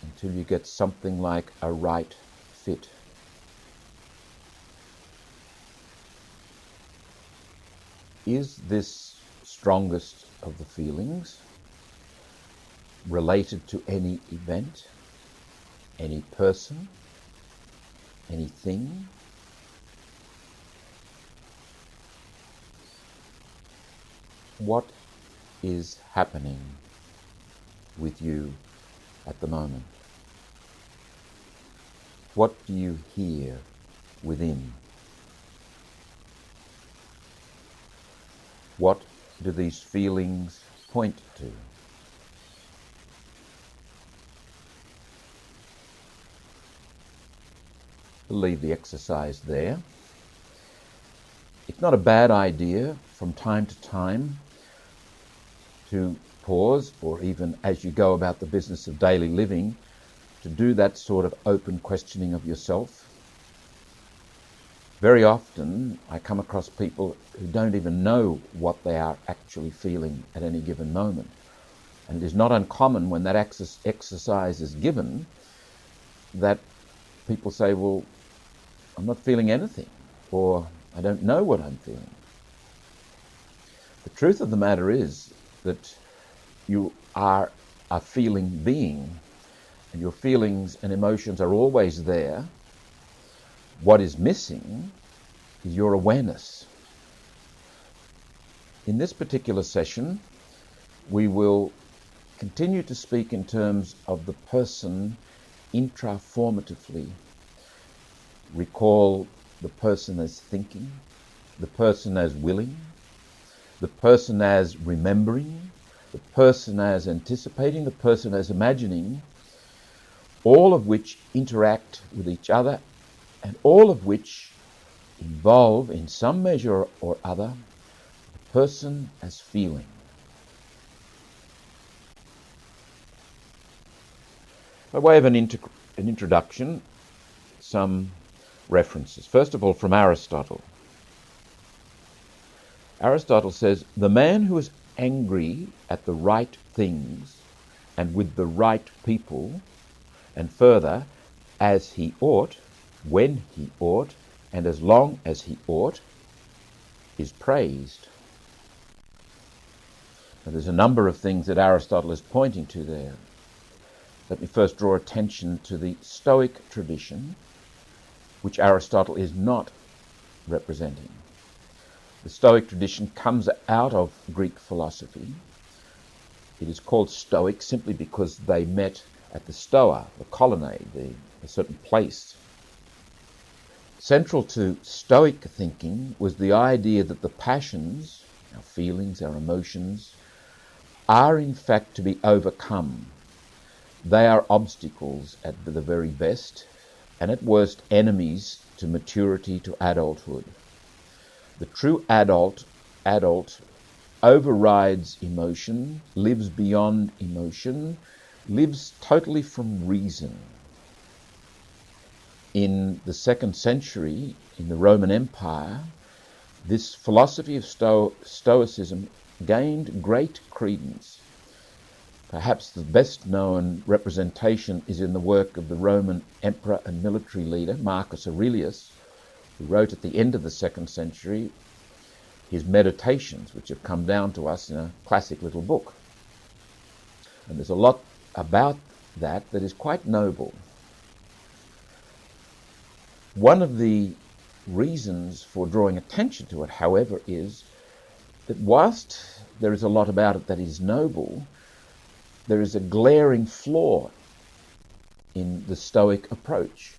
until you get something like a right fit. Is this strongest of the feelings related to any event, any person, anything? What is happening with you at the moment? What do you hear within? What do these feelings point to? We'll leave the exercise there. It's not a bad idea from time to time to pause, or even as you go about the business of daily living, to do that sort of open questioning of yourself. Very often I come across people who don't even know what they are actually feeling at any given moment. And it is not uncommon when that exercise is given that people say, well, I'm not feeling anything, or I don't know what I'm feeling. The truth of the matter is that you are a feeling being, and your feelings and emotions are always there. What is missing is your awareness. In this particular session, we will continue to speak in terms of the person intra-formatively. Recall the person as thinking, the person as willing, the person as remembering, the person as anticipating, the person as imagining, all of which interact with each other, and all of which involve, in some measure or other, the person as feeling. By way of an introduction, some references. First of all, from Aristotle. Aristotle says, the man who is angry at the right things and with the right people, and further, as he ought, when he ought, and as long as he ought, is praised. Now, there's a number of things that Aristotle is pointing to there. Let me first draw attention to the Stoic tradition, which Aristotle is not representing. The Stoic tradition comes out of Greek philosophy. It is called Stoic simply because they met at the Stoa, the colonnade, a certain place. Central to Stoic thinking was the idea that the passions, our feelings, our emotions, are in fact to be overcome. They are obstacles at the very best, and at worst enemies to maturity, to adulthood. The true adult overrides emotion, lives beyond emotion, lives totally from reason. In the 2nd century, in the Roman Empire, this philosophy of Stoicism gained great credence. Perhaps the best known representation is in the work of the Roman emperor and military leader, Marcus Aurelius, who wrote at the end of the 2nd century his Meditations, which have come down to us in a classic little book. And there's a lot about that is quite noble. One of the reasons for drawing attention to it, however, is that whilst there is a lot about it that is noble, there is a glaring flaw in the Stoic approach,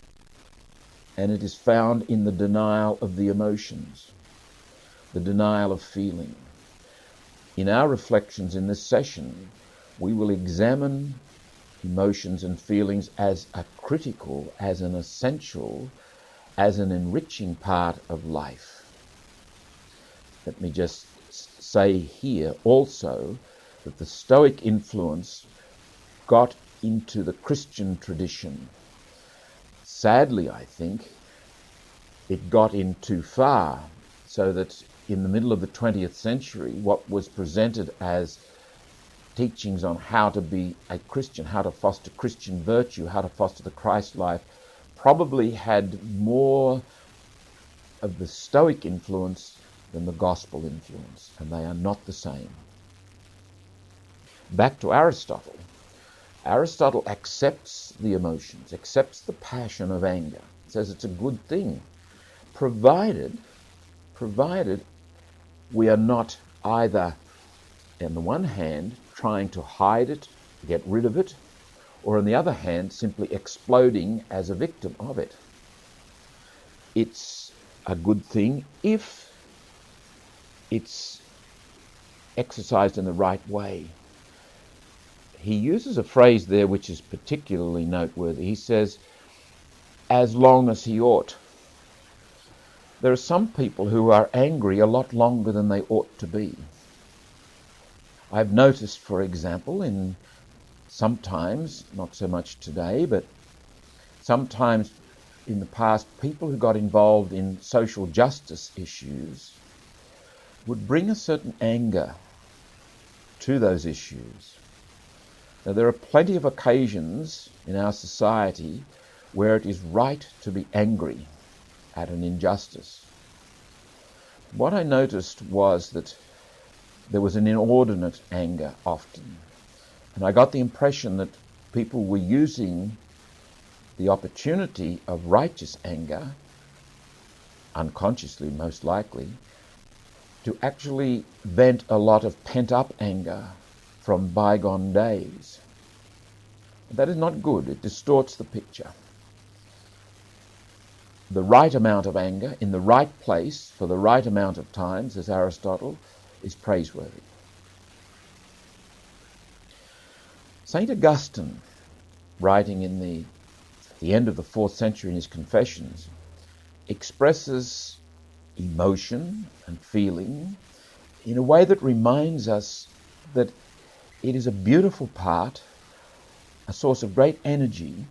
and it is found in the denial of the emotions, the denial of feeling. In our reflections in this session, we will examine emotions and feelings as a critical, as an essential, as an enriching part of life. Let me just say here also that the Stoic influence got into the Christian tradition. Sadly, I think, it got in too far, so that in the middle of the 20th century, what was presented as teachings on how to be a Christian, how to foster Christian virtue, how to foster the Christ life, probably had more of the Stoic influence than the gospel influence, and they are not the same. Back to Aristotle. Aristotle accepts the emotions, accepts the passion of anger, says it's a good thing, provided we are not either, on the one hand, trying to hide it, get rid of it, or on the other hand, simply exploding as a victim of it. It's a good thing if it's exercised in the right way. He uses a phrase there which is particularly noteworthy. He says, as long as he ought. There are some people who are angry a lot longer than they ought to be. I've noticed, for example, in sometimes, not so much today, but sometimes in the past, people who got involved in social justice issues would bring a certain anger to those issues. Now, there are plenty of occasions in our society where it is right to be angry at an injustice. What I noticed was that there was an inordinate anger often, and I got the impression that people were using the opportunity of righteous anger, unconsciously most likely, to actually vent a lot of pent-up anger from bygone days. That is not good. It distorts the picture. The right amount of anger in the right place for the right amount of time, says Aristotle, is praiseworthy. St. Augustine, writing in the end of the 4th century in his Confessions, expresses emotion and feeling in a way that reminds us that it is a beautiful part, a source of great energy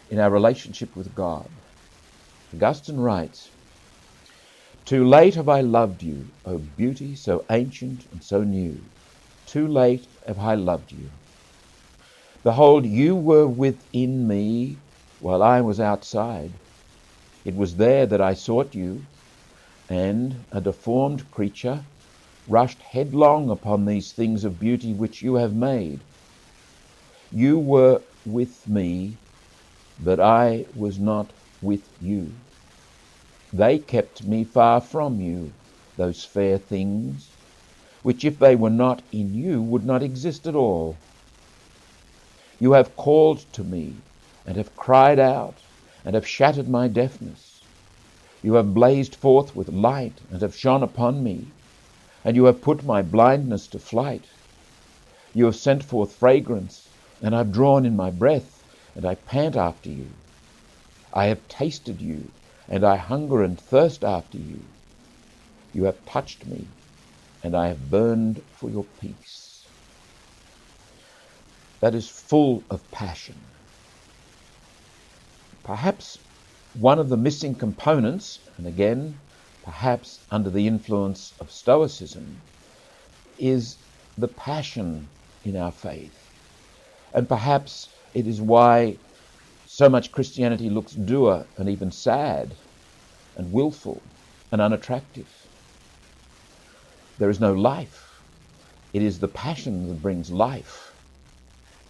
in our relationship with God. Augustine writes, "Too late have I loved you, O beauty so ancient and so new. Too late have I loved you. Behold, you were within me while I was outside. It was there that I sought you, and, a deformed creature, rushed headlong upon these things of beauty which you have made. You were with me, but I was not with you. They kept me far from you, those fair things, which if they were not in you would not exist at all. You have called to me, and have cried out, and have shattered my deafness. You have blazed forth with light, and have shone upon me, and you have put my blindness to flight. You have sent forth fragrance, and I have drawn in my breath, and I pant after you. I have tasted you, and I hunger and thirst after you. You have touched me, and I have burned for your peace." That is full of passion. Perhaps one of the missing components, and again, perhaps under the influence of Stoicism, is the passion in our faith. And perhaps it is why so much Christianity looks dour and even sad and willful and unattractive. There is no life. It is the passion that brings life.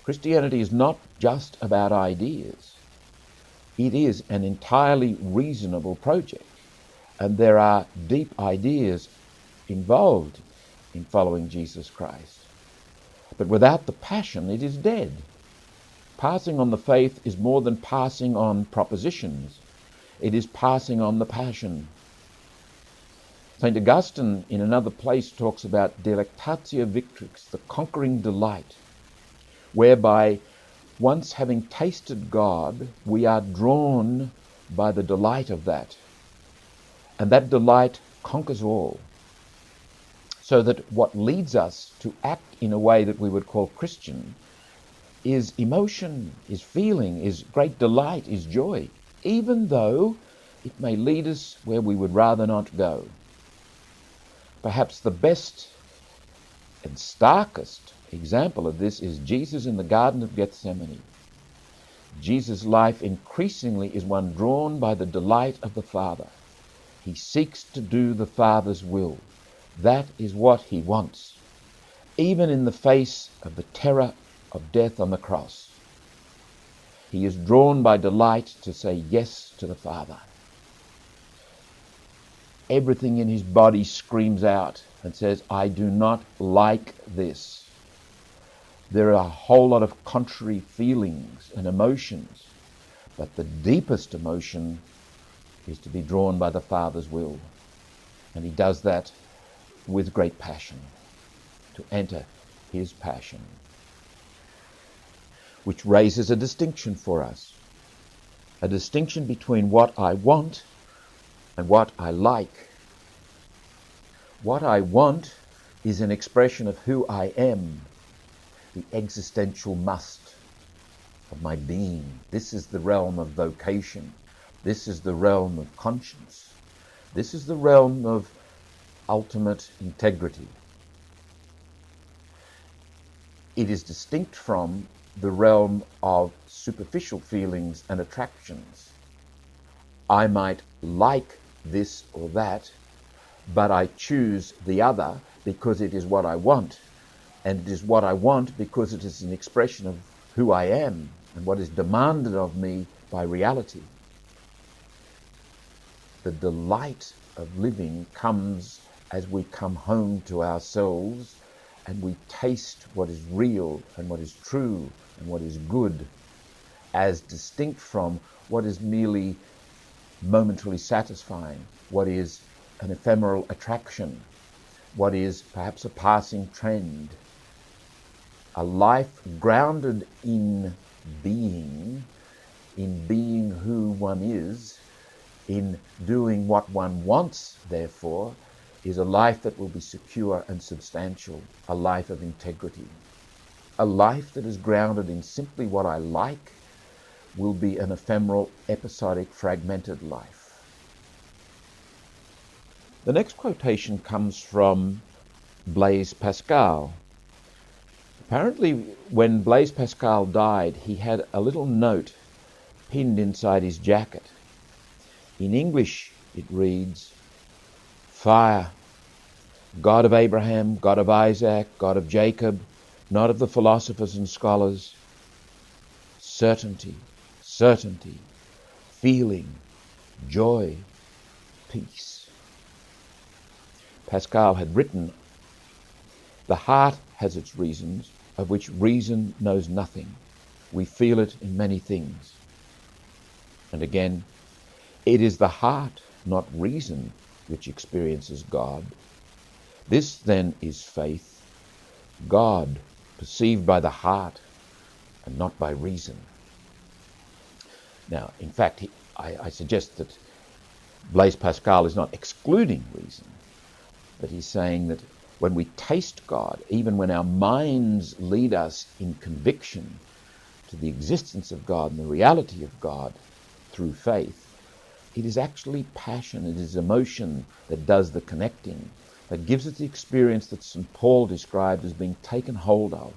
Christianity is not just about ideas. It is an entirely reasonable project, and there are deep ideas involved in following Jesus Christ. But without the passion, it is dead. Passing on the faith is more than passing on propositions. It is passing on the passion. St. Augustine, in another place, talks about delectatio victrix, the conquering delight, whereby once having tasted God, we are drawn by the delight of that. And that delight conquers all. So that what leads us to act in a way that we would call Christian is emotion, is feeling, is great delight, is joy, even though it may lead us where we would rather not go. Perhaps the best and starkest example of this is Jesus in the Garden of Gethsemane. Jesus' life increasingly is one drawn by the delight of the Father. He seeks to do the Father's will. That is what he wants, even in the face of the terror of death on the cross. He is drawn by delight to say yes to the Father. Everything in his body screams out and says, "I do not like this." There are a whole lot of contrary feelings and emotions, but the deepest emotion is to be drawn by the Father's will. And he does that with great passion, to enter his passion, which raises a distinction for us, a distinction between what I want and what I like. What I want is an expression of who I am, the existential must of my being. This is the realm of vocation. This is the realm of conscience. This is the realm of ultimate integrity. It is distinct from the realm of superficial feelings and attractions. I might like this or that, but I choose the other because it is what I want. And it is what I want because it is an expression of who I am and what is demanded of me by reality. The delight of living comes as we come home to ourselves and we taste what is real and what is true and what is good, as distinct from what is merely momentarily satisfying, what is an ephemeral attraction, what is perhaps a passing trend. A life grounded in being who one is, in doing what one wants, therefore, is a life that will be secure and substantial, a life of integrity. A life that is grounded in simply what I like will be an ephemeral, episodic, fragmented life. The next quotation comes from Blaise Pascal. Apparently, when Blaise Pascal died, he had a little note pinned inside his jacket. In English, it reads, "Fire, God of Abraham, God of Isaac, God of Jacob, not of the philosophers and scholars. Certainty, certainty, feeling, joy, peace." Pascal had written, "The heart has its reasons, of which reason knows nothing. We feel it in many things." And again, "It is the heart, not reason, which experiences God. This then is faith, God perceived by the heart and not by reason." Now, in fact, I suggest that Blaise Pascal is not excluding reason, but he's saying that when we taste God, even when our minds lead us in conviction to the existence of God and the reality of God through faith, it is actually passion, it is emotion that does the connecting, that gives us the experience that St. Paul described as being taken hold of.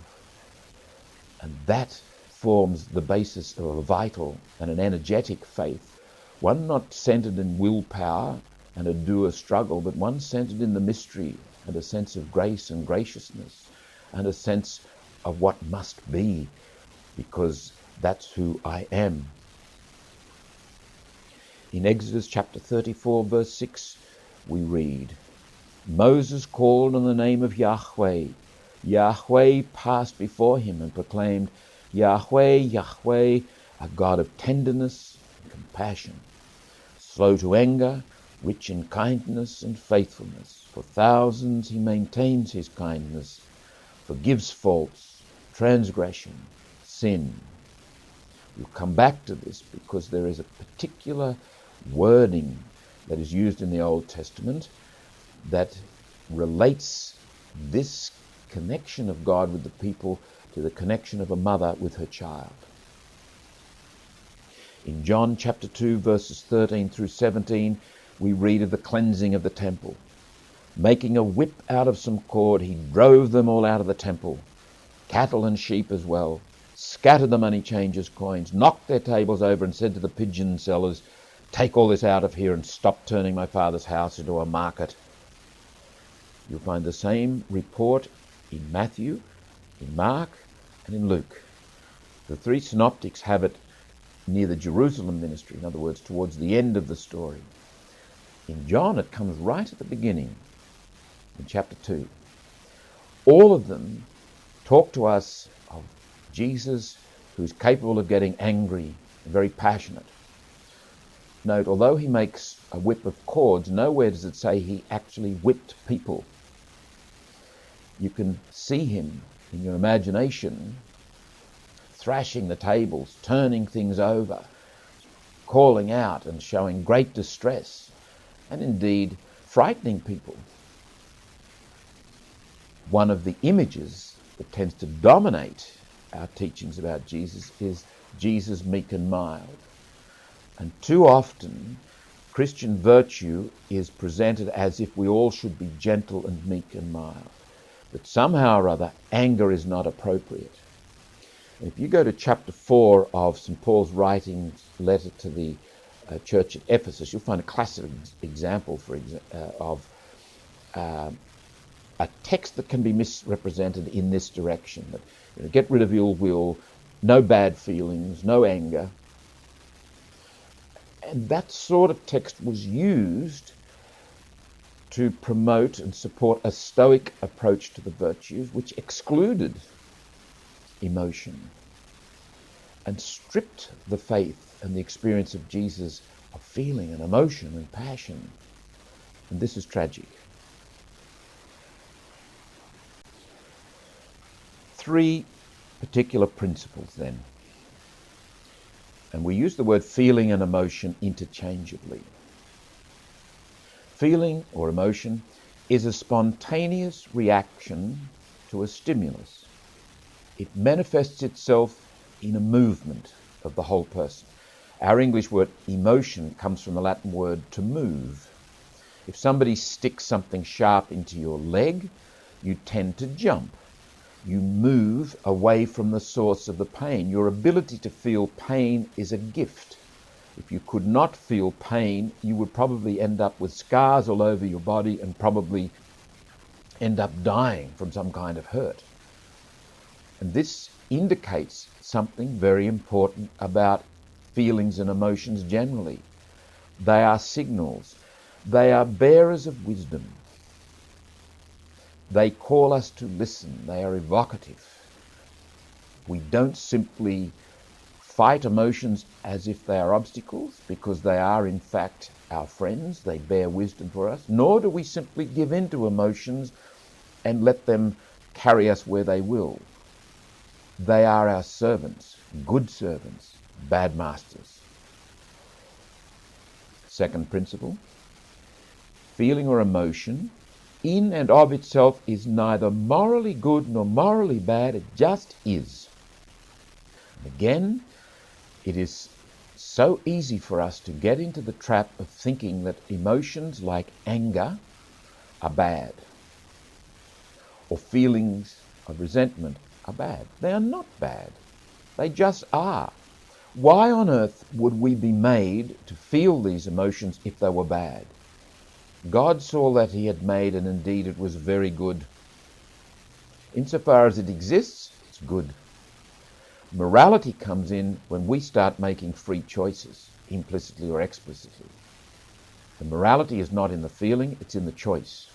And that forms the basis of a vital and an energetic faith, one not centered in willpower and a doer struggle, but one centered in the mystery and a sense of grace and graciousness and a sense of what must be, because that's who I am. In Exodus chapter 34, verse 6, we read, "Moses called on the name of Yahweh. Yahweh passed before him and proclaimed, 'Yahweh, Yahweh, a God of tenderness and compassion, slow to anger, rich in kindness and faithfulness. For thousands he maintains his kindness, forgives faults, transgression, sin.'" We'll come back to this because there is a particular wording that is used in the Old Testament that relates this connection of God with the people to the connection of a mother with her child. In John chapter 2, verses 13 through 17, we read of the cleansing of the temple. "Making a whip out of some cord, he drove them all out of the temple, cattle and sheep as well, scattered the money changers' coins, knocked their tables over, and said to the pigeon sellers, 'Take all this out of here and stop turning my Father's house into a market.'" You'll find the same report in Matthew, in Mark, and in Luke. The three synoptics have it near the Jerusalem ministry, in other words, towards the end of the story. In John, it comes right at the beginning, in chapter 2. All of them talk to us of Jesus, who's capable of getting angry and very passionate. Note, although he makes a whip of cords, nowhere does it say he actually whipped people. You can see him in your imagination thrashing the tables, turning things over, calling out and showing great distress, and indeed frightening people. One of the images that tends to dominate our teachings about Jesus is Jesus meek and mild. And too often, Christian virtue is presented as if we all should be gentle and meek and mild. But somehow or other, anger is not appropriate. And if you go to chapter 4 of St. Paul's writings, letter to the church at Ephesus, you'll find a classic example of a text that can be misrepresented in this direction. That, get rid of ill will, no bad feelings, no anger. And that sort of text was used to promote and support a Stoic approach to the virtues, which excluded emotion and stripped the faith and the experience of Jesus of feeling and emotion and passion. And this is tragic. 3 particular principles then. And we use the word feeling and emotion interchangeably. Feeling or emotion is a spontaneous reaction to a stimulus. It manifests itself in a movement of the whole person. Our English word emotion comes from the Latin word to move. If somebody sticks something sharp into your leg, you tend to jump. You move away from the source of the pain. Your ability to feel pain is a gift. If you could not feel pain, you would probably end up with scars all over your body and probably end up dying from some kind of hurt. And this indicates something very important about feelings and emotions generally. They are signals. They are bearers of wisdom. They call us to listen. They are evocative. We don't simply fight emotions as if they are obstacles, because they are in fact our friends. They bear wisdom for us. Nor do we simply give in to emotions and let them carry us where they will. They are our servants, good servants, bad masters. Second principle, feeling or emotion in and of itself is neither morally good nor morally bad, it just is. And again, it is so easy for us to get into the trap of thinking that emotions like anger are bad, or feelings of resentment are bad. They are not bad. They just are. Why on earth would we be made to feel these emotions if they were bad? God saw that he had made, and indeed it was very good. Insofar as it exists, it's good. Morality comes in when we start making free choices, implicitly or explicitly. The morality is not in the feeling, it's in the choice.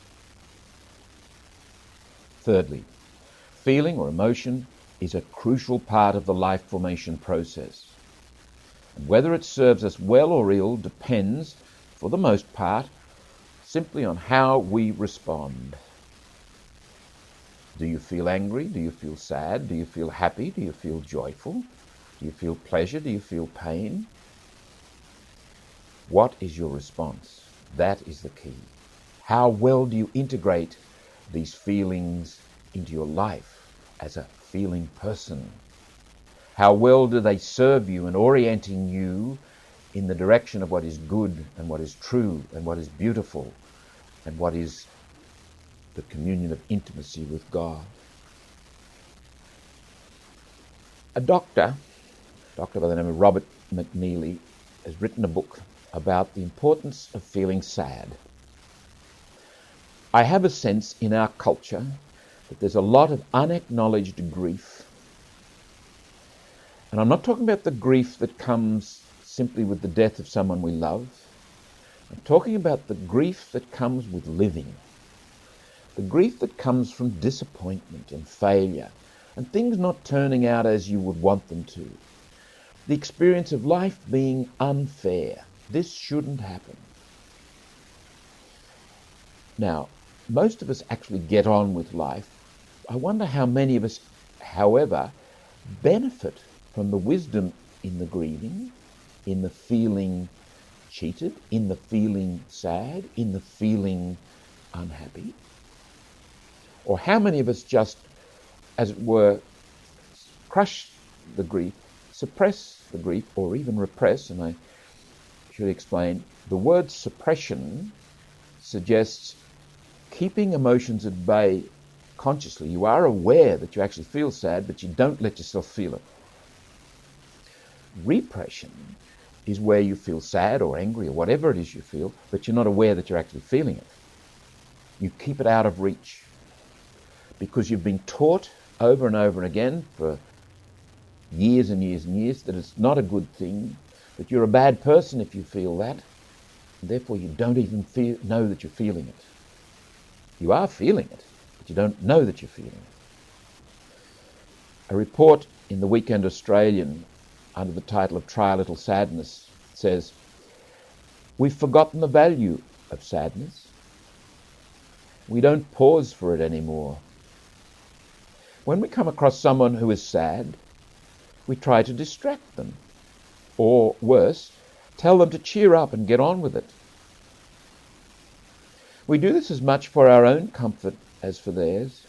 Thirdly, feeling or emotion is a crucial part of the life formation process. And whether it serves us well or ill depends, for the most part, simply on how we respond. Do you feel angry? Do you feel sad? Do you feel happy? Do you feel joyful? Do you feel pleasure? Do you feel pain? What is your response? That is the key. How well do you integrate these feelings into your life as a feeling person? How well do they serve you in orienting you in the direction of what is good and what is true and what is beautiful and what is the communion of intimacy with God? A doctor by the name of Robert McNeely, has written a book about the importance of feeling sad. I have a sense in our culture that there's a lot of unacknowledged grief. And I'm not talking about the grief that comes simply with the death of someone we love. I'm talking about the grief that comes with living. The grief that comes from disappointment and failure and things not turning out as you would want them to. The experience of life being unfair. This shouldn't happen. Now, most of us actually get on with life. I wonder how many of us, however, benefit from the wisdom in the grieving, in the feeling cheated, in the feeling sad, in the feeling unhappy. Or how many of us just, as it were, crush the grief, suppress the grief, or even repress? And I should explain, the word suppression suggests keeping emotions at bay consciously. You are aware that you actually feel sad, but you don't let yourself feel it. Repression is where you feel sad or angry or whatever it is you feel, but you're not aware that you're actually feeling it. You keep it out of reach because you've been taught over and over again for years and years and years that it's not a good thing, that you're a bad person if you feel that, and therefore you don't even know that you're feeling it. You are feeling it, but you don't know that you're feeling it. A report in the Weekend Australian under the title of Try a Little Sadness says, "We've forgotten the value of sadness. We don't pause for it anymore. When we come across someone who is sad, we try to distract them, or worse, tell them to cheer up and get on with it. We do this as much for our own comfort as for theirs.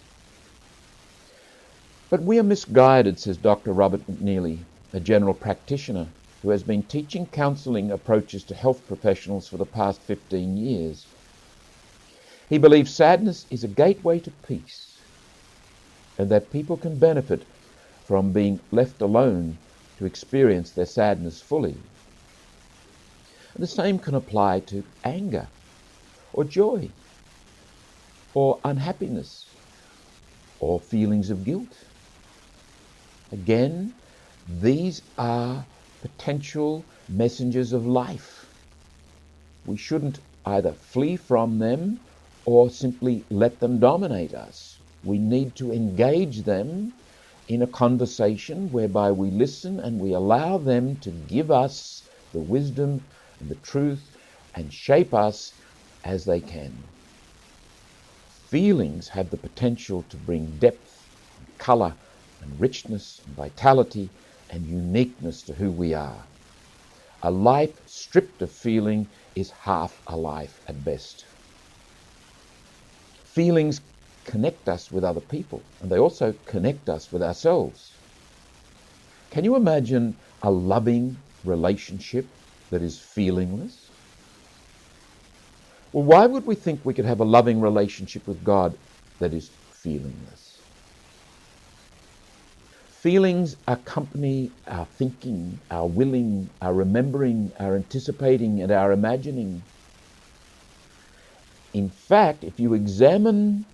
But we are misguided," says Dr. Robert McNeely, a general practitioner who has been teaching counselling approaches to health professionals for the past 15 years. He believes sadness is a gateway to peace, and that people can benefit from being left alone to experience their sadness fully. And the same can apply to anger, or joy, or unhappiness, or feelings of guilt. Again, these are potential messengers of life. We shouldn't either flee from them or simply let them dominate us. We need to engage them in a conversation whereby we listen and we allow them to give us the wisdom and the truth and shape us as they can. Feelings have the potential to bring depth and colour and richness and vitality and uniqueness to who we are. A life stripped of feeling is half a life at best. Feelings connect us with other people, and they also connect us with ourselves. Can you imagine a loving relationship that is feelingless? Well, why would we think we could have a loving relationship with God that is feelingless? Feelings accompany our thinking, our willing, our remembering, our anticipating, and our imagining. In fact, if you examine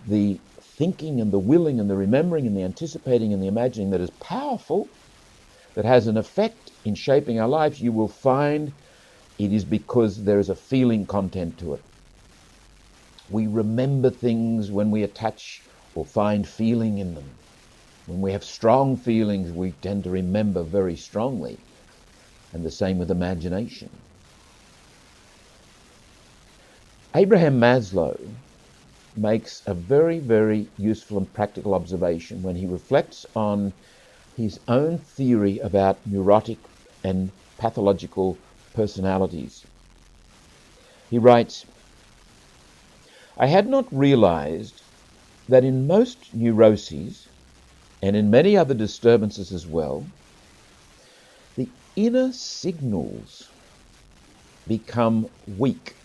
the thinking and the willing and the remembering and the anticipating and the imagining that is powerful, that has an effect in shaping our lives, you will find it is because there is a feeling content to it. We remember things when we attach or find feeling in them. When we have strong feelings, we tend to remember very strongly. And the same with imagination. Abraham Maslow makes a very, very useful and practical observation when he reflects on his own theory about neurotic and pathological personalities. He writes, "I had not realized that in most neuroses, and in many other disturbances as well, the inner signals become weak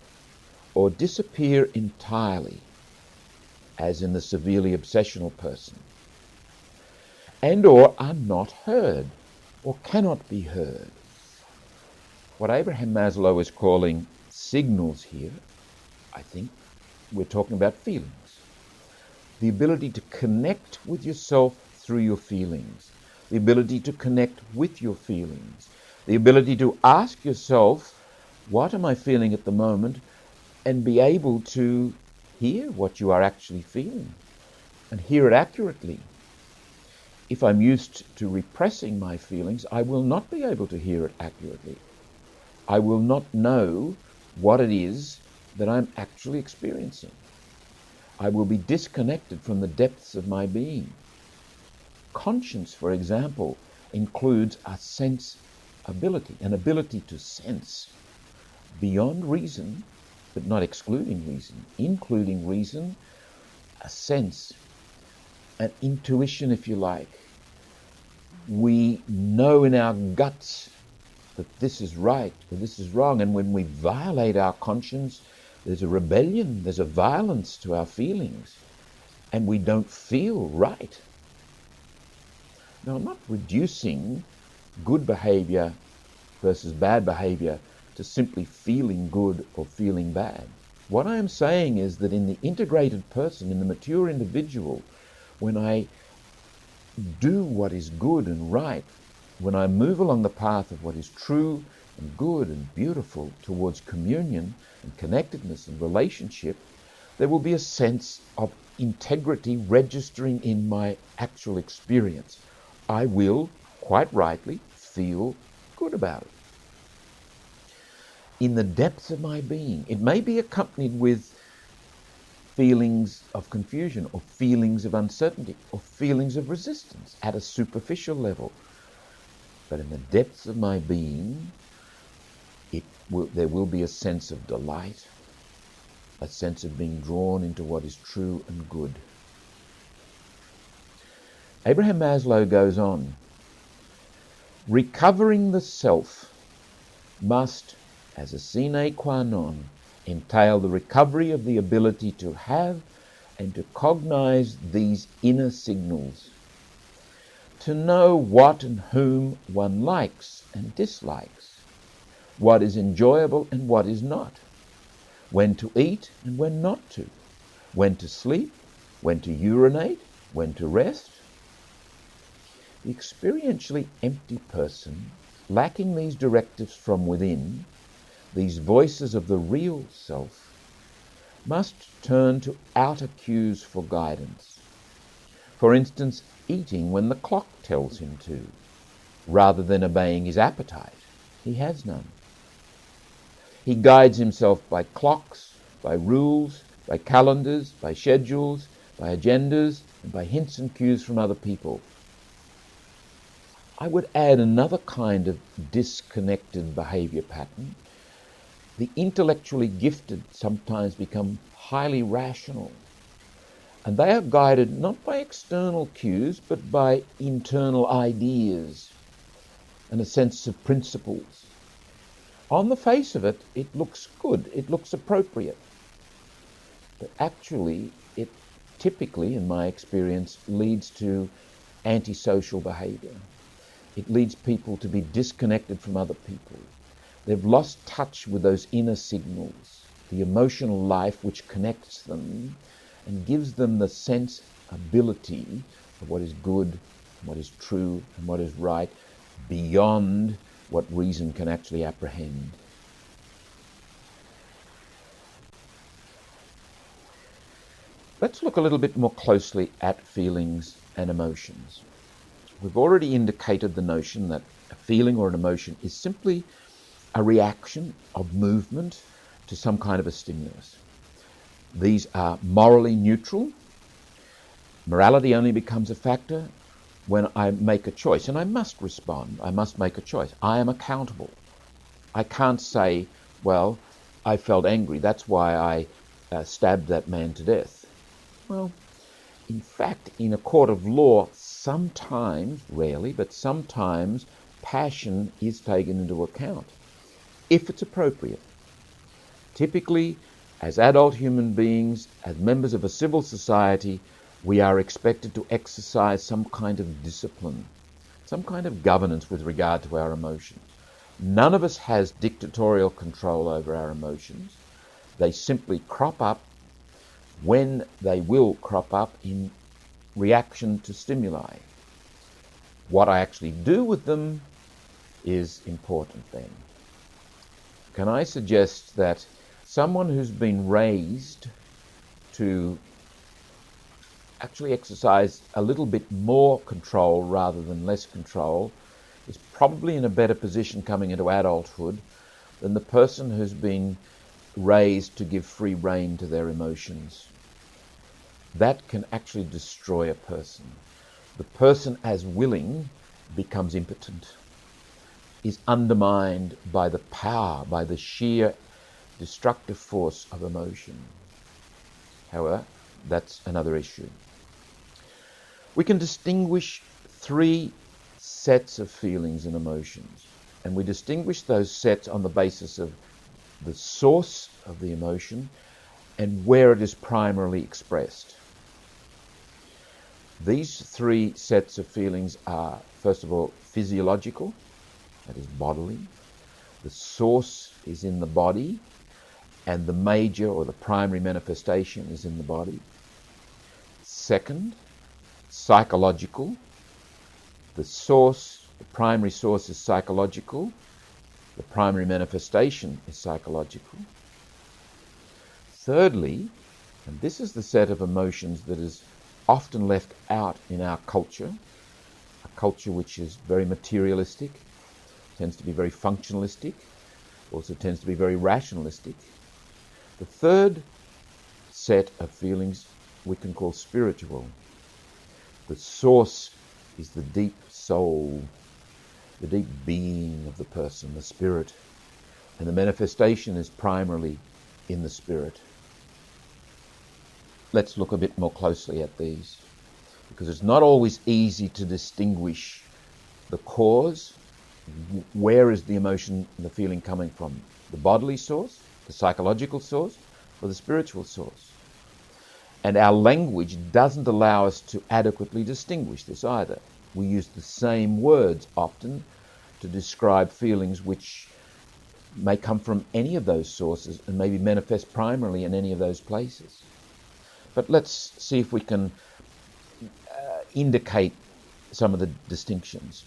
or disappear entirely, as in the severely obsessional person, and or are not heard or cannot be heard." What Abraham Maslow is calling signals here, I think we're talking about feelings. The ability to connect with yourself through your feelings, the ability to connect with your feelings, the ability to ask yourself, what am I feeling at the moment, and be able to hear what you are actually feeling and hear it accurately. If I'm used to repressing my feelings, I will not be able to hear it accurately. I will not know what it is that I'm actually experiencing. I will be disconnected from the depths of my being. Conscience, for example, includes a sense ability, an ability to sense beyond reason, but not excluding reason, including reason, a sense, an intuition, if you like. We know in our guts that this is right or this is wrong, and when we violate our conscience, there's a rebellion, there's a violence to our feelings, and we don't feel right. Now, I'm not reducing good behavior versus bad behavior to simply feeling good or feeling bad. What I am saying is that in the integrated person, in the mature individual, when I do what is good and right, when I move along the path of what is true and good and beautiful towards communion and connectedness and relationship, there will be a sense of integrity registering in my actual experience. I will, quite rightly, feel good about it. In the depths of my being, it may be accompanied with feelings of confusion or feelings of uncertainty or feelings of resistance at a superficial level. But in the depths of my being, there will be a sense of delight, a sense of being drawn into what is true and good. Abraham Maslow goes on, recovering the self must, as a sine qua non, entail the recovery of the ability to have and to cognize these inner signals, to know what and whom one likes and dislikes, what is enjoyable and what is not, when to eat and when not to, when to sleep, when to urinate, when to rest. The experientially empty person, lacking these directives from within, these voices of the real self, must turn to outer cues for guidance. For instance, eating when the clock tells him to, rather than obeying his appetite. He has none. He guides himself by clocks, by rules, by calendars, by schedules, by agendas, and by hints and cues from other people. I would add another kind of disconnected behavior pattern. The intellectually gifted sometimes become highly rational, and they are guided not by external cues, but by internal ideas and a sense of principles. On the face of it, it looks good, it looks appropriate, but actually it typically, in my experience, leads to antisocial behavior. It leads people to be disconnected from other people. They've lost touch with those inner signals, the emotional life which connects them and gives them the sense, ability of what is good, what is true, and what is right, beyond what reason can actually apprehend. Let's look a little bit more closely at feelings and emotions. We've already indicated the notion that a feeling or an emotion is simply a reaction of movement to some kind of a stimulus. These are morally neutral. Morality only becomes a factor when I make a choice, and I must respond. I must make a choice. I am accountable. I can't say, well, I felt angry, that's why I stabbed that man to death. Well, in fact, in a court of law, sometimes, rarely, but sometimes passion is taken into account, if it's appropriate. Typically, as adult human beings, as members of a civil society, we are expected to exercise some kind of discipline, some kind of governance with regard to our emotions. None of us has dictatorial control over our emotions. They simply crop up when they will crop up in reaction to stimuli. What I actually do with them is important then. Can I suggest that someone who's been raised to actually exercise a little bit more control rather than less control is probably in a better position coming into adulthood than the person who's been raised to give free rein to their emotions. That can actually destroy a person. The person as willing becomes impotent, is undermined by the power, by the sheer destructive force of emotion. However, that's another issue. We can distinguish three sets of feelings and emotions, and we distinguish those sets on the basis of the source of the emotion and where it is primarily expressed. These three sets of feelings are, first of all, physiological, that is bodily. The source is in the body, and the major or the primary manifestation is in the body. Second, psychological. The source, the primary source is psychological. The primary manifestation is psychological. Thirdly, and this is the set of emotions that is often left out in our culture, a culture which is very materialistic, tends to be very functionalistic, also tends to be very rationalistic. The third set of feelings we can call spiritual. The source is the deep soul, the deep being of the person, the spirit, and the manifestation is primarily in the spirit. Let's look a bit more closely at these, because it's not always easy to distinguish the cause. Where is the emotion and the feeling coming from? The bodily source, the psychological source, or the spiritual source? And our language doesn't allow us to adequately distinguish this either. We use the same words often to describe feelings which may come from any of those sources and maybe manifest primarily in any of those places. But let's see if we can indicate some of the distinctions,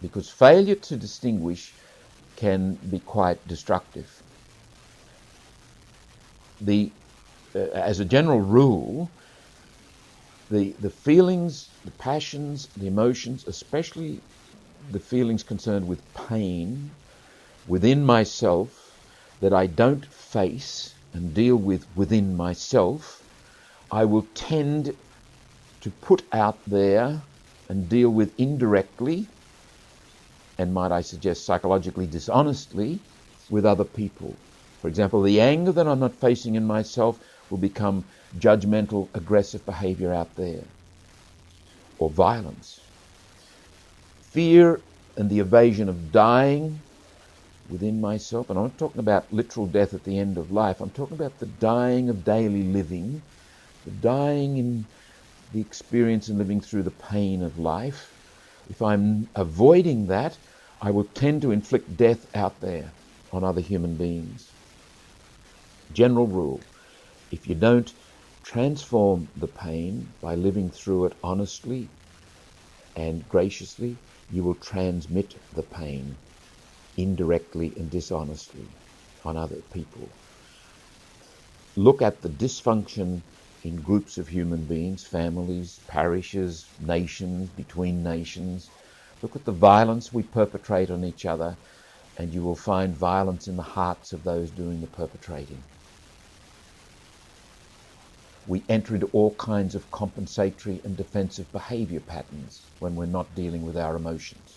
because failure to distinguish can be quite destructive. As a general rule, the feelings, the passions, the emotions, especially the feelings concerned with pain within myself that I don't face and deal with within myself, I will tend to put out there and deal with indirectly, and might I suggest psychologically dishonestly, with other people. For example, the anger that I'm not facing in myself will become judgmental, aggressive behavior out there, or violence. Fear and the evasion of dying within myself, and I'm not talking about literal death at the end of life, I'm talking about the dying of daily living, the dying in the experience and living through the pain of life. If I'm avoiding that, I will tend to inflict death out there on other human beings. General rule, if you don't transform the pain by living through it honestly and graciously, you will transmit the pain indirectly and dishonestly on other people. Look at the dysfunction in groups of human beings, families, parishes, nations, between nations. Look at the violence we perpetrate on each other, and you will find violence in the hearts of those doing the perpetrating. We enter into all kinds of compensatory and defensive behavior patterns when we're not dealing with our emotions.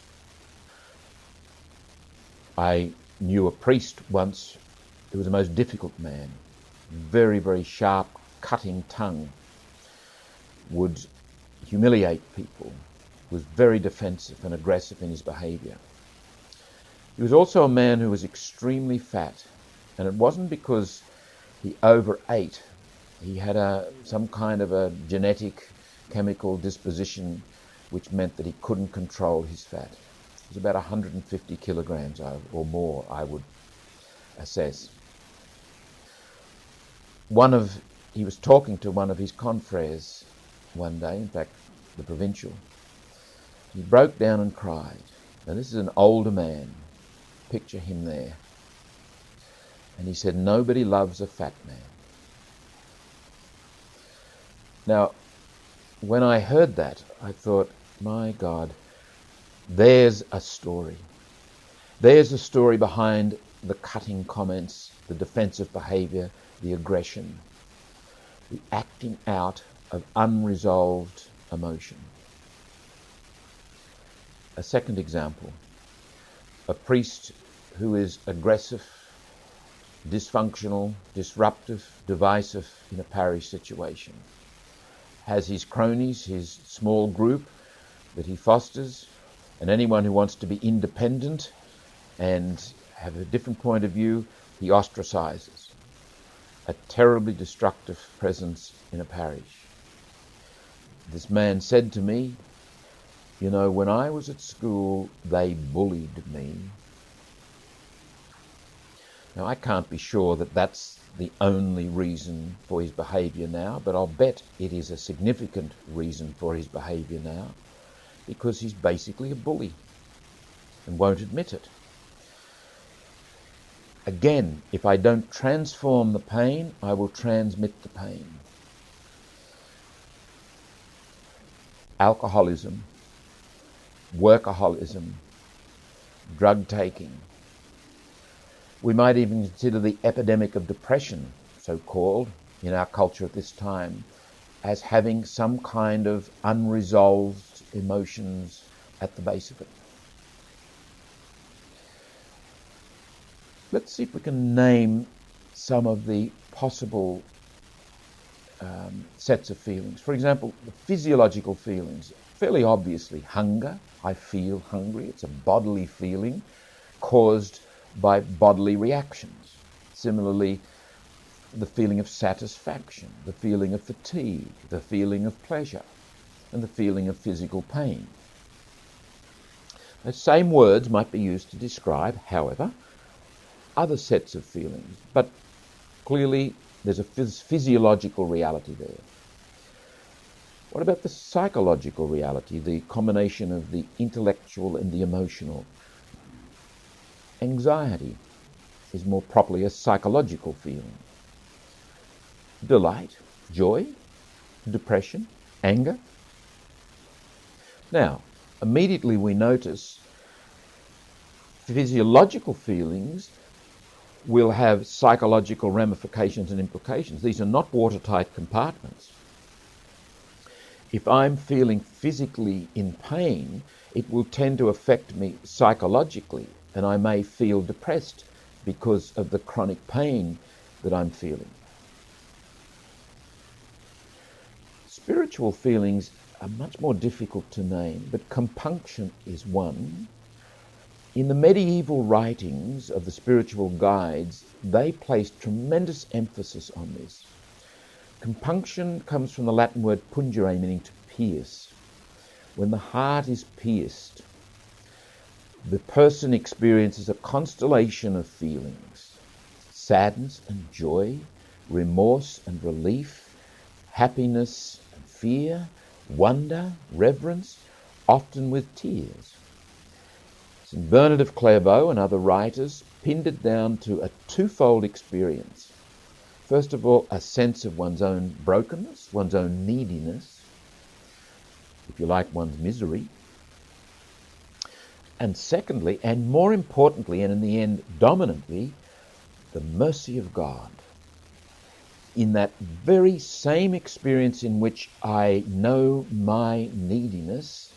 I knew a priest once who was the most difficult man, very, very sharp, cutting tongue, would humiliate people, was very defensive and aggressive in his behavior. He was also a man who was extremely fat, and it wasn't because he overate. He had some kind of a genetic chemical disposition which meant that he couldn't control his fat. It was about 150 kilograms or more, I would assess. He was talking to one of his confreres one day, in fact, the provincial. He broke down and cried. Now, this is an older man. Picture him there. And he said, "Nobody loves a fat man." Now, when I heard that, I thought, my God, there's a story. There's a story behind the cutting comments, the defensive behavior, the aggression, the acting out of unresolved emotion. A second example, a priest who is aggressive, dysfunctional, disruptive, divisive in a parish situation. has his cronies, his small group that he fosters, and anyone who wants to be independent and have a different point of view, he ostracizes. A terribly destructive presence in a parish. This man said to me, you know, when I was at school, they bullied me. Now, I can't be sure that that's the only reason for his behaviour now, but I'll bet it is a significant reason for his behaviour now, because he's basically a bully and won't admit it. Again, if I don't transform the pain, I will transmit the pain. Alcoholism, workaholism, drug taking. We might even consider the epidemic of depression, so-called, in our culture at this time, as having some kind of unresolved emotions at the base of it. Let's see if we can name some of the possible sets of feelings. For example, the physiological feelings. Fairly obviously, hunger. I feel hungry. It's a bodily feeling caused by bodily reactions. Similarly, the feeling of satisfaction, the feeling of fatigue, the feeling of pleasure, and the feeling of physical pain. The same words might be used to describe, however, other sets of feelings, but clearly there's a physiological reality there. What about the psychological reality, the combination of the intellectual and the emotional? Anxiety is more properly a psychological feeling. Delight, joy, depression, anger. Now, immediately we notice physiological feelings will have psychological ramifications and implications. These are not watertight compartments. If I'm feeling physically in pain, it will tend to affect me psychologically, and I may feel depressed because of the chronic pain that I'm feeling. Spiritual feelings are much more difficult to name, but compunction is one. In the medieval writings of the spiritual guides, they placed tremendous emphasis on this. Compunction comes from the Latin word pungere, meaning to pierce. When the heart is pierced, the person experiences a constellation of feelings: sadness and joy, remorse and relief, happiness and fear, wonder, reverence, often with tears. St. Bernard of Clairvaux and other writers pinned it down to a twofold experience. First of all, a sense of one's own brokenness, one's own neediness, if you like, one's misery. And secondly, and more importantly, and in the end dominantly, the mercy of God. In that very same experience in which I know my neediness,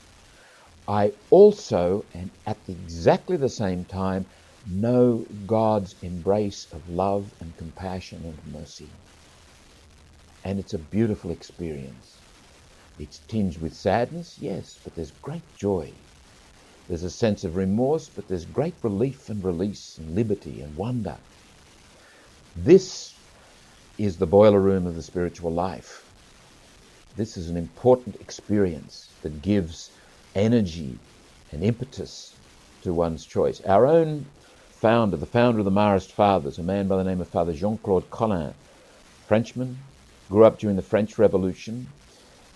I also, and at exactly the same time, know God's embrace of love and compassion and mercy. And it's a beautiful experience. It's tinged with sadness, yes, but there's great joy. There's a sense of remorse, but there's great relief and release and liberty and wonder. This is the boiler room of the spiritual life. This is an important experience that gives energy and impetus to one's choice. Our own founder, the founder of the Marist Fathers, a man by the name of Father Jean-Claude Collin, Frenchman, grew up during the French Revolution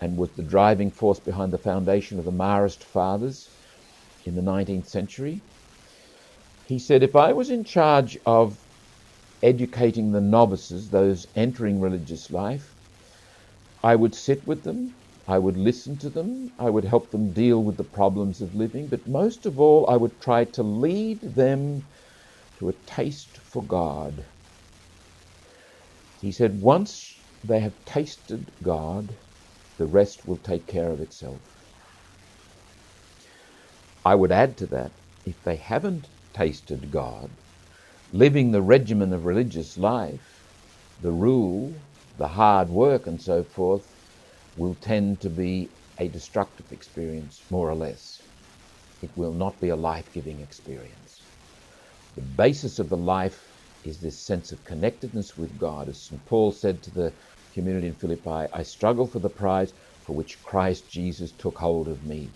and was the driving force behind the foundation of the Marist Fathers in the 19th century. He said, if I was in charge of educating the novices, those entering religious life, I would sit with them, I would listen to them, I would help them deal with the problems of living, but most of all, I would try to lead them to a taste for God. He said, once they have tasted God, the rest will take care of itself. I would add to that, if they haven't tasted God, living the regimen of religious life, the rule, the hard work and so forth, will tend to be a destructive experience, more or less. It will not be a life-giving experience. The basis of the life is this sense of connectedness with God. As St. Paul said to the community in Philippi, I struggle for the prize for which Christ Jesus took hold of me.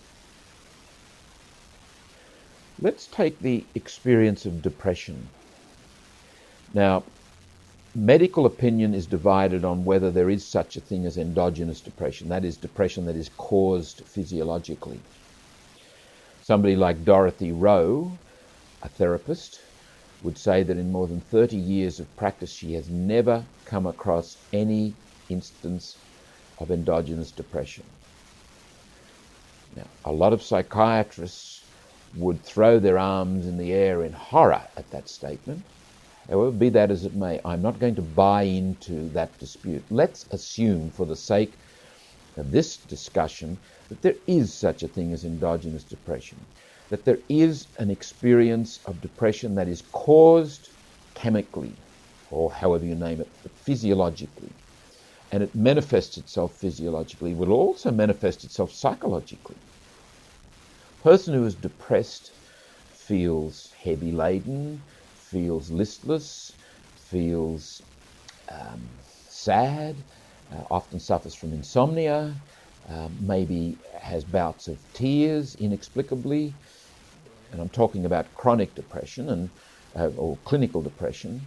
Let's take the experience of depression. Now, medical opinion is divided on whether there is such a thing as endogenous depression, that is, depression that is caused physiologically. Somebody like Dorothy Rowe, a therapist, would say that in more than 30 years of practice she has never come across any instance of endogenous depression. Now, a lot of psychiatrists would throw their arms in the air in horror at that statement. However, be that as it may, I'm not going to buy into that dispute. Let's assume, for the sake of this discussion, that there is such a thing as endogenous depression, that there is an experience of depression that is caused chemically, or however you name it, but physiologically, and it manifests itself physiologically. It will also manifest itself psychologically. A person who is depressed feels heavy laden, feels listless, feels sad, often suffers from insomnia, maybe has bouts of tears inexplicably, and I'm talking about chronic depression or clinical depression,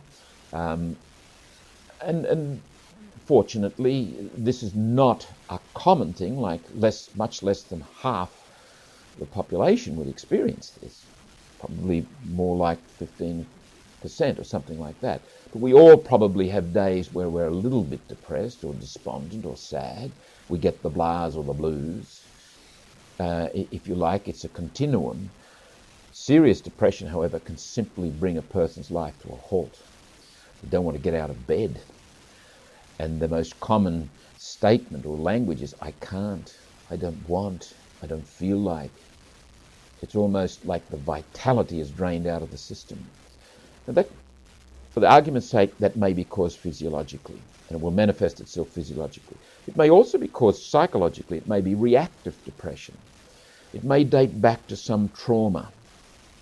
and fortunately this is not a common thing. Like much less than half the population would experience this, probably more like 15% or something like that. But we all probably have days where we're a little bit depressed or despondent or sad. We get the blahs or the blues. If you like, it's a continuum. Serious depression, however, can simply bring a person's life to a halt. They don't want to get out of bed. And the most common statement or language is, I can't, I don't want, I don't feel like. It's almost like the vitality is drained out of the system. Now that, for the argument's sake, that may be caused physiologically, and it will manifest itself physiologically. It may also be caused psychologically. It may be reactive depression. It may date back to some trauma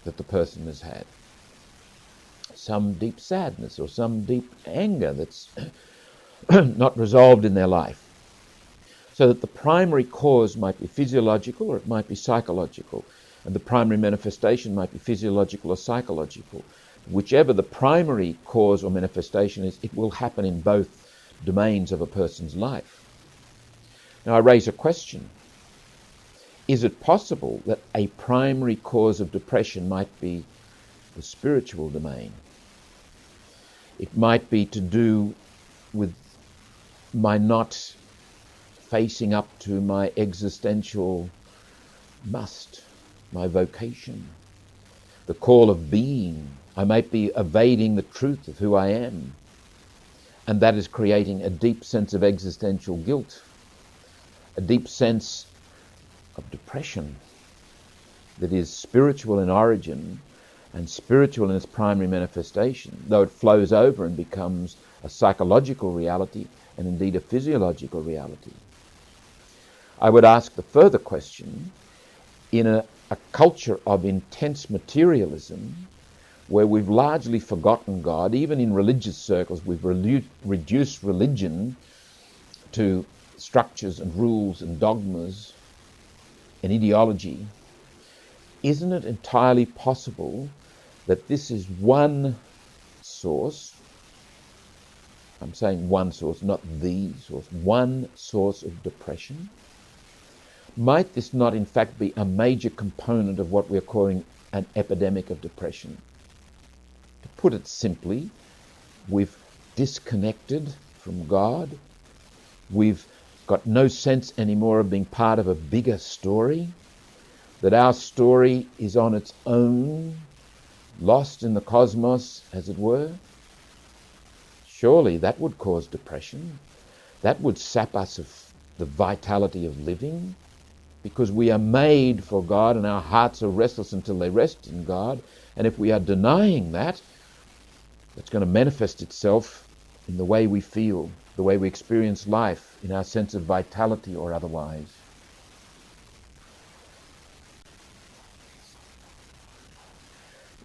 that the person has had, some deep sadness or some deep anger that's not resolved in their life. So that the primary cause might be physiological or it might be psychological, and the primary manifestation might be physiological or psychological. Whichever the primary cause or manifestation is, it will happen in both domains of a person's life. Now I raise a question. Is it possible that a primary cause of depression might be the spiritual domain? It might be to do with my not facing up to my existential must, my vocation, the call of being. I might be evading the truth of who I am, and that is creating a deep sense of existential guilt, a deep sense of depression that is spiritual in origin and spiritual in its primary manifestation, though it flows over and becomes a psychological reality and indeed a physiological reality. I would ask the further question, in a culture of intense materialism, where we've largely forgotten God, even in religious circles, we've reduced religion to structures and rules and dogmas and ideology, isn't it entirely possible that this is one source? I'm saying one source, not the source, one source of depression. Might this not in fact be a major component of what we're calling an epidemic of depression? To put it simply, we've disconnected from God. We've got no sense anymore of being part of a bigger story, that our story is on its own, lost in the cosmos, as it were. Surely that would cause depression. That would sap us of the vitality of living, because we are made for God and our hearts are restless until they rest in God. And if we are denying that, it's going to manifest itself in the way we feel, the way we experience life, in our sense of vitality or otherwise.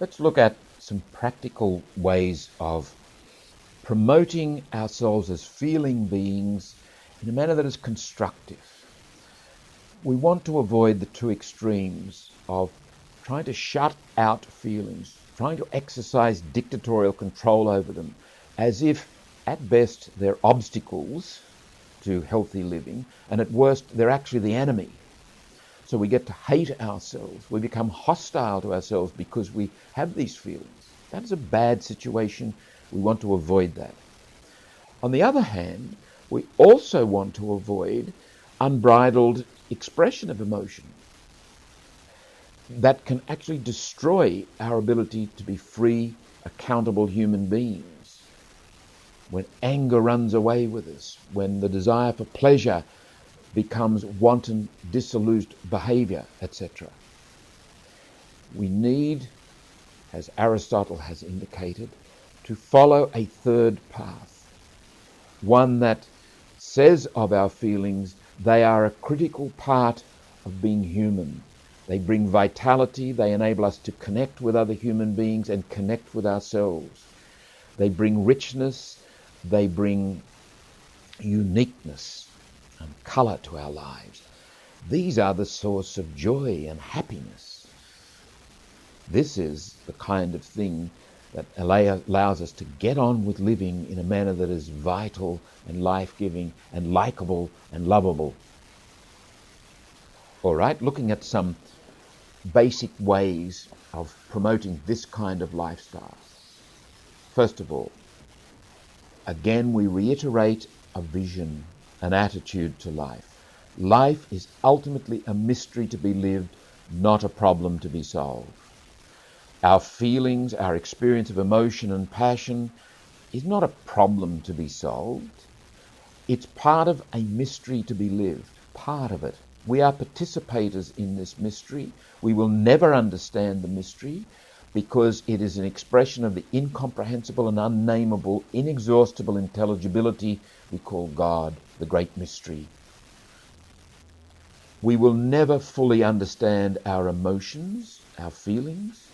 Let's look at some practical ways of promoting ourselves as feeling beings in a manner that is constructive. We want to avoid the two extremes of trying to shut out feelings, trying to exercise dictatorial control over them, as if at best they're obstacles to healthy living, and at worst they're actually the enemy. So we get to hate ourselves. We become hostile to ourselves because we have these feelings. That is a bad situation. We want to avoid that. On the other hand, we also want to avoid unbridled expression of emotion. That can actually destroy our ability to be free, accountable human beings. When anger runs away with us, when the desire for pleasure becomes wanton, dissolute behavior, etc. We need, as Aristotle has indicated, to follow a third path, one that says of our feelings they are a critical part of being human. They bring vitality, they enable us to connect with other human beings and connect with ourselves. They bring richness, they bring uniqueness and colour to our lives. These are the source of joy and happiness. This is the kind of thing that allows us to get on with living in a manner that is vital and life-giving and likeable and lovable. All right, looking at some basic ways of promoting this kind of lifestyle. First of all, again we reiterate a vision, an attitude to life. Life is ultimately a mystery to be lived, not a problem to be solved. Our feelings, our experience of emotion and passion is not a problem to be solved. It's part of a mystery to be lived, part of it. We are participators in this mystery. We will never understand the mystery because it is an expression of the incomprehensible and unnameable, inexhaustible intelligibility we call God, the great mystery. We will never fully understand our emotions, our feelings.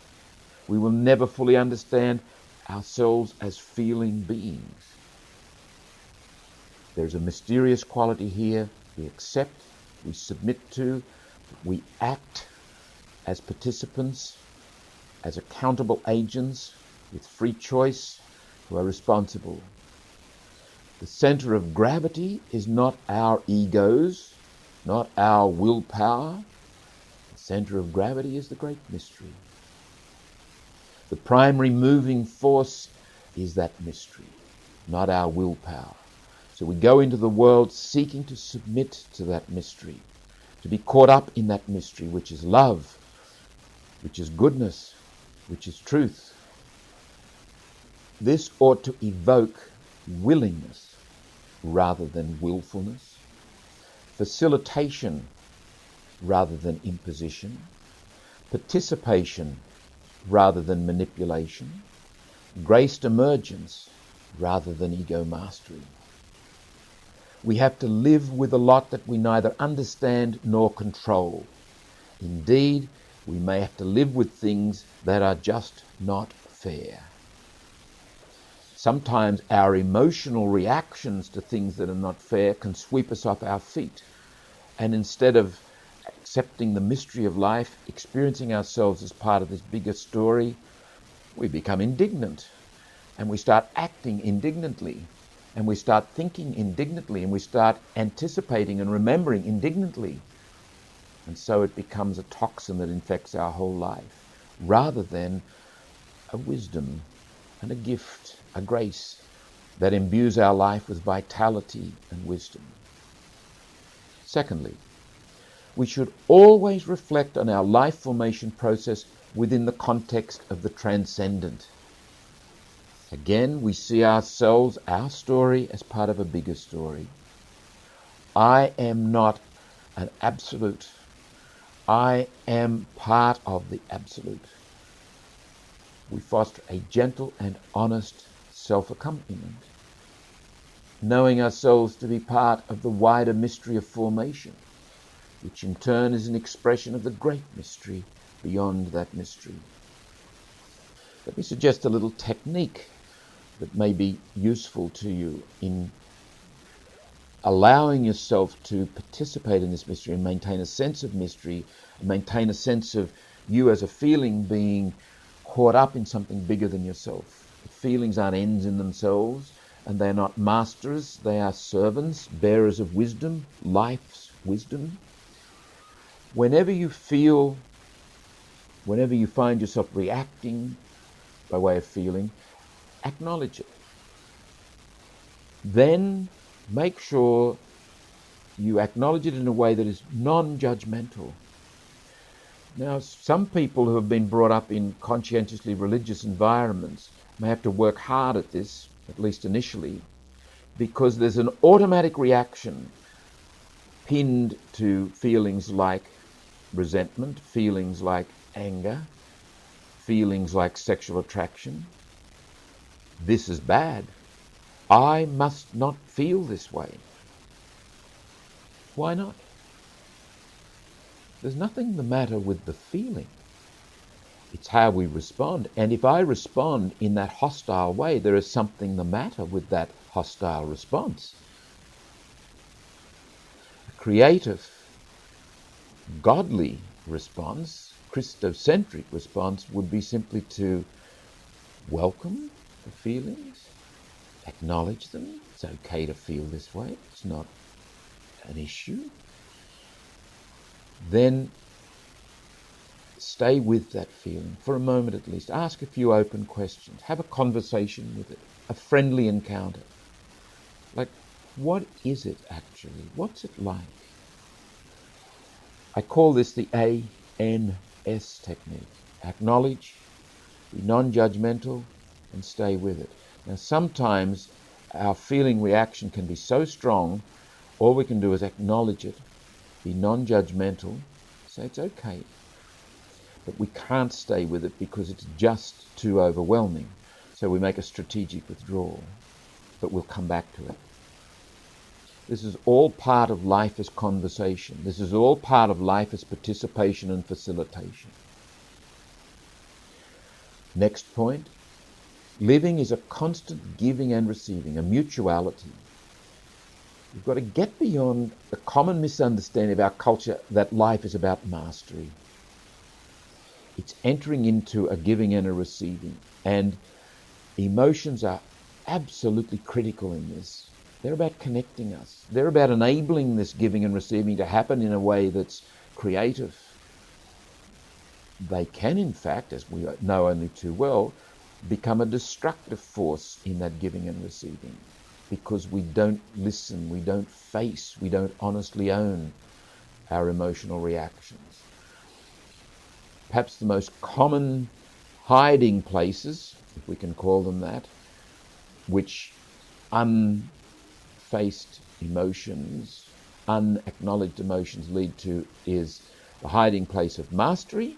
We will never fully understand ourselves as feeling beings. There's a mysterious quality here. We accept, we submit to, we act as participants, as accountable agents with free choice who are responsible. The center of gravity is not our egos, not our willpower. The center of gravity is the great mystery. The primary moving force is that mystery, not our willpower. So we go into the world seeking to submit to that mystery, to be caught up in that mystery, which is love, which is goodness, which is truth. This ought to evoke willingness rather than willfulness, facilitation rather than imposition, participation rather than manipulation, graced emergence rather than ego mastery. We have to live with a lot that we neither understand nor control. Indeed, we may have to live with things that are just not fair. Sometimes our emotional reactions to things that are not fair can sweep us off our feet. And instead of accepting the mystery of life, experiencing ourselves as part of this bigger story, we become indignant. And we start acting indignantly. And we start thinking indignantly. And we start anticipating and remembering indignantly. And so it becomes a toxin that infects our whole life, rather than a wisdom and a gift, a grace that imbues our life with vitality and wisdom. Secondly, we should always reflect on our life formation process within the context of the transcendent. Again, we see ourselves, our story, as part of a bigger story. I am not an absolute. I am part of the absolute. We foster a gentle and honest self-accompaniment. knowing ourselves to be part of the wider mystery of formation, which in turn is an expression of the great mystery beyond that mystery. Let me suggest a little technique that may be useful to you in allowing yourself to participate in this mystery and maintain a sense of mystery, and maintain a sense of you as a feeling being caught up in something bigger than yourself. Feelings aren't ends in themselves, and they're not masters, they are servants, bearers of wisdom, life's wisdom. Whenever you find yourself reacting by way of feeling, acknowledge it. Then make sure you acknowledge it in a way that is non-judgmental. Now, some people who have been brought up in conscientiously religious environments may have to work hard at this, at least initially, because there's an automatic reaction pinned to feelings like resentment, feelings like anger, feelings like sexual attraction. This is bad. I must not feel this way. Why not? There's nothing the matter with the feeling. It's how we respond. And if I respond in that hostile way, there is something the matter with that hostile response. A creative, godly response, Christocentric response, would be simply to welcome the feelings, acknowledge them. It's okay to feel this way. It's not an issue. Then stay with that feeling for a moment at least. Ask a few open questions. Have a conversation with it, a friendly encounter. Like, what is it actually? What's it like? I call this the ANS technique. Acknowledge, be non-judgmental, and stay with it. Now, sometimes our feeling reaction can be so strong, all we can do is acknowledge it, be non-judgmental, say it's okay. But we can't stay with it because it's just too overwhelming. So we make a strategic withdrawal, but we'll come back to it. This is all part of life as conversation. This is all part of life as participation and facilitation. Next point, living is a constant giving and receiving, a mutuality. We've got to get beyond the common misunderstanding of our culture that life is about mastery. It's entering into a giving and a receiving. And emotions are absolutely critical in this. They're about connecting us. They're about enabling this giving and receiving to happen in a way that's creative. They can, in fact, as we know only too well, become a destructive force in that giving and receiving, because we don't listen, we don't face, we don't honestly own our emotional reactions. Perhaps the most common hiding places, if we can call them that, which unfaced emotions, unacknowledged emotions lead to, is the hiding place of mastery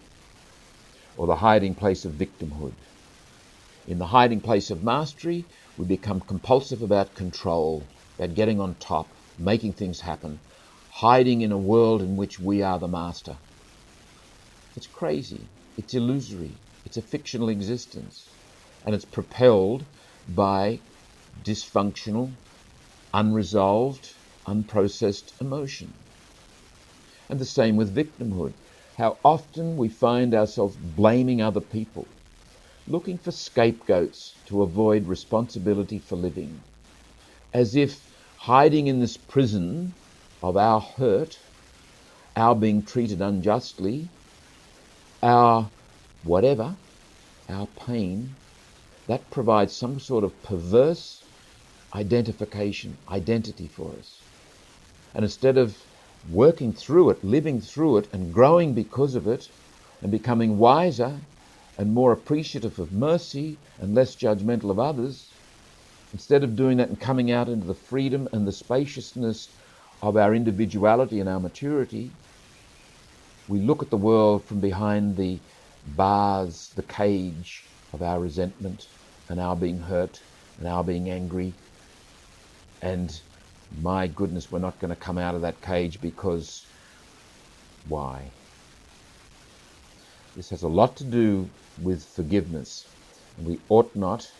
or the hiding place of victimhood. In the hiding place of mastery, we become compulsive about control, about getting on top, making things happen, hiding in a world in which we are the master. It's crazy, it's illusory, it's a fictional existence, and it's propelled by dysfunctional, unresolved, unprocessed emotion. And the same with victimhood. How often we find ourselves blaming other people, looking for scapegoats to avoid responsibility for living, as if hiding in this prison of our hurt, our being treated unjustly, our whatever, our pain, that provides some sort of perverse identity for us. And instead of working through it, living through it, and growing because of it, and becoming wiser and more appreciative of mercy and less judgmental of others, instead of doing that and coming out into the freedom and the spaciousness of our individuality and our maturity, we look at the world from behind the bars, the cage of our resentment and our being hurt and our being angry. And my goodness, we're not going to come out of that cage because why? This has a lot to do with forgiveness. And we ought not,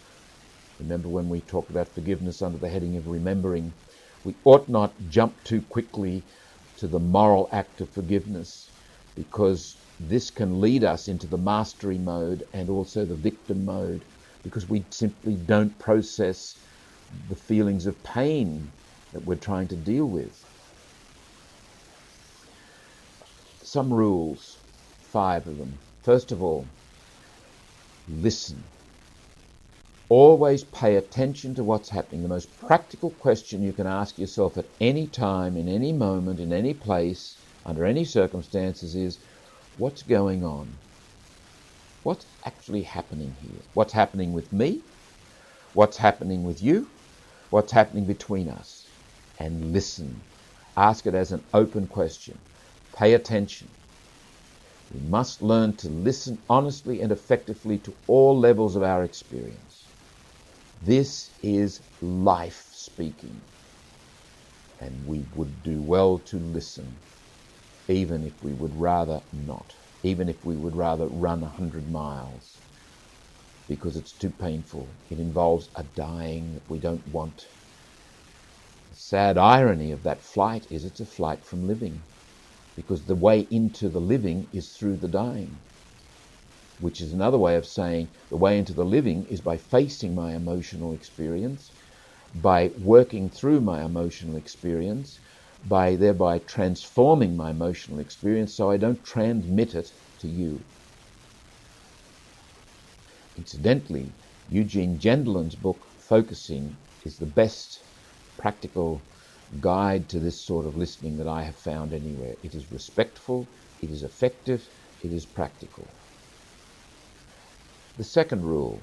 remember when we talked about forgiveness under the heading of remembering, we ought not jump too quickly to the moral act of forgiveness, because this can lead us into the mastery mode and also the victim mode, because we simply don't process the feelings of pain that we're trying to deal with. Some rules, 5 of them. First of all, listen. Always pay attention to what's happening. The most practical question you can ask yourself at any time, in any moment, in any place, under any circumstances is, what's going on? What's actually happening here? What's happening with me? What's happening with you? What's happening between us? And listen. Ask it as an open question. Pay attention. We must learn to listen honestly and effectively to all levels of our experience. This is life speaking, and we would do well to listen, even if we would rather not, even if we would rather run 100 miles, because it's too painful. It involves a dying that we don't want. The sad irony of that flight is it's a flight from living, because the way into the living is through the dying, which is another way of saying the way into the living is by facing my emotional experience, by working through my emotional experience, by thereby transforming my emotional experience so I don't transmit it to you. Incidentally, Eugene Gendlin's book, Focusing, is the best practical guide to this sort of listening that I have found anywhere. It is respectful, it is effective, it is practical. The second rule,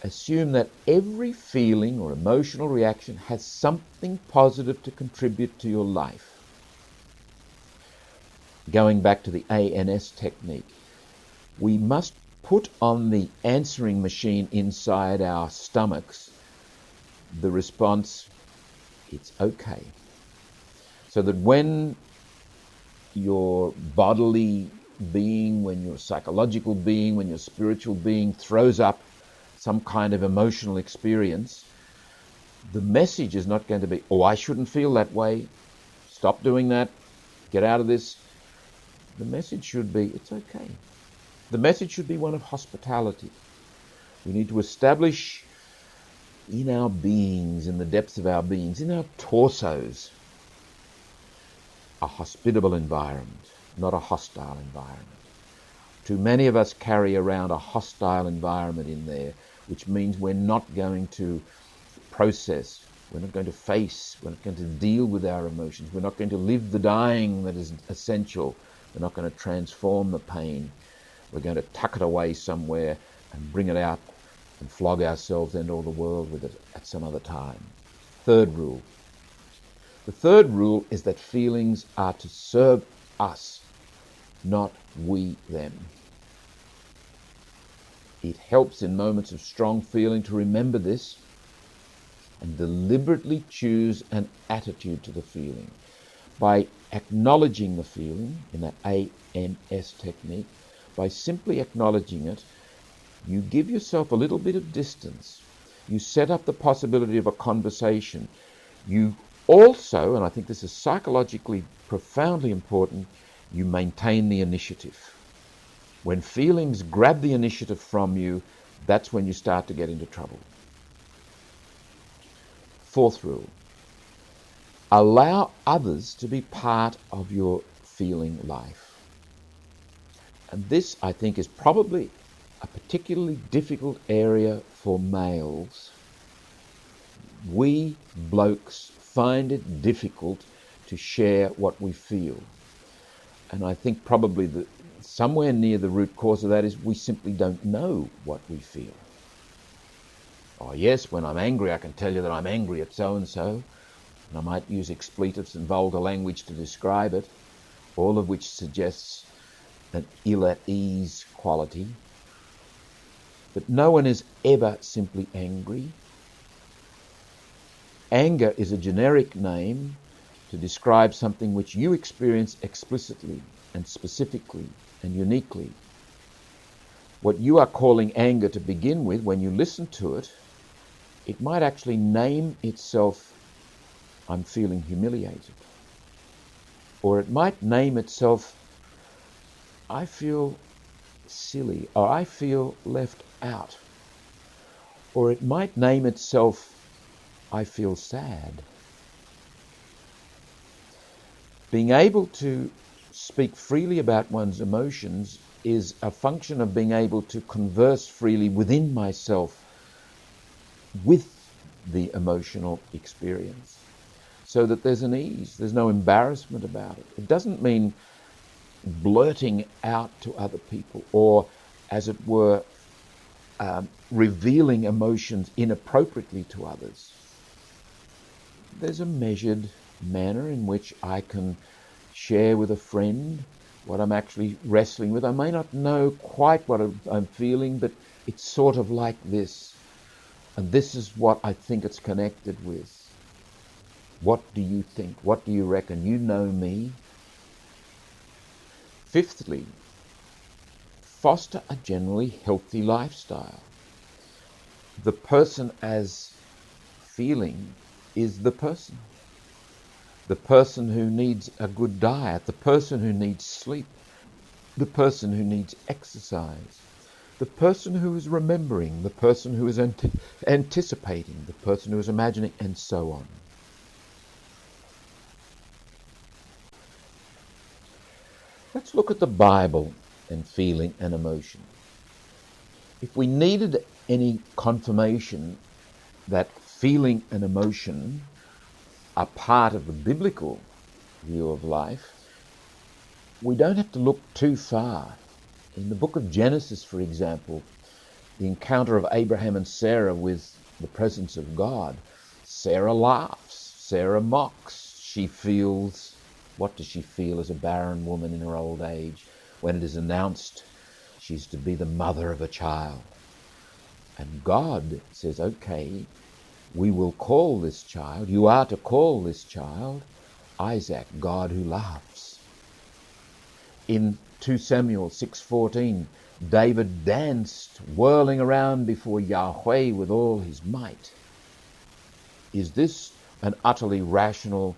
assume that every feeling or emotional reaction has something positive to contribute to your life. Going back to the ANS technique, we must put on the answering machine inside our stomachs the response, it's okay. So that when your bodily being, when your psychological being, when your spiritual being throws up some kind of emotional experience, the message is not going to be, oh, I shouldn't feel that way, stop doing that, get out of this. The message should be, it's okay. The message should be one of hospitality. We need to establish in our beings, in the depths of our beings, in our torsos, a hospitable environment, not a hostile environment. Too many of us carry around a hostile environment in there, which means we're not going to process, we're not going to face, we're not going to deal with our emotions, we're not going to live the dying that is essential, we're not going to transform the pain, we're going to tuck it away somewhere and bring it out and flog ourselves and all the world with it at some other time. Third rule. The third rule is that feelings are to serve us, not we them. It helps in moments of strong feeling to remember this and deliberately choose an attitude to the feeling. By acknowledging the feeling in that ANS technique, by simply acknowledging it, you give yourself a little bit of distance. You set up the possibility of a conversation. You also, and I think this is psychologically profoundly important, you maintain the initiative. When feelings grab the initiative from you, that's when you start to get into trouble. Fourth rule, allow others to be part of your feeling life. And this, I think, is probably a particularly difficult area for males. We blokes find it difficult to share what we feel. And I think probably somewhere near the root cause of that is we simply don't know what we feel. Oh yes, when I'm angry I can tell you that I'm angry at so-and-so, and I might use expletives and vulgar language to describe it, all of which suggests an ill-at-ease quality. But no one is ever simply angry. Anger is a generic name to describe something which you experience explicitly and specifically and uniquely. What you are calling anger to begin with, when you listen to it, it might actually name itself, I'm feeling humiliated. Or it might name itself, I feel silly, or I feel left out. Or it might name itself, I feel sad. Being able to speak freely about one's emotions is a function of being able to converse freely within myself with the emotional experience, so that there's an ease, there's no embarrassment about it. It doesn't mean blurting out to other people or, as it were, revealing emotions inappropriately to others. There's a measured manner in which I can share with a friend what I'm actually wrestling with. I may not know quite what I'm feeling, but it's sort of like this. And this is what I think it's connected with. What do you think? What do you reckon? You know me. Fifthly, foster a generally healthy lifestyle. The person as feeling is the person. The person who needs a good diet, the person who needs sleep, the person who needs exercise, the person who is remembering, the person who is anticipating, the person who is imagining, and so on. Let's look at the Bible and feeling and emotion. If we needed any confirmation that feeling and emotion are part of the biblical view of life, we don't have to look too far. In the book of Genesis, for example, the encounter of Abraham and Sarah with the presence of God, Sarah laughs, Sarah mocks, she feels. What does she feel as a barren woman in her old age when it is announced she's to be the mother of a child? And God says, okay, we will call this child, you are to call this child Isaac, God who laughs. In 2 Samuel 6:14, David danced, whirling around before Yahweh with all his might. Is this an utterly rational,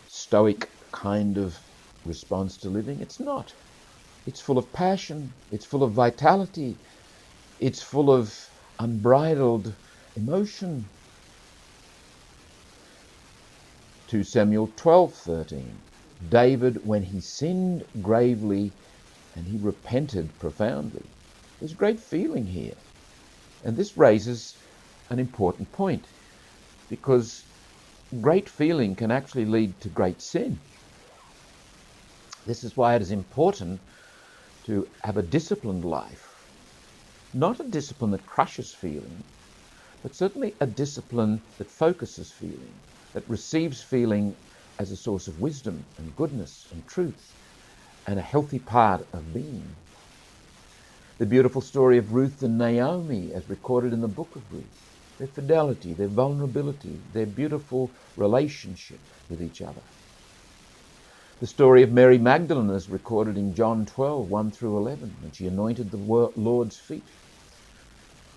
stoic kind of response to living? It's not. It's full of passion, it's full of vitality, it's full of unbridled emotion. 2 Samuel 12:13. David, when he sinned gravely and he repented profoundly. There's great feeling here. And this raises an important point, because great feeling can actually lead to great sin. This is why it is important to have a disciplined life. Not a discipline that crushes feeling, but certainly a discipline that focuses feeling, that receives feeling as a source of wisdom and goodness and truth and a healthy part of being. The beautiful story of Ruth and Naomi, as recorded in the book of Ruth, their fidelity, their vulnerability, their beautiful relationship with each other. The story of Mary Magdalene, as recorded in John 12:1-11, when she anointed the Lord's feet.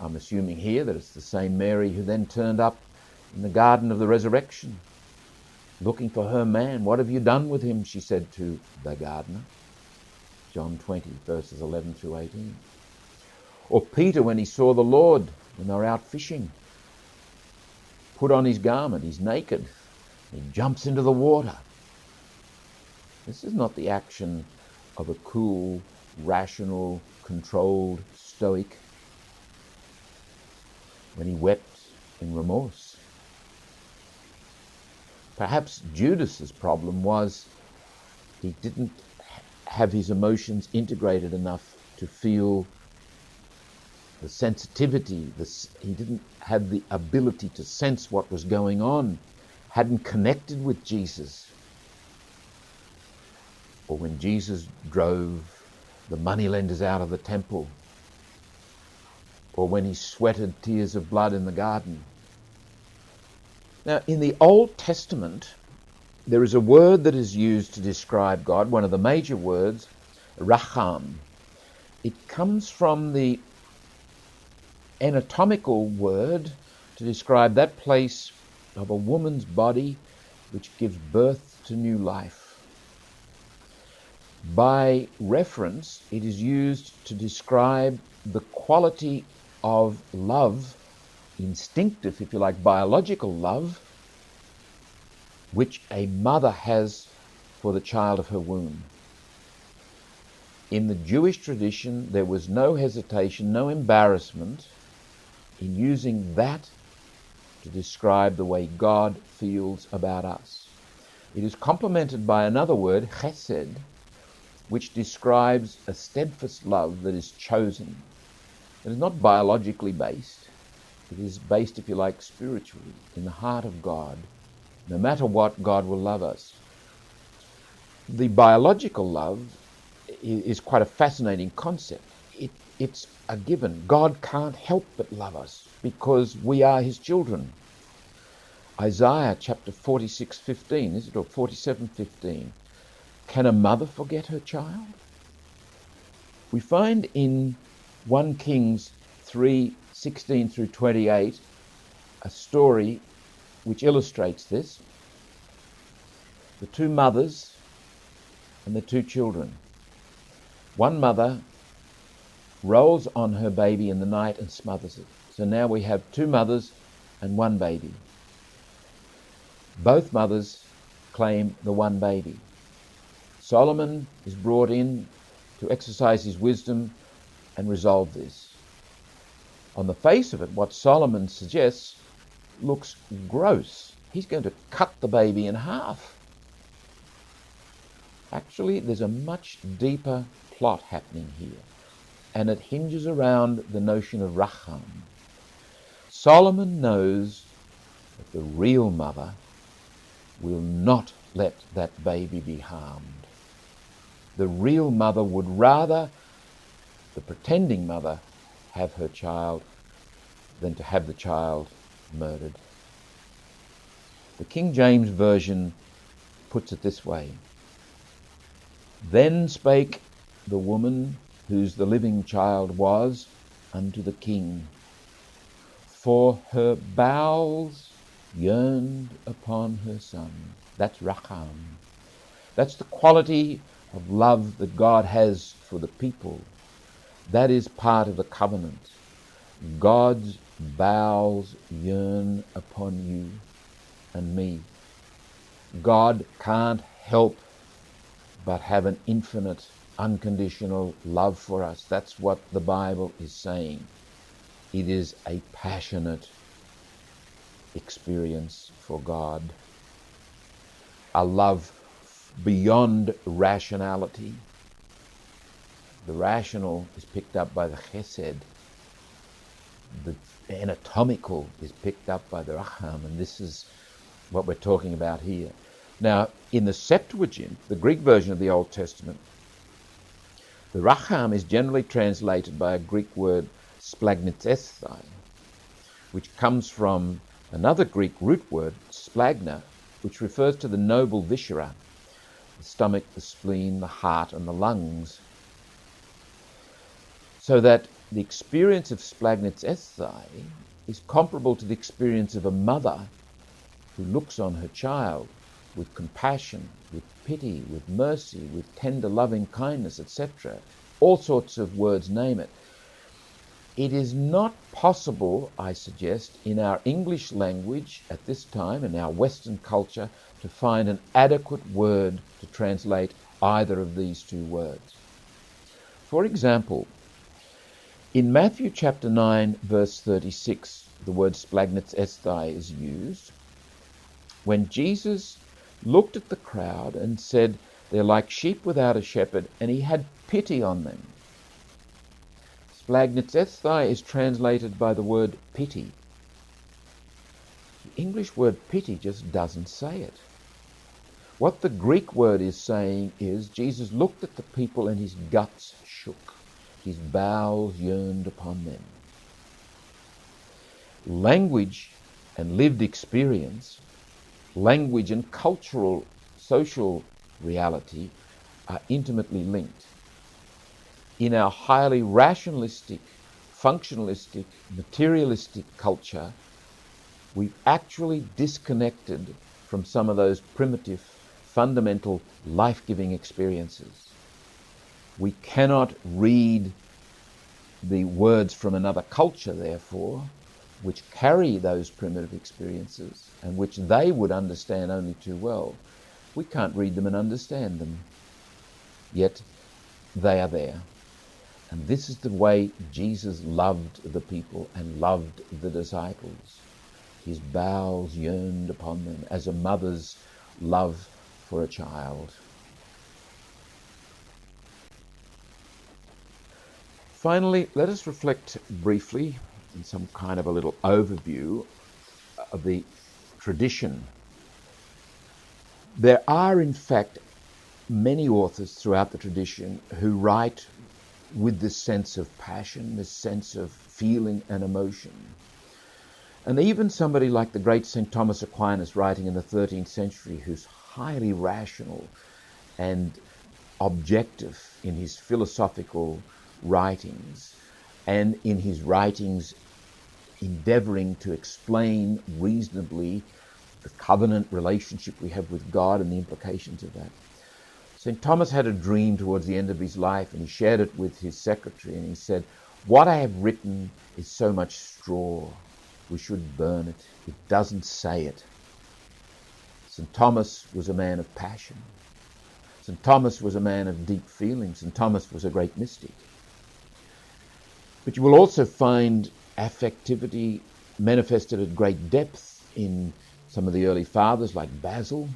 I'm assuming here that it's the same Mary who then turned up in the garden of the resurrection, looking for her man. What have you done with him? She said to the gardener. John 20:11-18. Or Peter, when he saw the Lord, when they were out fishing, put on his garment, he's naked, he jumps into the water. This is not the action of a cool, rational, controlled stoic when he wept in remorse. Perhaps Judas's problem was he didn't have his emotions integrated enough to feel the sensitivity. He didn't have the ability to sense what was going on, hadn't connected with Jesus. Or when Jesus drove the moneylenders out of the temple, or when he sweated tears of blood in the garden. Now, in the Old Testament, there is a word that is used to describe God, one of the major words, racham. It comes from the anatomical word to describe that place of a woman's body which gives birth to new life. By reference, it is used to describe the quality of love, instinctive, if you like, biological love, which a mother has for the child of her womb. In the Jewish tradition, there was no hesitation, no embarrassment in using that to describe the way God feels about us. It is complemented by another word, chesed, which describes a steadfast love that is chosen. It is not biologically based. It is based, if you like, spiritually, in the heart of God. No matter what, God will love us. The biological love is quite a fascinating concept. It's a given. God can't help but love us because we are his children. Isaiah chapter 46:15, is it, or 47:15? Can a mother forget her child? We find in 1 Kings 3:16 through 28 a story which illustrates this. The two mothers and the two children. One mother rolls on her baby in the night and smothers it. So now we have two mothers and one baby. Both mothers claim the one baby. Solomon is brought in to exercise his wisdom and resolve this. On the face of it, what Solomon suggests looks gross. He's going to cut the baby in half. Actually, there's a much deeper plot happening here, and it hinges around the notion of racham. Solomon knows that the real mother will not let that baby be harmed. The real mother would rather the pretending mother have her child than to have the child murdered. The King James Version puts it this way: Then spake the woman whose the living child was unto the king, for her bowels yearned upon her son. That's racham. That's the quality of love that God has for the people. That is part of the covenant. God's bowels yearn upon you and me. God can't help but have an infinite, unconditional love for us. That's what the Bible is saying. It is a passionate experience for God. A love beyond rationality. The rational is picked up by the chesed. The anatomical is picked up by the racham, and this is what we're talking about here. Now, in the Septuagint, the Greek version of the Old Testament, the racham is generally translated by a Greek word splagnitesthai, which comes from another Greek root word, splagna, which refers to the noble viscera, the stomach, the spleen, the heart, and the lungs. So that the experience of splagnitesthai is comparable to the experience of a mother who looks on her child with compassion, with pity, with mercy, with tender loving kindness, etc. All sorts of words, name it. It is not possible, I suggest, in our English language at this time, in our Western culture, to find an adequate word to translate either of these two words. For example, in Matthew chapter 9, verse 36, the word splagnitesthai is used when Jesus looked at the crowd and said, "They're like sheep without a shepherd," and he had pity on them. Splagnitesthai is translated by the word pity. The English word pity just doesn't say it. What the Greek word is saying is Jesus looked at the people and his guts shook. His bowels yearned upon them. Language and lived experience, language and cultural, social reality are intimately linked. In our highly rationalistic, functionalistic, materialistic culture, we've actually disconnected from some of those primitive, fundamental, life-giving experiences. We cannot read the words from another culture, therefore, which carry those primitive experiences and which they would understand only too well. We can't read them and understand them, yet they are there. And this is the way Jesus loved the people and loved the disciples. His bowels yearned upon them as a mother's love for a child. Finally, let us reflect briefly in some kind of a little overview of the tradition. There are, in fact, many authors throughout the tradition who write with this sense of passion, this sense of feeling and emotion. And even somebody like the great St. Thomas Aquinas, writing in the 13th century, who's highly rational and objective in his philosophical writings, and in his writings endeavoring to explain reasonably the covenant relationship we have with God and the implications of that. St. Thomas had a dream towards the end of his life, and he shared it with his secretary, and he said, "What I have written is so much straw. We should burn it. It doesn't say it." St. Thomas was a man of passion. St. Thomas was a man of deep feelings. St. Thomas was a great mystic. But you will also find affectivity manifested at great depth in some of the early fathers like Basil,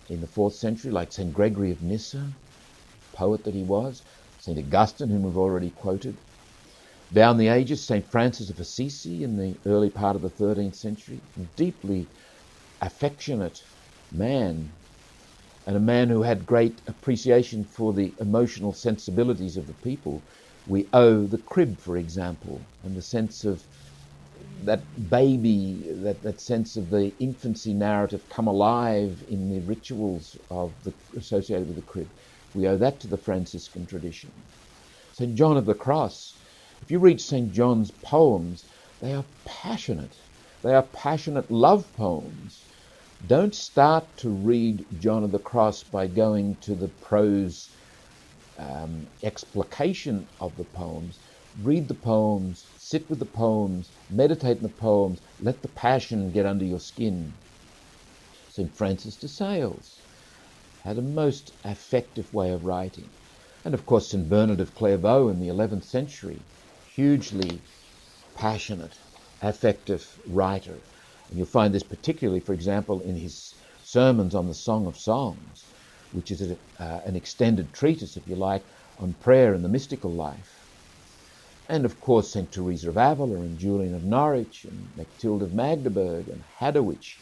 in the 4th century, like St. Gregory of Nyssa, poet that he was, St. Augustine, whom we've already quoted. Down the ages, St. Francis of Assisi in the early part of the 13th century, deeply affectionate man, and a man who had great appreciation for the emotional sensibilities of the people. We owe the crib, for example, and the sense of that baby, that sense of the infancy narrative come alive in the rituals associated with the crib. We owe that to the Franciscan tradition. St. John of the Cross, if you read St. John's poems, they are passionate. They are passionate love poems. Don't start to read John of the Cross by going to the prose explication of the poems. Read the poems, sit with the poems, meditate in the poems, let the passion get under your skin. St. Francis de Sales had a most affective way of writing. And of course St. Bernard of Clairvaux in the 11th century, hugely passionate, affective writer. And you'll find this particularly, for example, in his sermons on the Song of Songs, which is an extended treatise, if you like, on prayer and the mystical life. And of course St. Teresa of Avila and Julian of Norwich and Matilda of Magdeburg and Hadowich,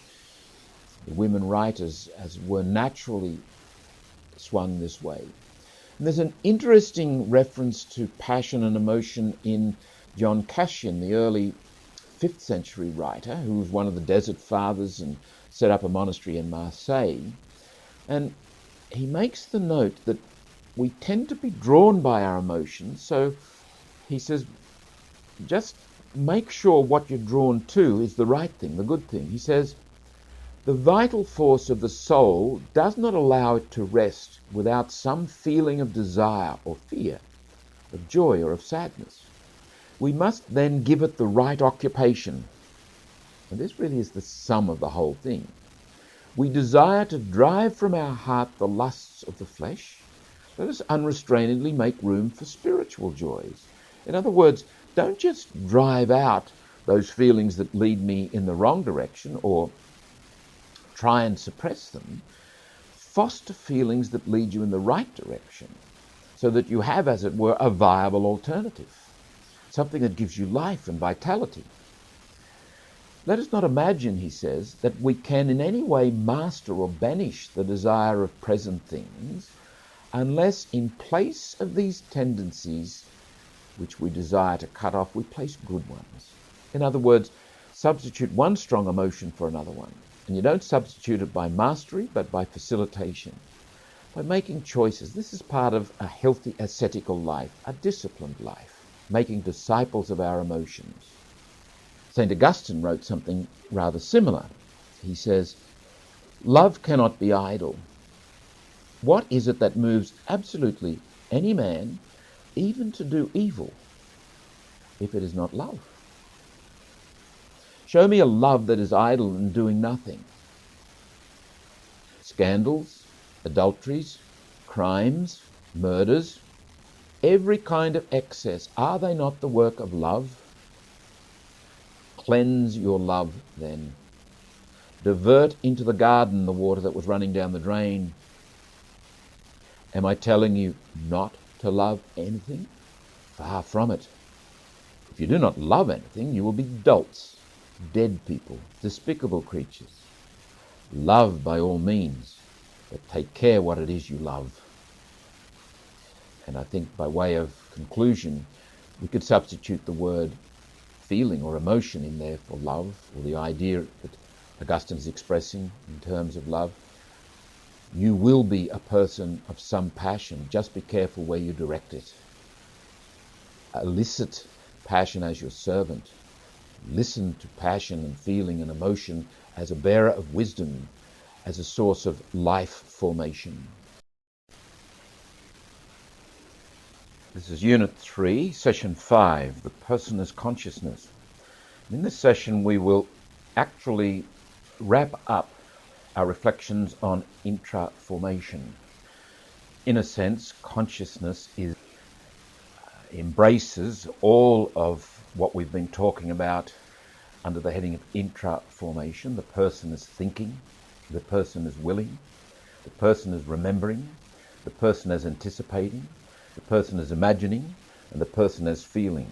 the women writers as were naturally swung this way. And there's an interesting reference to passion and emotion in John Cassian, the early 5th century writer, who was one of the Desert Fathers and set up a monastery in Marseille. And he makes the note that we tend to be drawn by our emotions, so he says, just make sure what you're drawn to is the right thing, the good thing. He says, the vital force of the soul does not allow it to rest without some feeling of desire or fear, of joy or of sadness. We must then give it the right occupation. And this really is the sum of the whole thing. We desire to drive from our heart the lusts of the flesh. Let us unrestrainedly make room for spiritual joys. In other words, don't just drive out those feelings that lead me in the wrong direction or try and suppress them. Foster feelings that lead you in the right direction so that you have, as it were, a viable alternative, something that gives you life and vitality. Let us not imagine, he says, that we can in any way master or banish the desire of present things unless in place of these tendencies which we desire to cut off, we place good ones. In other words, substitute one strong emotion for another one. And you don't substitute it by mastery, but by facilitation, by making choices. This is part of a healthy ascetical life, a disciplined life, making disciples of our emotions. St. Augustine wrote something rather similar. He says, "Love cannot be idle. What is it that moves absolutely any man, even to do evil, if it is not love? Show me a love that is idle and doing nothing. Scandals, adulteries, crimes, murders, every kind of excess, are they not the work of love? Cleanse your love then. Divert into the garden the water that was running down the drain. Am I telling you not to love anything? Far from it. If you do not love anything, you will be dolts, dead people, despicable creatures. Love by all means, but take care what it is you love." And I think by way of conclusion, we could substitute the word feeling or emotion in there for love, or the idea that Augustine is expressing in terms of love. You will be a person of some passion. Just be careful where you direct it. Elicit passion as your servant. Listen to passion and feeling and emotion as a bearer of wisdom, as a source of life formation. This is Unit 3, Session 5, The Person as Consciousness. In this session we will actually wrap up our reflections on intra-formation. In a sense, consciousness embraces all of what we've been talking about under the heading of intra-formation. The person is thinking, the person is willing, the person is remembering, the person is anticipating, the person is imagining, and the person is feeling.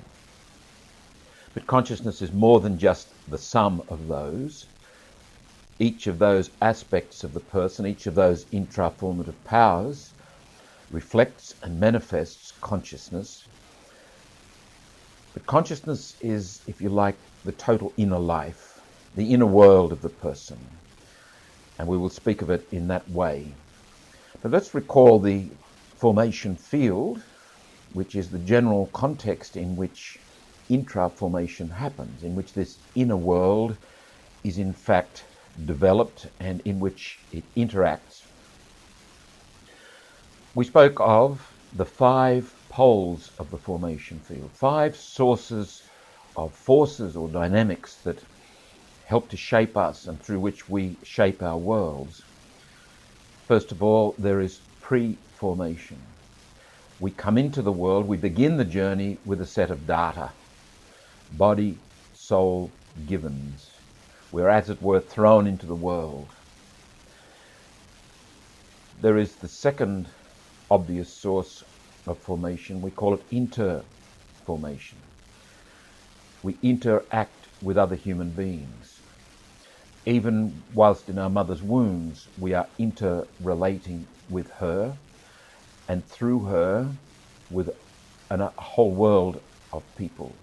But consciousness is more than just the sum of those. Each of those aspects of the person, each of those intra-formative powers, reflects and manifests consciousness. But consciousness is, if you like, the total inner life, the inner world of the person. And we will speak of it in that way. But let's recall the formation field, which is the general context in which intra-formation happens, in which this inner world is in fact developed and in which it interacts. We spoke of the 5 poles of the formation field, 5 sources of forces or dynamics that help to shape us and through which we shape our worlds. First of all, there is pre-formation. We come into the world, we begin the journey with a set of data, body, soul, givens. We're, as it were, thrown into the world. There is the second obvious source of formation. We call it inter-formation. We interact with other human beings. Even whilst in our mother's wombs, we are interrelating with her, and through her with a whole world of people.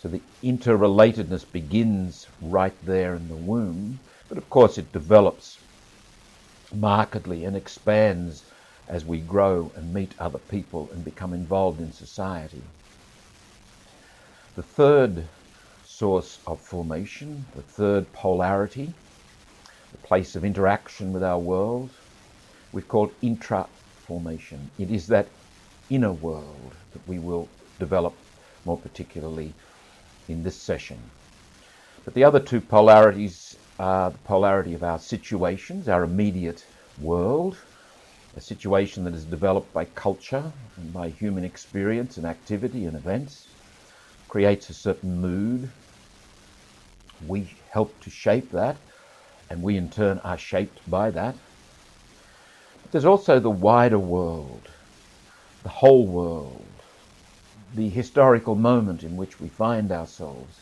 So the interrelatedness begins right there in the womb, but of course it develops markedly and expands as we grow and meet other people and become involved in society. The third source of formation, the third polarity, the place of interaction with our world, we've called intra-formation. It is that inner world that we will develop more particularly in this session. But the other 2 polarities are the polarity of our situations, our immediate world, a situation that is developed by culture and by human experience and activity and events, creates a certain mood. We help to shape that, and we in turn are shaped by that. But there's also the wider world, the whole world, the historical moment in which we find ourselves.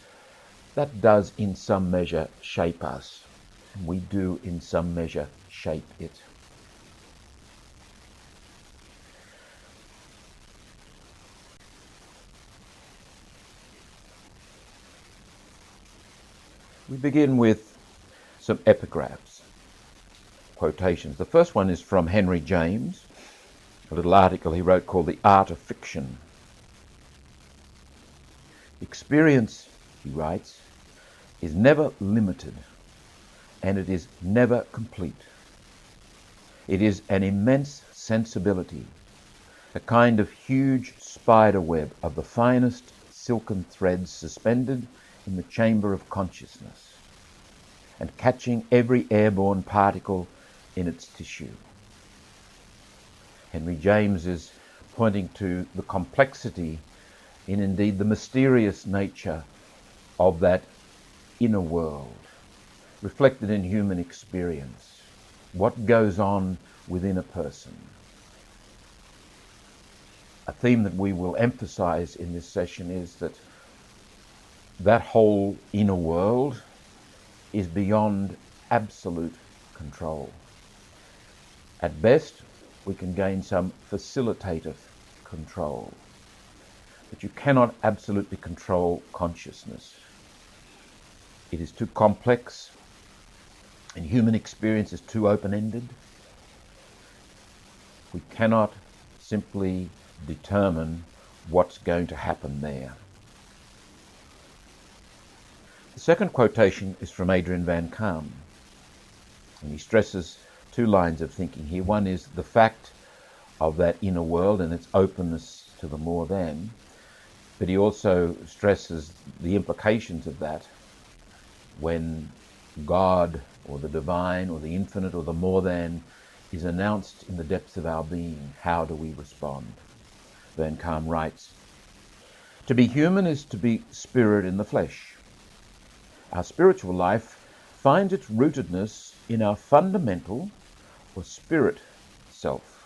That does in some measure shape us. We do in some measure shape it. We begin with some epigraphs, quotations. The first one is from Henry James, a little article he wrote called The Art of Fiction. Experience, he writes, is never limited, and it is never complete. It is an immense sensibility, a kind of huge spider web of the finest silken threads suspended in the chamber of consciousness and catching every airborne particle in its tissue. Henry James is pointing to the complexity and indeed the mysterious nature of that inner world, reflected in human experience, what goes on within a person. A theme that we will emphasize in this session is that whole inner world is beyond absolute control. At best, we can gain some facilitative control, but you cannot absolutely control consciousness. It is too complex, and human experience is too open-ended. We cannot simply determine what's going to happen there. The second quotation is from Adrian Van Kaam, and he stresses two lines of thinking here. One is the fact of that inner world and its openness to the more than, but he also stresses the implications of that when God or the divine or the infinite or the more than is announced in the depths of our being. How do we respond? Van Kaam writes, "To be human is to be spirit in the flesh. Our spiritual life finds its rootedness in our fundamental or spirit self,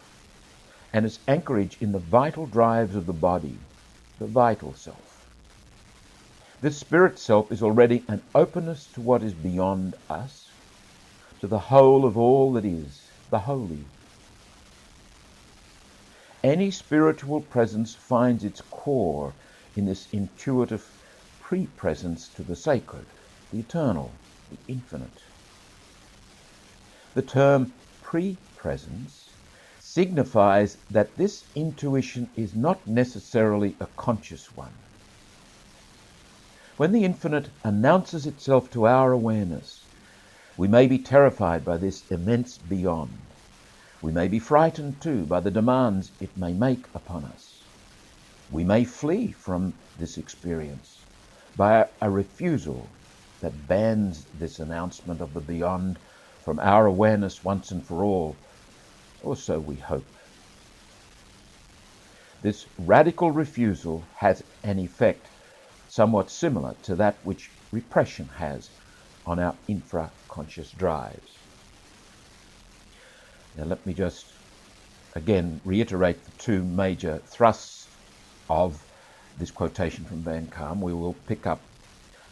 and its anchorage in the vital drives of the body, the vital self. This spirit self is already an openness to what is beyond us, to the whole of all that is, the holy. Any spiritual presence finds its core in this intuitive pre-presence to the sacred, the eternal, the infinite. The term pre-presence signifies that this intuition is not necessarily a conscious one. When the infinite announces itself to our awareness, we may be terrified by this immense beyond. We may be frightened too by the demands it may make upon us. We may flee from this experience by a refusal that bans this announcement of the beyond from our awareness once and for all, or so we hope. This radical refusal has an effect somewhat similar to that which repression has on our infra-conscious drives." Now let me just again reiterate the two major thrusts of this quotation from Van Kaam. We will pick up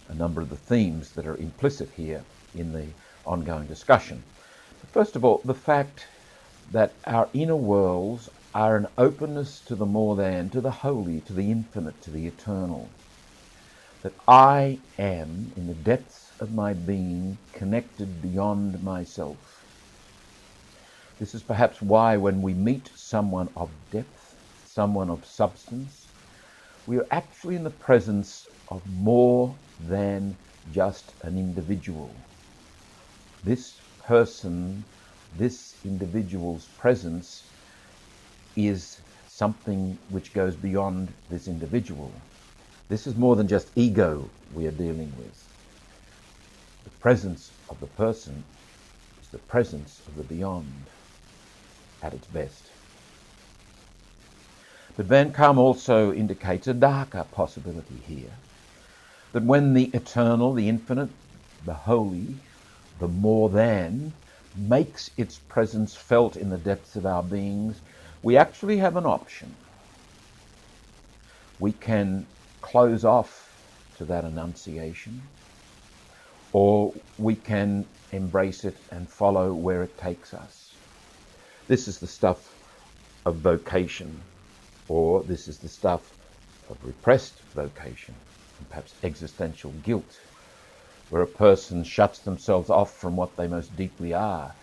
a number of the themes that are implicit here in the ongoing discussion. But first of all, the fact that our inner worlds are an openness to the more than, to the holy, to the infinite, to the eternal. That I am, in the depths of my being, connected beyond myself. This is perhaps why when we meet someone of depth, someone of substance, we are actually in the presence of more than just an individual. This person, this individual's presence is something which goes beyond this individual. This is more than just ego we are dealing with. The presence of the person is the presence of the beyond at its best. But Van Kaam also indicates a darker possibility here, that when the eternal, the infinite, the holy, the more than, makes its presence felt in the depths of our beings, we actually have an option. We can close off to that annunciation, or we can embrace it and follow where it takes us. This is the stuff of vocation, or this is the stuff of repressed vocation, and perhaps existential guilt, where a person shuts themselves off from what they most deeply are,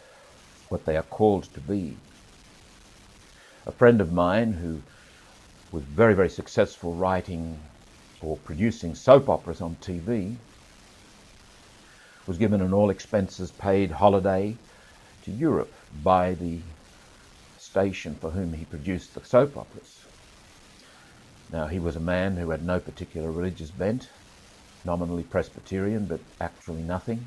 what they are called to be. A friend of mine who was very, very successful writing or producing soap operas on TV was given an all-expenses-paid holiday to Europe by the station for whom he produced the soap operas. Now, he was a man who had no particular religious bent, nominally Presbyterian, but actually nothing.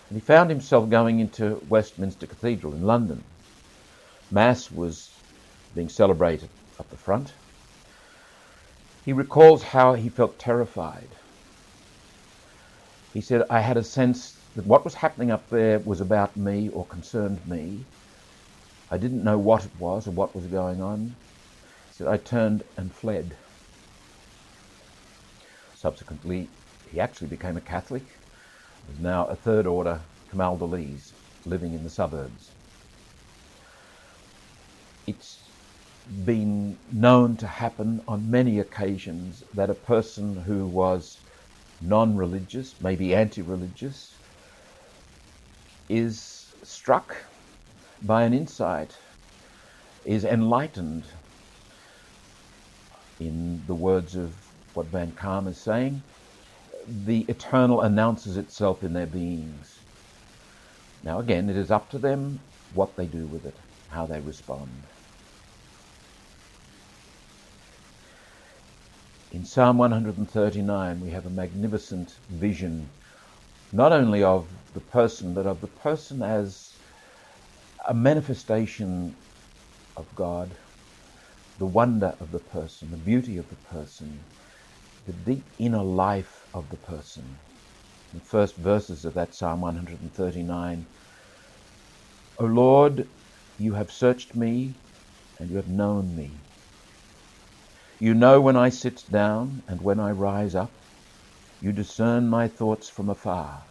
And he found himself going into Westminster Cathedral in London. Mass was being celebrated up the front. He recalls how he felt terrified. He said, I had a sense that what was happening up there was about me or concerned me. I didn't know what it was or what was going on. He said, I turned and fled. Subsequently, he actually became a Catholic. He was now a third order Camaldolese, living in the suburbs. It's been known to happen on many occasions that a person who was non-religious, maybe anti-religious, is struck by an insight, is enlightened, in the words of what Van Kaam is saying, the eternal announces itself in their beings. Now again, it is up to them what they do with it, how they respond. In Psalm 139, we have a magnificent vision, not only of the person, but of the person as a manifestation of God, the wonder of the person, the beauty of the person, the deep inner life of the person. The first verses of that Psalm 139, O Lord, you have searched me and you have known me. You know when I sit down and when I rise up. You discern my thoughts from afar.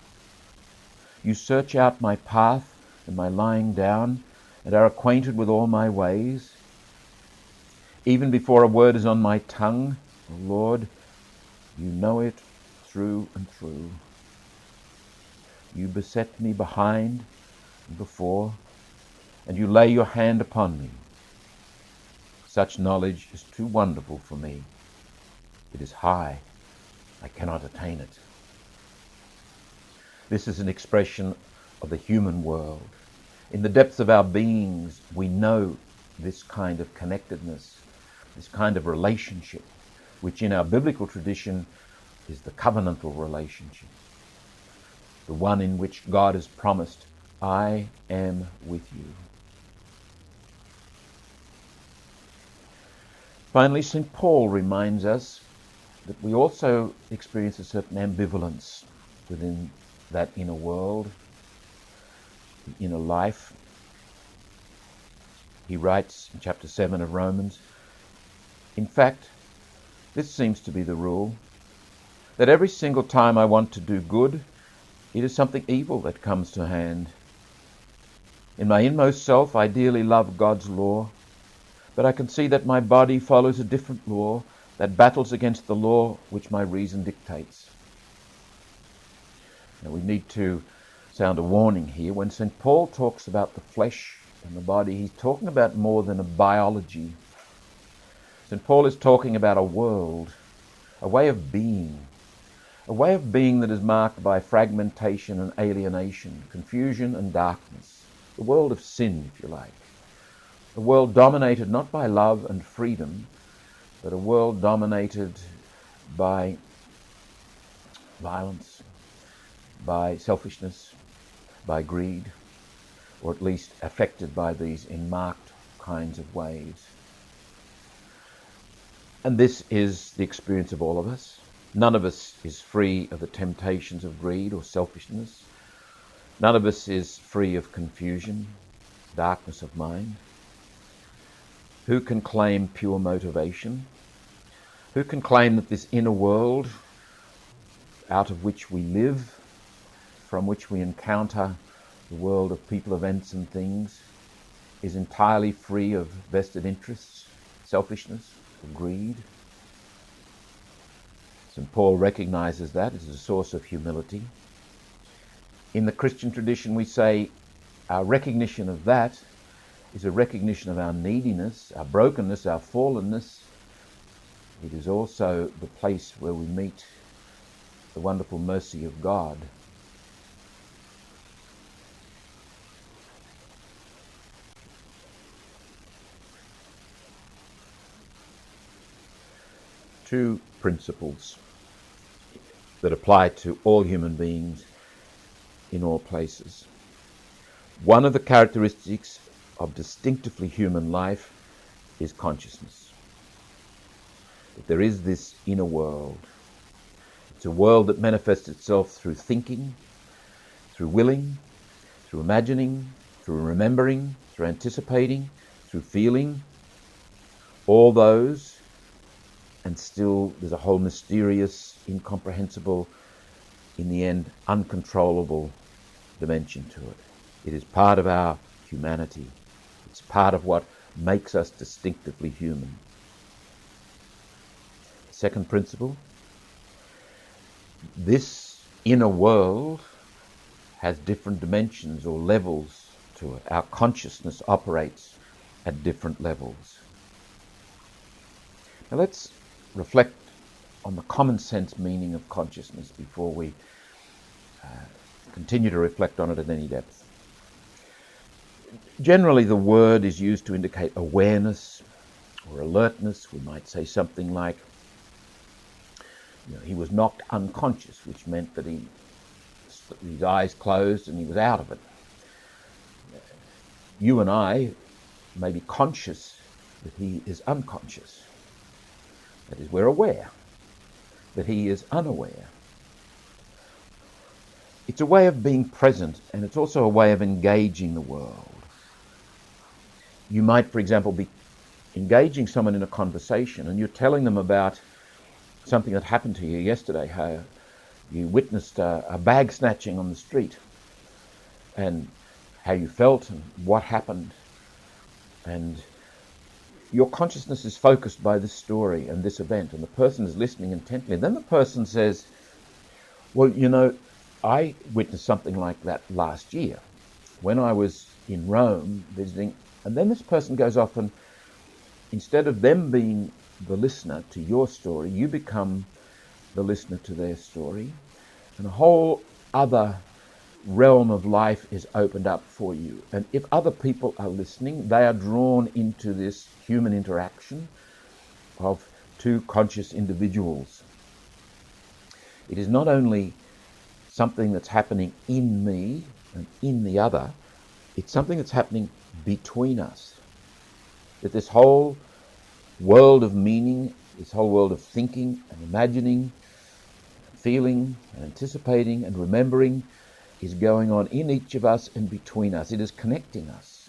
You search out my path and my lying down and are acquainted with all my ways. Even before a word is on my tongue, O Lord, you know it through and through. You beset me behind and before, and you lay your hand upon me. Such knowledge is too wonderful for me. It is high. I cannot attain it. This is an expression of the human world. In the depths of our beings, we know this kind of connectedness, this kind of relationship, which in our biblical tradition is the covenantal relationship, the one in which God has promised, I am with you. Finally, St. Paul reminds us that we also experience a certain ambivalence within that inner world, the inner life. He writes in chapter 7 of Romans, in fact, this seems to be the rule, that every single time I want to do good, it is something evil that comes to hand. In my inmost self, I dearly love God's law, but I can see that my body follows a different law that battles against the law which my reason dictates. Now we need to sound a warning here. When St. Paul talks about the flesh and the body, he's talking about more than a biology. St. Paul is talking about a world, a way of being that is marked by fragmentation and alienation, confusion and darkness, the world of sin, if you like. A world dominated not by love and freedom, but a world dominated by violence, by selfishness, by greed, or at least affected by these in marked kinds of ways. And this is the experience of all of us. None of us is free of the temptations of greed or selfishness. None of us is free of confusion, darkness of mind. Who can claim pure motivation? Who can claim that this inner world out of which we live, from which we encounter the world of people, events and things, is entirely free of vested interests, selfishness, or greed? St. Paul recognizes that as a source of humility. In the Christian tradition, we say our recognition of that is a recognition of our neediness, our brokenness, our fallenness. It is also the place where we meet the wonderful mercy of God. Two principles that apply to all human beings in all places. One of the characteristics of distinctively human life is consciousness. That there is this inner world. It's a world that manifests itself through thinking, through willing, through imagining, through remembering, through anticipating, through feeling. All those, and still there's a whole mysterious, incomprehensible, in the end, uncontrollable dimension to it. It is part of our humanity. It's part of what makes us distinctively human. Second principle, this inner world has different dimensions or levels to it. Our consciousness operates at different levels. Now let's reflect on the common sense meaning of consciousness before we continue to reflect on it at any depth. Generally, the word is used to indicate awareness or alertness. We might say something like, he was knocked unconscious, which meant that his eyes closed and he was out of it. You and I may be conscious that he is unconscious. That is, we're aware that he is unaware. It's a way of being present, and it's also a way of engaging the world. You might, for example, be engaging someone in a conversation and you're telling them about something that happened to you yesterday, how you witnessed a bag snatching on the street and how you felt and what happened. And your consciousness is focused by this story and this event, and the person is listening intently. And then the person says, well, I witnessed something like that last year when I was in Rome visiting. And then this person goes off and instead of them being the listener to your story, you become the listener to their story. And a whole other realm of life is opened up for you. And if other people are listening, they are drawn into this human interaction of two conscious individuals. It is not only something that's happening in me and in the other, it's something that's happening between us. That this whole world of meaning, this whole world of thinking and imagining, feeling and anticipating and remembering is going on in each of us and between us. It is connecting us.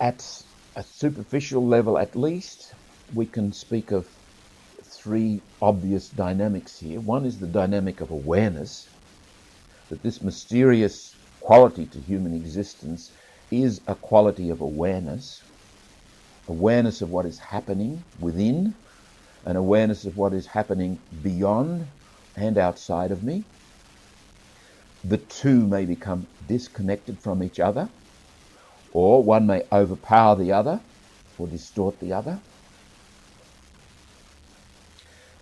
At a superficial level at least, we can speak of three obvious dynamics here. One is the dynamic of awareness, that this mysterious quality to human existence is a quality of awareness of what is happening within, and awareness of what is happening beyond and outside of me. The two may become disconnected from each other, or one may overpower the other or distort the other.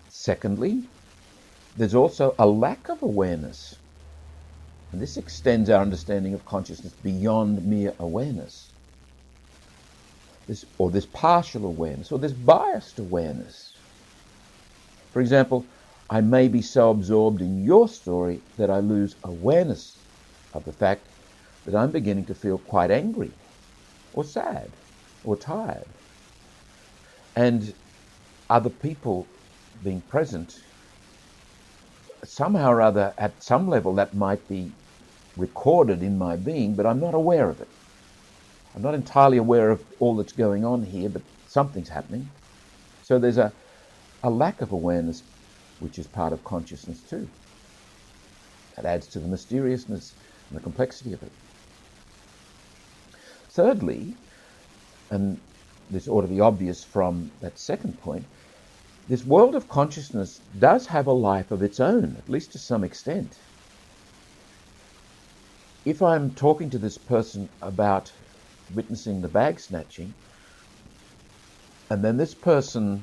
Secondly, there's also a lack of awareness. And this extends our understanding of consciousness beyond mere awareness. This partial awareness, or this biased awareness. For example, I may be so absorbed in your story that I lose awareness of the fact that I'm beginning to feel quite angry, or sad, or tired. And other people being present, somehow or other, at some level, that might be recorded in my being, but I'm not aware of it. I'm not entirely aware of all that's going on here, but something's happening. So there's a lack of awareness, which is part of consciousness too. That adds to the mysteriousness and the complexity of it. Thirdly, and this ought to be obvious from that second point, this world of consciousness does have a life of its own, at least to some extent. If I'm talking to this person about witnessing the bag snatching, and then this person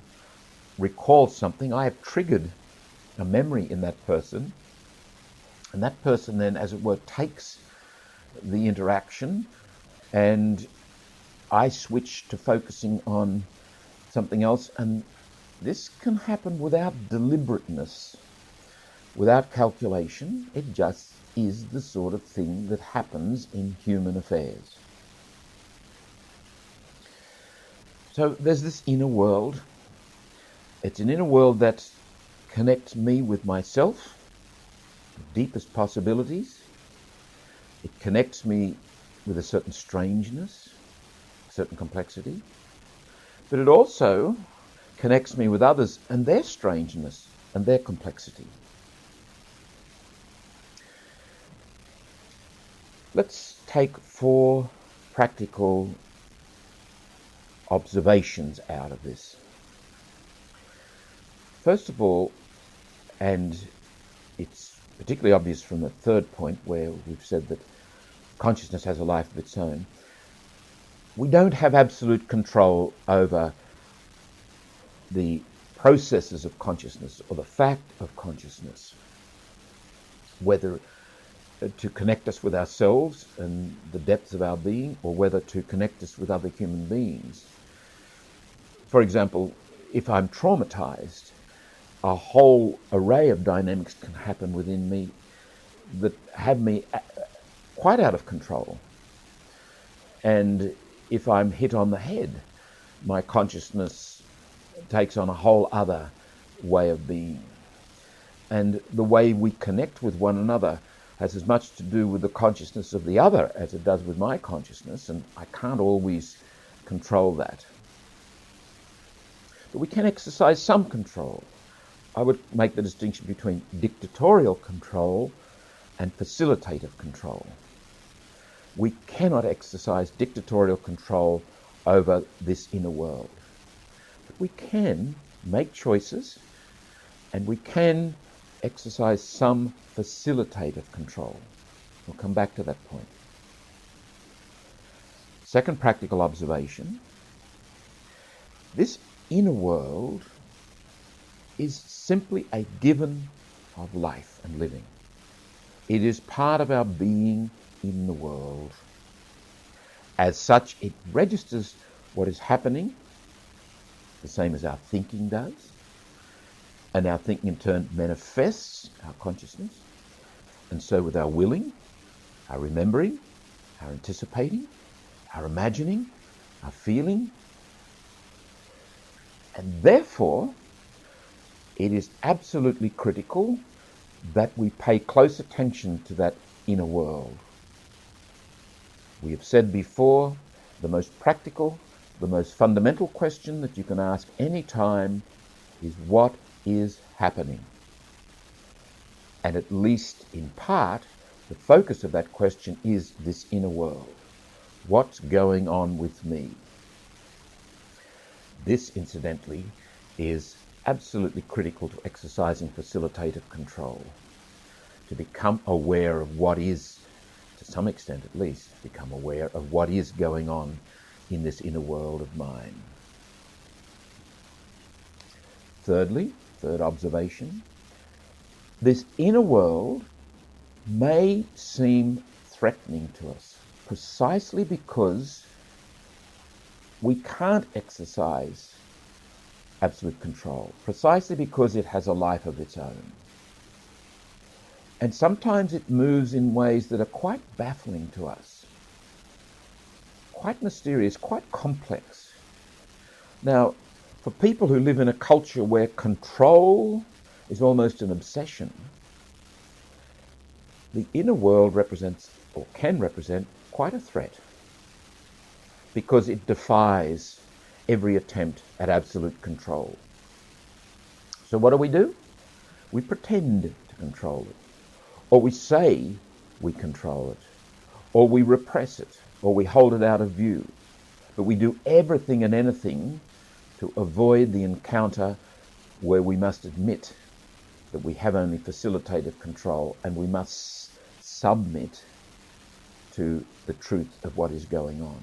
recalls something, I have triggered a memory in that person, and that person then, as it were, takes the interaction, and I switch to focusing on something else, and this can happen without deliberateness, without calculation. It just is the sort of thing that happens in human affairs. So there's this inner world. It's an inner world that connects me with myself, the deepest possibilities. It connects me with a certain strangeness, a certain complexity. But it also connects me with others and their strangeness and their complexity. Let's take 4 practical observations out of this. First of all, and it's particularly obvious from the third point where we've said that consciousness has a life of its own, we don't have absolute control over the processes of consciousness or the fact of consciousness, whether to connect us with ourselves and the depths of our being, or whether to connect us with other human beings. For example, if I'm traumatized, a whole array of dynamics can happen within me that have me quite out of control. And if I'm hit on the head, my consciousness takes on a whole other way of being. And the way we connect with one another has as much to do with the consciousness of the other as it does with my consciousness, and I can't always control that. But we can exercise some control. I would make the distinction between dictatorial control and facilitative control. We cannot exercise dictatorial control over this inner world. But we can make choices, and we can exercise some facilitative control. We'll come back to that point. Second practical observation. This inner world is simply a given of life and living. It is part of our being in the world. As such, it registers what is happening, the same as our thinking does, and our thinking in turn manifests our consciousness, and so with our willing, our remembering, our anticipating, our imagining, our feeling, and therefore it is absolutely critical that we pay close attention to that inner world. We have said before, the most practical, the most fundamental question that you can ask any time is what is happening? And at least in part, the focus of that question is this inner world. What's going on with me? This, incidentally, is absolutely critical to exercising facilitative control, to become aware of what is, to some extent at least, become aware of what is going on in this inner world of mine. Thirdly, third observation, this inner world may seem threatening to us precisely because we can't exercise absolute control, precisely because it has a life of its own. And sometimes it moves in ways that are quite baffling to us, quite mysterious, quite complex. Now, for people who live in a culture where control is almost an obsession, the inner world represents, or can represent, quite a threat, because it defies every attempt at absolute control. So what do? We pretend to control it, or we say we control it, or we repress it, or we hold it out of view. But we do everything and anything to avoid the encounter where we must admit that we have only facilitative control and we must submit to the truth of what is going on.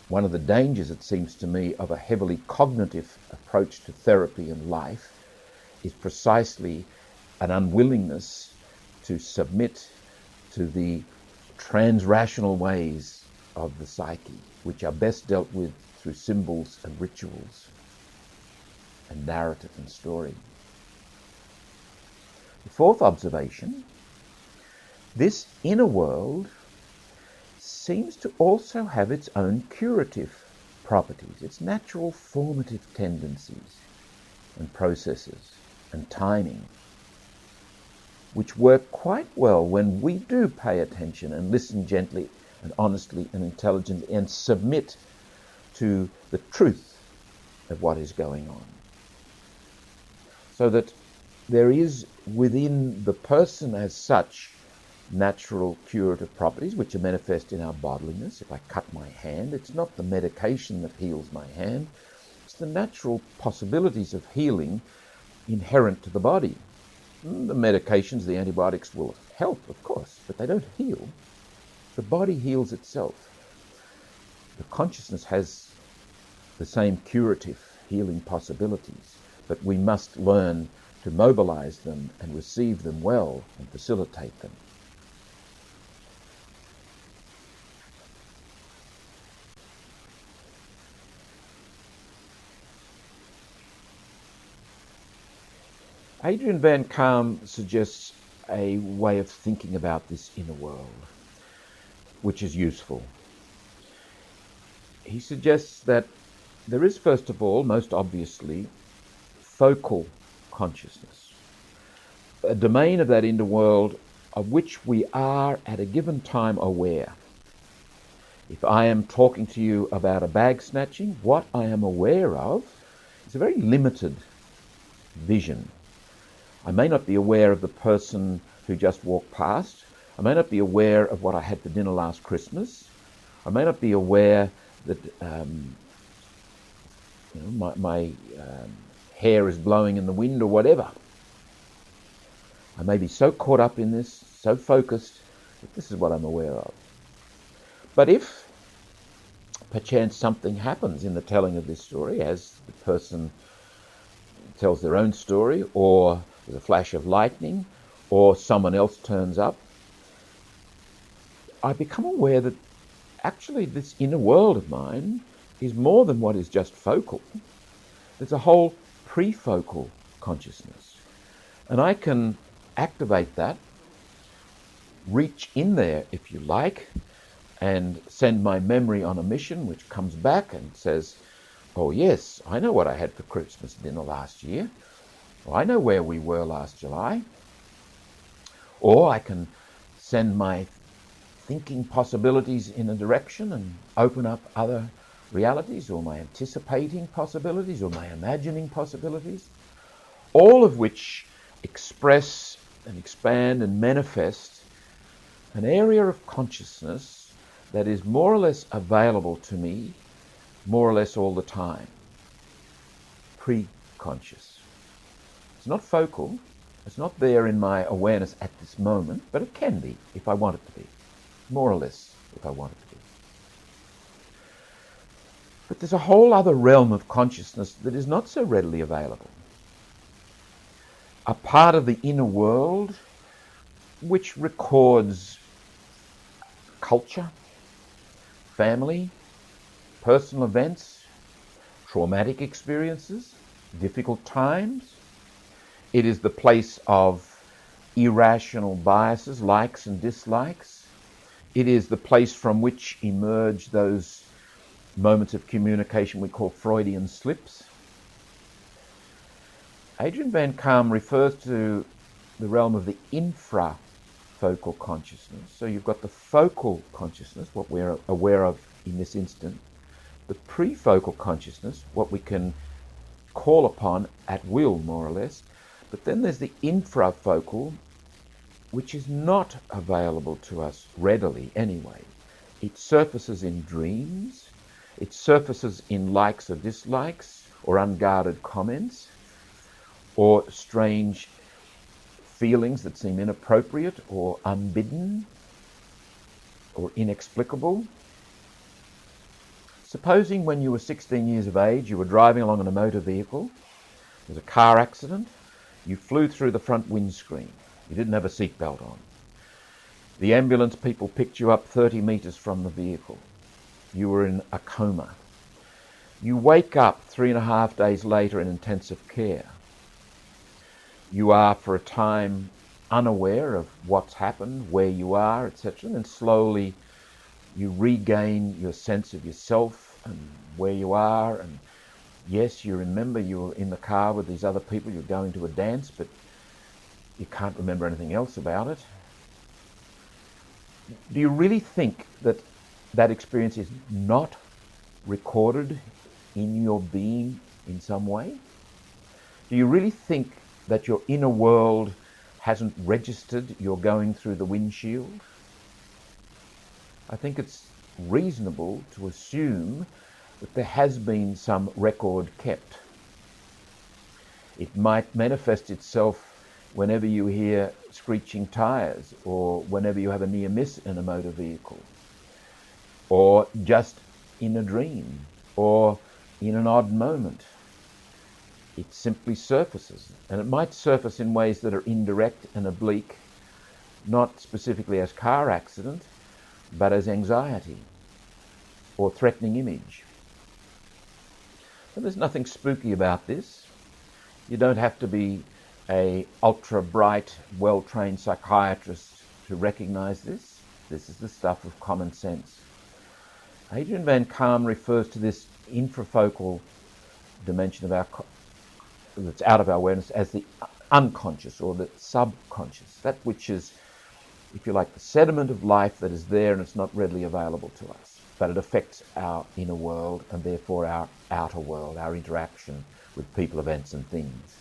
One of the dangers, it seems to me, of a heavily cognitive approach to therapy and life is precisely an unwillingness to submit to the transrational ways of the psyche, which are best dealt with through symbols and rituals and narrative and story. The fourth observation, this inner world seems to also have its own curative properties, its natural formative tendencies and processes and timing, which work quite well when we do pay attention and listen gently and honestly and intelligently and submit to the truth of what is going on. So that there is within the person as such natural curative properties which are manifest in our bodiliness. If I cut my hand, it's not the medication that heals my hand, it's the natural possibilities of healing inherent to the body. The medications, the antibiotics will help, of course, but they don't heal. The body heals itself. The consciousness has the same curative healing possibilities, but we must learn to mobilize them and receive them well and facilitate them. Adrian Van Kaam suggests a way of thinking about this inner world, which is useful. He suggests that there is, first of all, most obviously, focal consciousness, a domain of that inner world of which we are at a given time aware. If I am talking to you about a bag snatching, what I am aware of is a very limited vision. I may not be aware of the person who just walked past. I may not be aware of what I had for dinner last Christmas. I may not be aware that my hair is blowing in the wind or whatever. I may be so caught up in this, so focused, that this is what I'm aware of. But if perchance something happens in the telling of this story, as the person tells their own story, or there's a flash of lightning, or someone else turns up, I become aware that actually this inner world of mine is more than what is just focal. There's a whole prefocal consciousness. And I can activate that, reach in there, if you like, and send my memory on a mission which comes back and says, oh yes, I know what I had for Christmas dinner last year. Or I know where we were last July. Or I can send my thinking possibilities in a direction and open up other realities, or my anticipating possibilities, or my imagining possibilities, all of which express and expand and manifest an area of consciousness that is more or less available to me more or less all the time. Pre-conscious. It's not focal, it's not there in my awareness at this moment, but it can be if I want it to be. More or less if I want it to be. But there's a whole other realm of consciousness that is not so readily available. A part of the inner world which records culture, family, personal events, traumatic experiences, difficult times. It is the place of irrational biases, likes and dislikes. It is the place from which emerge those moments of communication we call Freudian slips. Adrian Van Kaam refers to the realm of the infra-focal consciousness. So you've got the focal consciousness, what we're aware of in this instant, the prefocal consciousness, what we can call upon at will, more or less. But then there's the infrafocal, which is not available to us readily anyway. It surfaces in dreams, it surfaces in likes or dislikes, or unguarded comments, or strange feelings that seem inappropriate or unbidden or inexplicable. Supposing when you were 16 years of age, you were driving along in a motor vehicle, there was a car accident, you flew through the front windscreen, you didn't have a seatbelt on. The ambulance people picked you up 30 metres from the vehicle. You were in a coma. You wake up 3.5 days later in intensive care. You are for a time unaware of what's happened, where you are, etc. And then slowly you regain your sense of yourself and where you are. And yes, you remember you were in the car with these other people, you're going to a dance, but you can't remember anything else about it. Do you really think that that experience is not recorded in your being in some way? Do you really think that your inner world hasn't registered you're going through the windshield? I think it's reasonable to assume that there has been some record kept. It might manifest itself whenever you hear screeching tyres, or whenever you have a near miss in a motor vehicle, or just in a dream, or in an odd moment. It simply surfaces, and it might surface in ways that are indirect and oblique, not specifically as car accident, but as anxiety or threatening image. And there's nothing spooky about this. You don't have to be a ultra-bright, well-trained psychiatrist to recognize this. This is the stuff of common sense. Adrian Van Kaam refers to this infrafocal dimension of our that's out of our awareness as the unconscious or the subconscious, that which is, if you like, the sediment of life that is there and it's not readily available to us, but it affects our inner world and therefore our outer world, our interaction with people, events and things.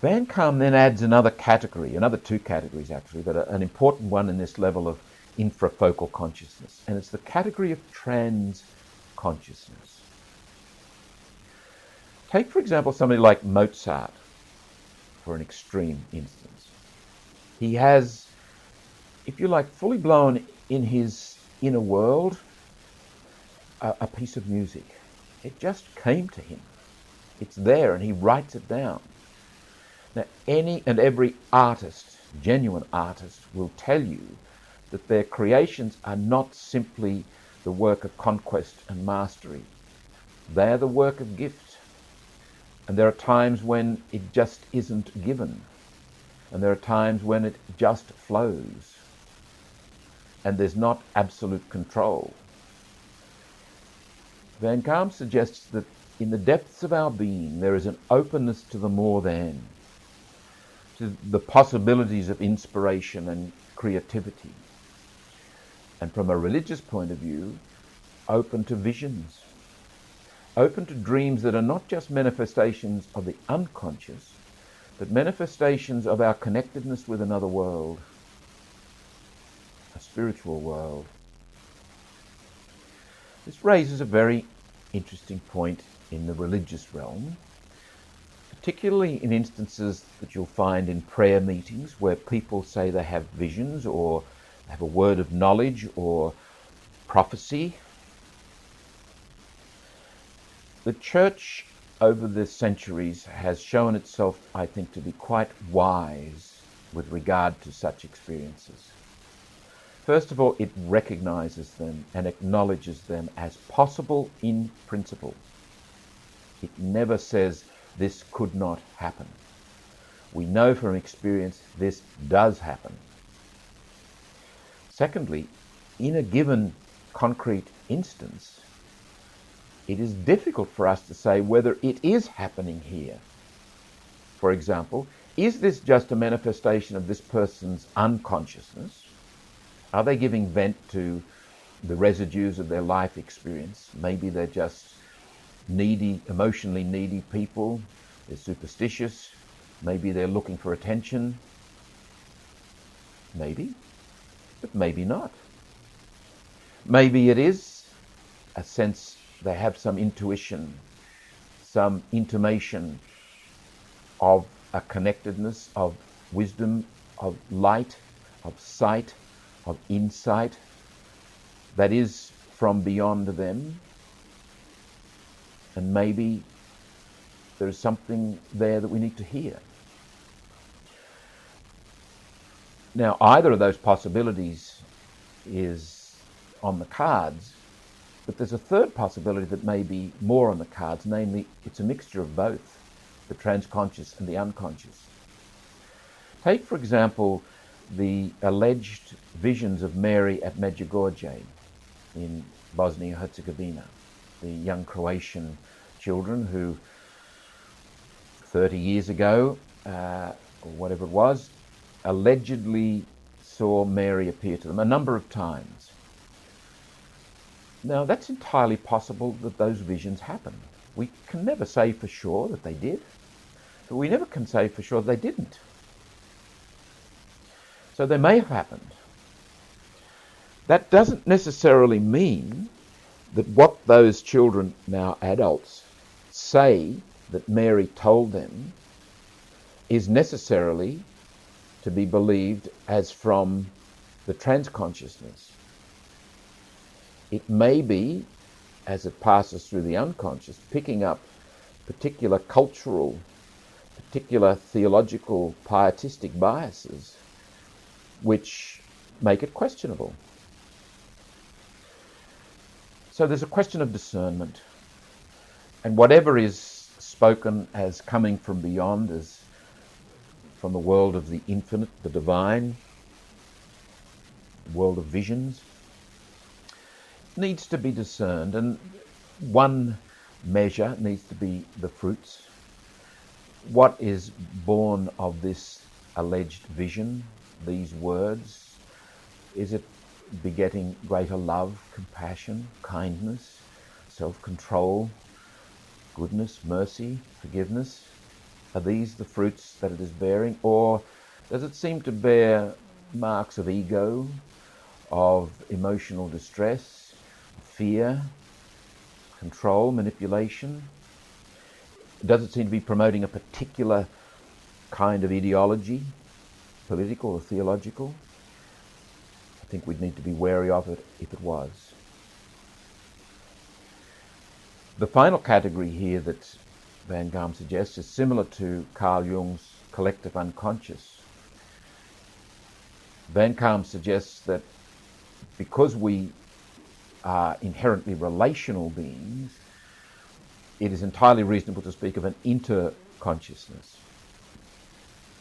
Van Kaam then adds another category, another two categories actually, but an important one in this level of infrafocal consciousness, and it's the category of trans-consciousness. Take, for example, somebody like Mozart, for an extreme instance. He has, if you like, fully blown in his inner world a piece of music. It just came to him. It's there and he writes it down. Now, any and every artist, genuine artist, will tell you that their creations are not simply the work of conquest and mastery. They are the work of gift. And there are times when it just isn't given. And there are times when it just flows. And there's not absolute control. Van Kaam suggests that in the depths of our being there is an openness to the more than, to the possibilities of inspiration and creativity. And from a religious point of view, open to visions, open to dreams that are not just manifestations of the unconscious, but manifestations of our connectedness with another world, a spiritual world. This raises a very interesting point in the religious realm, particularly in instances that you'll find in prayer meetings where people say they have visions or have a word of knowledge or prophecy. The church over the centuries has shown itself, I think, to be quite wise with regard to such experiences. First of all, it recognizes them and acknowledges them as possible in principle. It never says this could not happen. We know from experience this does happen. Secondly, in a given concrete instance, it is difficult for us to say whether it is happening here. For example, is this just a manifestation of this person's unconsciousness? Are they giving vent to the residues of their life experience? Maybe they're just needy, emotionally needy people. They're superstitious. Maybe they're looking for attention. Maybe, but maybe not. Maybe it is a sense they have some intuition some intimation of a connectedness, of wisdom, of light, of sight, of insight that is from beyond them. And maybe there is something there that we need to hear. Now, either of those possibilities is on the cards, but there's a third possibility that may be more on the cards, namely it's a mixture of both, the transconscious and the unconscious. Take, for example, the alleged visions of Mary at Medjugorje in Bosnia-Herzegovina, the young Croatian children who 30 years ago, or whatever it was, allegedly saw Mary appear to them a number of times. Now, that's entirely possible that those visions happened. We can never say for sure that they did, but we never can say for sure they didn't. So they may have happened. That doesn't necessarily mean that what those children, now adults, say that Mary told them is necessarily to be believed as from the transconsciousness. It may be, as it passes through the unconscious, picking up particular cultural, particular theological, pietistic biases which make it questionable. So there's a question of discernment. And whatever is spoken as coming from beyond, as from the world of the infinite, the divine, world of visions, needs to be discerned. And one measure needs to be the fruits. What is born of this alleged vision, these words? Is it begetting greater love, compassion, kindness, self-control, goodness, mercy, forgiveness? Are these the fruits that it is bearing? Or does it seem to bear marks of ego, of emotional distress, fear, control, manipulation? Does it seem to be promoting a particular kind of ideology, political or theological? I think we'd need to be wary of it if it was. The final category here that Van Gaam suggests is similar to Carl Jung's collective unconscious. Van Gaam suggests that because we are inherently relational beings, it is entirely reasonable to speak of an inter-consciousness.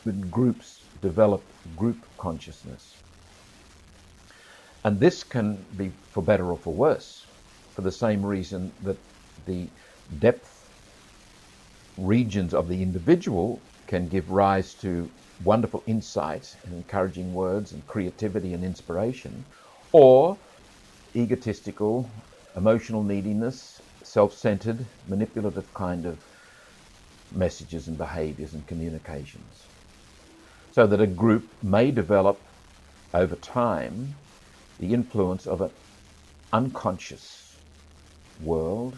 When groups develop group consciousness. And this can be for better or for worse, for the same reason that the depth regions of the individual can give rise to wonderful insight and encouraging words and creativity and inspiration, or egotistical, emotional neediness, self-centered, manipulative kind of messages and behaviors and communications. So that a group may develop over time the influence of an unconscious world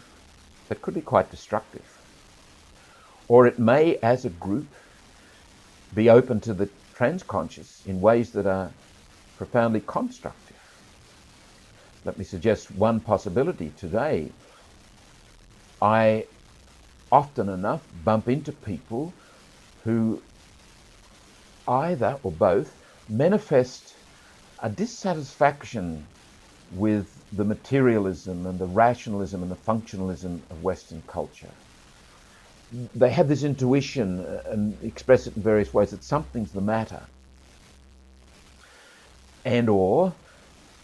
that could be quite destructive. Or it may, as a group, be open to the transconscious in ways that are profoundly constructive. Let me suggest one possibility today. I often enough bump into people who either or both manifest a dissatisfaction with the materialism and the rationalism and the functionalism of Western culture. They have this intuition and express it in various ways that something's the matter. And or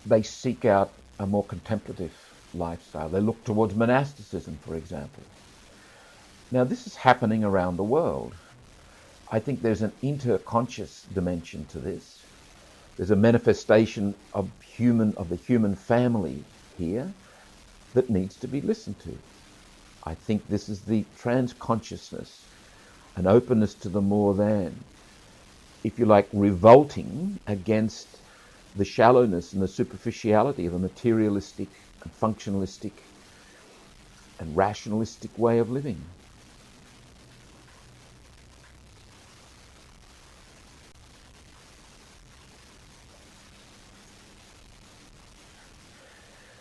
they seek out a more contemplative lifestyle. They look towards monasticism, for example. Now, this is happening around the world. I think there's an interconscious dimension to this. There's a manifestation of the human family here that needs to be listened to. I think this is the transconsciousness, an openness to the more than, if you like, revolting against the shallowness and the superficiality of a materialistic and functionalistic and rationalistic way of living.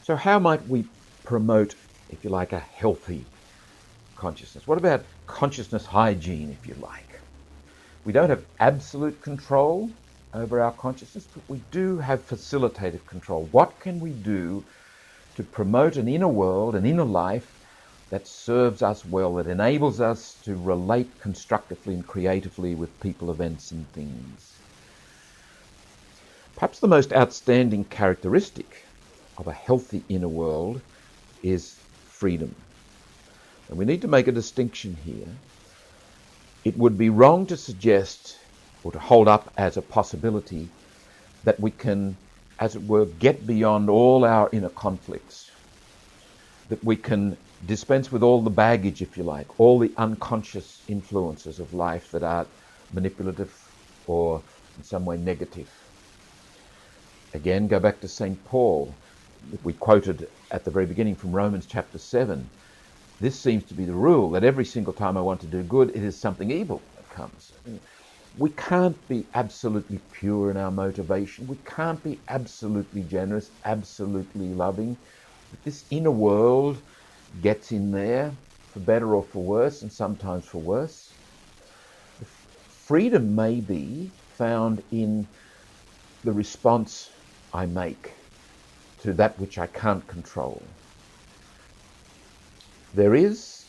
So how might we promote, if you like, a healthy consciousness? What about consciousness hygiene, if you like? We don't have absolute control over our consciousness, but we do have facilitated control. What can we do to promote an inner world, an inner life that serves us well, that enables us to relate constructively and creatively with people, events, and things? Perhaps the most outstanding characteristic of a healthy inner world is freedom. And we need to make a distinction here. It would be wrong to suggest or to hold up as a possibility that we can, as it were, get beyond all our inner conflicts, that we can dispense with all the baggage, if you like, all the unconscious influences of life that are manipulative or in some way negative. Again, go back to St. Paul. We quoted at the very beginning from Romans chapter 7. This seems to be the rule, that every single time I want to do good, it is something evil that comes. We can't be absolutely pure in our motivation. We can't be absolutely generous, absolutely loving. But this inner world gets in there, for better or for worse, and sometimes for worse. Freedom may be found in the response I make to that which I can't control. There is,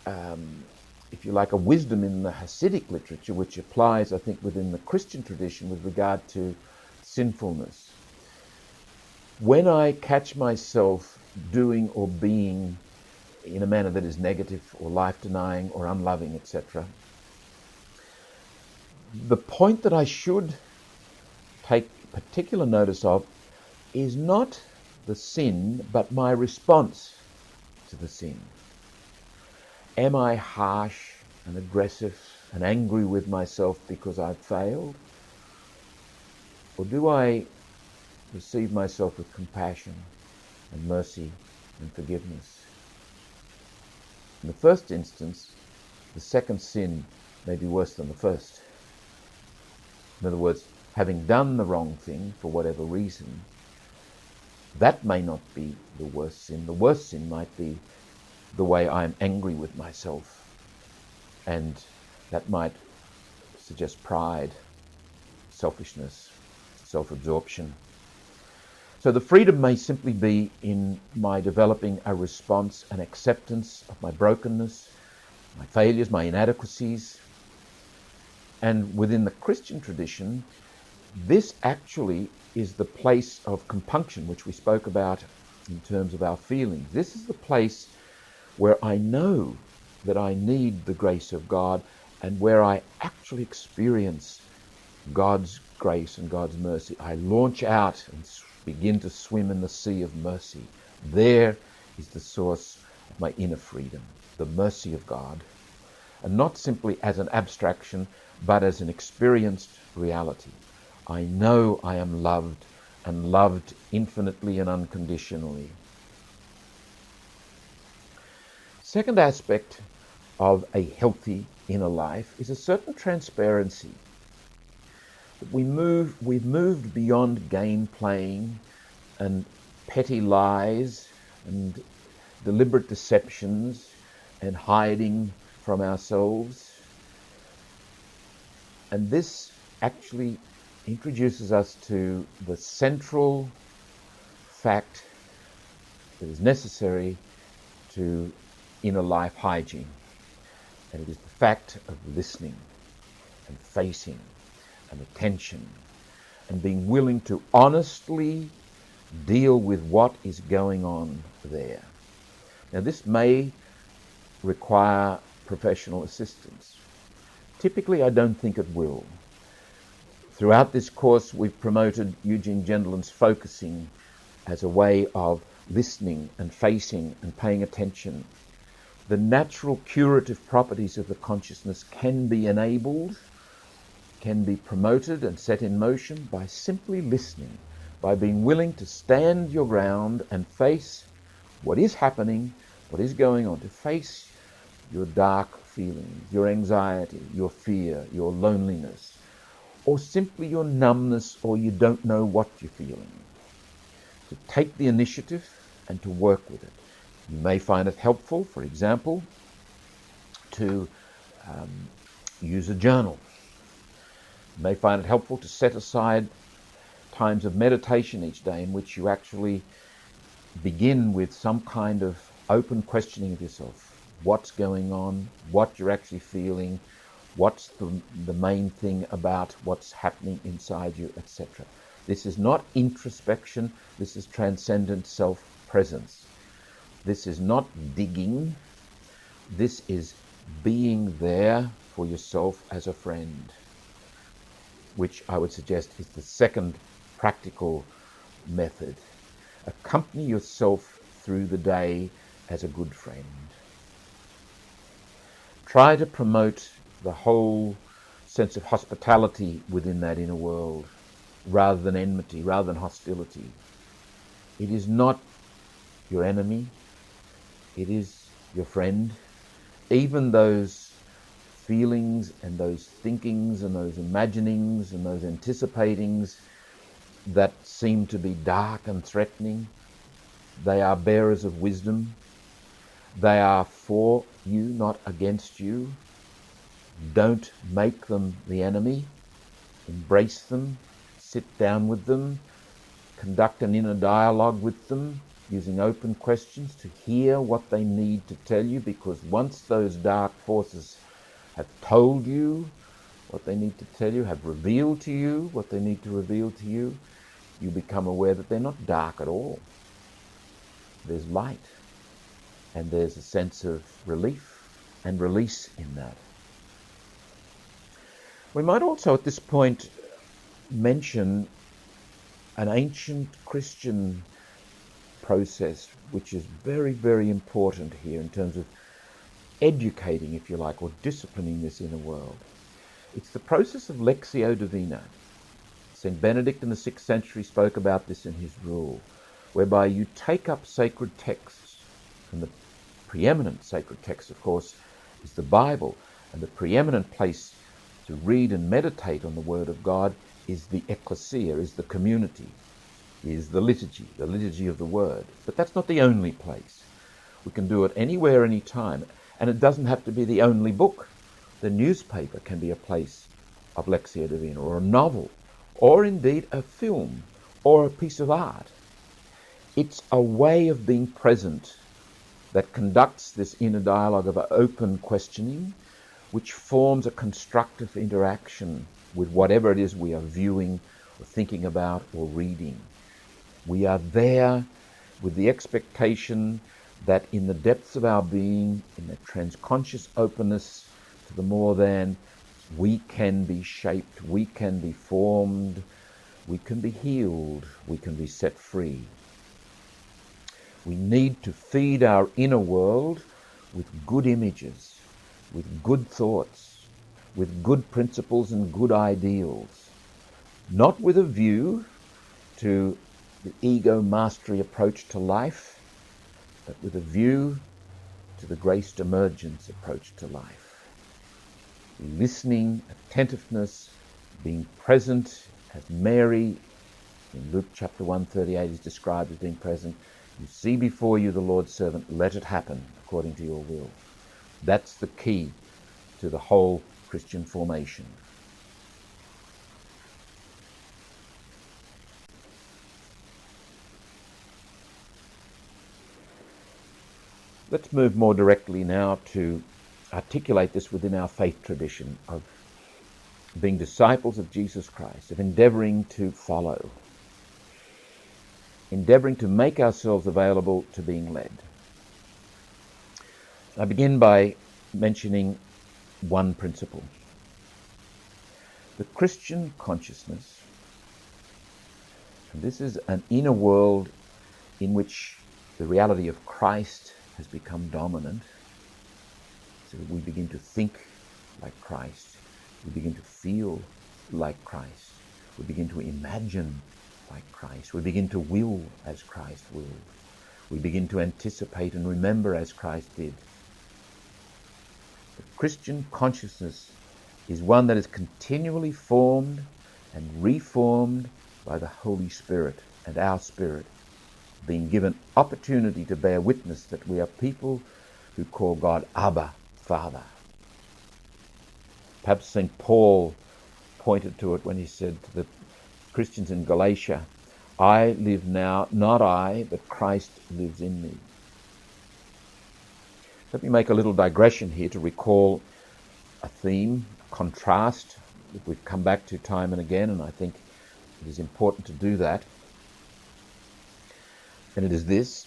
if you like, a wisdom in the Hasidic literature which applies, I think, within the Christian tradition with regard to sinfulness. When I catch myself doing or being in a manner that is negative or life-denying or unloving, etc., the point that I should take particular notice of is not the sin, but my response to the sin. Am I harsh and aggressive and angry with myself because I've failed? Or do I receive myself with compassion and mercy and forgiveness? In the first instance, the second sin may be worse than the first. In other words, having done the wrong thing for whatever reason, that may not be the worst sin. The worst sin might be the way I'm angry with myself, and that might suggest pride, selfishness, self-absorption. So the freedom may simply be in my developing a response, an acceptance of my brokenness, my failures, my inadequacies. And within the Christian tradition, this actually is the place of compunction, which we spoke about in terms of our feelings. This is the place where I know that I need the grace of God and where I actually experience God's grace and God's mercy. I launch out and begin to swim in the sea of mercy. There is the source of my inner freedom, the mercy of God, and not simply as an abstraction, but as an experienced reality. I know I am loved, and loved infinitely and unconditionally. Second aspect of a healthy inner life is a certain transparency. We've moved beyond game playing and petty lies and deliberate deceptions and hiding from ourselves. And this actually introduces us to the central fact that is necessary to inner life hygiene. And it is the fact of listening and facing and attention and being willing to honestly deal with what is going on there. Now, this may require professional assistance. Typically, I don't think it will. Throughout this course, we've promoted Eugene Gendlin's focusing as a way of listening and facing and paying attention. The natural curative properties of the consciousness can be enabled, can be promoted and set in motion by simply listening, by being willing to stand your ground and face what is happening, what is going on, to face your dark feelings, your anxiety, your fear, your loneliness, or simply your numbness, or you don't know what you're feeling. to take the initiative and to work with it. You may find it helpful, for example, to use a journal. You may find it helpful to set aside times of meditation each day in which you actually begin with some kind of open questioning of yourself. What's going on? What you're actually feeling? What's the main thing about what's happening inside you, etc. This is not introspection. This is transcendent self-presence. This is not digging. This is being there for yourself as a friend, which I would suggest is the second practical method. Accompany yourself through the day as a good friend. Try to promote the whole sense of hospitality within that inner world, rather than enmity, rather than hostility. It is not your enemy. It is your friend. Even those feelings and those thinkings and those imaginings and those anticipatings that seem to be dark and threatening, they are bearers of wisdom. They are for you, not against you. Don't make them the enemy. Embrace them. Sit down with them. Conduct an inner dialogue with them, using open questions to hear what they need to tell you, because once those dark forces have told you what they need to tell you, have revealed to you what they need to reveal to you, you become aware that they're not dark at all. There's light, and there's a sense of relief and release in that. We might also at this point mention an ancient Christian process which is very, very important here in terms of educating, if you like, or disciplining this inner world. It's the process of Lectio Divina. St. Benedict in the 6th century spoke about this in his rule, whereby you take up sacred texts, and the preeminent sacred text, of course, is the Bible, and the preeminent place to read and meditate on the Word of God is the ecclesia, is the community, is the liturgy of the Word. But that's not the only place. We can do it anywhere, anytime, and it doesn't have to be the only book. The newspaper can be a place of Lectio Divina, or a novel, or indeed a film, or a piece of art. It's a way of being present that conducts this inner dialogue of open questioning, which forms a constructive interaction with whatever it is we are viewing or thinking about or reading. We are there with the expectation that in the depths of our being, in the transconscious openness to the more than, we can be shaped, we can be formed, we can be healed, we can be set free. We need to feed our inner world with good images, with good thoughts, with good principles and good ideals, not with a view to the ego mastery approach to life, but with a view to the graced emergence approach to life. Listening, attentiveness, being present, as Mary in Luke chapter 138 is described as being present. You see before you the Lord's servant, let it happen according to your will. That's the key to the whole Christian formation. Let's move more directly now to articulate this within our faith tradition of being disciples of Jesus Christ, of endeavoring to follow, endeavoring to make ourselves available to being led. I begin by mentioning one principle. The Christian consciousness, and this is an inner world in which the reality of Christ has become dominant, so that we begin to think like Christ, we begin to feel like Christ, we begin to imagine like Christ, we begin to will as Christ willed, we begin to anticipate and remember as Christ did. The Christian consciousness is one that is continually formed and reformed by the Holy Spirit and our spirit being given opportunity to bear witness that we are people who call God Abba, Father. Perhaps St. Paul pointed to it when he said to the Christians in Galatia, I live now, not I, but Christ lives in me. Let me make a little digression here to recall a theme, a contrast that we've come back to time and again, and I think it is important to do that. And it is this: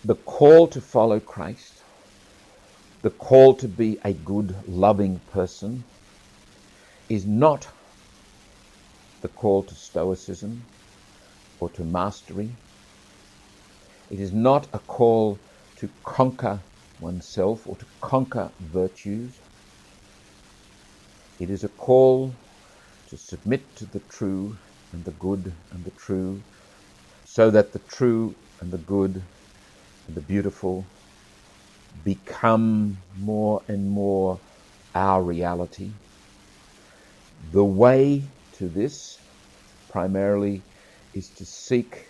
the call to follow Christ, the call to be a good, loving person, is not the call to stoicism or to mastery. It is not a call to conquer oneself or to conquer virtues. It is a call to submit to the true and the good and the true, so that the true and the good and the beautiful become more and more our reality. The way to this primarily is to seek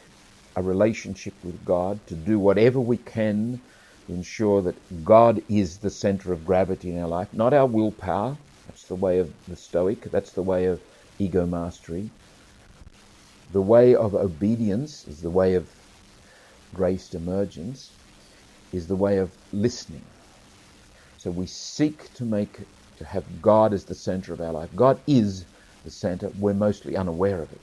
a relationship with God, to do whatever we can to ensure that God is the center of gravity in our life, not our willpower. That's the way of the Stoic. That's the way of ego mastery. The way of obedience is the way of graced emergence, is the way of listening. So we seek to have God as the center of our life. God is the center. We're mostly unaware of it.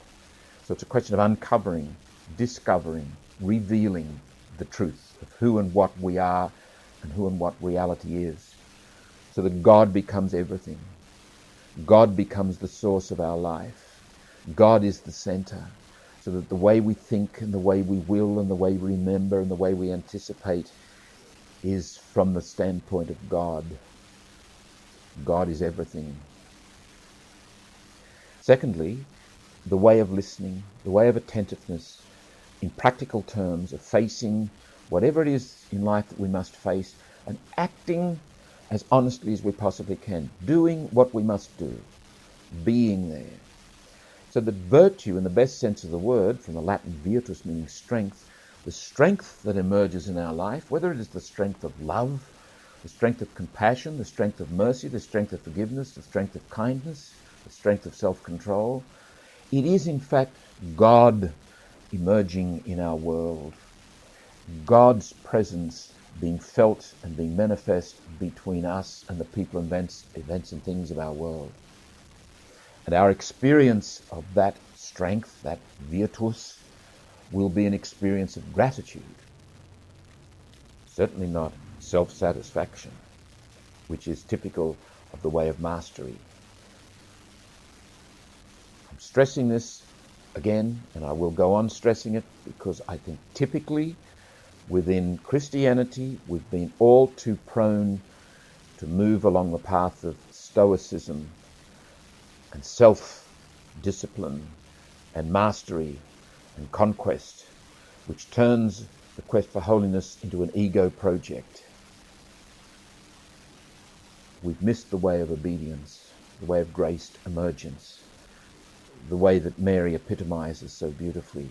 So it's a question of uncovering, discovering, revealing the truth of who and what we are and who and what reality is, so that God becomes everything. God becomes the source of our life. God is the center, so that the way we think and the way we will and the way we remember and the way we anticipate is from the standpoint of God. God is everything. Secondly, the way of listening, the way of attentiveness, in practical terms, of facing whatever it is in life that we must face and acting as honestly as we possibly can, doing what we must do, being there. So that virtue, in the best sense of the word, from the Latin virtus meaning strength, the strength that emerges in our life, whether it is the strength of love, the strength of compassion, the strength of mercy, the strength of forgiveness, the strength of kindness, the strength of self-control, it is in fact God emerging in our world, God's presence being felt and being manifest between us and the people, events and things of our world. And our experience of that strength, that virtus, will be an experience of gratitude. Certainly not self-satisfaction, which is typical of the way of mastery. I'm stressing this again, and I will go on stressing it, because I think typically within Christianity we've been all too prone to move along the path of stoicism and self-discipline and mastery and conquest, which turns the quest for holiness into an ego project. We've missed the way of obedience, the way of graced emergence, the way that Mary epitomizes so beautifully.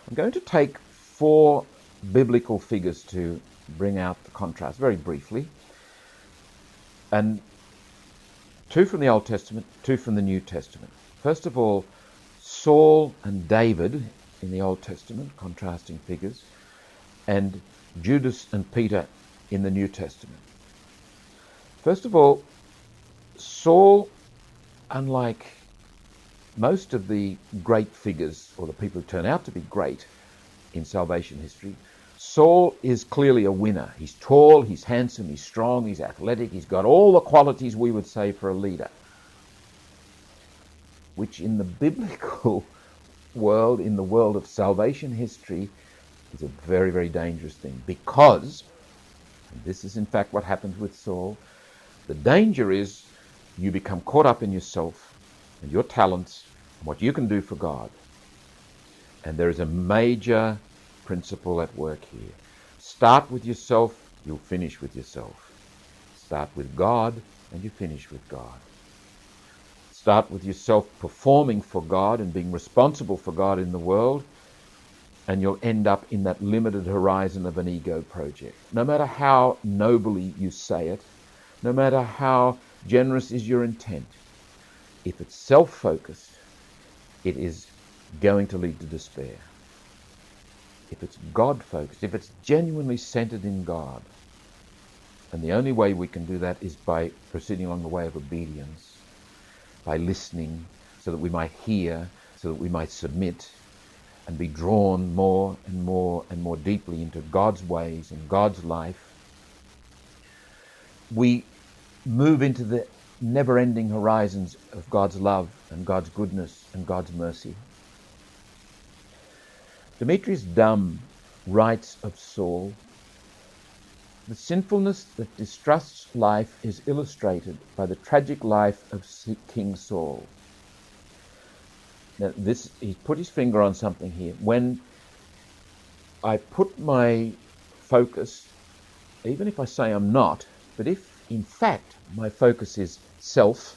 I'm going to take 4 biblical figures to bring out the contrast very briefly, and 2 from the Old Testament, 2 from the New Testament. First of all, Saul and David in the Old Testament, contrasting figures, and Judas and Peter in the New Testament. First of all, Saul, unlike most of the great figures, or the people who turn out to be great in salvation history, Saul is clearly a winner. He's tall, he's handsome, he's strong, he's athletic, he's got all the qualities we would say for a leader, which in the biblical world, in the world of salvation history, is a very, very dangerous thing, because, and this is in fact what happens with Saul, the danger is you become caught up in yourself and your talents and what you can do for God. And there is a major principle at work here. Start with yourself, you'll finish with yourself. Start with God and you finish with God. Start with yourself performing for God and being responsible for God in the world, and you'll end up in that limited horizon of an ego project. No matter how nobly you say it, no matter how generous is your intent, if it's self-focused, it is going to lead to despair. If it's God-focused, if it's genuinely centered in God, and the only way we can do that is by proceeding along the way of obedience, by listening so that we might hear, so that we might submit, and be drawn more and more and more deeply into God's ways and God's life. We move into the never-ending horizons of God's love and God's goodness and God's mercy. Demetrius Dumm writes of Saul, "The sinfulness that distrusts life is illustrated by the tragic life of King Saul." Now, he put his finger on something here. When I put my focus, even if I say I'm not, but if in fact my focus is self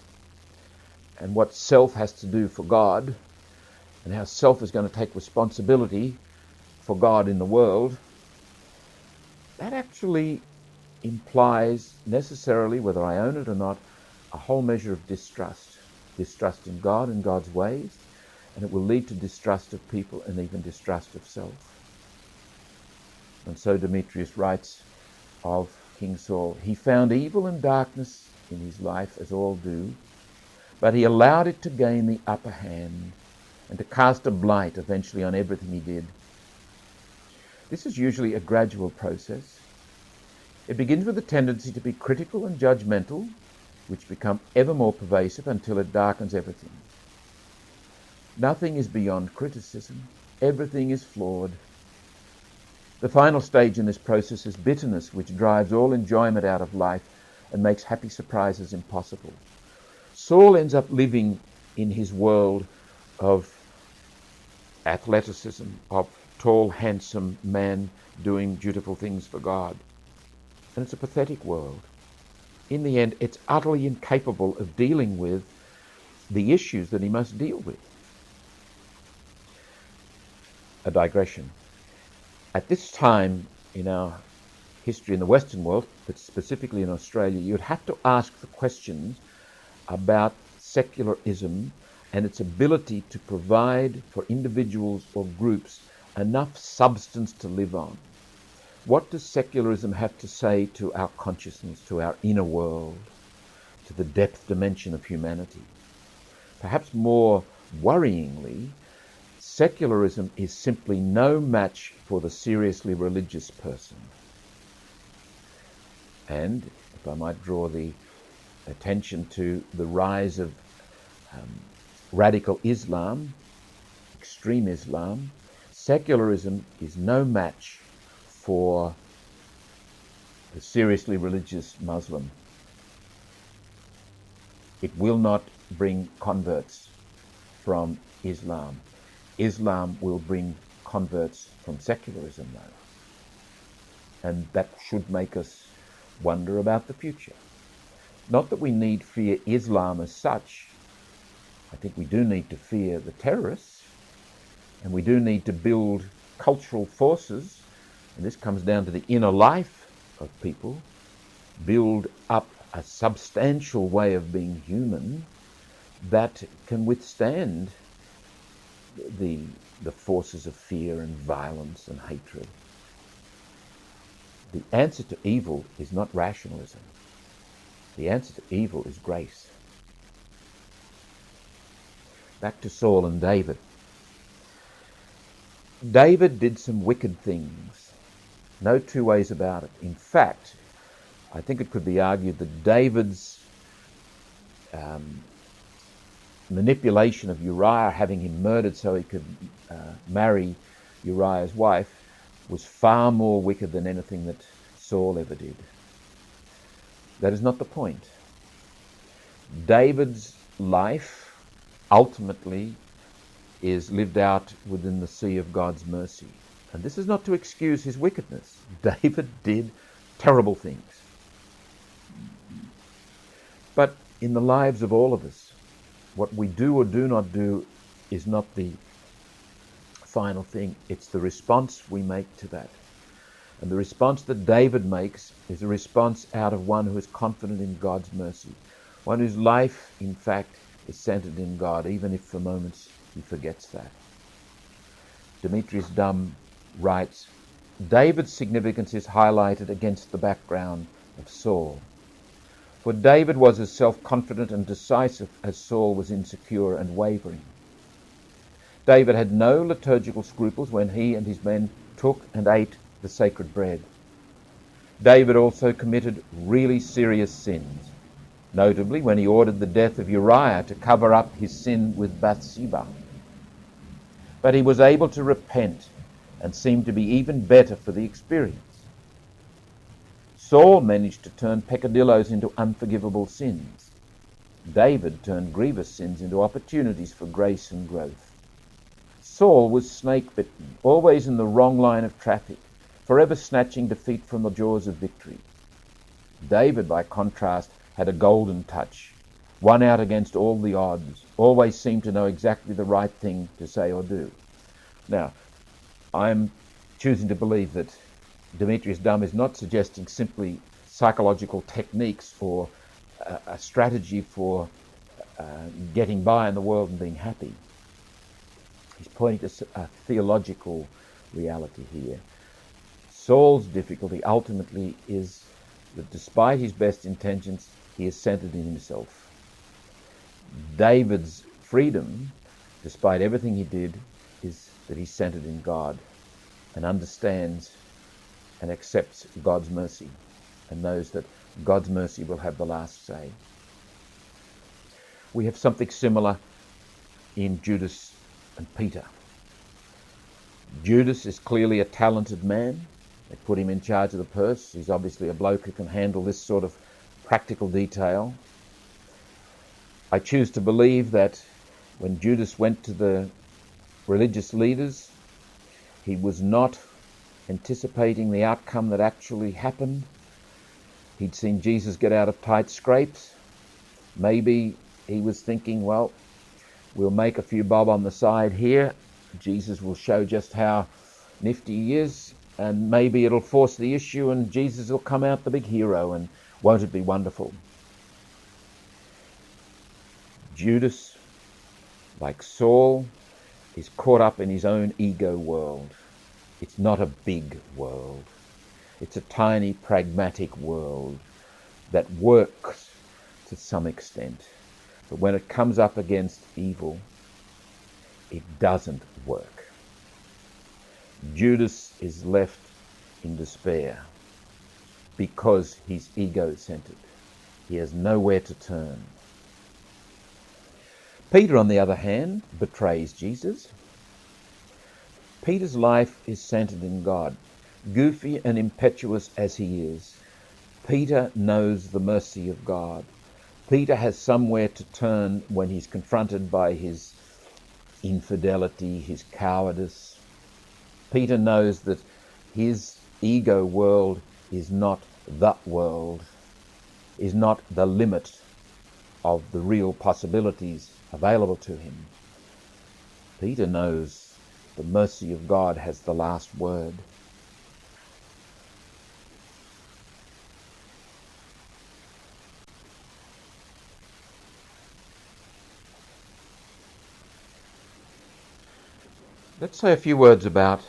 and what self has to do for God and how self is going to take responsibility for God in the world, that actually implies necessarily, whether I own it or not, a whole measure of distrust. Distrust in God and God's ways, and it will lead to distrust of people and even distrust of self. And so Demetrius writes of King Saul, "He found evil and darkness in his life, as all do, but he allowed it to gain the upper hand and to cast a blight eventually on everything he did." This is usually a gradual process. It begins with a tendency to be critical and judgmental, which become ever more pervasive until it darkens everything. Nothing is beyond criticism. Everything is flawed. The final stage in this process is bitterness, which drives all enjoyment out of life and makes happy surprises impossible. Saul ends up living in his world of athleticism, of tall, handsome man doing beautiful things for God. And it's a pathetic world. In the end, it's utterly incapable of dealing with the issues that he must deal with. A digression. At this time in our history in the Western world, but specifically in Australia, you'd have to ask the questions about secularism and its ability to provide for individuals or groups enough substance to live on. What does secularism have to say to our consciousness, to our inner world, to the depth dimension of humanity? Perhaps more worryingly, secularism is simply no match for the seriously religious person. And if I might draw the attention to the rise of radical Islam, extreme Islam, secularism is no match for the seriously religious Muslim. It will not bring converts from Islam. Islam will bring converts from secularism, though. And that should make us wonder about the future. Not that we need fear Islam as such. I think we do need to fear the terrorists, and we do need to build cultural forces, and this comes down to the inner life of people, build up a substantial way of being human that can withstand the forces of fear and violence and hatred. The answer to evil is not rationalism. The answer to evil is grace. Back to Saul and David. David did some wicked things. No two ways about it. In fact, I think it could be argued that David's manipulation of Uriah, having him murdered so he could marry Uriah's wife, was far more wicked than anything that Saul ever did. That is not the point. David's life ultimately is lived out within the sea of God's mercy. And this is not to excuse his wickedness. David did terrible things. But in the lives of all of us, what we do or do not do is not the final thing. It's the response we make to that. And the response that David makes is a response out of one who is confident in God's mercy, one whose life, in fact, is centered in God, even if for moments he forgets that. Demetrius Dumm writes, David's significance is highlighted against the background of Saul. For David was as self-confident and decisive as Saul was insecure and wavering. David had no liturgical scruples when he and his men took and ate the sacred bread. David also committed really serious sins, notably when he ordered the death of Uriah to cover up his sin with Bathsheba. But he was able to repent and seemed to be even better for the experience. Saul managed to turn peccadilloes into unforgivable sins. David turned grievous sins into opportunities for grace and growth. Saul was snake-bitten, always in the wrong line of traffic, forever snatching defeat from the jaws of victory. David, by contrast, had a golden touch, won out against all the odds, always seemed to know exactly the right thing to say or do. Now, I'm choosing to believe that Demetrius Dumm is not suggesting simply psychological techniques or a strategy for getting by in the world and being happy. He's pointing to a theological reality here. Saul's difficulty ultimately is that despite his best intentions, he is centered in himself. David's freedom, despite everything he did, is that he's centered in God and understands and accepts God's mercy and knows that God's mercy will have the last say. We have something similar in Judas and Peter. Judas is clearly a talented man. They put him in charge of the purse. He's obviously a bloke who can handle this sort of practical detail. I choose to believe that when Judas went to the religious leaders, he was not anticipating the outcome that actually happened. He'd seen Jesus get out of tight scrapes. Maybe he was thinking, well, we'll make a few bob on the side here. Jesus will show just how nifty he is, and maybe it'll force the issue and Jesus will come out the big hero, and won't it be wonderful? Judas, like Saul, is caught up in his own ego world. It's not a big world. It's a tiny, pragmatic world that works to some extent. But when it comes up against evil, it doesn't work. Judas is left in despair because he's ego-centered. He has nowhere to turn. Peter, on the other hand, betrays Jesus. Peter's life is centered in God. Goofy and impetuous as he is, Peter knows the mercy of God. Peter has somewhere to turn when he's confronted by his infidelity, his cowardice. Peter knows that his ego world is not the world, is not the limit of the real possibilities available to him. Peter knows the mercy of God has the last word. Let's say a few words about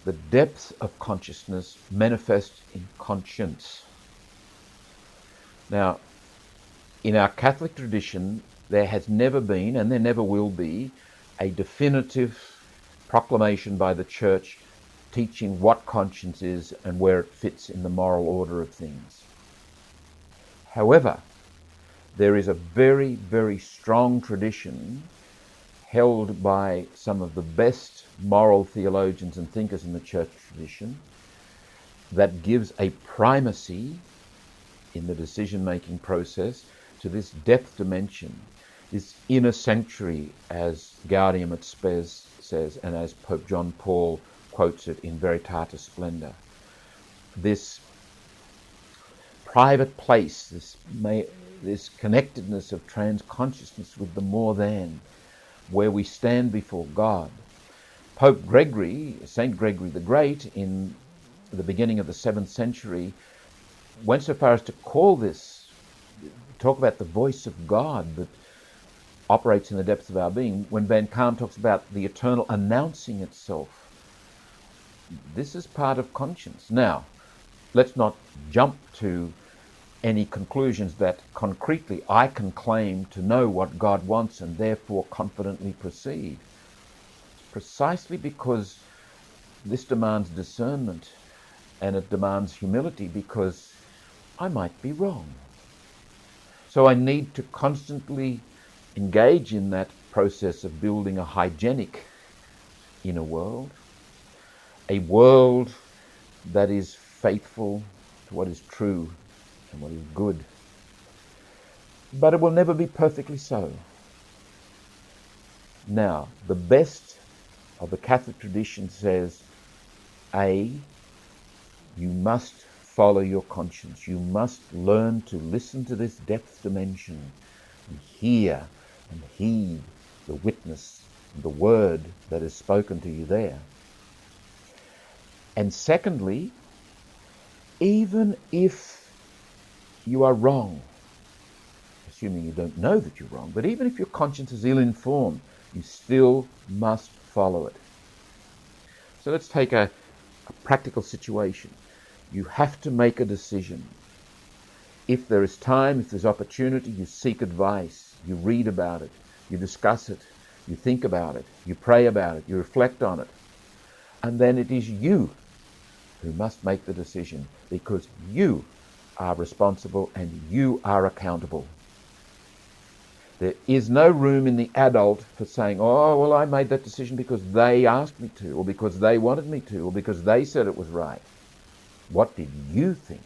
the depth of consciousness manifest in conscience. Now, in our Catholic tradition, there has never been, and there never will be, a definitive proclamation by the Church teaching what conscience is and where it fits in the moral order of things. However, there is a very, very strong tradition held by some of the best moral theologians and thinkers in the church tradition that gives a primacy in the decision-making process to this depth dimension, this inner sanctuary, as Gaudium et Spes says, and as Pope John Paul quotes it in Veritatis Splendor. This private place, this connectedness of trans-consciousness with the more than, where we stand before God. Pope Gregory, St. Gregory the Great, in the beginning of the 7th century, went so far as to call this, talk about the voice of God that operates in the depths of our being, when Van Calm talks about the eternal announcing itself. This is part of conscience. Now, let's not jump to any conclusions that concretely I can claim to know what God wants and therefore confidently proceed. Precisely because this demands discernment and it demands humility, because I might be wrong. So I need to constantly engage in that process of building a hygienic inner world, a world that is faithful to what is true and what is good. But it will never be perfectly so. Now, the best of the Catholic tradition says, A, you must follow your conscience. You must learn to listen to this depth dimension and hear and heed the witness, the word that is spoken to you there. And secondly, even if you are wrong, assuming you don't know that you're wrong, but even if your conscience is ill-informed, you still must follow it. So let's take a practical situation. You have to make a decision. If there is time, if there's opportunity, you seek advice, you read about it, you discuss it, you think about it, you pray about it, you reflect on it. And then it is you who must make the decision, because you are responsible and you are accountable. There is no room in the adult for saying, oh, well, I made that decision because they asked me to, or because they wanted me to, or because they said it was right. What did you think?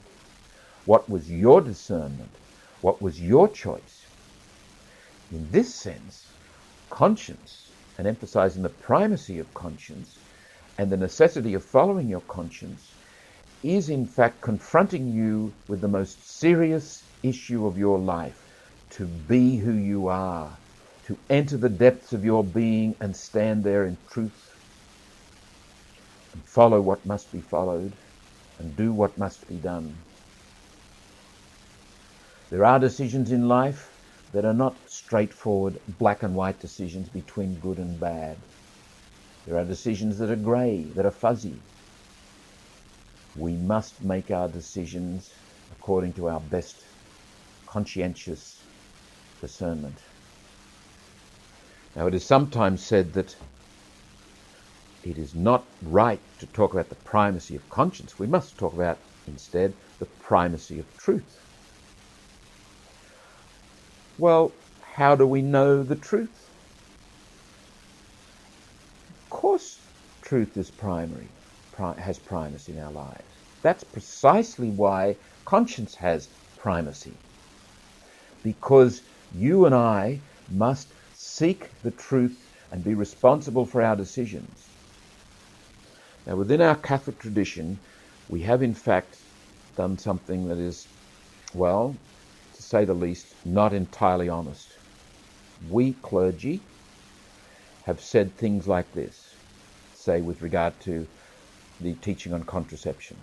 What was your discernment? What was your choice? In this sense, conscience, and emphasizing the primacy of conscience and the necessity of following your conscience, is in fact confronting you with the most serious issue of your life: to be who you are, to enter the depths of your being and stand there in truth, and follow what must be followed, and do what must be done. There are decisions in life that are not straightforward black and white decisions between good and bad. There are decisions that are grey, that are fuzzy. We must make our decisions according to our best conscientious discernment. Now, it is sometimes said that it is not right to talk about the primacy of conscience. We must talk about, instead, the primacy of truth. Well, how do we know the truth? Of course, truth is primary, has primacy in our lives. That's precisely why conscience has primacy. Because you and I must seek the truth and be responsible for our decisions. Now, within our Catholic tradition, we have in fact done something that is, well, to say the least, not entirely honest. We clergy have said things like this, say with regard to the teaching on contraception.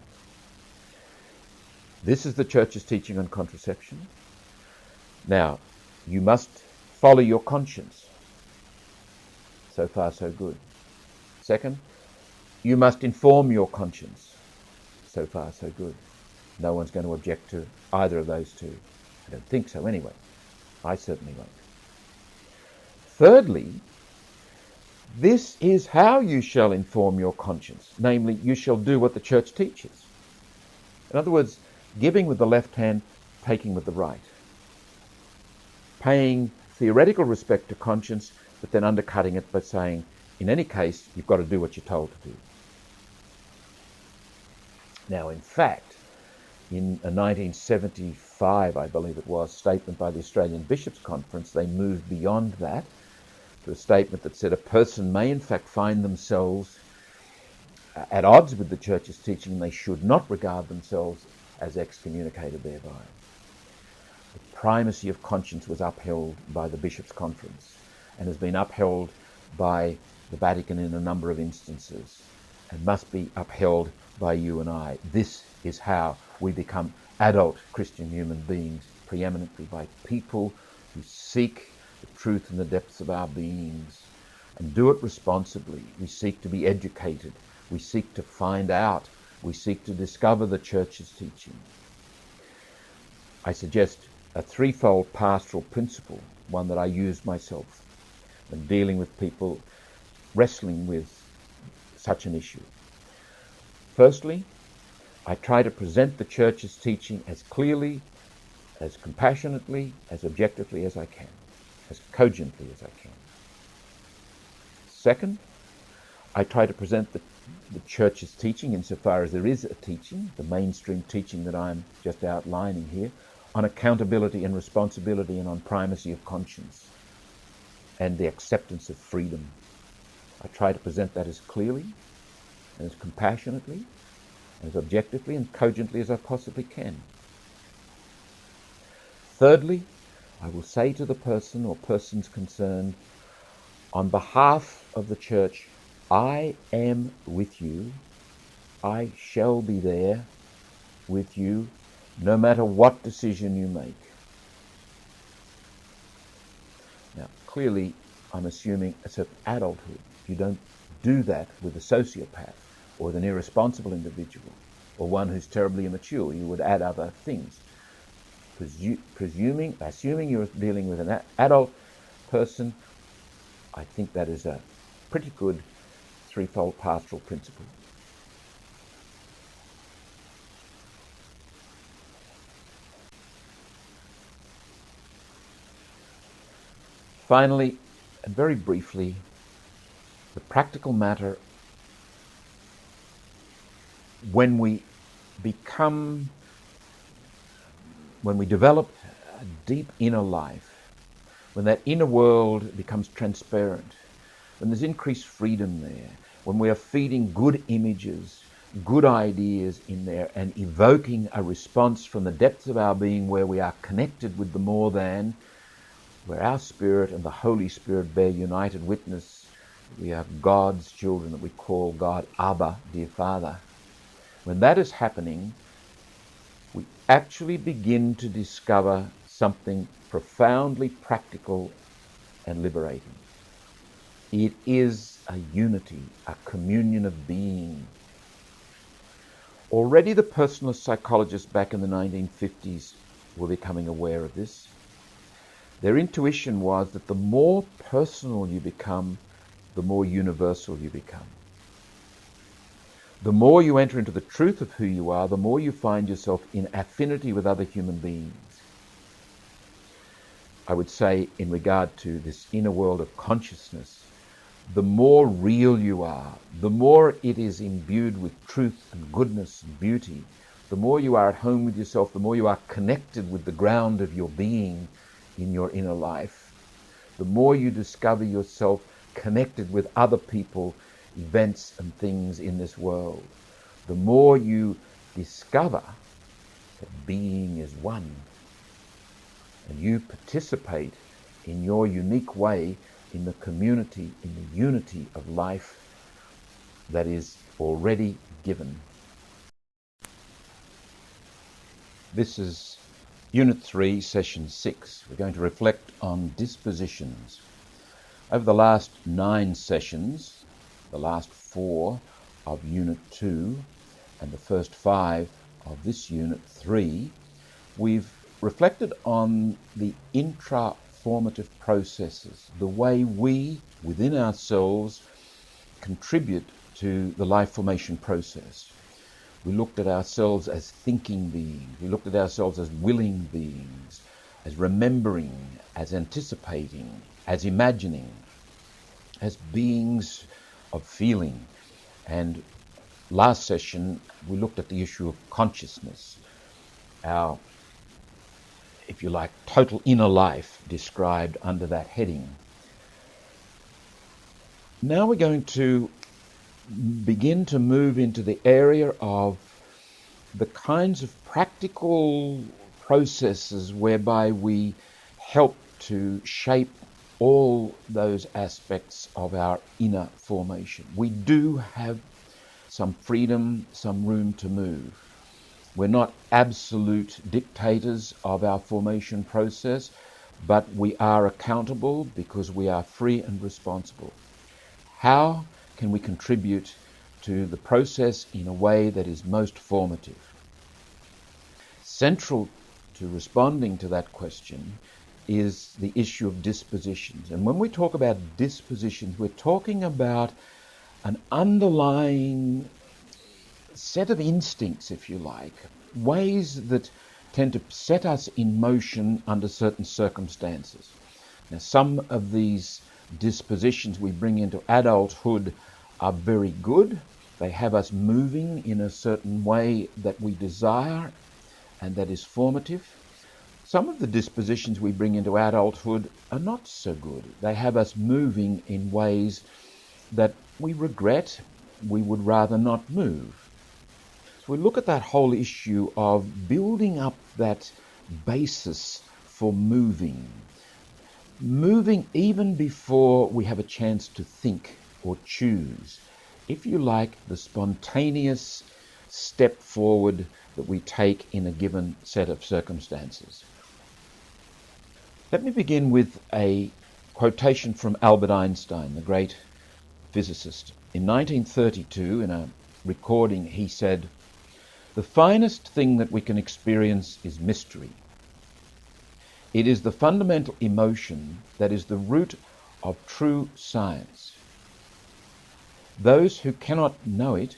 This is the Church's teaching on contraception. Now, you must follow your conscience. So far, so good. Second, you must inform your conscience. So far, so good. No one's going to object to either of those two. I don't think so anyway. I certainly won't. Thirdly, this is how you shall inform your conscience. Namely, you shall do what the Church teaches. In other words, giving with the left hand, taking with the right. Paying theoretical respect to conscience, but then undercutting it by saying, in any case, you've got to do what you're told to do. Now, in fact, in a 1975, I believe it was, statement by the Australian Bishops' Conference, they moved beyond that to a statement that said a person may in fact find themselves at odds with the Church's teaching, and they should not regard themselves as excommunicated thereby. The primacy of conscience was upheld by the Bishops' Conference and has been upheld by the Vatican in a number of instances and must be upheld by you and I. This is how we become adult Christian human beings, preeminently by people who seek the truth in the depths of our beings and do it responsibly. We seek to be educated. We seek to find out. We seek to discover the Church's teaching. I suggest a threefold pastoral principle, one that I use myself when dealing with people wrestling with such an issue. Firstly, I try to present the Church's teaching as clearly, as compassionately, as objectively as I can, as cogently as I can. Second, I try to present the Church's teaching, insofar as there is a teaching, the mainstream teaching that I'm just outlining here, on accountability and responsibility and on primacy of conscience and the acceptance of freedom. I try to present that as clearly and as compassionately, as objectively and cogently as I possibly can. Thirdly, I will say to the person or persons concerned, on behalf of the Church, I am with you. I shall be there with you, no matter what decision you make. Now, clearly, I'm assuming a certain adulthood. You don't do that with a sociopath or with an irresponsible individual or one who's terribly immature. You would add other things. Assuming you're dealing with an adult person, I think that is a pretty good threefold pastoral principle. Finally, and very briefly, the practical matter, when we develop a deep inner life, when that inner world becomes transparent, when there's increased freedom there, when we are feeding good images, good ideas in there and evoking a response from the depths of our being where we are connected with the more than, where our spirit and the Holy Spirit bear united witness, we are God's children that we call God Abba, dear Father. When that is happening, we actually begin to discover something profoundly practical and liberating. It is a unity, a communion of being. Already the personalist psychologists back in the 1950s were becoming aware of this. Their intuition was that the more personal you become, the more universal you become. The more you enter into the truth of who you are, the more you find yourself in affinity with other human beings. I would say, in regard to this inner world of consciousness, the more real you are, the more it is imbued with truth and goodness and beauty, the more you are at home with yourself, the more you are connected with the ground of your being in your inner life, the more you discover yourself connected with other people, events and things in this world, the more you discover that being is one and you participate in your unique way in the community, in the unity of life that is already given. This is Unit 3, Session 6. We're going to reflect on dispositions. Over the last 9 sessions, the last 4 of Unit 2 and the first 5 of this Unit 3, we've reflected on the intra-formative processes, the way we, within ourselves, contribute to the life formation process. We looked at ourselves as thinking beings. We looked at ourselves as willing beings, as remembering, as anticipating, as imagining, as beings of feeling. And last session, we looked at the issue of consciousness, our, if you like, total inner life described under that heading. Now we're going to begin to move into the area of the kinds of practical processes whereby we help to shape all those aspects of our inner formation. We do have some freedom, some room to move. We're not absolute dictators of our formation process, but we are accountable because we are free and responsible. How can we contribute to the process in a way that is most formative? Central to responding to that question is the issue of dispositions. And when we talk about dispositions, we're talking about an underlying set of instincts, if you like, ways that tend to set us in motion under certain circumstances. Now, some of these dispositions we bring into adulthood are very good. They have us moving in a certain way that we desire and that is formative. Some of the dispositions we bring into adulthood are not so good. They have us moving in ways that we regret, we would rather not move. So we look at that whole issue of building up that basis for moving even before we have a chance to think or choose. If you like, the spontaneous step forward that we take in a given set of circumstances. Let me begin with a quotation from Albert Einstein, the great physicist. In 1932, in a recording, he said, "The finest thing that we can experience is mystery. It is the fundamental emotion that is the root of true science. Those who cannot know it,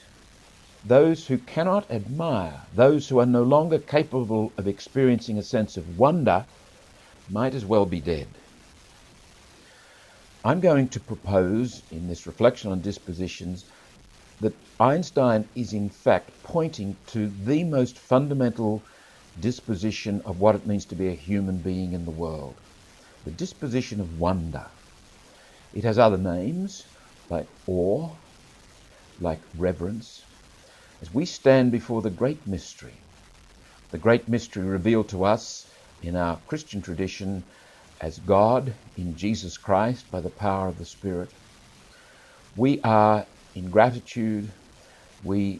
those who cannot admire, those who are no longer capable of experiencing a sense of wonder, might as well be dead." I'm going to propose in this reflection on dispositions that Einstein is in fact pointing to the most fundamental disposition of what it means to be a human being in the world, the disposition of wonder. It has other names like awe, like reverence. As we stand before the great mystery revealed to us in our Christian tradition as God in Jesus Christ by the power of the Spirit, we are in gratitude. We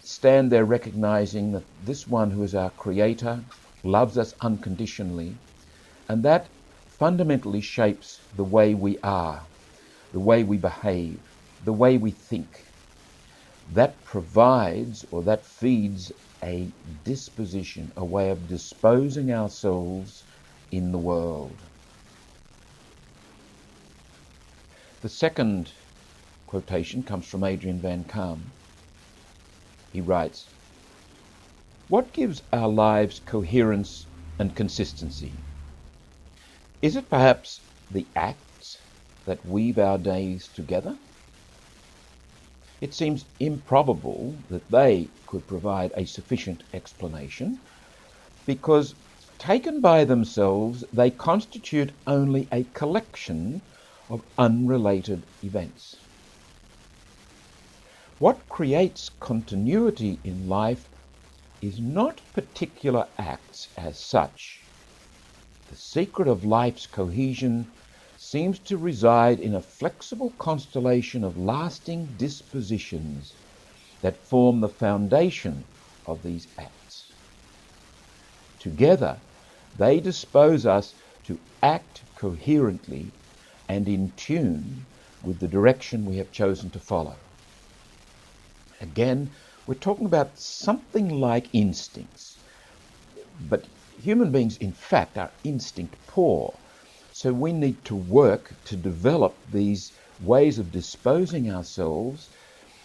stand there recognizing that this one who is our Creator loves us unconditionally, and that fundamentally shapes the way we are, the way we behave, the way we think. That provides, or that feeds, a disposition, a way of disposing ourselves in the world. The second quotation comes from Adrian Van Kaam. He writes, "What gives our lives coherence and consistency? Is it perhaps the acts that weave our days together? It seems improbable that they could provide a sufficient explanation, because taken by themselves they constitute only a collection of unrelated events. What creates continuity in life is not particular acts as such. The secret of life's cohesion seems to reside in a flexible constellation of lasting dispositions that form the foundation of these acts. Together, they dispose us to act coherently and in tune with the direction we have chosen to follow." Again, we're talking about something like instincts, but human beings, in fact, are instinct poor. So we need to work to develop these ways of disposing ourselves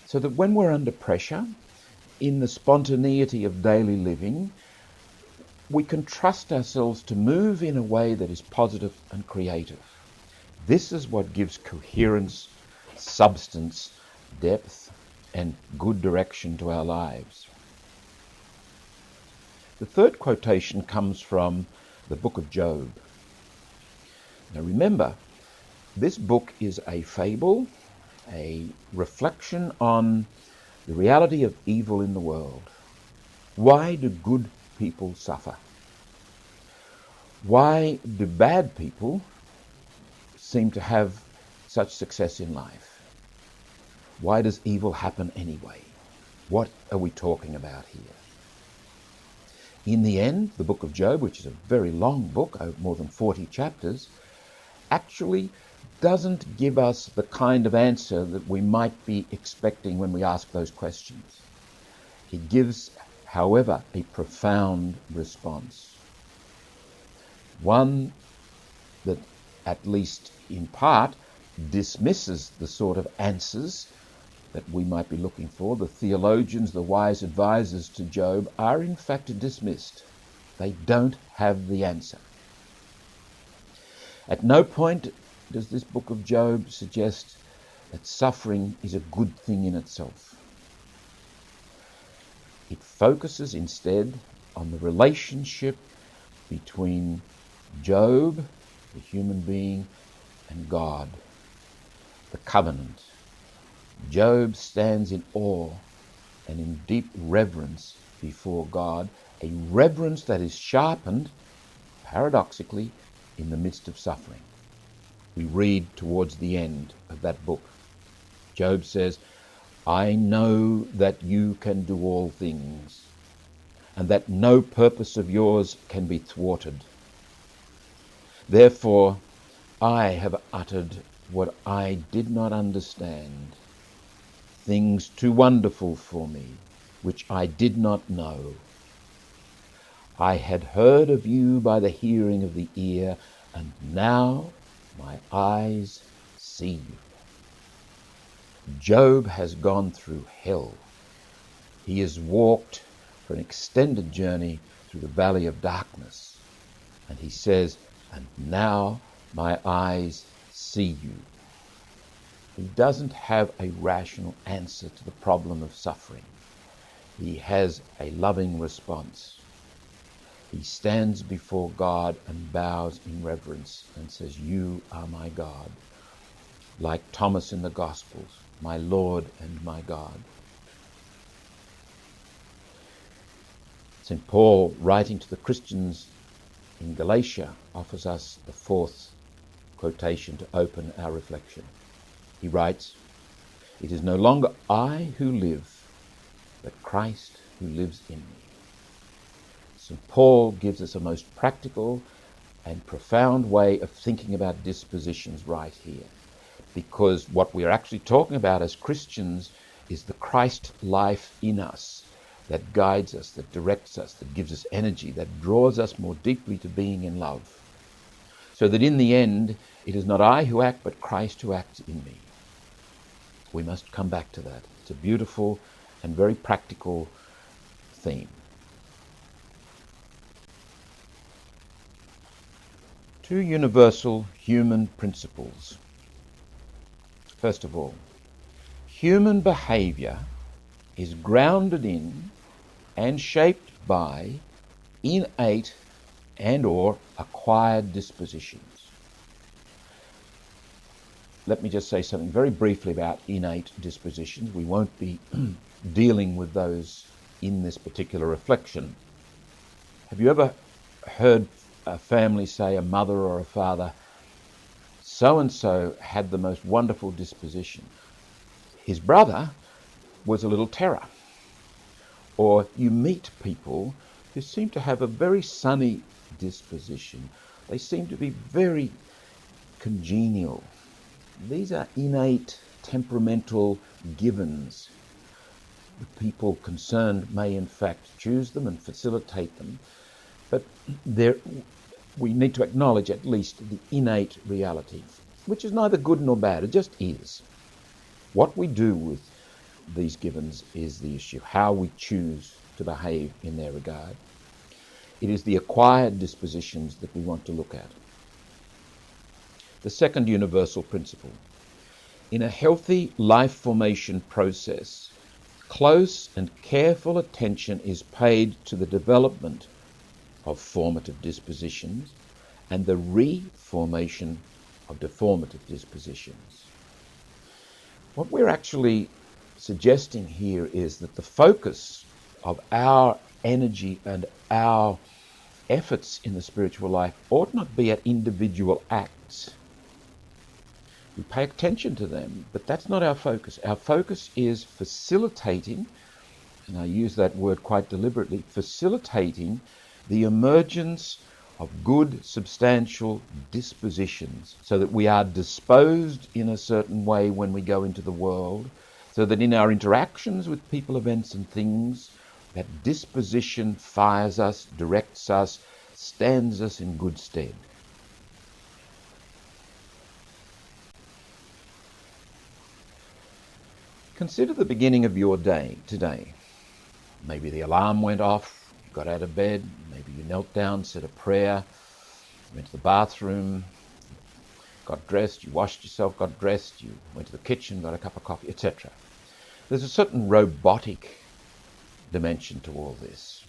so that when we're under pressure, in the spontaneity of daily living, we can trust ourselves to move in a way that is positive and creative. This is what gives coherence, substance, depth, and good direction to our lives. The third quotation comes from the book of Job. Now remember, this book is a fable, a reflection on the reality of evil in the world. Why do good people suffer? Why do bad people seem to have such success in life? Why does evil happen anyway? What are we talking about here? In the end, the book of Job, which is a very long book, more than 40 chapters, actually doesn't give us the kind of answer that we might be expecting when we ask those questions. It gives, however, a profound response. One that, at least in part, dismisses the sort of answers that we might be looking for. The theologians, the wise advisors to Job, are in fact dismissed. They don't have the answer. At no point does this book of Job suggest that suffering is a good thing in itself. It focuses instead on the relationship between Job, the human being, and God, the covenant. Job stands in awe and in deep reverence before God, a reverence that is sharpened, paradoxically, in the midst of suffering. We read towards the end of that book. Job says, "I know that you can do all things, and that no purpose of yours can be thwarted. Therefore, I have uttered what I did not understand, things too wonderful for me, which I did not know. I had heard of you by the hearing of the ear, and now my eyes see you." Job has gone through hell. He has walked for an extended journey through the valley of darkness. And he says, "And now my eyes see you." He doesn't have a rational answer to the problem of suffering. He has a loving response. He stands before God and bows in reverence and says, "You are my God." Like Thomas in the Gospels, "My Lord and my God." St. Paul, writing to the Christians in Galatia, offers us the fourth quotation to open our reflection. He writes, "It is no longer I who live, but Christ who lives in me." St. Paul gives us a most practical and profound way of thinking about dispositions right here, because what we are actually talking about as Christians is the Christ life in us that guides us, that directs us, that gives us energy, that draws us more deeply to being in love. So that in the end, it is not I who act, but Christ who acts in me. We must come back to that. It's a beautiful and very practical theme. Two universal human principles. First of all, human behaviour is grounded in and shaped by innate and or acquired dispositions. Let me just say something very briefly about innate dispositions. We won't be dealing with those in this particular reflection. Have you ever heard a family say, a mother or a father, "So-and-so had the most wonderful disposition. His brother was a little terror." Or you meet people who seem to have a very sunny disposition. They seem to be very congenial. These are innate, temperamental givens. The people concerned may in fact choose them and facilitate them, but we need to acknowledge at least the innate reality, which is neither good nor bad, it just is. What we do with these givens is the issue, how we choose to behave in their regard. It is the acquired dispositions that we want to look at. The second universal principle. In a healthy life formation process, close and careful attention is paid to the development of formative dispositions and the reformation of deformative dispositions. What we're actually suggesting here is that the focus of our energy and our efforts in the spiritual life ought not be at individual acts. We pay attention to them, but that's not our focus. Our focus is facilitating, and I use that word quite deliberately, facilitating the emergence of good, substantial dispositions, so that we are disposed in a certain way when we go into the world, so that in our interactions with people, events and things, that disposition fires us, directs us, stands us in good stead. Consider the beginning of your day today. Maybe the alarm went off, you got out of bed, maybe you knelt down, said a prayer, went to the bathroom, got dressed, you washed yourself, got dressed, you went to the kitchen, got a cup of coffee, etc. There's a certain robotic dimension to all this.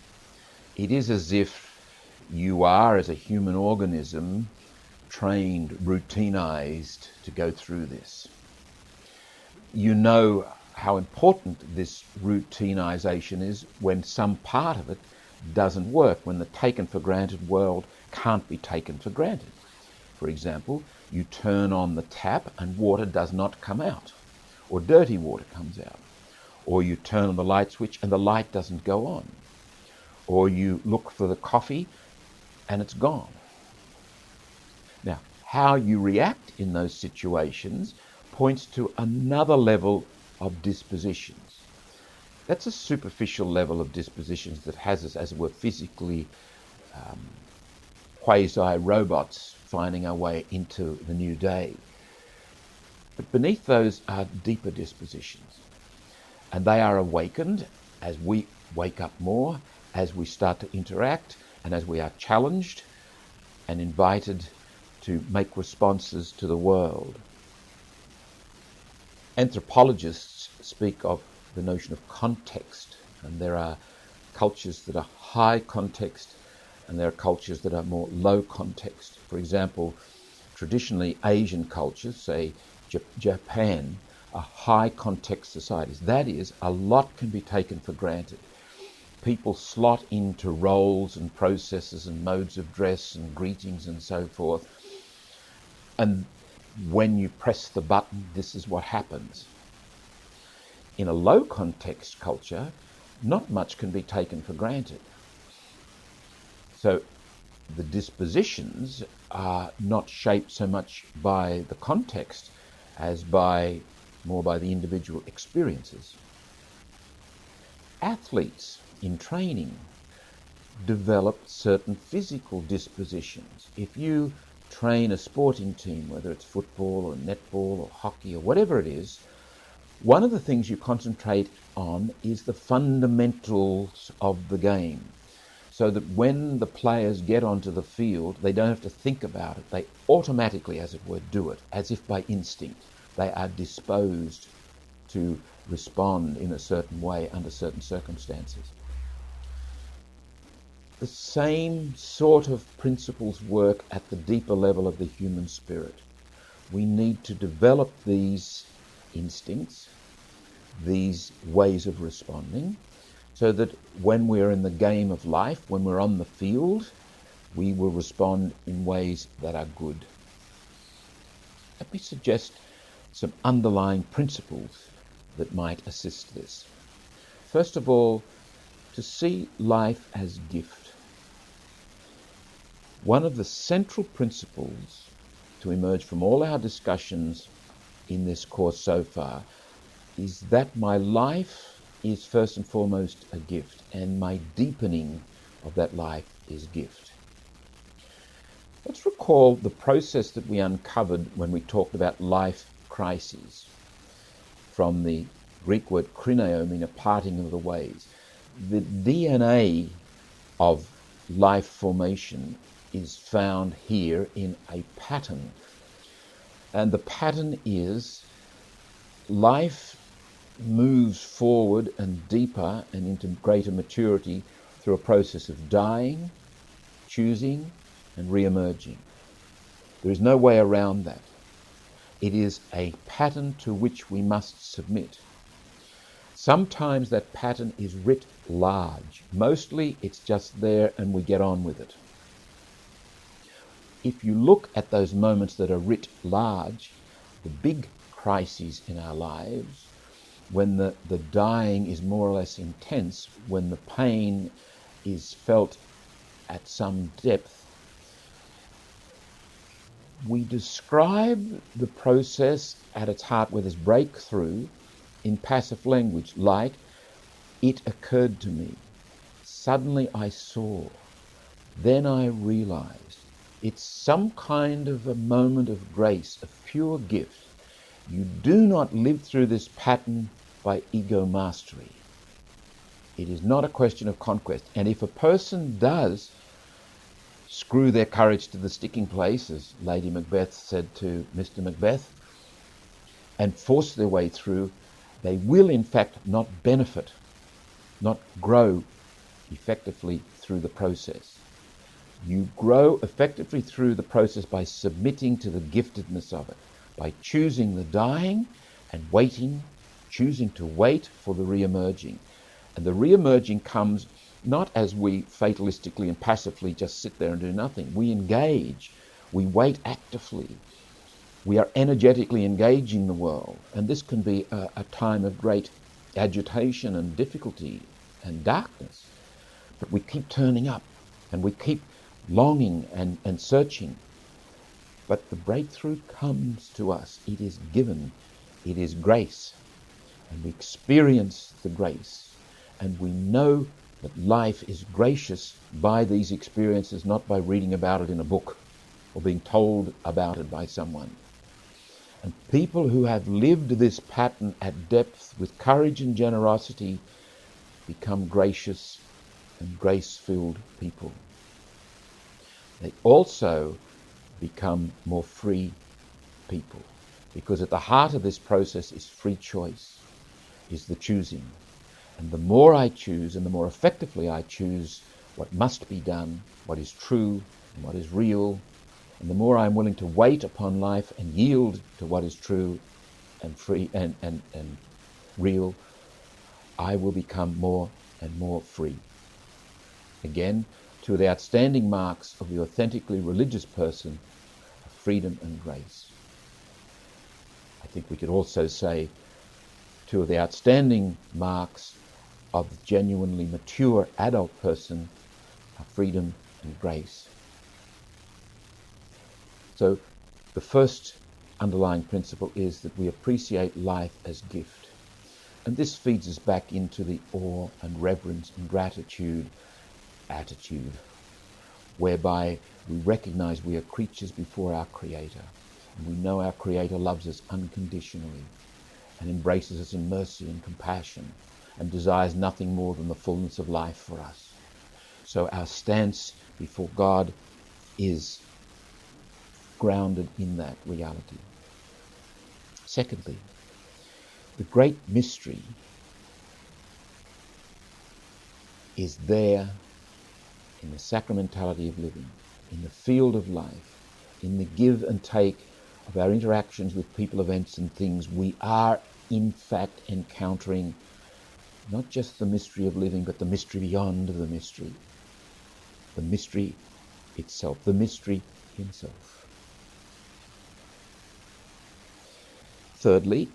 It is as if you are, as a human organism, trained, routinized to go through this. You know how important this routinization is when some part of it doesn't work, when the taken for granted world can't be taken for granted. For example, you turn on the tap and water does not come out, or dirty water comes out. Or you turn on the light switch and the light doesn't go on. Or you look for the coffee and it's gone. Now, how you react in those situations points to another level of dispositions. That's a superficial level of dispositions that has us, as it were, physically quasi-robots finding our way into the new day. But beneath those are deeper dispositions. And they are awakened as we wake up more, as we start to interact, and as we are challenged and invited to make responses to the world. Anthropologists speak of the notion of context, and there are cultures that are high context and there are cultures that are more low context. For example, traditionally Asian cultures, say Japan, are high context societies. That is, a lot can be taken for granted. People slot into roles and processes and modes of dress and greetings and so forth. And when you press the button, this is what happens. In a low context culture, not much can be taken for granted. So the dispositions are not shaped so much by the context as more by the individual experiences. Athletes in training develop certain physical dispositions. If you train a sporting team, whether it's football or netball or hockey or whatever it is, one of the things you concentrate on is the fundamentals of the game, so that when the players get onto the field, they don't have to think about it. They automatically, as it were, do it, as if by instinct. They are disposed to respond in a certain way under certain circumstances. The same sort of principles work at the deeper level of the human spirit. We need to develop these instincts, these ways of responding, so that when we're in the game of life, when we're on the field, we will respond in ways that are good. Let me suggest some underlying principles that might assist this. First of all, to see life as gift. One of the central principles to emerge from all our discussions in this course so far is that my life is first and foremost a gift, and my deepening of that life is gift. Let's recall the process that we uncovered when we talked about life crises, from the Greek word krineo, meaning a parting of the ways. The DNA of life formation is found here in a pattern. And the pattern is life moves forward and deeper and into greater maturity through a process of dying, choosing, and re-emerging. There is no way around that. It is a pattern to which we must submit. Sometimes that pattern is writ large. Mostly it's just there and we get on with it. If you look at those moments that are writ large, the big crises in our lives, when the dying is more or less intense, when the pain is felt at some depth, we describe the process at its heart where there's breakthrough in passive language, like, it occurred to me, suddenly I saw, then I realized. It's some kind of a moment of grace, of pure gift. You do not live through this pattern by ego mastery. It is not a question of conquest. And if a person does screw their courage to the sticking place, as Lady Macbeth said to Mr. Macbeth, and force their way through, they will in fact not benefit, not grow effectively through the process. You grow effectively through the process by submitting to the giftedness of it, by choosing the dying and waiting, choosing to wait for the re-emerging. And the re-emerging comes not as we fatalistically and passively just sit there and do nothing. We engage, we wait actively, we are energetically engaging the world. And this can be a time of great agitation and difficulty and darkness. But we keep turning up and we keep longing and searching. But the breakthrough comes to us. It is given. It is grace. And we experience the grace. And we know that life is gracious by these experiences, not by reading about it in a book or being told about it by someone. And people who have lived this pattern at depth with courage and generosity become gracious and grace-filled people. They also become more free people, because at the heart of this process is free choice, is the choosing. And the more I choose and the more effectively I choose what must be done, what is true and what is real, and the more I'm willing to wait upon life and yield to what is true and free and real, I will become more and more free. Again, two of the outstanding marks of the authentically religious person are freedom and grace. I think we could also say two of the outstanding marks of the genuinely mature adult person are freedom and grace. So the first underlying principle is that we appreciate life as gift. And this feeds us back into the awe and reverence and gratitude attitude, whereby we recognize we are creatures before our Creator. And we know our Creator loves us unconditionally and embraces us in mercy and compassion and desires nothing more than the fullness of life for us. So our stance before God is grounded in that reality. Secondly, the great mystery is there in the sacramentality of living, in the field of life, in the give and take of our interactions with people, events and things. We are in fact encountering not just the mystery of living, but the mystery beyond the mystery itself, the mystery himself. Thirdly,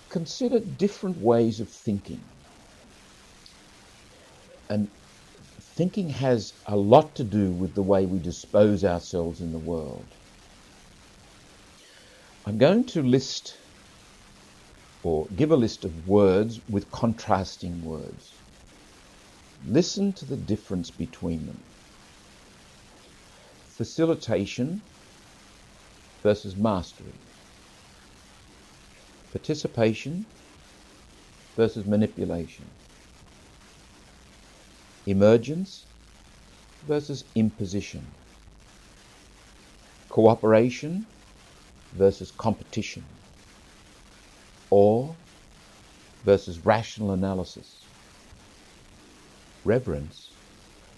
consider different ways of thinking. And thinking has a lot to do with the way we dispose ourselves in the world. I'm going to list or give a list of words with contrasting words. Listen to the difference between them. Facilitation versus mastery. Participation versus manipulation. Emergence versus imposition. Cooperation versus competition. Awe versus rational analysis. Reverence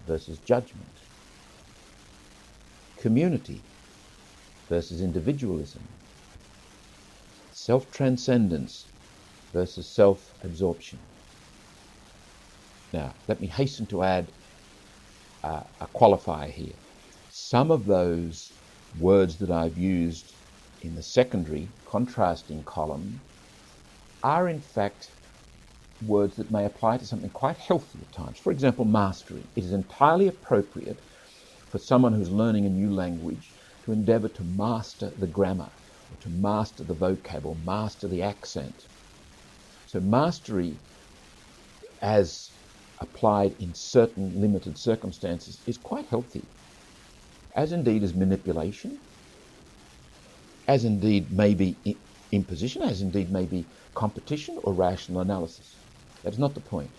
versus judgment. Community versus individualism. Self-transcendence versus self-absorption. Now, let me hasten to add a qualifier here. Some of those words that I've used in the secondary contrasting column are in fact words that may apply to something quite healthy at times. For example, mastery. It is entirely appropriate for someone who's learning a new language to endeavour to master the grammar, or to master the vocab, or master the accent. So mastery, as applied in certain limited circumstances, is quite healthy, as indeed is manipulation, as indeed may be imposition, as indeed may be competition or rational analysis. That's not the point.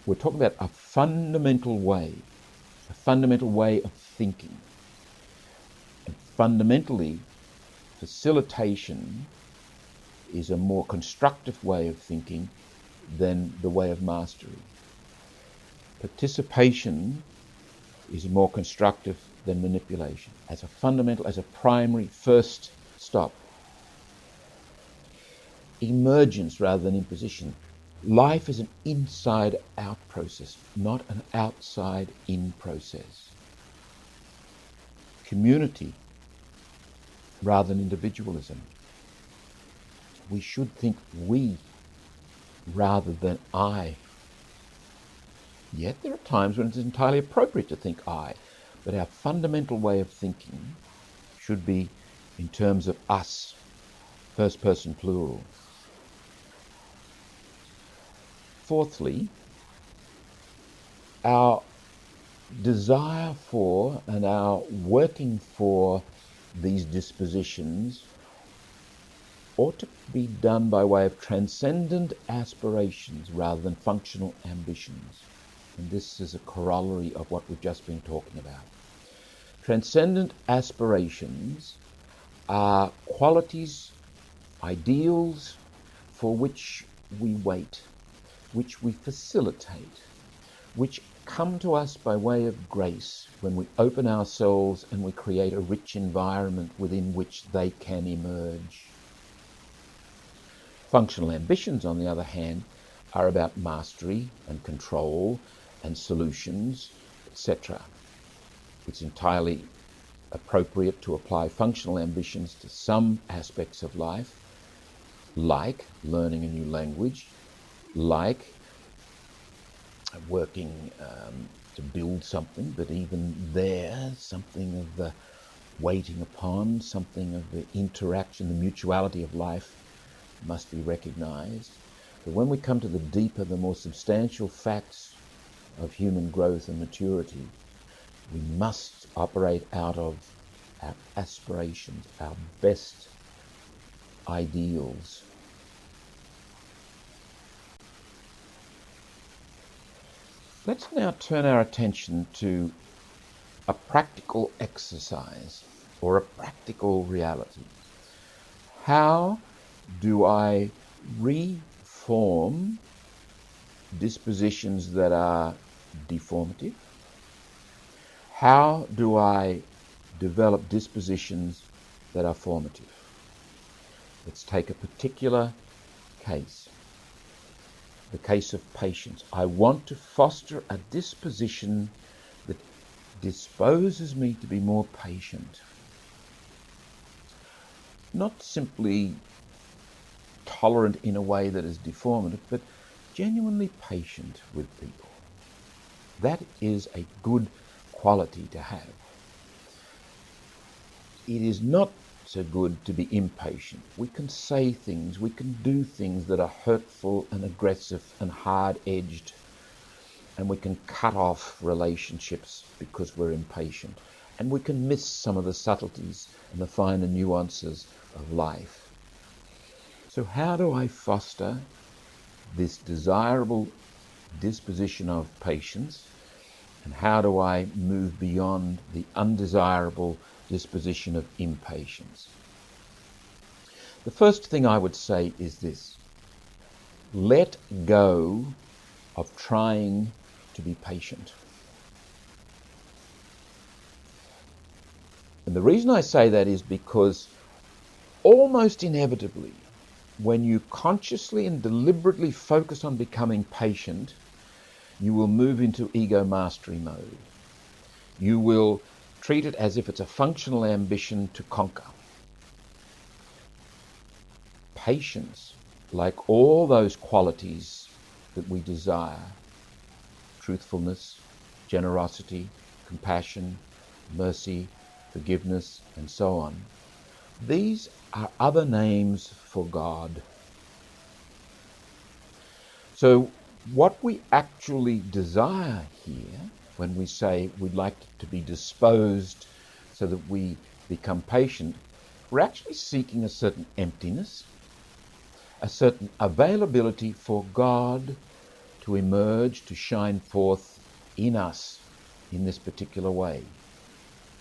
We're talking about a fundamental way of thinking. And fundamentally, facilitation is a more constructive way of thinking than the way of mastery. Participation is more constructive than manipulation, as a fundamental, as a primary first stop. Emergence rather than imposition. Life is an inside-out process, not an outside-in process. Community rather than individualism. We should think we rather than I. Yet there are times when it is entirely appropriate to think I, but our fundamental way of thinking should be in terms of us, first person plural. Fourthly, our desire for and our working for these dispositions ought to be done by way of transcendent aspirations rather than functional ambitions. And this is a corollary of what we've just been talking about. Transcendent aspirations are qualities, ideals for which we wait, which we facilitate, which come to us by way of grace when we open ourselves and we create a rich environment within which they can emerge. Functional ambitions, on the other hand, are about mastery and control and solutions, etc. It's entirely appropriate to apply functional ambitions to some aspects of life, like learning a new language, like working to build something, but even there, something of the waiting upon, something of the interaction, the mutuality of life must be recognized. But when we come to the deeper, the more substantial facts of human growth and maturity, we must operate out of our aspirations, our best ideals. Let's now turn our attention to a practical exercise or a practical reality. How do I reform dispositions that are deformative? How do I develop dispositions that are formative? Let's take a particular case. The case of patience. I want to foster a disposition that disposes me to be more patient. Not simply tolerant in a way that is deformative, but genuinely patient with people. That is a good quality to have. It is not so good to be impatient. We can say things, we can do things that are hurtful and aggressive and hard-edged, and we can cut off relationships because we're impatient. And we can miss some of the subtleties and the finer nuances of life. So how do I foster this desirable disposition of patience, and how do I move beyond the undesirable disposition of impatience? The first thing I would say is this: let go of trying to be patient. And the reason I say that is because almost inevitably when you consciously and deliberately focus on becoming patient, you will move into ego mastery mode. You will treat it as if it's a functional ambition to conquer. Patience, like all those qualities that we desire, truthfulness, generosity, compassion, mercy, forgiveness, and so on, these are other names for God. So what we actually desire here, when we say we'd like to be disposed so that we become patient, we're actually seeking a certain emptiness, a certain availability for God to emerge, to shine forth in us in this particular way,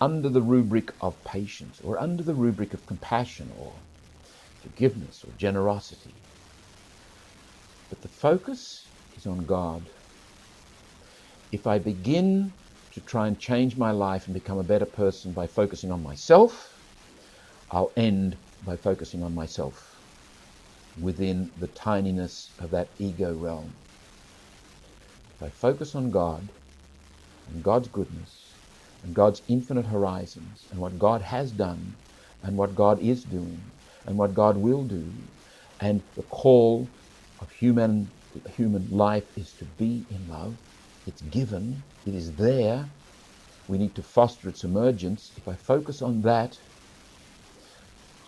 under the rubric of patience, or under the rubric of compassion, or forgiveness, or generosity. But the focus is on God. If I begin to try and change my life and become a better person by focusing on myself, I'll end by focusing on myself within the tininess of that ego realm. If I focus on God and God's goodness and God's infinite horizons and what God has done and what God is doing and what God will do, and the call of human life is to be in love. It's given, it is there, we need to foster its emergence. If I focus on that,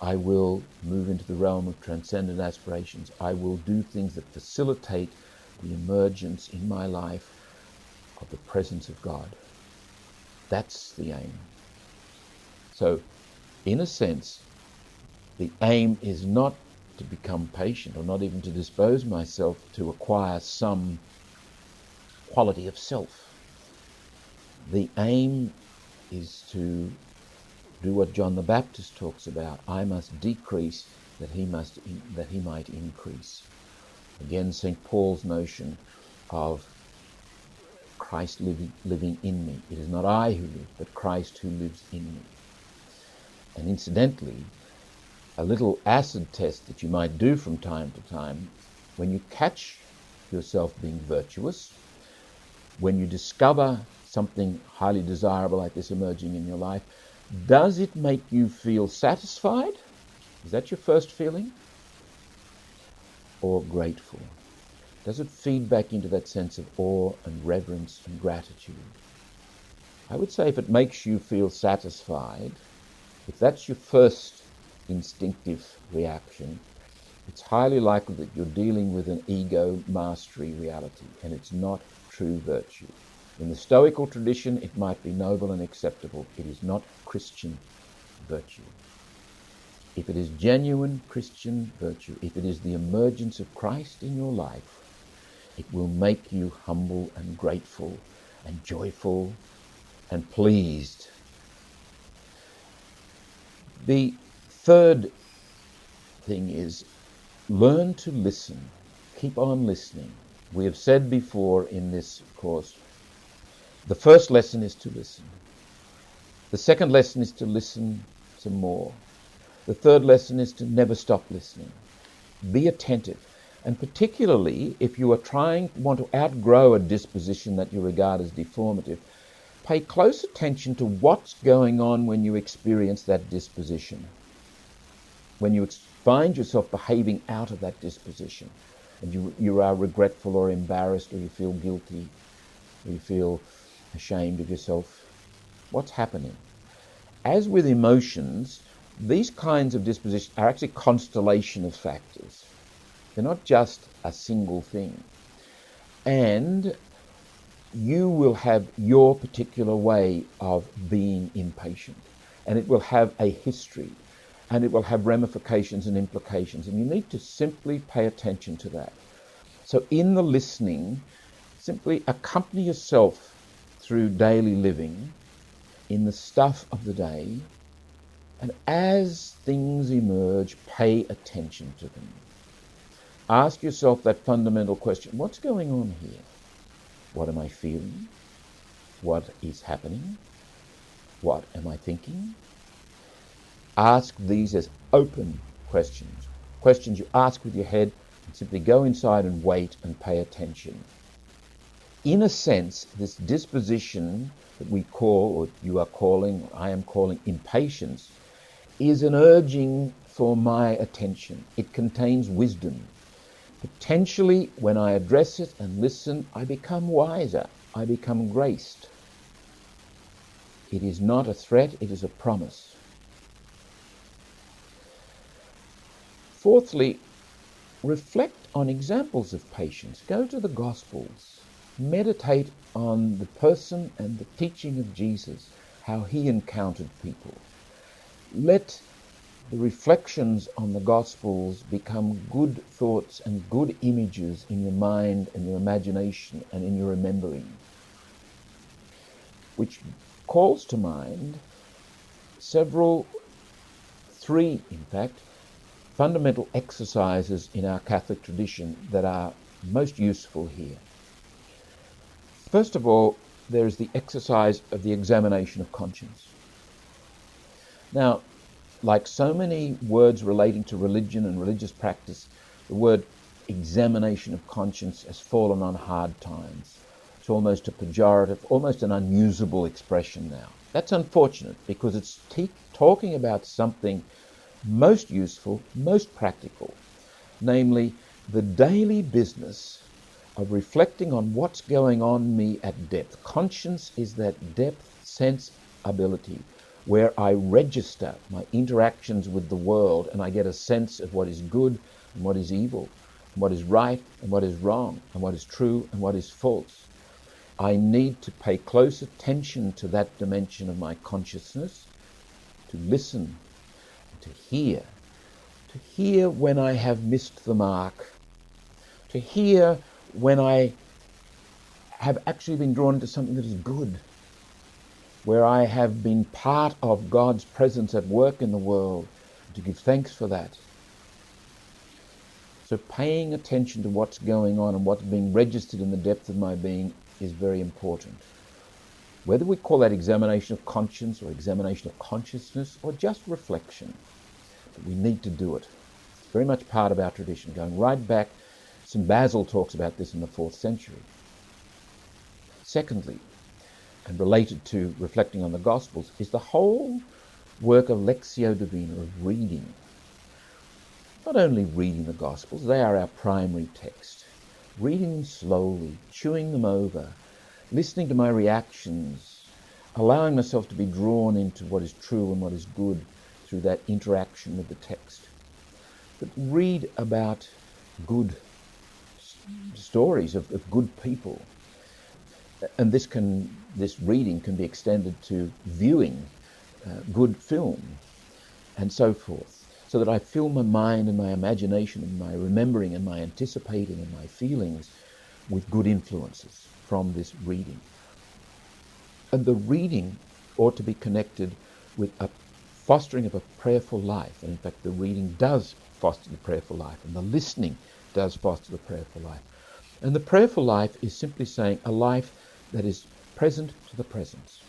I will move into the realm of transcendent aspirations. I will do things that facilitate the emergence in my life of the presence of God. That's the aim. So, in a sense, the aim is not to become patient, or not even to dispose myself to acquire some quality of self. The aim is to do what John the Baptist talks about. I must decrease that he might increase. Again, St. Paul's notion of Christ living in me. It is not I who live, but Christ who lives in me. And incidentally, a little acid test that you might do from time to time, when you catch yourself being virtuous, when you discover something highly desirable like this emerging in your life, does it make you feel satisfied? Is that your first feeling? Or grateful? Does it feed back into that sense of awe and reverence and gratitude? I would say if it makes you feel satisfied, if that's your first instinctive reaction, it's highly likely that you're dealing with an ego mastery reality, and it's not true virtue. In the Stoical tradition, it might be noble and acceptable. It is not Christian virtue. If it is genuine Christian virtue, if it is the emergence of Christ in your life, it will make you humble and grateful and joyful and pleased. The third thing is learn to listen. Keep on listening. We have said before in this course, the first lesson is to listen. The second lesson is to listen some more. The third lesson is to never stop listening. Be attentive. And particularly if you want to outgrow a disposition that you regard as deformative, pay close attention to what's going on when you experience that disposition. When you find yourself behaving out of that disposition, and you are regretful or embarrassed, or you feel guilty, or you feel ashamed of yourself, what's happening? As with emotions, these kinds of dispositions are actually a constellation of factors. They're not just a single thing. And you will have your particular way of being impatient, and it will have a history, and it will have ramifications and implications, and you need to simply pay attention to that. So in the listening, simply accompany yourself through daily living in the stuff of the day, and as things emerge, pay attention to them. Ask yourself that fundamental question: what's going on here? What am I feeling? What is happening? What am I thinking? Ask these as open questions questions you ask with your head, and simply go inside and wait and pay attention. In a sense, this disposition that we call, or you are calling, or I am calling impatience, is an urging for my attention. It contains wisdom. Potentially, when I address it and listen, I become wiser. I become graced. It is not a threat, it is a promise. Fourthly, reflect on examples of patience. Go to the Gospels. Meditate on the person and the teaching of Jesus, how he encountered people. Let the reflections on the Gospels become good thoughts and good images in your mind and your imagination and in your remembering, which calls to mind three in fact, fundamental exercises in our Catholic tradition that are most useful here. First of all, there is the exercise of the examination of conscience. Now, like so many words relating to religion and religious practice, the word examination of conscience has fallen on hard times. It's almost a pejorative, almost an unusable expression now. That's unfortunate because it's talking about something most useful, most practical, namely the daily business of reflecting on what's going on in me at depth. Conscience is that depth, sense, ability, where I register my interactions with the world and I get a sense of what is good and what is evil, and what is right and what is wrong, and what is true and what is false. I need to pay close attention to that dimension of my consciousness, to listen, to hear when I have missed the mark, to hear when I have actually been drawn into something that is good, where I have been part of God's presence at work in the world, to give thanks for that. So paying attention to what's going on and what's being registered in the depth of my being is very important. Whether we call that examination of conscience or examination of consciousness or just reflection, but we need to do it. It's very much part of our tradition, going right back. St. Basil talks about this in the 4th century. Secondly, and related to reflecting on the Gospels, is the whole work of Lectio Divina, of reading. Not only reading the Gospels, they are our primary text. Reading them slowly, chewing them over, listening to my reactions, allowing myself to be drawn into what is true and what is good through that interaction with the text. But read about good stories of good people. And this reading can be extended to viewing good film and so forth, so that I fill my mind and my imagination and my remembering and my anticipating and my feelings with good influences from this reading. And the reading ought to be connected with a fostering of a prayerful life. And in fact, the reading does foster the prayerful life, and the listening does foster the prayerful life. And the prayerful life is simply saying a life that is present to the presence,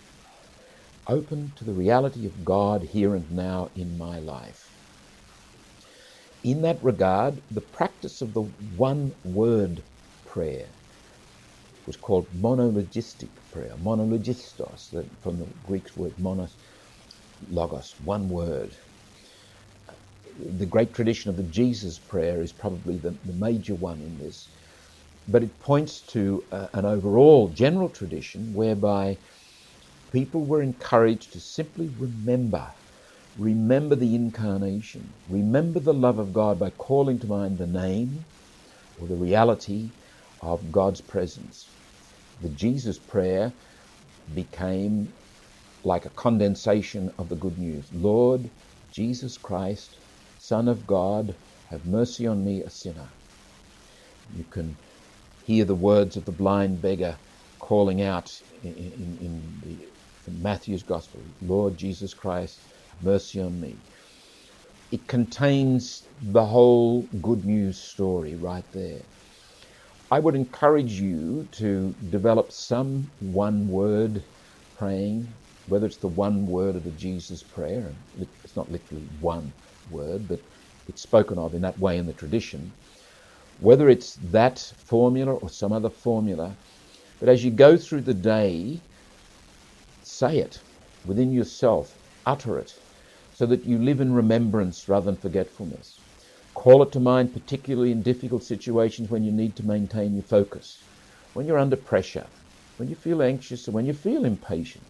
open to the reality of God here and now in my life. In that regard, the practice of the one-word prayer was called monologistic prayer, monologistos, from the Greek word monos, logos, one word. The great tradition of the Jesus prayer is probably the major one in this. But it points to an overall general tradition whereby people were encouraged to simply remember the incarnation, remember the love of God by calling to mind the name or the reality of God's presence. The Jesus prayer became like a condensation of the good news. Lord Jesus Christ, Son of God, have mercy on me, a sinner. You can hear the words of the blind beggar calling out in Matthew's Gospel, Lord Jesus Christ, have mercy on me. It contains the whole good news story right there. I would encourage you to develop some one-word praying, whether it's the one word of the Jesus prayer, and it's not literally one word, but it's spoken of in that way in the tradition, whether it's that formula or some other formula, but as you go through the day, say it within yourself, utter it, so that you live in remembrance rather than forgetfulness. Call it to mind, particularly in difficult situations when you need to maintain your focus, when you're under pressure, when you feel anxious, or when you feel impatient.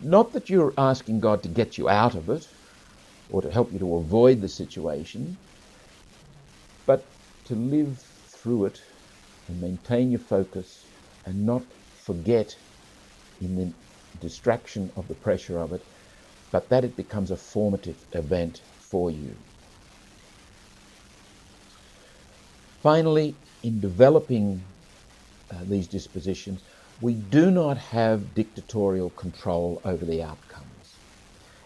Not that you're asking God to get you out of it or to help you to avoid the situation, but to live through it and maintain your focus and not forget in the distraction of the pressure of it, but that it becomes a formative event for you. Finally, in developing these dispositions, we do not have dictatorial control over the outcomes.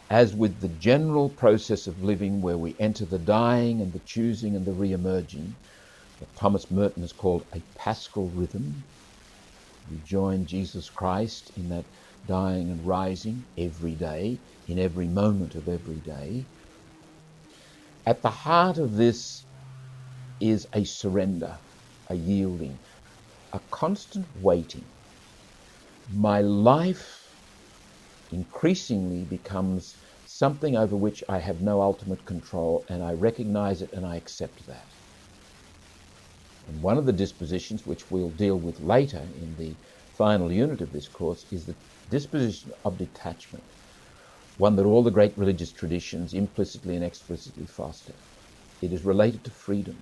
As with the general process of living where we enter the dying and the choosing and the re-emerging, what Thomas Merton has called a paschal rhythm, we join Jesus Christ in that dying and rising every day, in every moment of every day. At the heart of this is a surrender, a yielding, a constant waiting. My life increasingly becomes something over which I have no ultimate control, and I recognize it and I accept that. And one of the dispositions, which we'll deal with later in the final unit of this course, is the disposition of detachment, one that all the great religious traditions implicitly and explicitly foster. It is related to freedom.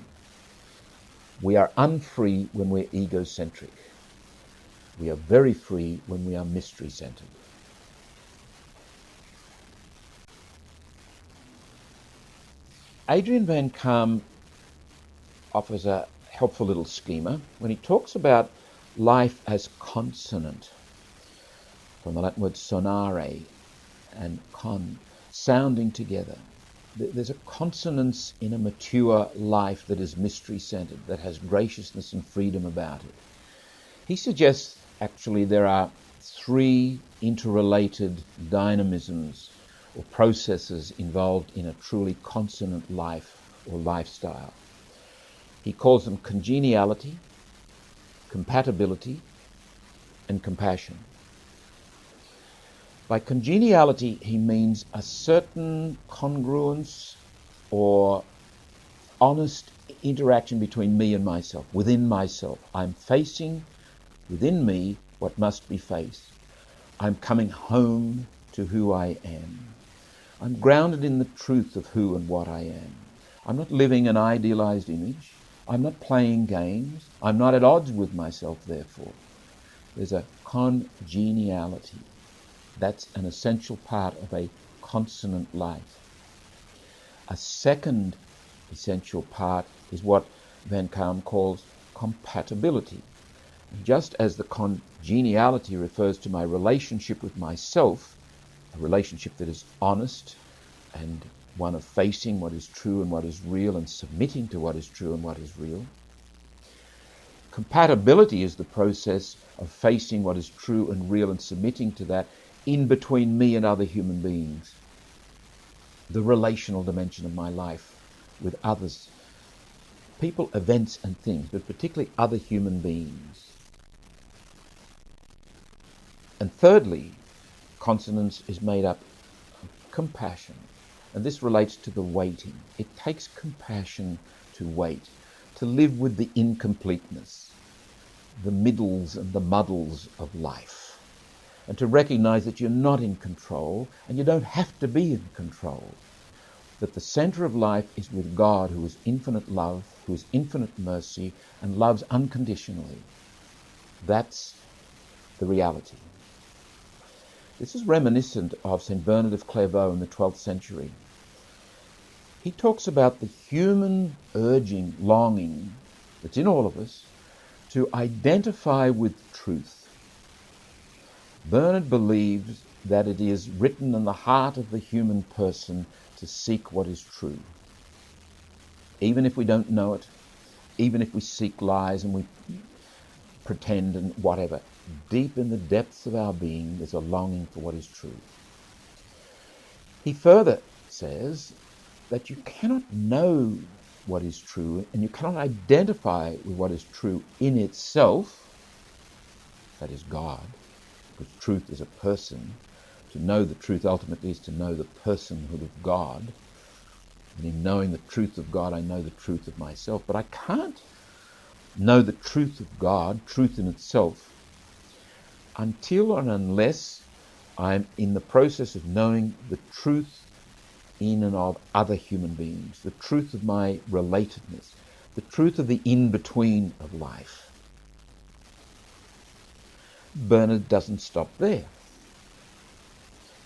We are unfree when we're egocentric. We are very free when we are mystery-centered. Adrian Van Kaam offers a helpful little schema when he talks about life as consonant, from the Latin word sonare and con, sounding together. There's a consonance in a mature life that is mystery-centered, that has graciousness and freedom about it. He suggests actually there are three interrelated dynamisms or processes involved in a truly consonant life or lifestyle. He calls them congeniality, compatibility, and compassion. By congeniality, he means a certain congruence or honest interaction between me and myself, within myself. I'm facing within me what must be faced. I'm coming home to who I am. I'm grounded in the truth of who and what I am. I'm not living an idealized image. I'm not playing games. I'm not at odds with myself, therefore. There's a congeniality. That's an essential part of a consonant life. A second essential part is what Van Kaam calls compatibility. Just as the congeniality refers to my relationship with myself, a relationship that is honest and one of facing what is true and what is real and submitting to what is true and what is real. Compatibility is the process of facing what is true and real and submitting to that in between me and other human beings. The relational dimension of my life with others, people, events and things, but particularly other human beings. And thirdly, consonance is made up of compassion. And this relates to the waiting. It takes compassion to wait, to live with the incompleteness, the middles and the muddles of life, and to recognize that you're not in control and you don't have to be in control. That the center of life is with God, who is infinite love, who is infinite mercy, and loves unconditionally. That's the reality. This is reminiscent of St. Bernard of Clairvaux in the 12th century. He talks about the human urging, longing that's in all of us to identify with truth. Bernard believes that it is written in the heart of the human person to seek what is true. Even if we don't know it, even if we seek lies and we pretend and whatever, deep in the depths of our being there's a longing for what is true. He further says that you cannot know what is true, and you cannot identify with what is true in itself, that is God, because truth is a person. To know the truth ultimately is to know the personhood of God. And in knowing the truth of God, I know the truth of myself. But I can't know the truth of God, truth in itself, until and unless I'm in the process of knowing the truth in and of other human beings, the truth of my relatedness, the truth of the in-between of life. Bernard doesn't stop there.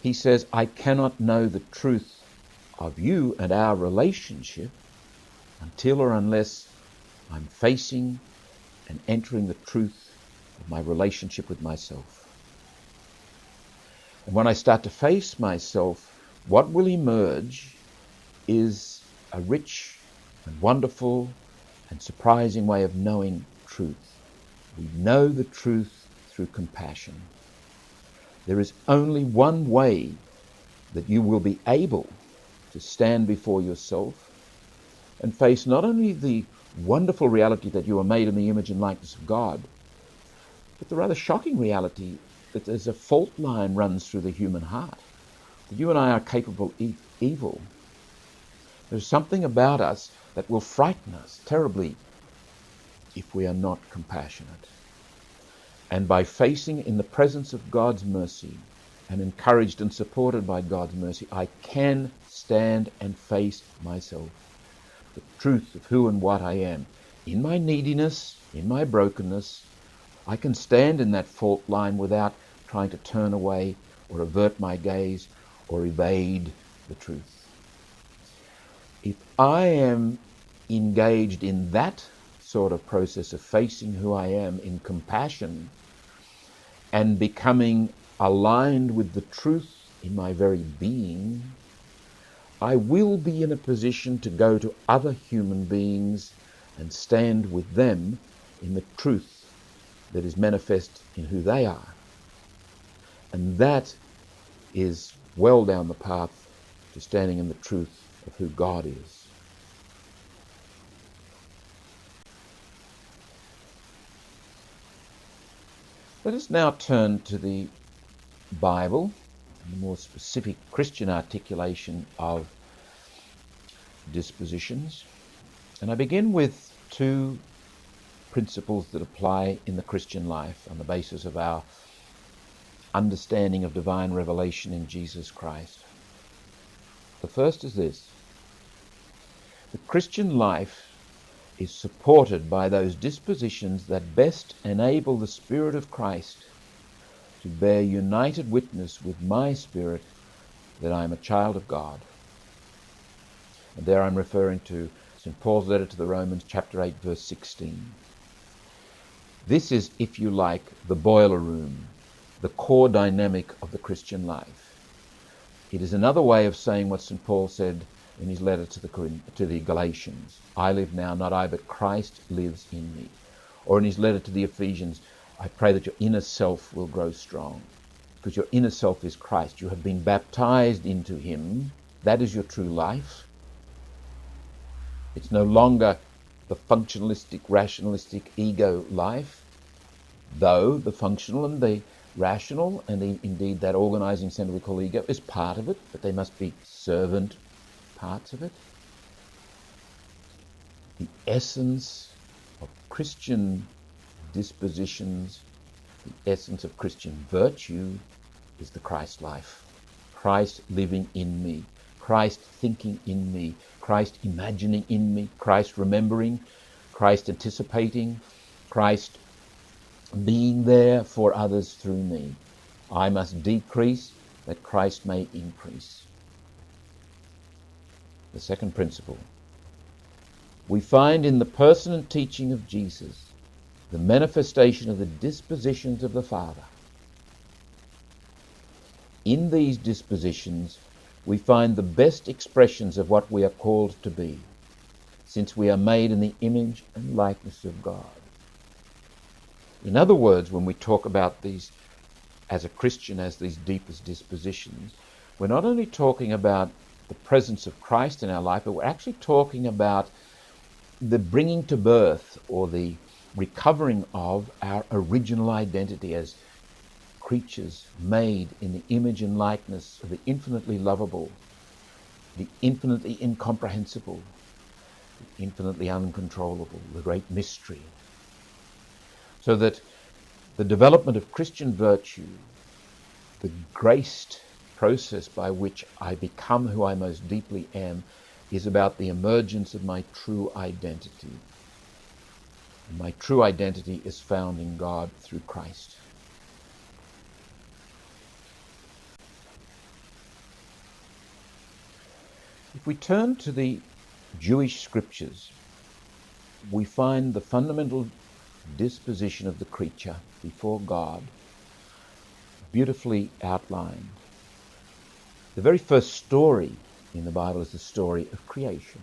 He says, I cannot know the truth of you and our relationship until or unless I'm facing and entering the truth of my relationship with myself. And when I start to face myself, what will emerge is a rich and wonderful and surprising way of knowing truth. We know the truth through compassion. There is only one way that you will be able to stand before yourself and face not only the wonderful reality that you are made in the image and likeness of God, but the rather shocking reality that there's a fault line runs through the human heart, that you and I are capable of evil. There's something about us that will frighten us terribly if we are not compassionate. And by facing in the presence of God's mercy and encouraged and supported by God's mercy, I can stand and face myself, the truth of who and what I am. In my neediness, in my brokenness, I can stand in that fault line without trying to turn away or avert my gaze or evade the truth. If I am engaged in that sort of process of facing who I am in compassion and becoming aligned with the truth in my very being, I will be in a position to go to other human beings and stand with them in the truth that is manifest in who they are. And that is well down the path to standing in the truth of who God is. Let us now turn to the Bible, and the more specific Christian articulation of dispositions. And I begin with two principles that apply in the Christian life on the basis of our understanding of divine revelation in Jesus Christ. The first is this: the Christian life is supported by those dispositions that best enable the Spirit of Christ to bear united witness with my spirit that I am a child of God. And there I'm referring to St. Paul's letter to the Romans, chapter 8, verse 16. This is, if you like, the boiler room, the core dynamic of the Christian life. It is another way of saying what St. Paul said in his letter to the Galatians. I live now, not I, but Christ lives in me. Or in his letter to the Ephesians, I pray that your inner self will grow strong, because your inner self is Christ. You have been baptized into him. That is your true life. It's no longer the functionalistic, rationalistic ego life, though the functional and the rational and indeed that organizing center we call ego is part of it, but they must be servant parts of it. The essence of Christian dispositions, the essence of Christian virtue is the Christ life. Christ living in me, Christ thinking in me, Christ imagining in me, Christ remembering, Christ anticipating, Christ being there for others through me. I must decrease that Christ may increase. The second principle: we find in the person and teaching of Jesus the manifestation of the dispositions of the Father. In these dispositions, we find the best expressions of what we are called to be, since we are made in the image and likeness of God. In other words, when we talk about these, as a Christian, as these deepest dispositions, we're not only talking about the presence of Christ in our life, but we're actually talking about the bringing to birth or the recovering of our original identity as creatures made in the image and likeness of the infinitely lovable, the infinitely incomprehensible, the infinitely uncontrollable, the great mystery. So that the development of Christian virtue, the graced process by which I become who I most deeply am, is about the emergence of my true identity. And my true identity is found in God through Christ. If we turn to the Jewish scriptures, we find the fundamental disposition of the creature before God beautifully outlined. The very first story in the Bible is the story of creation.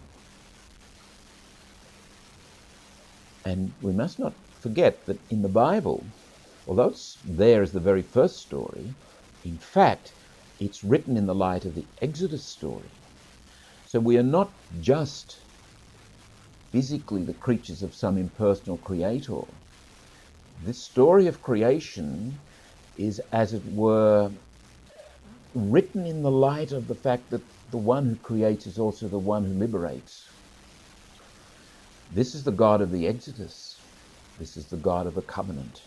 And we must not forget that in the Bible, although it's there as the very first story, in fact, it's written in the light of the Exodus story. So we are not just physically the creatures of some impersonal creator. This story of creation is, as it were, written in the light of the fact that the one who creates is also the one who liberates. This is the God of the Exodus. This is the God of the covenant.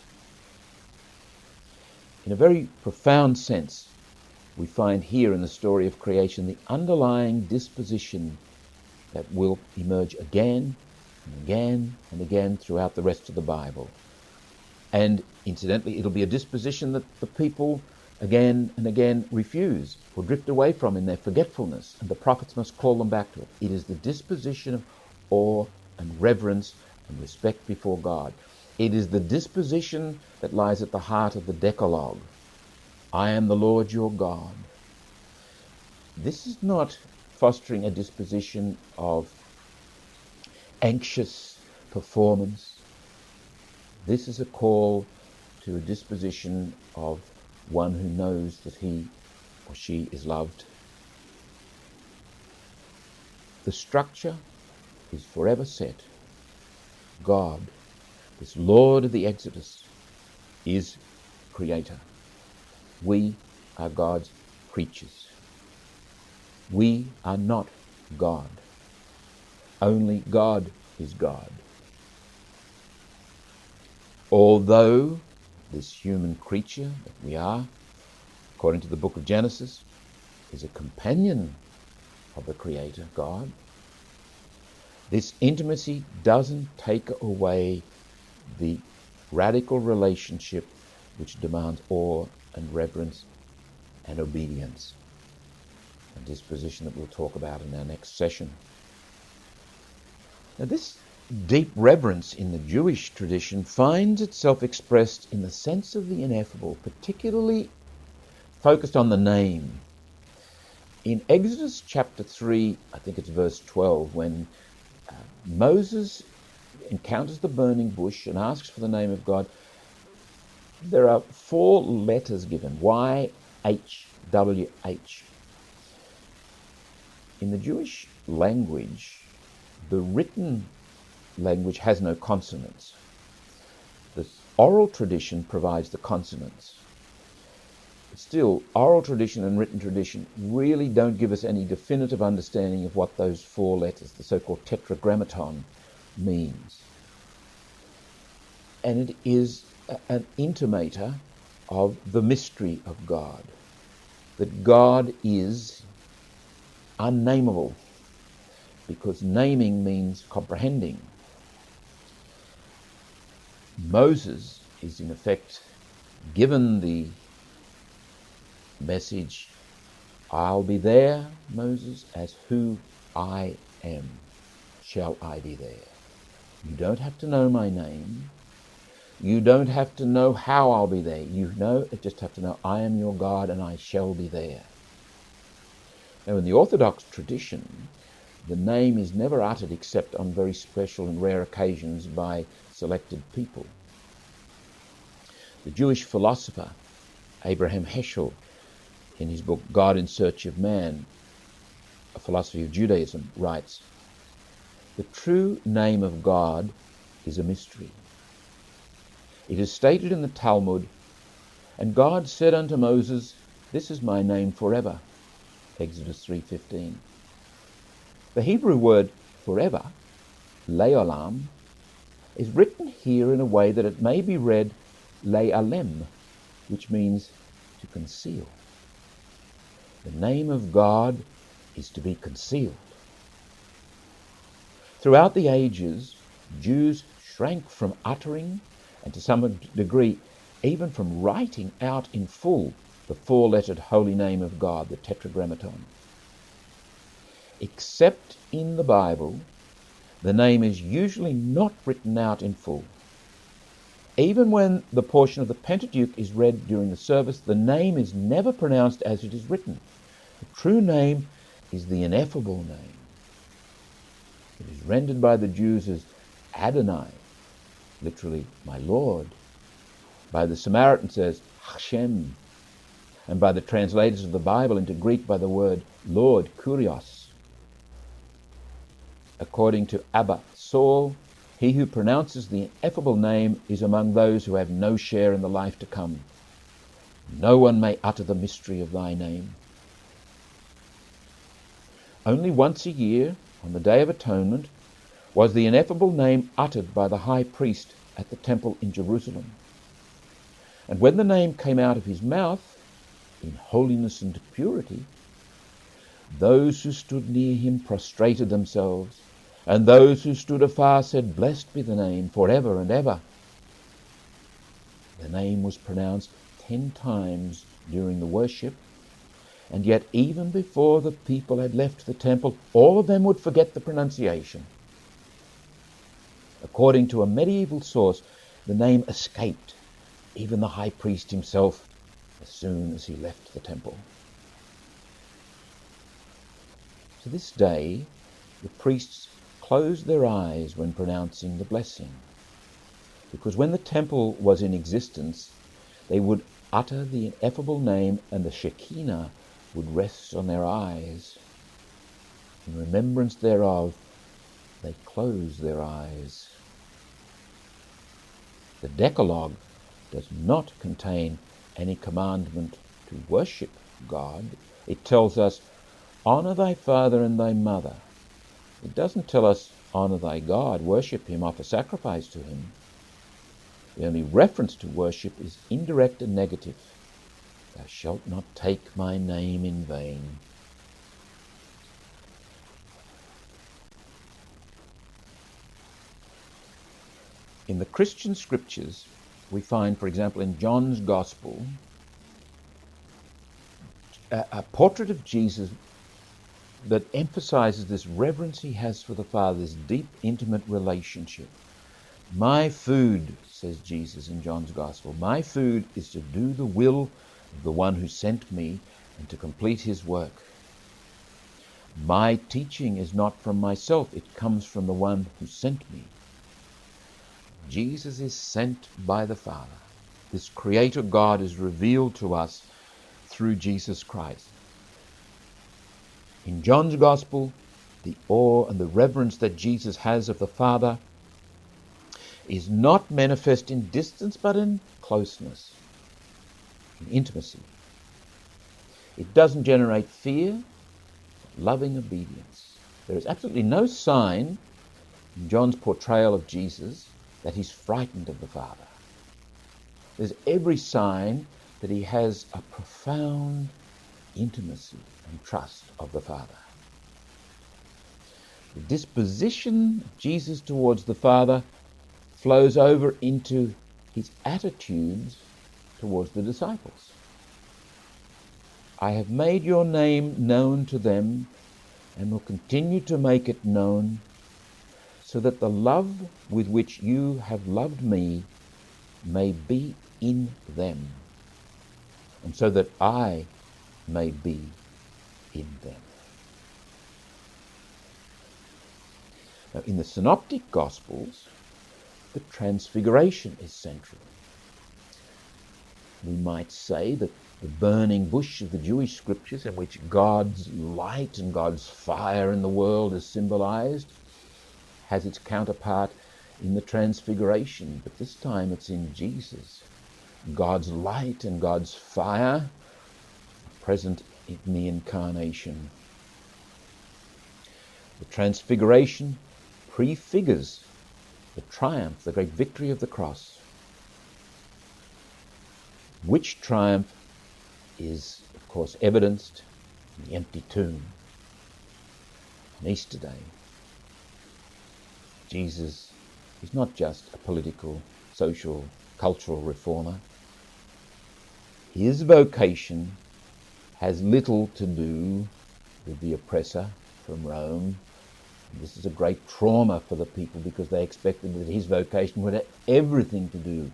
In a very profound sense, we find here in the story of creation the underlying disposition that will emerge again and again and again throughout the rest of the Bible. And incidentally, it'll be a disposition that the people again and again refuse or drift away from in their forgetfulness, and the prophets must call them back to it. It is the disposition of awe and reverence and respect before God. It is the disposition that lies at the heart of the Decalogue. I am the Lord your God. This is not fostering a disposition of anxious performance. This is a call to a disposition of one who knows that he or she is loved. The structure is forever set. God, this Lord of the Exodus, is creator. We are God's creatures. We are not God. Only God is God. Although this human creature that we are, according to the book of Genesis, is a companion of the Creator, God, this intimacy doesn't take away the radical relationship which demands awe and reverence and obedience, a disposition that we'll talk about in our next session. Now, this deep reverence in the Jewish tradition finds itself expressed in the sense of the ineffable, particularly focused on the name. In Exodus chapter 3, I think it's verse 12, when Moses encounters the burning bush and asks for the name of God, there are 4 letters given, Y-H-W-H. In the Jewish language, the written language has no consonants. The oral tradition provides the consonants. Still, oral tradition and written tradition really don't give us any definitive understanding of what those 4 letters, the so-called tetragrammaton, means. And it is an intimator of the mystery of God, that God is unnameable, because naming means comprehending. Moses is in effect given the message, I'll be there, Moses, as who I am, shall I be there. You don't have to know my name. You don't have to know how I'll be there. You just have to know I am your God and I shall be there. Now, in the Orthodox tradition, the name is never uttered except on very special and rare occasions by selected people. The Jewish philosopher Abraham Heschel, in his book God in Search of Man, a philosophy of Judaism, writes, "The true name of God is a mystery. It is stated in the Talmud, and God said unto Moses, 'This is my name forever.' Exodus 3:15. The Hebrew word forever, leolam, is written here in a way that it may be read le'alem, which means to conceal. The name of God is to be concealed. Throughout the ages, Jews shrank from uttering, and to some degree, even from writing out in full the four-lettered holy name of God, the Tetragrammaton. Except in the Bible, the name is usually not written out in full. Even when the portion of the Pentateuch is read during the service, the name is never pronounced as it is written. The true name is the ineffable name. It is rendered by the Jews as Adonai, literally, my Lord. By the Samaritans as Hashem, and by the translators of the Bible into Greek by the word Lord, Kurios. According to Abba Saul, he who pronounces the ineffable name is among those who have no share in the life to come. No one may utter the mystery of thy name. Only once a year, on the Day of Atonement, was the ineffable name uttered by the high priest at the temple in Jerusalem. And when the name came out of his mouth, in holiness and purity, those who stood near him prostrated themselves, and those who stood afar said, "Blessed be the name forever and ever." The name was pronounced 10 times during the worship, and yet even before the people had left the temple, all of them would forget the pronunciation. According to a medieval source, the name escaped even the high priest himself as soon as he left the temple. To this day, the priests closed their eyes when pronouncing the blessing, because when the temple was in existence, they would utter the ineffable name and the Shekinah would rest on their eyes. In remembrance thereof, they closed their eyes. The Decalogue does not contain any commandment to worship God. It tells us, "Honor thy father and thy mother." It doesn't tell us, "Honor thy God, worship him, offer sacrifice to him." The only reference to worship is indirect and negative. "Thou shalt not take my name in vain." In the Christian scriptures, we find, for example, in John's Gospel, a portrait of Jesus that emphasizes this reverence he has for the Father, this deep, intimate relationship. "My food," says Jesus in John's Gospel, "my food is to do the will of the one who sent me and to complete his work. My teaching is not from myself, it comes from the one who sent me." Jesus is sent by the Father. This Creator God is revealed to us through Jesus Christ. In John's Gospel, the awe and the reverence that Jesus has of the Father is not manifest in distance, but in closeness, in intimacy. It doesn't generate fear, but loving obedience. There is absolutely no sign in John's portrayal of Jesus that he's frightened of the Father. There's every sign that he has a profound intimacy and trust of the Father. The disposition of Jesus towards the Father flows over into his attitudes towards the disciples. "I have made your name known to them and will continue to make it known, so that the love with which you have loved me may be in them, and so that I may be in them." Now, in the Synoptic Gospels, the Transfiguration is central. we might say that the burning bush of the Jewish scriptures, in which God's light and God's fire in the world is symbolized, has its counterpart in the Transfiguration, but this time it's in Jesus. God's light and God's fire present in the Incarnation. The Transfiguration prefigures the triumph, the great victory of the cross, which triumph is, of course, evidenced in the empty tomb on Easter Day. Jesus is not just a political, social, cultural reformer. His vocation has little to do with the oppressor from Rome. And this is a great trauma for the people because they expected that his vocation would have everything to do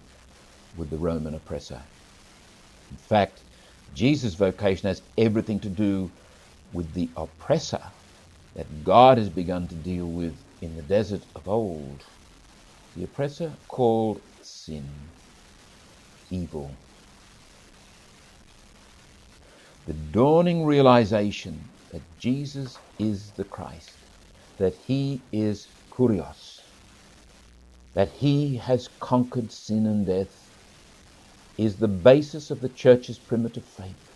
with the Roman oppressor. In fact, Jesus' vocation has everything to do with the oppressor that God has begun to deal with in the desert of old. The oppressor called sin, evil. The dawning realization that Jesus is the Christ, that he is Kurios, that he has conquered sin and death, is the basis of the Church's primitive faith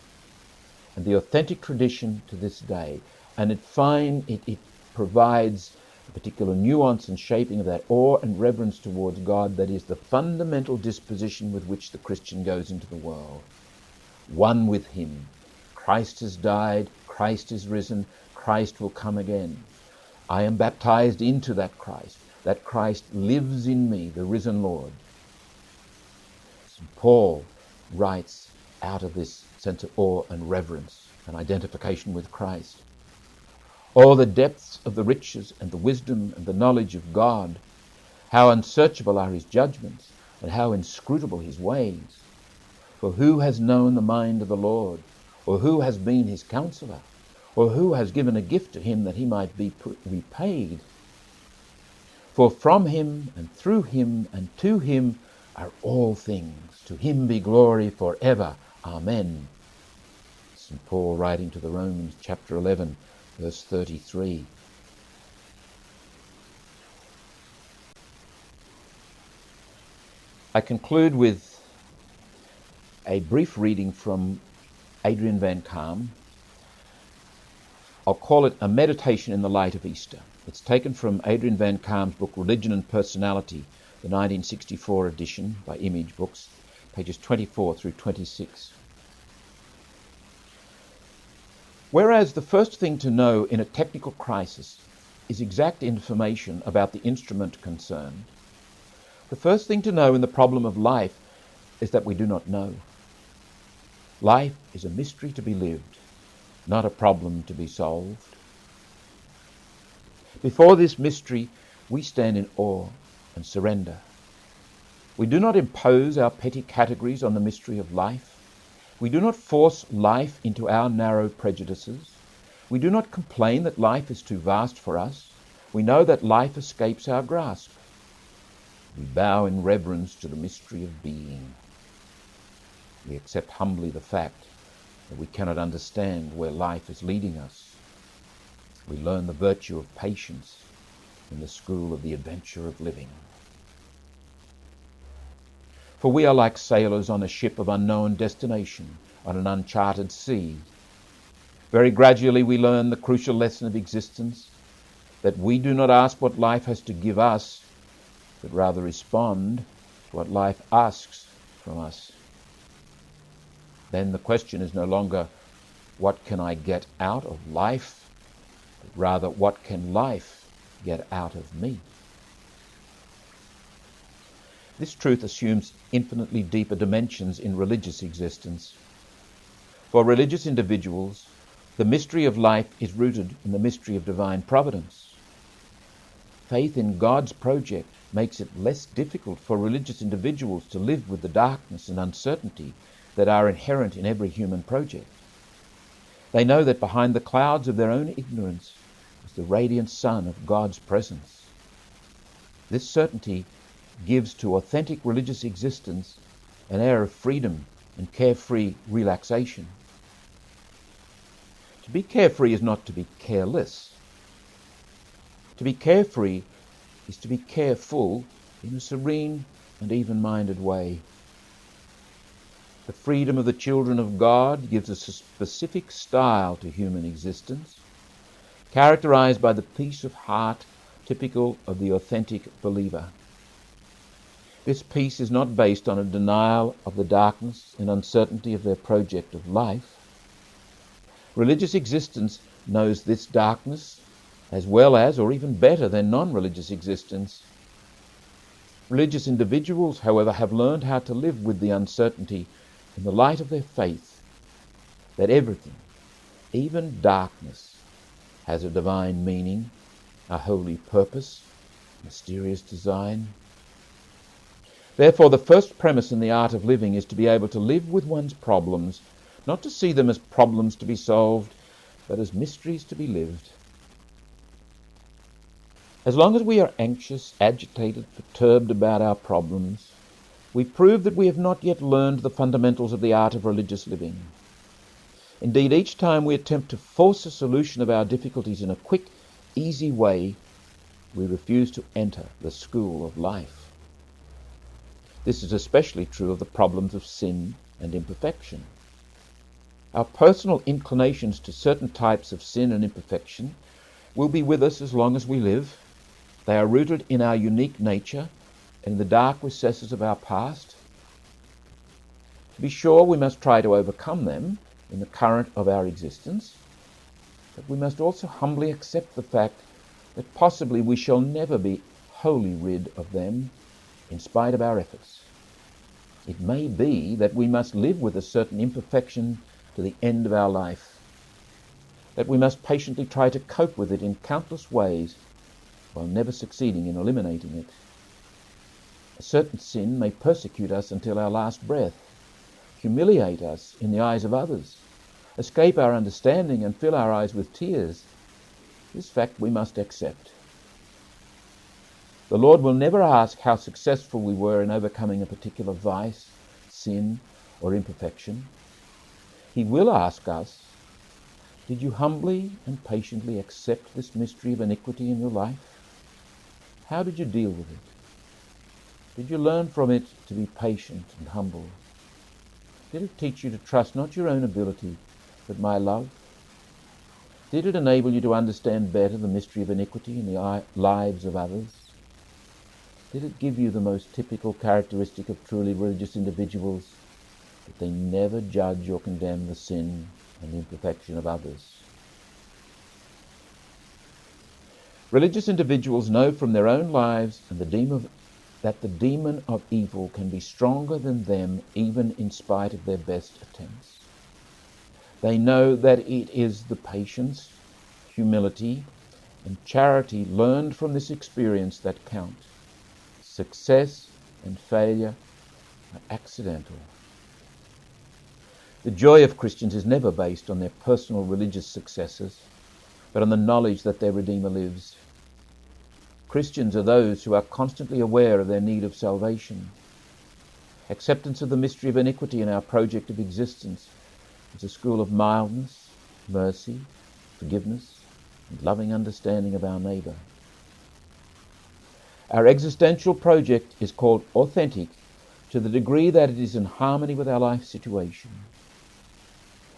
and the authentic tradition to this day. And it provides a particular nuance and shaping of that awe and reverence towards God that is the fundamental disposition with which the Christian goes into the world. One with him. Christ has died, Christ is risen, Christ will come again. I am baptized into that Christ. That Christ lives in me, the risen Lord. St. Paul writes out of this sense of awe and reverence and identification with Christ. Oh, the depths of the riches and the wisdom and the knowledge of God. How unsearchable are his judgments and how inscrutable his ways. For who has known the mind of the Lord? Or who has been his counselor? Or who has given a gift to him that he might be repaid? For from him and through him and to him are all things. To him be glory forever. Amen. St. Paul writing to the Romans, chapter 11, verse 33. I conclude with a brief reading from Adrian Van Kaam. I'll call it a meditation in the light of Easter. It's taken from Adrian Van Kaam's book, Religion and Personality, the 1964 edition by Image Books, pages 24 through 26. Whereas the first thing to know in a technical crisis is exact information about the instrument concerned, the first thing to know in the problem of life is that we do not know. Life is a mystery to be lived, not a problem to be solved. Before this mystery, we stand in awe and surrender. We do not impose our petty categories on the mystery of life. We do not force life into our narrow prejudices. We do not complain that life is too vast for us. We know that life escapes our grasp. We bow in reverence to the mystery of being. We accept humbly the fact that we cannot understand where life is leading us. We learn the virtue of patience in the school of the adventure of living. For we are like sailors on a ship of unknown destination, on an uncharted sea. Very gradually we learn the crucial lesson of existence, that we do not ask what life has to give us, but rather respond to what life asks from us. Then the question is no longer, what can I get out of life? But rather, what can life get out of me? This truth assumes infinitely deeper dimensions in religious existence. For religious individuals, the mystery of life is rooted in the mystery of divine providence. Faith in God's project makes it less difficult for religious individuals to live with the darkness and uncertainty that are inherent in every human project. They know that behind the clouds of their own ignorance is the radiant sun of God's presence. This certainty gives to authentic religious existence an air of freedom and carefree relaxation. To be carefree is not to be careless. To be carefree is to be careful in a serene and even-minded way. The freedom of the children of God gives us a specific style to human existence, characterized by the peace of heart typical of the authentic believer. This peace is not based on a denial of the darkness and uncertainty of their project of life. Religious existence knows this darkness as well as, or even better than, non-religious existence. Religious individuals, however, have learned how to live with the uncertainty in the light of their faith that everything, even darkness, has a divine meaning, a holy purpose, mysterious design. Therefore, the first premise in the art of living is to be able to live with one's problems, not to see them as problems to be solved, but as mysteries to be lived. As long as we are anxious, agitated, perturbed about our problems, we prove that we have not yet learned the fundamentals of the art of religious living. Indeed, each time we attempt to force a solution of our difficulties in a quick, easy way, we refuse to enter the school of life. This is especially true of the problems of sin and imperfection. Our personal inclinations to certain types of sin and imperfection will be with us as long as we live. They are rooted in our unique nature and in the dark recesses of our past. To be sure, we must try to overcome them in the current of our existence, but we must also humbly accept the fact that possibly we shall never be wholly rid of them in spite of our efforts. It may be that we must live with a certain imperfection to the end of our life, that we must patiently try to cope with it in countless ways while never succeeding in eliminating it. A certain sin may persecute us until our last breath, humiliate us in the eyes of others, escape our understanding and fill our eyes with tears. This fact we must accept. The Lord will never ask how successful we were in overcoming a particular vice, sin, or imperfection. He will ask us, did you humbly and patiently accept this mystery of iniquity in your life? How did you deal with it? Did you learn from it to be patient and humble? Did it teach you to trust not your own ability, but my love? Did it enable you to understand better the mystery of iniquity in the lives of others? Did it give you the most typical characteristic of truly religious individuals, that they never judge or condemn the sin and the imperfection of others? Religious individuals know from their own lives and that the demon of evil can be stronger than them even in spite of their best attempts. They know that it is the patience, humility, and charity learned from this experience that count. Success and failure are accidental. The joy of Christians is never based on their personal religious successes, but on the knowledge that their Redeemer lives. Christians are those who are constantly aware of their need of salvation. Acceptance of the mystery of iniquity in our project of existence is a school of mildness, mercy, forgiveness, and loving understanding of our neighbour. Our existential project is called authentic to the degree that it is in harmony with our life situation.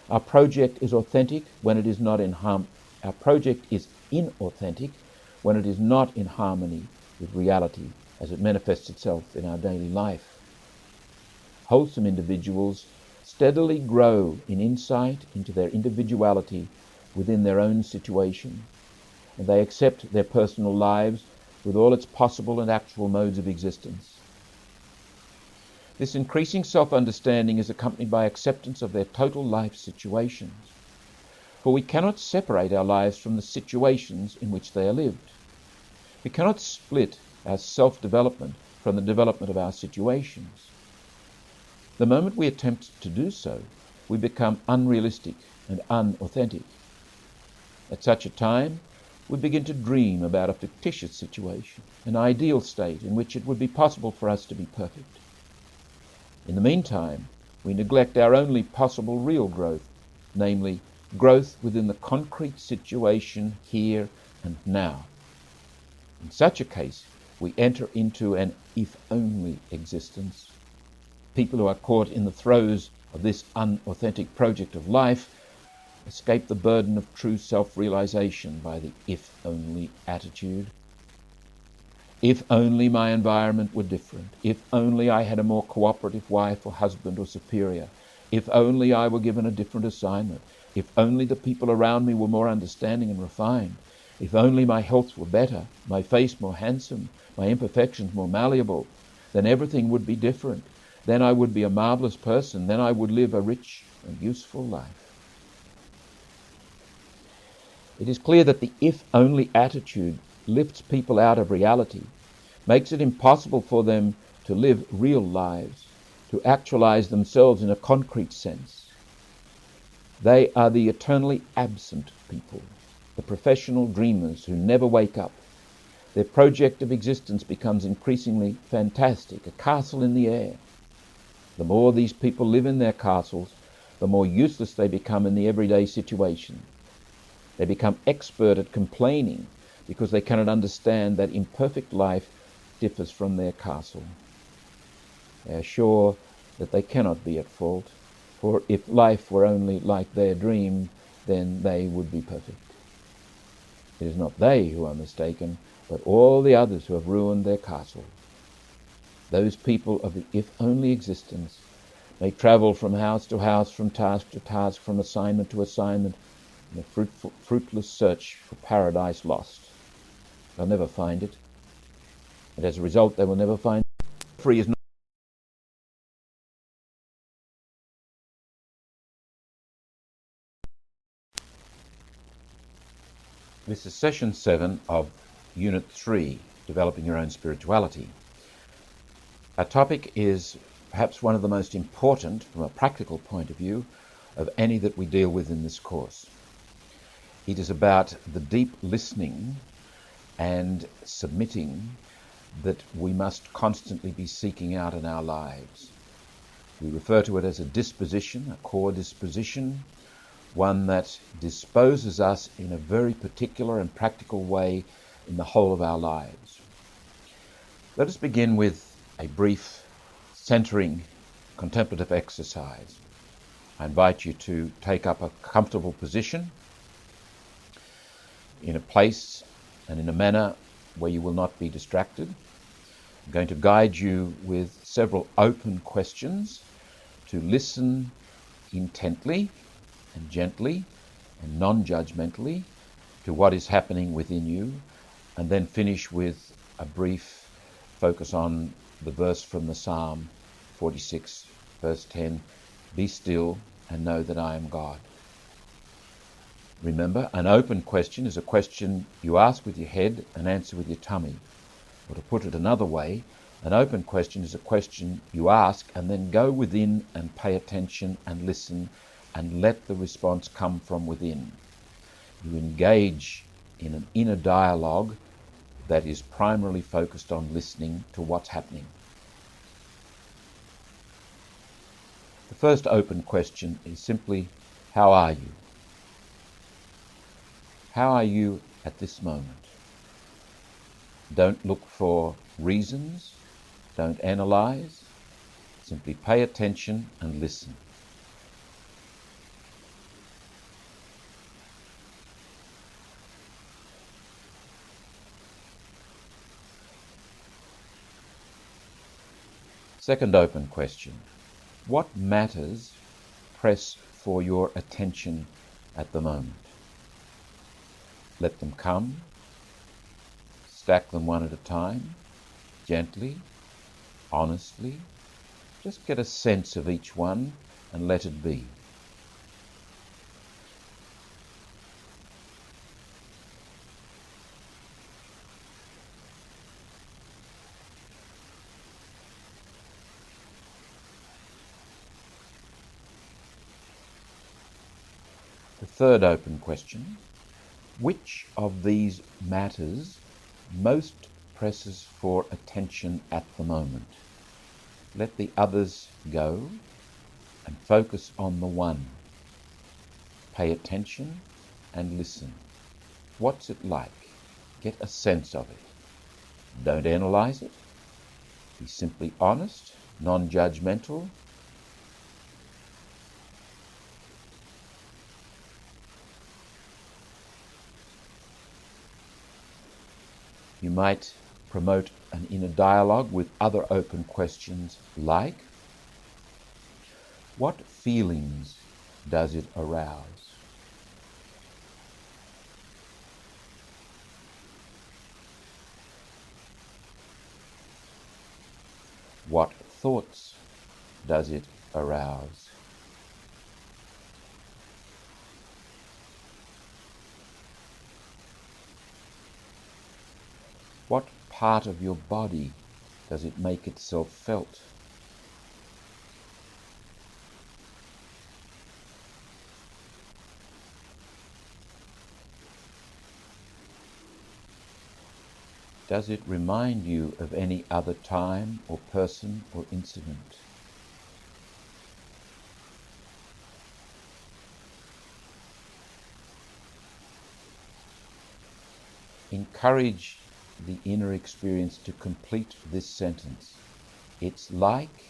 Our project is authentic when it is not in Our project is inauthentic when it is not in harmony with reality as it manifests itself in our daily life. Wholesome individuals steadily grow in insight into their individuality within their own situation, and they accept their personal lives with all its possible and actual modes of existence. This increasing self-understanding is accompanied by acceptance of their total life situations, for we cannot separate our lives from the situations in which they are lived. We cannot split our self-development from the development of our situations. The moment we attempt to do so, we become unrealistic and unauthentic. At such a time, we begin to dream about a fictitious situation, an ideal state in which it would be possible for us to be perfect. In the meantime, we neglect our only possible real growth, namely growth within the concrete situation here and now. In such a case, we enter into an if-only existence. People who are caught in the throes of this unauthentic project of life escape the burden of true self-realization by the if-only attitude. If only my environment were different. If only I had a more cooperative wife or husband or superior. If only I were given a different assignment. If only the people around me were more understanding and refined. If only my health were better, my face more handsome, my imperfections more malleable, then everything would be different. Then I would be a marvelous person. Then I would live a rich and useful life. It is clear that the if-only attitude lifts people out of reality, makes it impossible for them to live real lives, to actualize themselves in a concrete sense. They are the eternally absent people, the professional dreamers who never wake up. Their project of existence becomes increasingly fantastic, a castle in the air. The more these people live in their castles, the more useless they become in the everyday situation. They become expert at complaining because they cannot understand that imperfect life differs from their castle. They are sure that they cannot be at fault, for if life were only like their dream, then they would be perfect. It is not they who are mistaken, but all the others who have ruined their castle. Those people of the if-only existence may travel from house to house, from task to task, from assignment to assignment, in a fruitless search for paradise lost. They'll never find it, and as a result they will never find it. Free is not. This is session 7 of Unit 3, Developing Your Own Spirituality. Our topic is perhaps one of the most important, from a practical point of view, of any that we deal with in this course. It is about the deep listening and submitting that we must constantly be seeking out in our lives. We refer to it as a disposition, a core disposition, one that disposes us in a very particular and practical way in the whole of our lives. Let us begin with a brief centering contemplative exercise. I invite you to take up a comfortable position in a place and in a manner where you will not be distracted. I'm going to guide you with several open questions to listen intently and gently and non-judgmentally to what is happening within you, and then finish with a brief focus on the verse from the Psalm 46, verse 10, "Be still and know that I am God." Remember, an open question is a question you ask with your head and answer with your tummy. Or to put it another way, an open question is a question you ask and then go within and pay attention and listen and let the response come from within. You engage in an inner dialogue that is primarily focused on listening to what's happening. The first open question is simply, how are you? How are you at this moment? Don't look for reasons, don't analyze, simply pay attention and listen. Second open question. What matters press for your attention at the moment? Let them come. Stack them one at a time, gently, honestly. Just get a sense of each one and let it be. The third open question. Which of these matters most presses for attention at the moment? Let the others go and focus on the one. Pay attention and listen. What's it like? Get a sense of it. Don't analyze it. Be simply honest, non-judgmental. You might promote an inner dialogue with other open questions like, what feelings does it arouse? What thoughts does it arouse? What part of your body does it make itself felt? Does it remind you of any other time or person or incident? Encourage the inner experience to complete this sentence. It's like.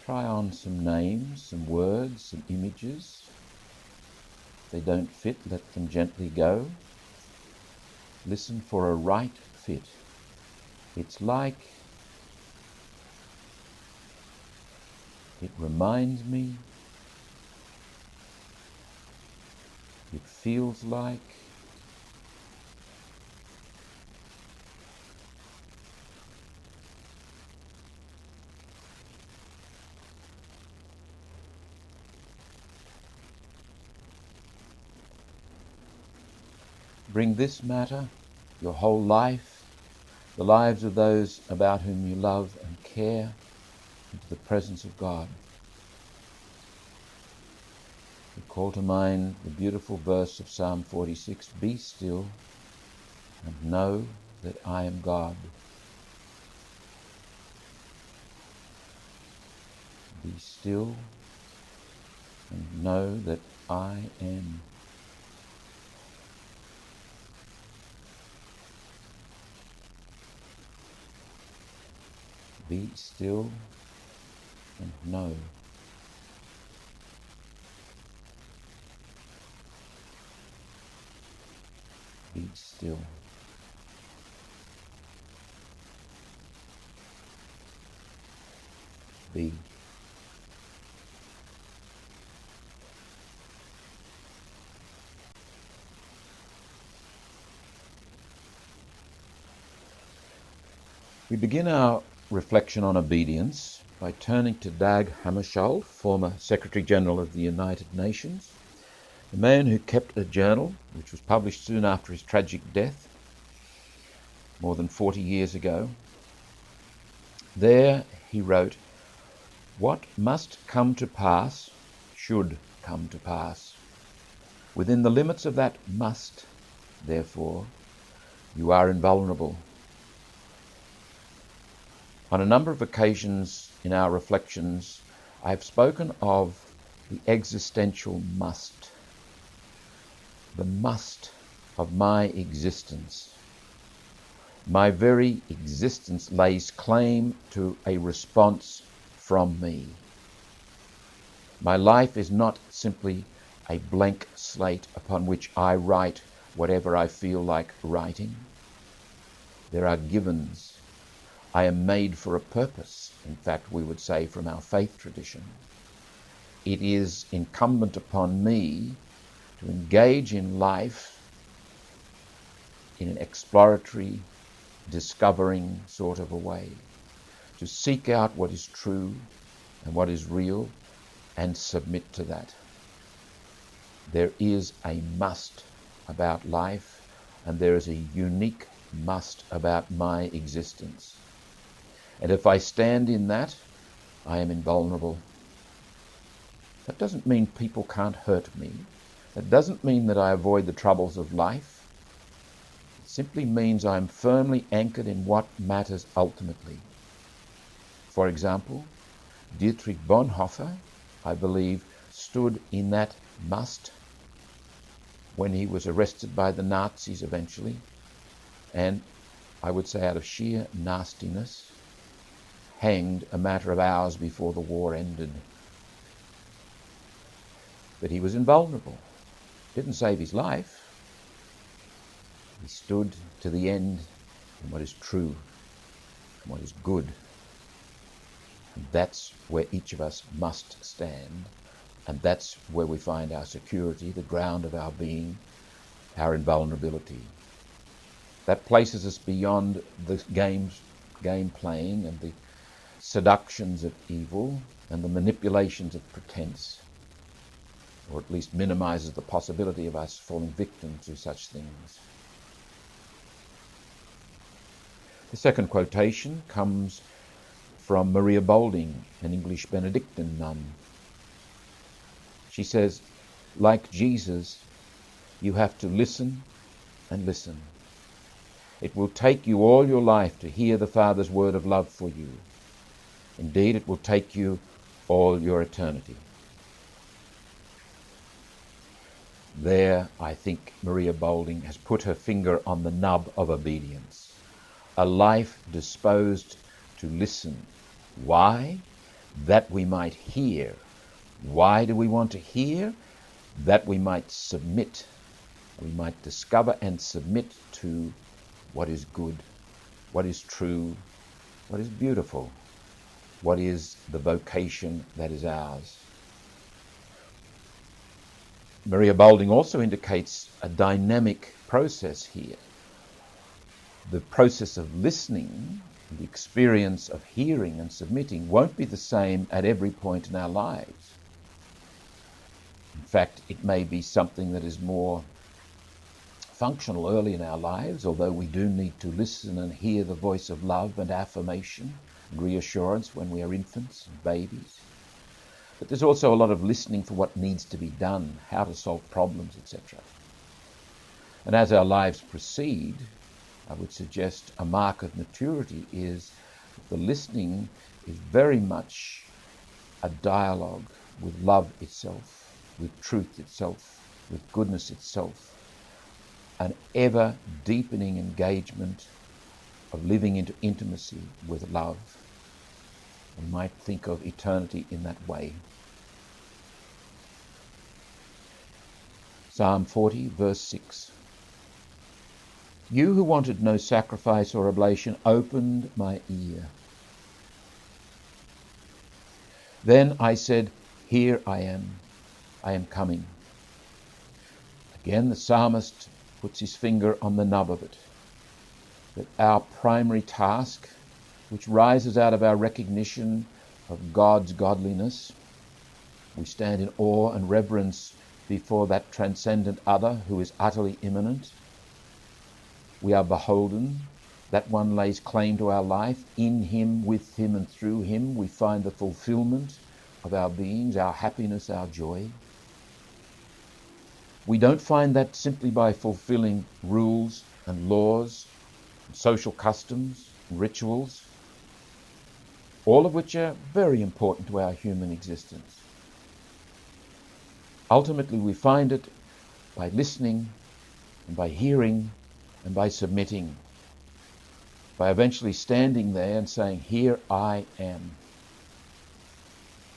Try on some names, some words, some images. If they don't fit, let them gently go. Listen for a right fit. It's like. It reminds me. It feels like. Bring this matter, your whole life, the lives of those about whom you love and care, into the presence of God. You call to mind the beautiful verse of Psalm 46, "Be still and know that I am God." Be still and know that I am. Be still and know. Be still. Be. We begin our reflection on obedience by turning to Dag Hammarskjöld, former Secretary General of the United Nations, a man who kept a journal which was published soon after his tragic death, more than 40 years ago. There he wrote, "What must come to pass should come to pass. Within the limits of that must, therefore, you are invulnerable." On a number of occasions in our reflections, I have spoken of the existential must, the must of my existence. My very existence lays claim to a response from me. My life is not simply a blank slate upon which I write whatever I feel like writing. There are givens. I am made for a purpose, in fact, we would say from our faith tradition. It is incumbent upon me to engage in life in an exploratory, discovering sort of a way, to seek out what is true and what is real and submit to that. There is a must about life, and there is a unique must about my existence. And if I stand in that, I am invulnerable. That doesn't mean people can't hurt me. That doesn't mean that I avoid the troubles of life. It simply means I am firmly anchored in what matters ultimately. For example, Dietrich Bonhoeffer, I believe, stood in that must when he was arrested by the Nazis eventually, and I would say out of sheer nastiness, hanged a matter of hours before the war ended. But he was invulnerable. Didn't save his life. He stood to the end in what is true and what is good. And that's where each of us must stand. And that's where we find our security, the ground of our being, our invulnerability. That places us beyond the game playing and the seductions of evil and the manipulations of pretense, or at least minimizes the possibility of us falling victim to such things. The second quotation comes from Maria Boulding, an English Benedictine nun. She says, like Jesus, you have to listen and listen. It will take you all your life to hear the Father's word of love for you. Indeed, it will take you all your eternity. There, I think Maria Boulding has put her finger on the nub of obedience. A life disposed to listen. Why? That we might hear. Why do we want to hear? That we might submit. We might discover and submit to what is good, what is true, what is beautiful, what is the vocation that is ours. Maria Boulding also indicates a dynamic process here. The process of listening, the experience of hearing and submitting won't be the same at every point in our lives. In fact, it may be something that is more functional early in our lives, although we do need to listen and hear the voice of love and affirmation and reassurance when we are infants and babies. But there's also a lot of listening for what needs to be done, how to solve problems, etc. And as our lives proceed, I would suggest a mark of maturity is that the listening is very much a dialogue with love itself, with truth itself, with goodness itself, an ever deepening engagement of living into intimacy with love. We might think of eternity in that way. Psalm 40, verse 6. You who wanted no sacrifice or oblation opened my ear. Then I said, here I am coming. Again, the psalmist puts his finger on the nub of it. That our primary task, which rises out of our recognition of God's godliness, we stand in awe and reverence before that transcendent other who is utterly immanent. We are beholden. That one lays claim to our life. In him, with him, and through him, we find the fulfillment of our beings, our happiness, our joy. We don't find that simply by fulfilling rules and laws, and social customs and rituals, all of which are very important to our human existence. Ultimately, we find it by listening and by hearing and by submitting, by eventually standing there and saying, here I am.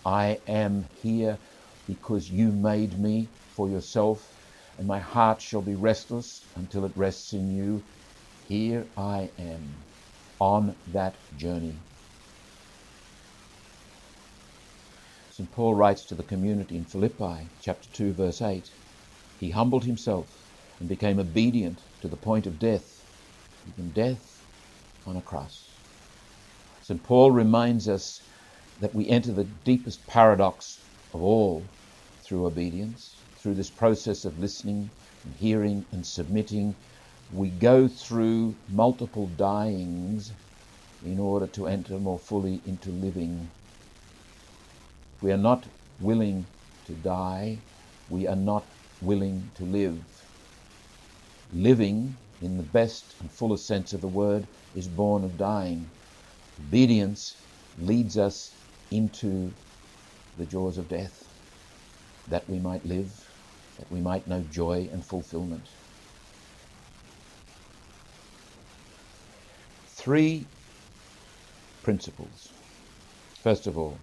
I am here because you made me for yourself, and my heart shall be restless until it rests in you. Here I am on that journey. St. Paul writes to the community in Philippi, chapter 2, verse 8, he humbled himself and became obedient to the point of death, even death on a cross. St. Paul reminds us that we enter the deepest paradox of all through obedience, through this process of listening and hearing and submitting. We go through multiple dyings in order to enter more fully into living. If we are not willing to die, we are not willing to live. Living, in the best and fullest sense of the word, is born of dying. Obedience leads us into the jaws of death, that we might live, that we might know joy and fulfillment. 3 principles. First of all,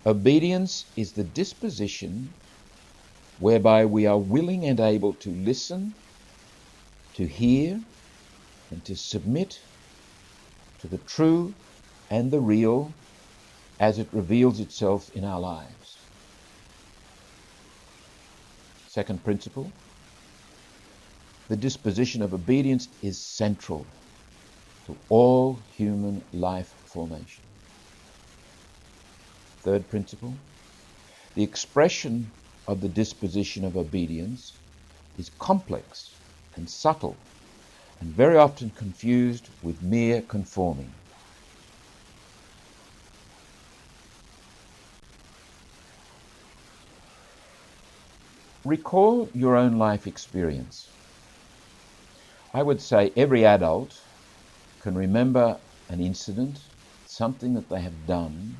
obedience is the disposition whereby we are willing and able to listen, to hear, and to submit to the true and the real as it reveals itself in our lives. Second principle, the disposition of obedience is central to all human life formation. Third principle, the expression of the disposition of obedience is complex and subtle and very often confused with mere conforming. Recall your own life experience. I would say every adult can remember an incident, something that they have done,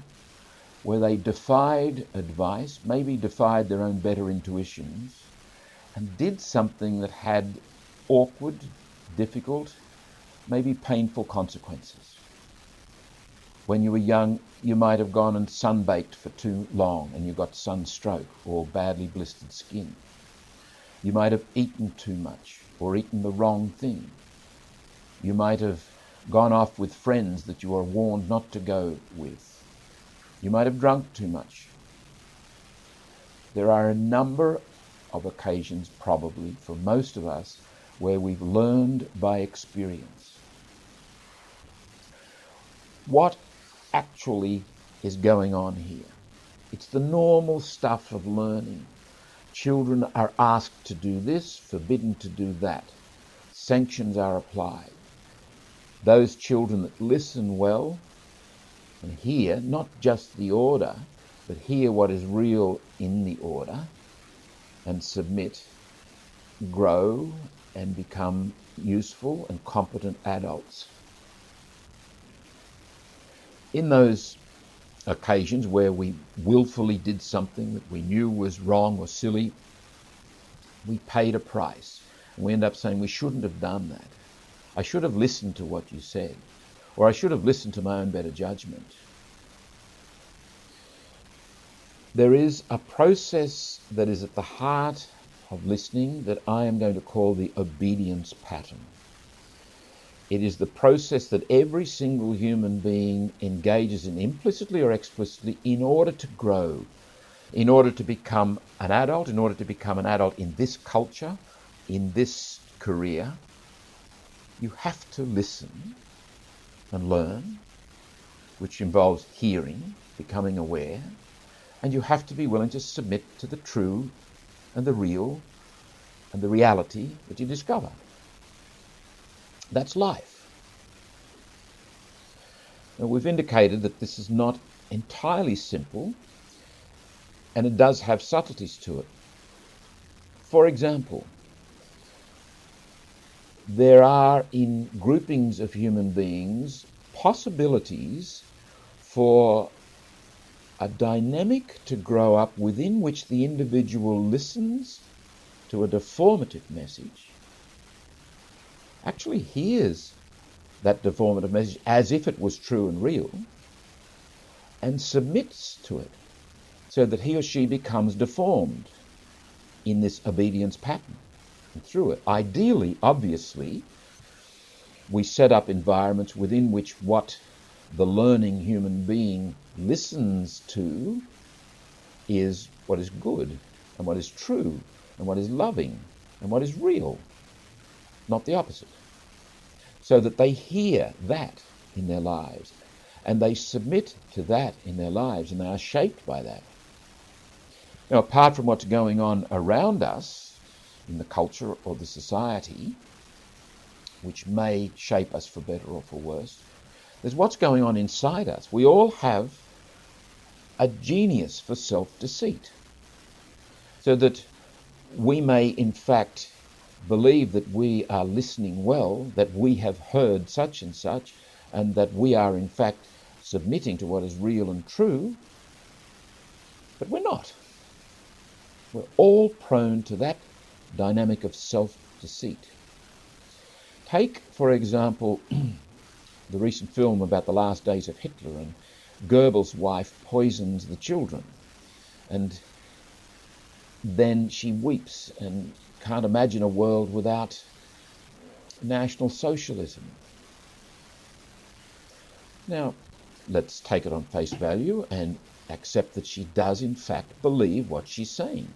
where they defied advice, maybe defied their own better intuitions, and did something that had awkward, difficult, maybe painful consequences. When you were young, you might have gone and sunbaked for too long and you got sunstroke or badly blistered skin. You might have eaten too much or eaten the wrong thing. You might have gone off with friends that you were warned not to go with. You might have drunk too much. There are a number of occasions, probably, for most of us, where we've learned by experience. What actually is going on here? It's the normal stuff of learning. Children are asked to do this, forbidden to do that. Sanctions are applied. Those children that listen well and hear not just the order, but hear what is real in the order and submit, grow and become useful and competent adults. In those occasions where we willfully did something that we knew was wrong or silly, we paid a price. And we end up saying, we shouldn't have done that. I should have listened to what you said, or I should have listened to my own better judgment. There is a process that is at the heart of listening that I am going to call the obedience pattern. It is the process that every single human being engages in, implicitly or explicitly, in order to grow, in order to become an adult, in this culture, in this career. You have to listen and learn, which involves hearing, becoming aware, and you have to be willing to submit to the true and the real and the reality that you discover. That's life. Now, we've indicated that this is not entirely simple, and it does have subtleties to it. For example, there are in groupings of human beings possibilities for a dynamic to grow up within which the individual listens to a deformative message, actually hears that deformative message as if it was true and real, and submits to it so that he or she becomes deformed in this obedience pattern. And through it, ideally, obviously, we set up environments within which what the learning human being listens to is what is good and what is true and what is loving and what is real, not the opposite. So that they hear that in their lives and they submit to that in their lives and they are shaped by that. Now, apart from what's going on around us in the culture or the society, which may shape us for better or for worse, there's what's going on inside us. We all have a genius for self-deceit, so that we may in fact believe that we are listening well, that we have heard such and that we are in fact submitting to what is real and true, but we're not. We're all prone to that dynamic of self-deceit. Take, for example, the recent film about the last days of Hitler, and Goebbels' wife poisons the children, and then she weeps and can't imagine a world without National Socialism. Now, let's take it on face value and accept that she does in fact believe what she's saying,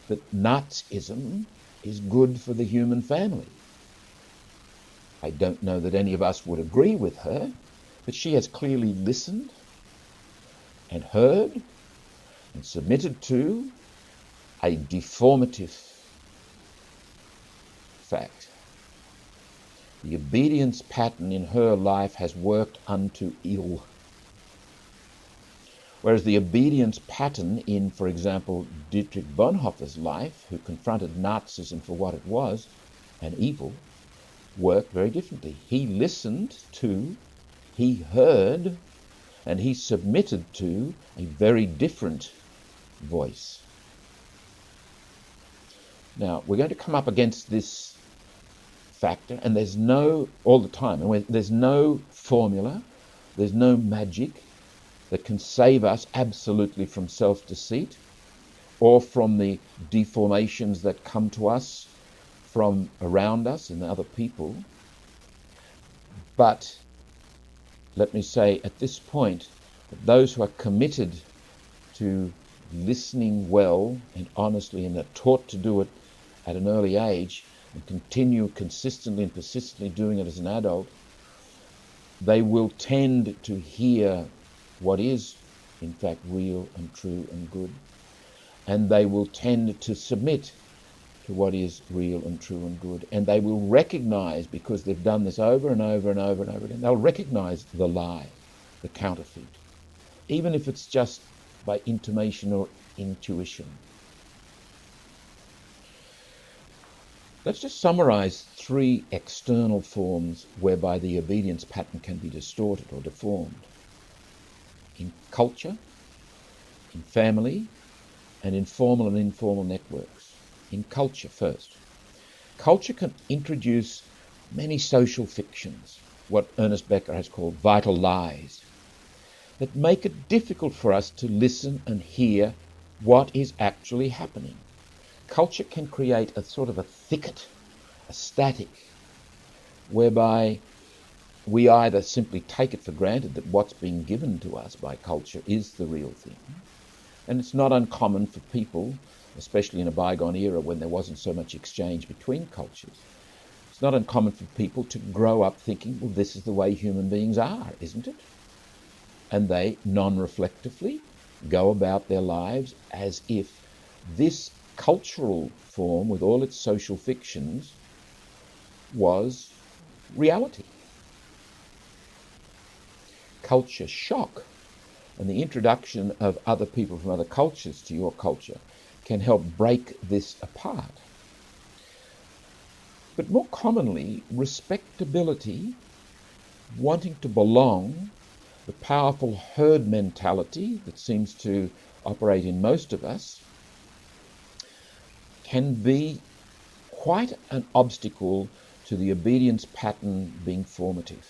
that Nazism is good for the human family. I don't know that any of us would agree with her, but she has clearly listened and heard and submitted to a deformative fact. The obedience pattern in her life has worked unto ill. Whereas the obedience pattern in, for example, Dietrich Bonhoeffer's life, who confronted Nazism for what it was, an evil, worked very differently. He listened to, he heard, and he submitted to a very different voice. Now, we're going to come up against this factor, and there's no, all the time, and there's no formula, there's no magic that can save us absolutely from self-deceit or from the deformations that come to us from around us and other people. But let me say at this point that those who are committed to listening well and honestly and are taught to do it at an early age and continue consistently and persistently doing it as an adult, they will tend to hear what is in fact real and true and good, and they will tend to submit to what is real and true and good, and they will recognize, because they've done this over and over and over and over again, they'll recognize the lie, the counterfeit, even if it's just by intimation or intuition. Let's just summarize 3 external forms whereby the obedience pattern can be distorted or deformed: in culture, in family, and in formal and informal networks. In culture first. Culture can introduce many social fictions, what Ernest Becker has called vital lies, that make it difficult for us to listen and hear what is actually happening. Culture can create a sort of a thicket, a static, whereby we either simply take it for granted that what's being given to us by culture is the real thing. And it's not uncommon for people, especially in a bygone era when there wasn't so much exchange between cultures, it's not uncommon for people to grow up thinking, well, this is the way human beings are, isn't it? And they non-reflectively go about their lives as if this cultural form, with all its social fictions, was reality. Culture shock and the introduction of other people from other cultures to your culture can help break this apart. But more commonly, respectability, wanting to belong, the powerful herd mentality that seems to operate in most of us, can be quite an obstacle to the obedience pattern being formative.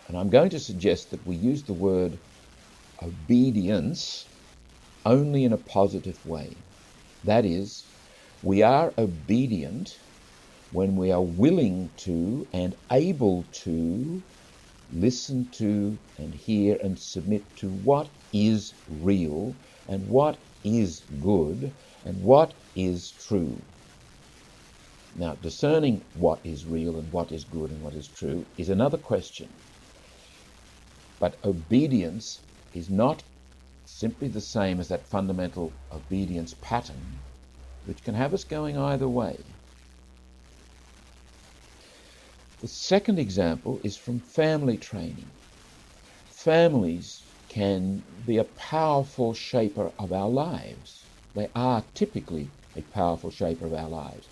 And I'm going to suggest that we use the word obedience only in a positive way. That is, we are obedient when we are willing to and able to listen to and hear and submit to what is real and what is good and what is true. Now, discerning what is real and what is good and what is true is another question. But obedience is not simply the same as that fundamental obedience pattern, which can have us going either way. The second example is from family training. Families can be a powerful shaper of our lives. They are typically a powerful shaper of our lives.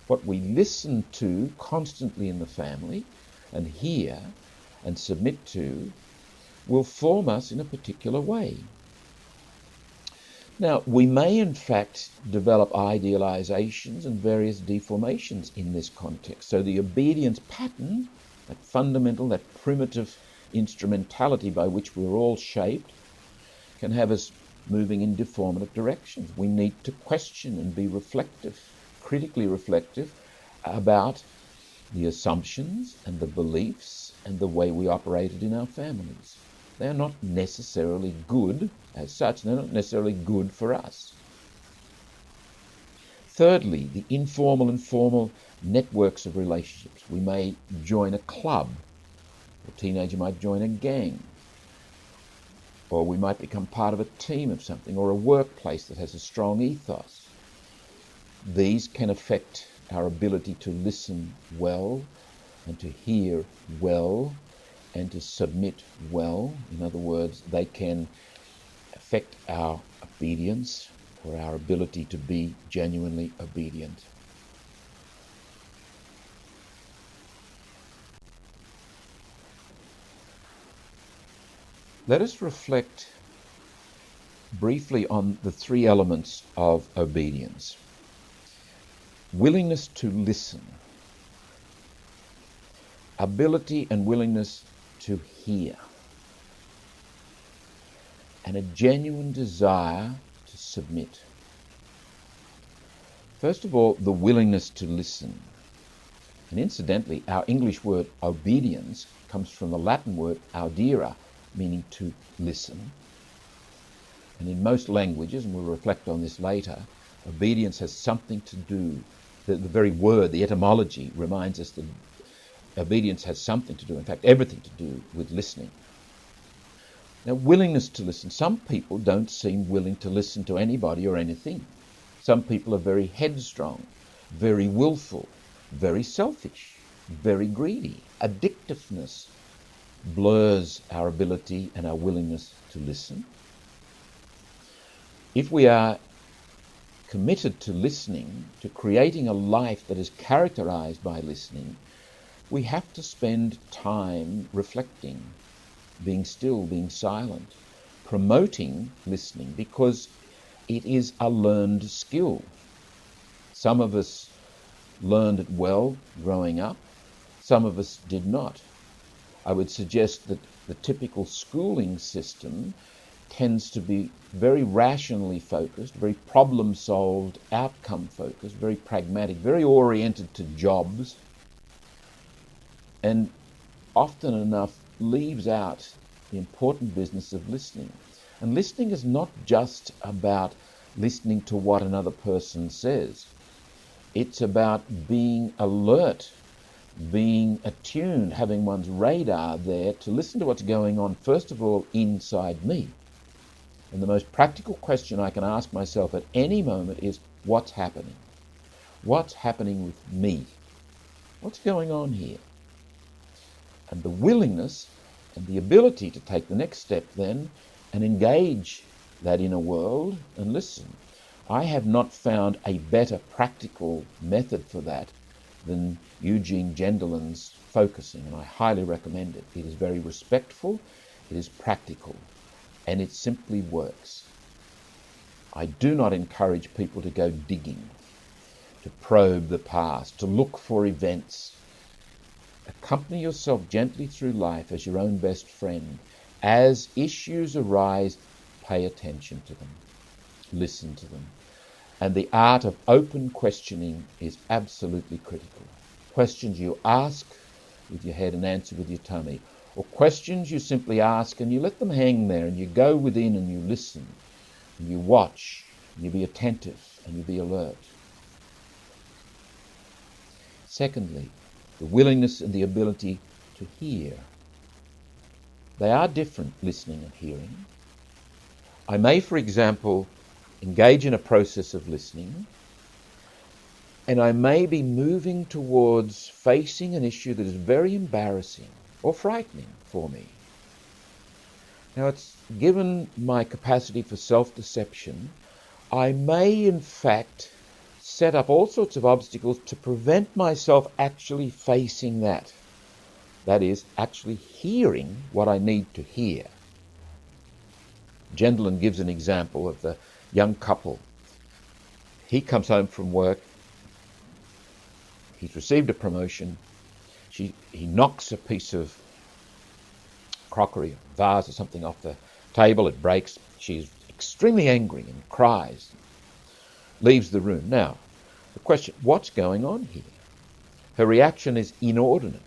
What we listen to constantly in the family and hear and submit to will form us in a particular way. Now, we may in fact develop idealizations and various deformations in this context. So the obedience pattern, that fundamental, that primitive instrumentality by which we're all shaped, can have us moving in deformative directions. We need to question and be reflective, critically reflective, about the assumptions and the beliefs and the way we operated in our families. They're not necessarily good as such. They're not necessarily good for us. Thirdly, the informal and formal networks of relationships. We may join a club. A teenager might join a gang. Or we might become part of a team of something, or a workplace that has a strong ethos. These can affect our ability to listen well and to hear well and to submit well. In other words, they can affect our obedience or our ability to be genuinely obedient. Let us reflect briefly on the three elements of obedience. Willingness to listen, ability and willingness to hear, and a genuine desire to submit. First of all, the willingness to listen. And incidentally, our English word obedience comes from the Latin word audire, meaning to listen. And in most languages, and we'll reflect on this later, obedience has something to do, the very word, the etymology, reminds us that obedience has something to do, in fact, everything to do with listening. Now, willingness to listen. Some people don't seem willing to listen to anybody or anything. Some people are very headstrong, very willful, very selfish, very greedy. Addictiveness blurs our ability and our willingness to listen. If we are committed to listening, to creating a life that is characterized by listening, we have to spend time reflecting, being still, being silent, promoting listening, because it is a learned skill. Some of us learned it well growing up, some of us did not. I would suggest that the typical schooling system tends to be very rationally focused, very problem-solved, outcome-focused, very pragmatic, very oriented to jobs, and often enough leaves out the important business of listening. And listening is not just about listening to what another person says. It's about being alert, being attuned, having one's radar there to listen to what's going on, first of all, inside me. And the most practical question I can ask myself at any moment is, what's happening? What's happening with me? What's going on here? And the willingness and the ability to take the next step then and engage that inner world and listen. I have not found a better practical method for that than Eugene Gendelin's focusing, and I highly recommend it. It is very respectful, it is practical, and it simply works. I do not encourage people to go digging, to probe the past, to look for events. Accompany yourself gently through life as your own best friend. As issues arise, pay attention to them, listen to them. And the art of open questioning is absolutely critical. Questions you ask with your head and answer with your tummy, or questions you simply ask and you let them hang there and you go within and you listen, and you watch, and you be attentive and you be alert. Secondly, the willingness and the ability to hear. They are different, listening and hearing. I may, for example, engage in a process of listening, and I may be moving towards facing an issue that is very embarrassing or frightening for me. Now, it's given my capacity for self-deception, I may in fact set up all sorts of obstacles to prevent myself actually facing that. That is, actually hearing what I need to hear. Gendlin gives an example of the young couple. He comes home from work. He's received a promotion. He knocks a piece of crockery, a vase or something off the table. It breaks. She's extremely angry and cries. Leaves the room. Now, the question, what's going on here? Her reaction is inordinate.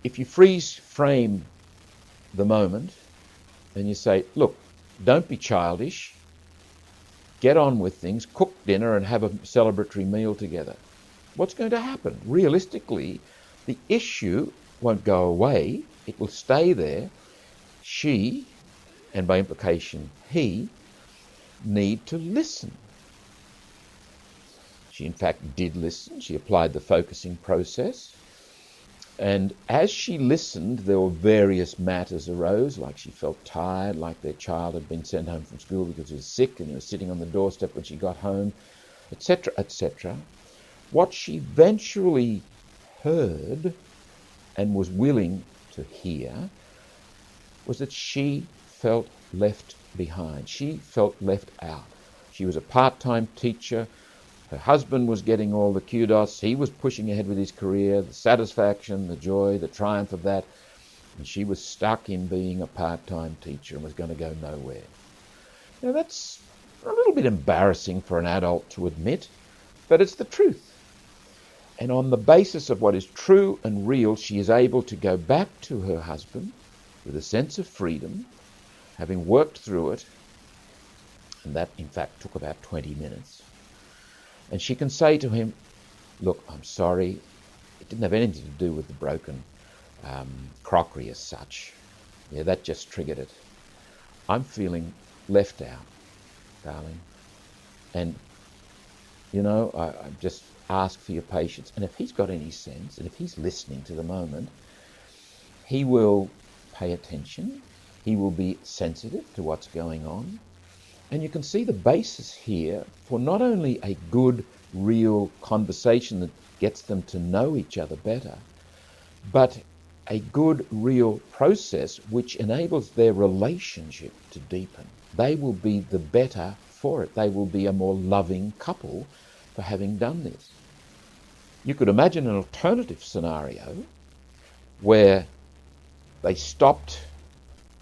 If you freeze frame the moment and you say, look, don't be childish, get on with things, cook dinner and have a celebratory meal together, what's going to happen? Realistically, the issue won't go away. It will stay there. She, and by implication he, need to listen. She in fact did listen. She applied the focusing process. And as she listened, there were various matters arose, like she felt tired, like their child had been sent home from school because he was sick and he was sitting on the doorstep when she got home, etc., etc. What she eventually heard and was willing to hear was that she felt left behind. She felt left out. She was a part-time teacher. Her husband was getting all the kudos. He was pushing ahead with his career, the satisfaction, the joy, the triumph of that. And she was stuck in being a part-time teacher and was going to go nowhere. Now that's a little bit embarrassing for an adult to admit, but it's the truth. And on the basis of what is true and real, she is able to go back to her husband with a sense of freedom, having worked through it, and that in fact took about 20 minutes. And she can say to him, look, I'm sorry, it didn't have anything to do with the broken crockery as such. Yeah, that just triggered it. I'm feeling left out, darling. And, you know, I just ask for your patience. And if he's got any sense, and if he's listening to the moment, he will pay attention. He will be sensitive to what's going on. And you can see the basis here for not only a good, real conversation that gets them to know each other better, but a good, real process which enables their relationship to deepen. They will be the better for it. They will be a more loving couple for having done this. You could imagine an alternative scenario where they stopped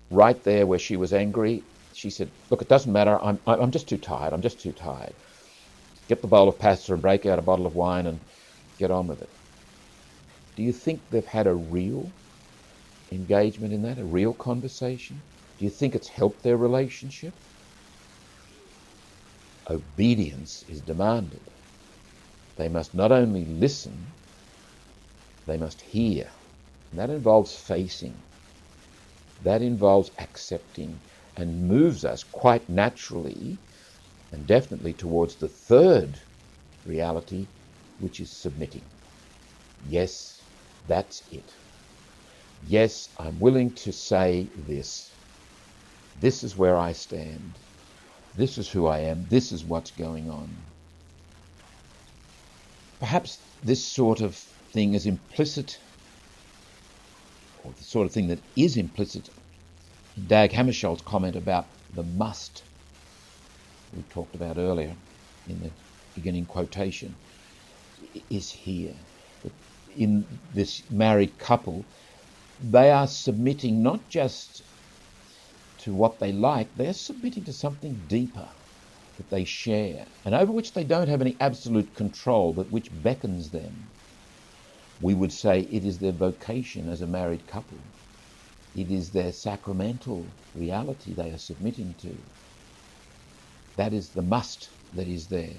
right there where she was angry. She said, look, it doesn't matter, I'm just too tired, Get the bowl of pasta and break out a bottle of wine and get on with it. Do you think they've had a real engagement in that, a real conversation? Do you think it's helped their relationship? Obedience is demanded. They must not only listen, they must hear. And that involves facing. That involves accepting, and moves us quite naturally and definitely towards the third reality, which is submitting. Yes, that's it. Yes, I'm willing to say this. This is where I stand. This is who I am. This is what's going on. Perhaps this sort of thing is implicit, or the sort of thing that is implicit, Dag Hammarskjöld's comment about the must we talked about earlier in the beginning quotation is here. In this married couple, they are submitting not just to what they like, they're submitting to something deeper that they share and over which they don't have any absolute control, but which beckons them. We would say it is their vocation as a married couple. It is their sacramental reality they are submitting to. That is the must that is there.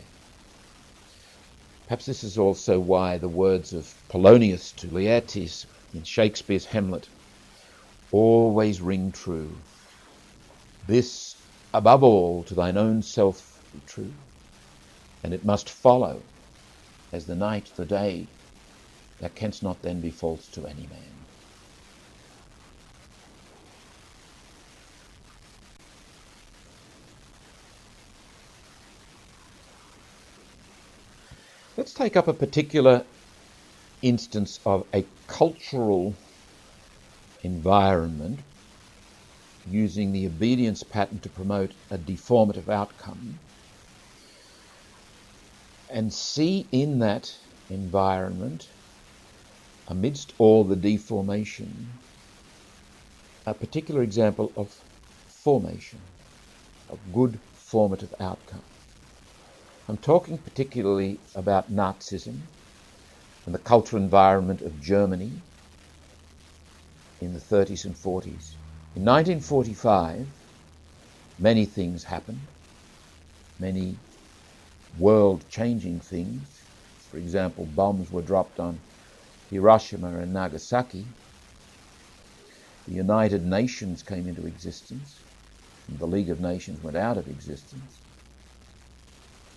Perhaps this is also why the words of Polonius to Laertes in Shakespeare's Hamlet always ring true. This, above all, to thine own self be true, and it must follow, as the night the day, thou canst not then be false to any man. Let's take up a particular instance of a cultural environment using the obedience pattern to promote a deformative outcome, and see in that environment, amidst all the deformation, a particular example of formation, of good formative outcome. I'm talking particularly about Nazism and the cultural environment of Germany in the 30s and 40s. In 1945, many things happened, many world-changing things. For example, bombs were dropped on Hiroshima and Nagasaki. The United Nations came into existence, and the League of Nations went out of existence.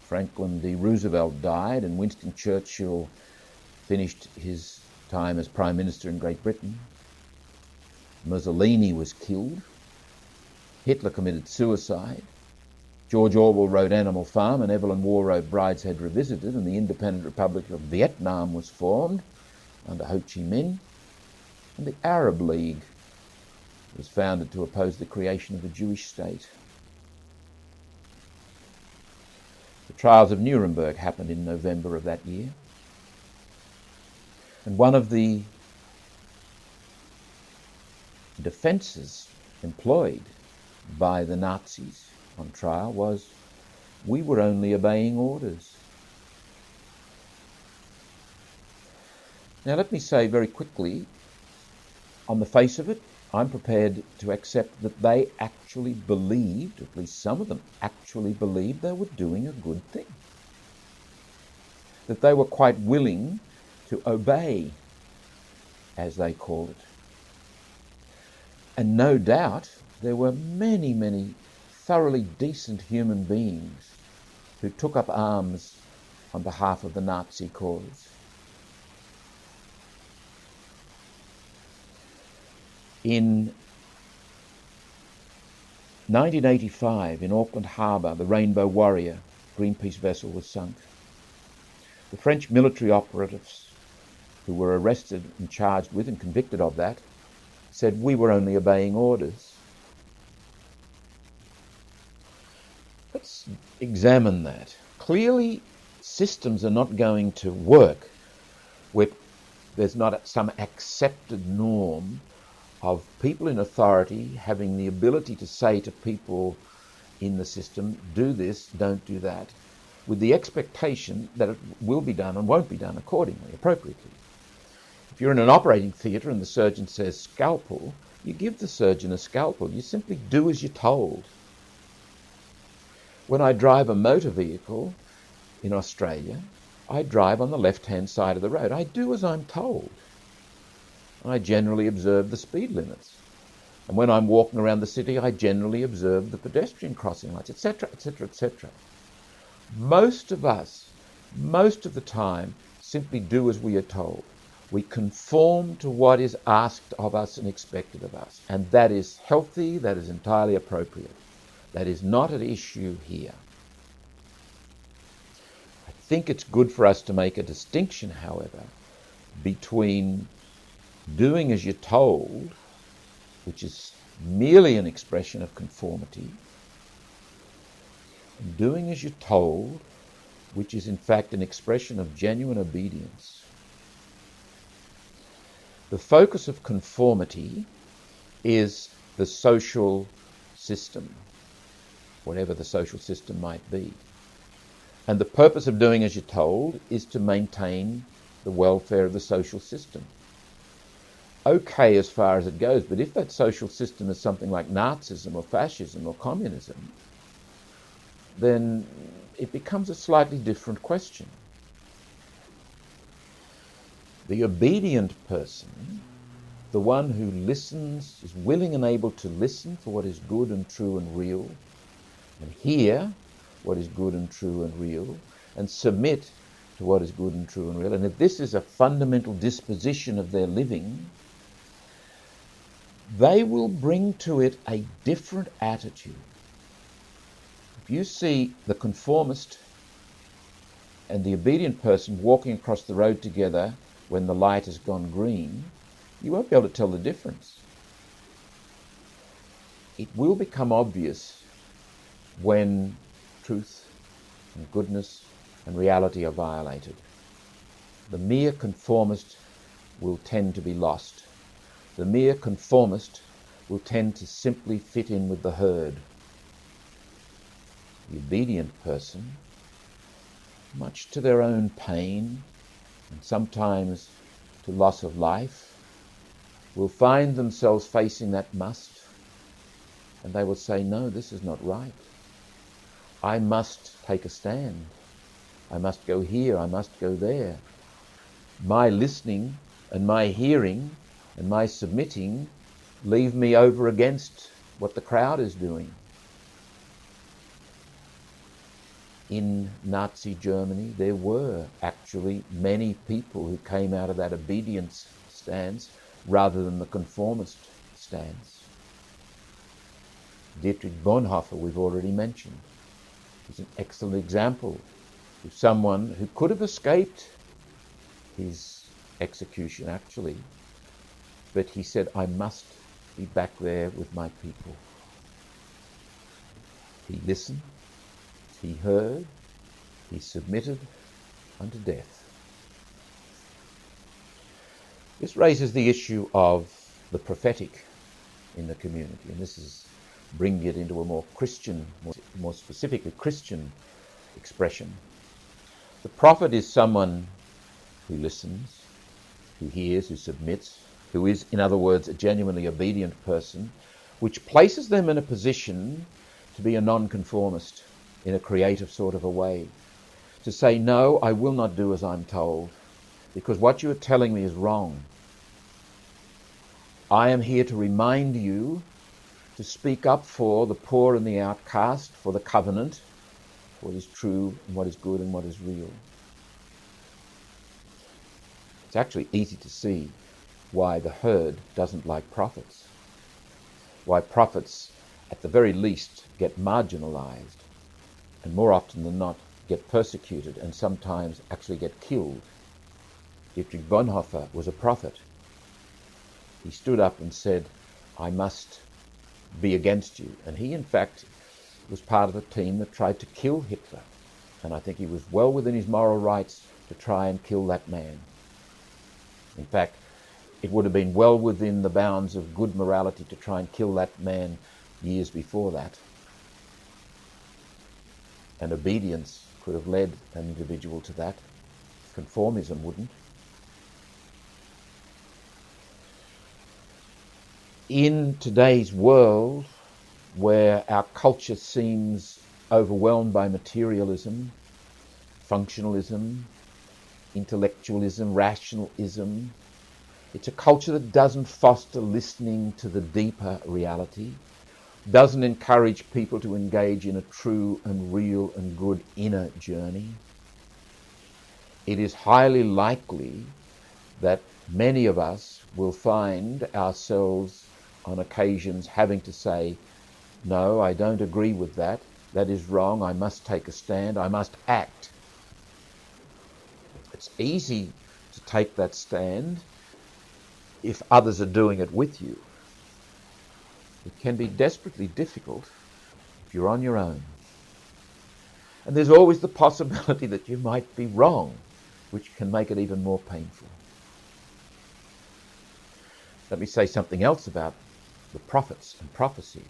Franklin D. Roosevelt died, and Winston Churchill finished his time as Prime Minister in Great Britain. Mussolini was killed. Hitler committed suicide. George Orwell wrote Animal Farm, and Evelyn Waugh wrote Brideshead Revisited, and the Independent Republic of Vietnam was formed under Ho Chi Minh, and the Arab League was founded to oppose the creation of a Jewish state. The trials of Nuremberg happened in November of that year. And one of the defences employed by the Nazis on trial was, we were only obeying orders. Now let me say very quickly, on the face of it, I'm prepared to accept that they actually believed, at least some of them actually believed, they were doing a good thing. That they were quite willing to obey, as they call it. And no doubt there were many, many thoroughly decent human beings who took up arms on behalf of the Nazi cause. In 1985, in Auckland Harbour, the Rainbow Warrior Greenpeace vessel was sunk. The French military operatives who were arrested and charged with and convicted of that said, we were only obeying orders. Let's examine that. Clearly, systems are not going to work where there's not some accepted norm of people in authority having the ability to say to people in the system, do this, don't do that, with the expectation that it will be done and won't be done accordingly, appropriately. If you're in an operating theatre and the surgeon says scalpel, you give the surgeon a scalpel. You simply do as you're told. When I drive a motor vehicle in Australia, I drive on the left-hand side of the road. I do as I'm told. I generally observe the speed limits. And when I'm walking around the city, I generally observe the pedestrian crossing lights, etc., etc., etc. Most of us, most of the time, simply do as we are told. We conform to what is asked of us and expected of us. And that is healthy, that is entirely appropriate. That is not at issue here. I think it's good for us to make a distinction, however, between doing as you're told, which is merely an expression of conformity, and doing as you're told, which is in fact an expression of genuine obedience. The focus of conformity is the social system, whatever the social system might be. And the purpose of doing as you're told is to maintain the welfare of the social system. Okay as far as it goes, but if that social system is something like Nazism or fascism or communism, then it becomes a slightly different question. The obedient person, the one who listens, is willing and able to listen for what is good and true and real, and hear what is good and true and real, and submit to what is good and true and real, and if this is a fundamental disposition of their living, they will bring to it a different attitude. If you see the conformist and the obedient person walking across the road together when the light has gone green, you won't be able to tell the difference. It will become obvious when truth and goodness and reality are violated. The mere conformist will tend to be lost. The mere conformist will tend to simply fit in with the herd. The obedient person, much to their own pain and sometimes to loss of life, will find themselves facing that must, and they will say, no, this is not right. I must take a stand. I must go here, I must go there. My listening and my hearing and my submitting leave me over against what the crowd is doing. In Nazi Germany, there were actually many people who came out of that obedience stance rather than the conformist stance. Dietrich Bonhoeffer, we've already mentioned, is an excellent example of someone who could have escaped his execution, actually, but he said, I must be back there with my people. He listened, he heard, he submitted unto death. This raises the issue of the prophetic in the community, and this is bringing it into a more Christian, more specifically Christian expression. The prophet is someone who listens, who hears, who submits, who is, in other words, a genuinely obedient person, which places them in a position to be a nonconformist in a creative sort of a way. To say, no, I will not do as I'm told, because what you are telling me is wrong. I am here to remind you to speak up for the poor and the outcast, for the covenant, for what is true and what is good and what is real. It's actually easy to see why the herd doesn't like prophets, why prophets at the very least get marginalized, and more often than not get persecuted and sometimes actually get killed. Dietrich Bonhoeffer was a prophet. He stood up and said, I must be against you. And he, in fact, was part of the team that tried to kill Hitler. And I think he was well within his moral rights to try and kill that man. In fact, it would have been well within the bounds of good morality to try and kill that man years before that. And obedience could have led an individual to that. Conformism wouldn't. In today's world, where our culture seems overwhelmed by materialism, functionalism, intellectualism, rationalism, it's a culture that doesn't foster listening to the deeper reality, doesn't encourage people to engage in a true and real and good inner journey. It is highly likely that many of us will find ourselves on occasions having to say, no, I don't agree with that. That is wrong. I must take a stand. I must act. It's easy to take that stand if others are doing it with you. It can be desperately difficult if you're on your own. And there's always the possibility that you might be wrong, which can make it even more painful. Let me say something else about the prophets and prophecy.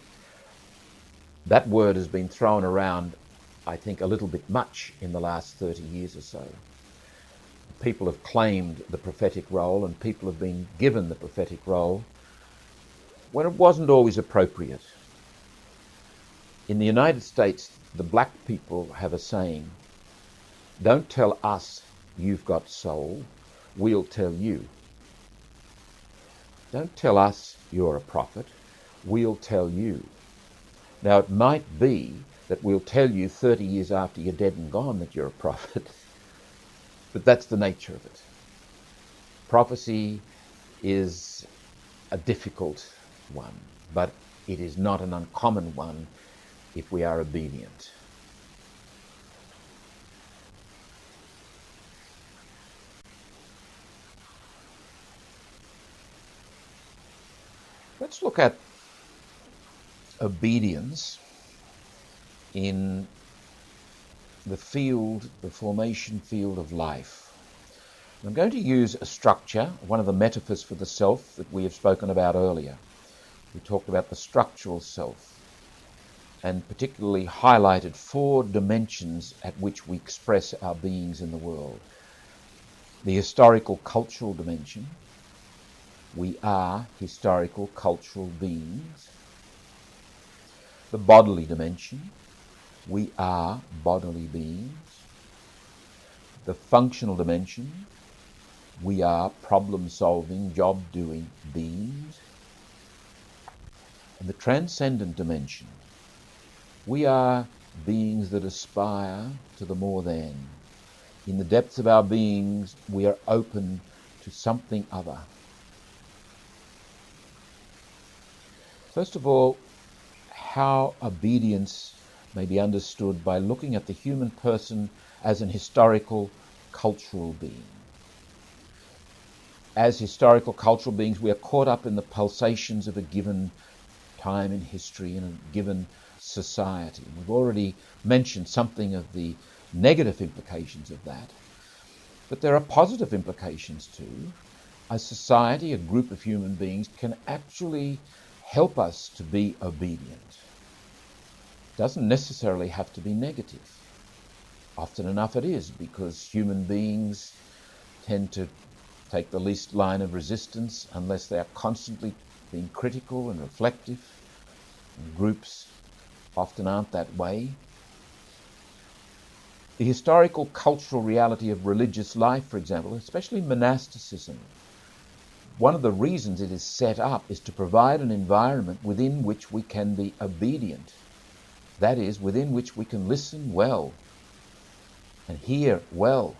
That word has been thrown around, I think, a little bit much in the last 30 years or so. People have claimed the prophetic role and people have been given the prophetic role when it wasn't always appropriate. In the United States, the black people have a saying, don't tell us you've got soul, we'll tell you. Don't tell us you're a prophet, we'll tell you. Now, it might be that we'll tell you 30 years after you're dead and gone that you're a prophet, but that's the nature of it. Prophecy is a difficult one, but it is not an uncommon one if we are obedient. Let's look at obedience in the formation field of life. I'm going to use a structure, one of the metaphors for the self that we have spoken about earlier. We talked about the structural self and particularly highlighted 4 dimensions at which we express our beings in the world. The historical cultural dimension. We are historical cultural beings. The bodily dimension. We are bodily beings. The functional dimension. We are problem-solving, job-doing beings. And the transcendent dimension. We are beings that aspire to the more than. In the depths of our beings, we are open to something other. First of all, how obedience may be understood by looking at the human person as an historical, cultural being. As historical, cultural beings, we are caught up in the pulsations of a given time in history and a given society. We've already mentioned something of the negative implications of that, but there are positive implications too. A society, a group of human beings, can actually help us to be obedient. It doesn't necessarily have to be negative. Often enough it is, because human beings tend to take the least line of resistance unless they are constantly being critical and reflective. And groups often aren't that way. The historical cultural reality of religious life, for example, especially monasticism, one of the reasons it is set up is to provide an environment within which we can be obedient. That is, within which we can listen well and hear well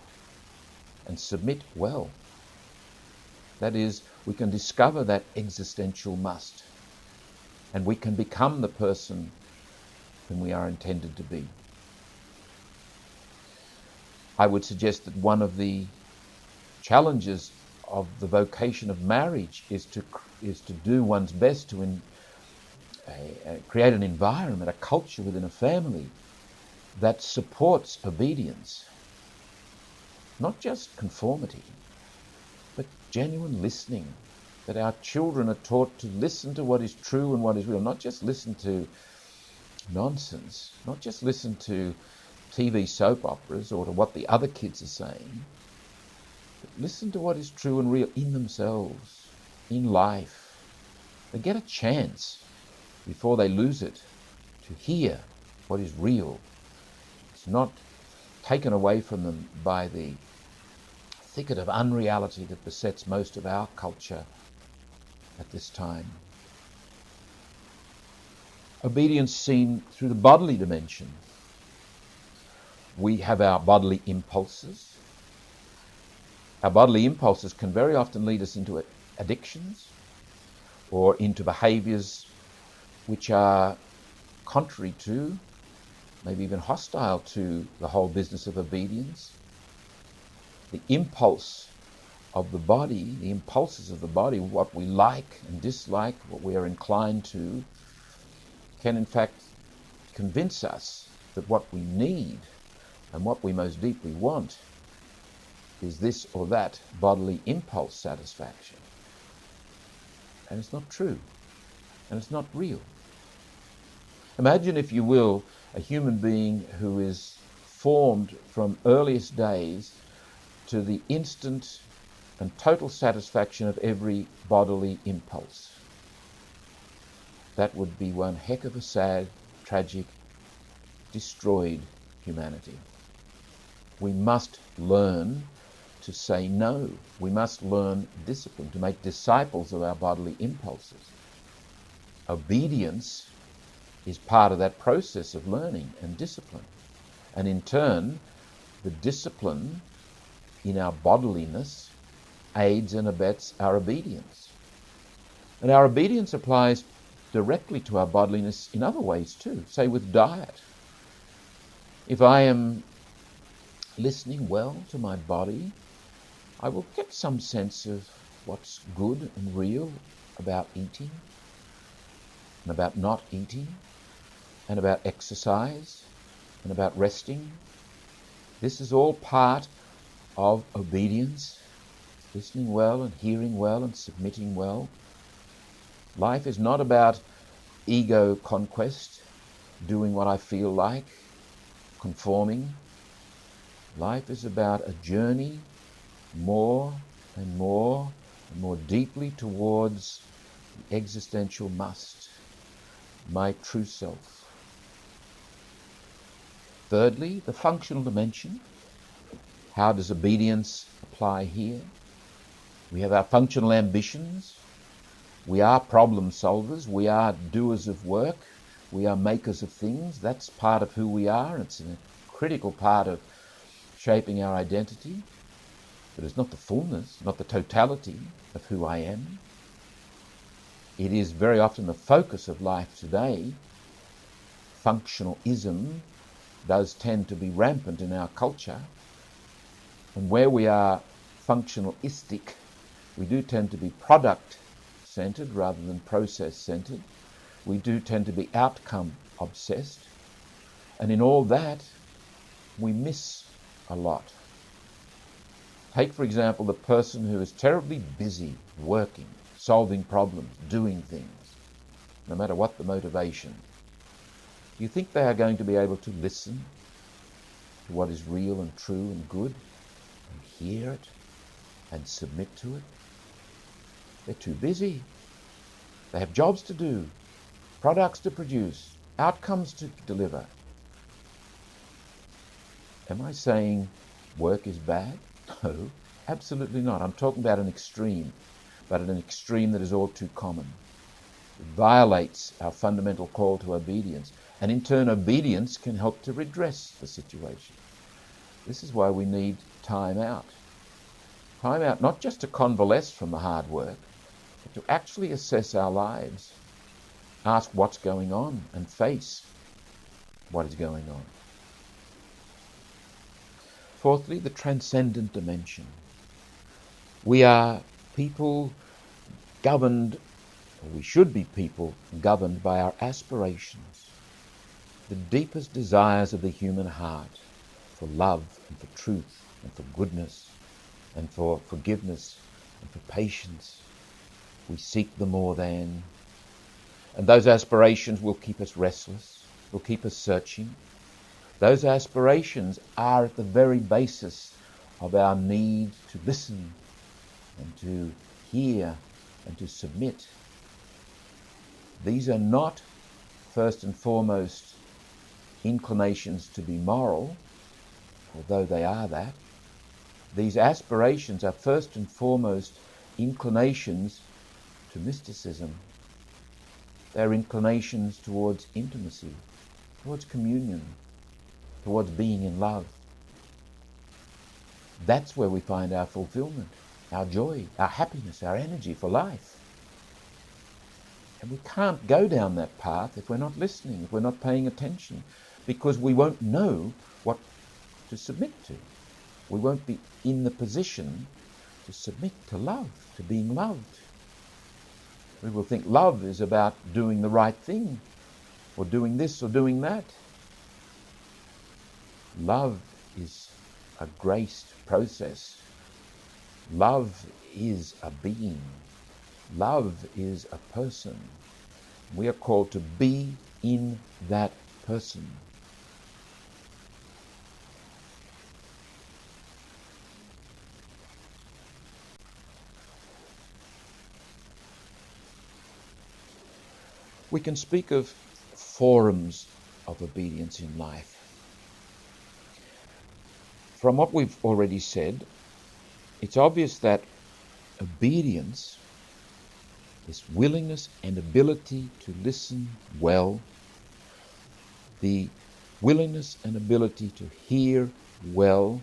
and submit well. That is, we can discover that existential must and we can become the person whom we are intended to be. I would suggest that one of the challenges of the vocation of marriage is to do one's best to create an environment, a culture within a family that supports obedience. Not just conformity, but genuine listening. That our children are taught to listen to what is true and what is real, not just listen to nonsense, not just listen to TV soap operas or to what the other kids are saying, but listen to what is true and real in themselves, in life. They get a chance before they lose it to hear what is real. It's not taken away from them by the thicket of unreality that besets most of our culture at this time. Obedience seen through the bodily dimension. We have our bodily impulses. Our bodily impulses can very often lead us into addictions or into behaviours which are contrary to, maybe even hostile to, the whole business of obedience. The impulse of the body, the impulses of the body, what we like and dislike, what we are inclined to, can in fact convince us that what we need and what we most deeply want is this or that bodily impulse satisfaction. And it's not true. And it's not real. Imagine, if you will, a human being who is formed from earliest days to the instant and total satisfaction of every bodily impulse. That would be one heck of a sad, tragic, destroyed humanity. We must learn to say no. We must learn discipline, to make disciples of our bodily impulses. Obedience is part of that process of learning and discipline. And in turn, the discipline in our bodiliness aids and abets our obedience. And our obedience applies directly to our bodiliness in other ways too, say with diet. If I am listening well to my body, I will get some sense of what's good and real about eating. and about not eating, and about exercise, and about resting. This is all part of obedience, listening well and hearing well and submitting well. Life is not about ego conquest, doing what I feel like, conforming. Life is about a journey more and more and more deeply towards the existential must, my true self. Thirdly, the functional dimension. How does obedience apply here? We have our functional ambitions. We are problem solvers. We are doers of work. We are makers of things. That's part of who we are. It's a critical part of shaping our identity. But it's not the fullness, not the totality of who I am. It is very often the focus of life today. Functionalism does tend to be rampant in our culture. And where we are functionalistic, we do tend to be product-centered rather than process-centered. We do tend to be outcome-obsessed. And in all that, we miss a lot. Take, for example, the person who is terribly busy working, solving problems, doing things, no matter what the motivation. Do you think they are going to be able to listen to what is real and true and good and hear it and submit to it? They're too busy. They have jobs to do, products to produce, outcomes to deliver. Am I saying work is bad? No, absolutely not. I'm talking about an extreme, but an extreme that is all too common. It violates our fundamental call to obedience, and in turn obedience can help to redress the situation. This is why we need time out. Time out not just to convalesce from the hard work, but to actually assess our lives, ask what's going on and face what is going on. Fourthly, the transcendent dimension. We are people governed, or we should be people governed by our aspirations, the deepest desires of the human heart for love and for truth and for goodness and for forgiveness and for patience. We seek the more than. And those aspirations will keep us restless, will keep us searching. Those aspirations are at the very basis of our need to listen and to hear and to submit. These are not, first and foremost, inclinations to be moral, although they are that. These aspirations are first and foremost inclinations to mysticism. They're inclinations towards intimacy, towards communion, towards being in love. That's where we find our fulfillment, our joy, our happiness, our energy for life. And we can't go down that path if we're not listening, if we're not paying attention, because we won't know what to submit to. We won't be in the position to submit to love, to being loved. We will think love is about doing the right thing, or doing this or doing that. Love is a graced process. Love is a being. Love is a person. We are called to be in that person. We can speak of forms of obedience in life. From what we've already said, it's obvious that obedience, this willingness and ability to listen well, the willingness and ability to hear well,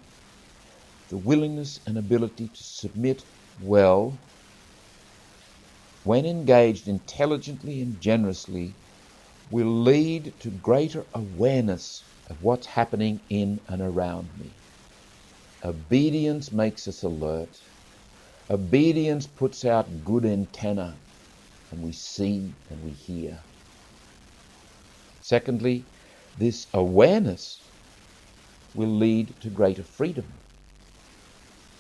the willingness and ability to submit well, when engaged intelligently and generously, will lead to greater awareness of what's happening in and around me. Obedience makes us alert. Obedience puts out good antenna, and we see and we hear. Secondly, this awareness will lead to greater freedom.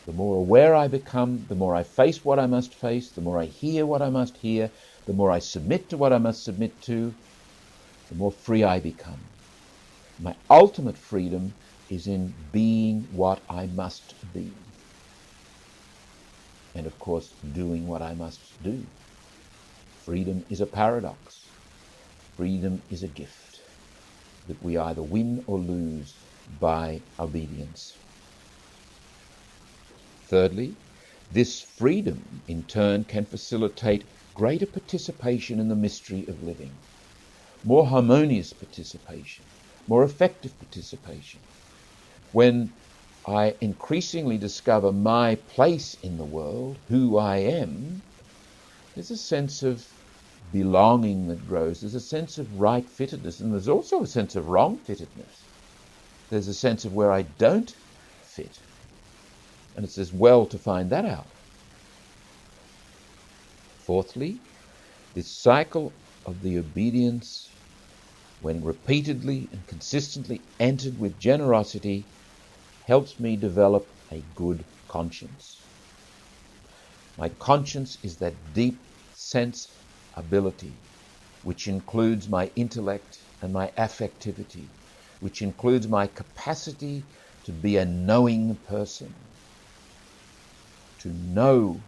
The more aware I become, the more I face what I must face, the more I hear what I must hear, the more I submit to what I must submit to, the more free I become. My ultimate freedom is in being what I must be. And of course, doing what I must do. Freedom is a paradox. Freedom is a gift that we either win or lose by obedience. Thirdly, this freedom in turn can facilitate greater participation in the mystery of living, more harmonious participation, more effective participation. When I increasingly discover my place in the world, who I am, there's a sense of belonging that grows. There's a sense of right-fittedness, and there's also a sense of wrong-fittedness. There's a sense of where I don't fit. And it's as well to find that out. Fourthly, this cycle of the obedience, when repeatedly and consistently entered with generosity, helps me develop a good conscience. My conscience is that deep sense ability, which includes my intellect and my affectivity, which includes my capacity to be a knowing person, to know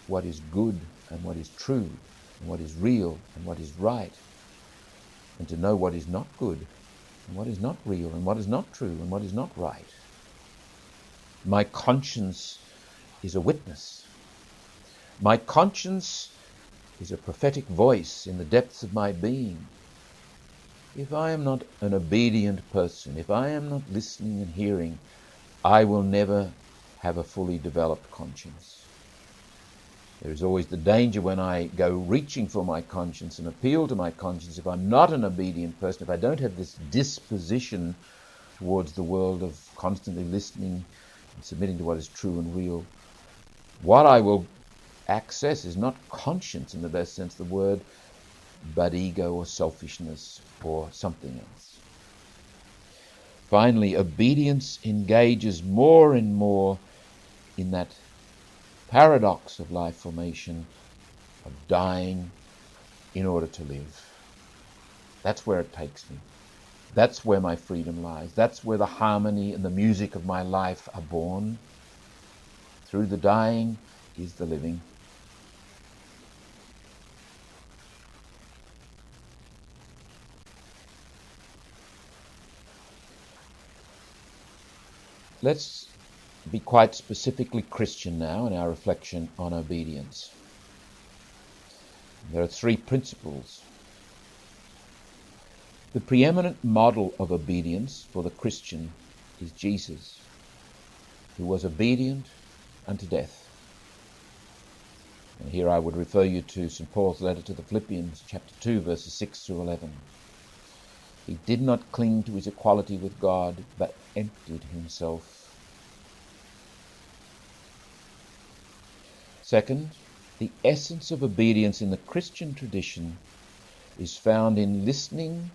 what is good and what is true and what is real and what is right, and to know what is not good and what is not real and what is not true and what is not right. My conscience is a witness. My conscience is a prophetic voice in the depths of my being. If I am not an obedient person, if I am not listening and hearing, I will never have a fully developed conscience. There is always the danger when I go reaching for my conscience and appeal to my conscience, if I'm not an obedient person, if I don't have this disposition towards the world of constantly listening and submitting to what is true and real, what I will access is not conscience in the best sense of the word, but ego or selfishness or something else. Finally, obedience engages more and more in that paradox of life formation, of dying in order to live. That's where it takes me. That's where my freedom lies. That's where the harmony and the music of my life are born. Through the dying is the living. Let's be quite specifically Christian now in our reflection on obedience. There are three principles. The preeminent model of obedience for the Christian is Jesus, who was obedient unto death. And here I would refer you to St. Paul's letter to the Philippians, chapter 2, verses 6 through 11. He did not cling to his equality with God, but emptied himself. Second, the essence of obedience in the Christian tradition is found in listening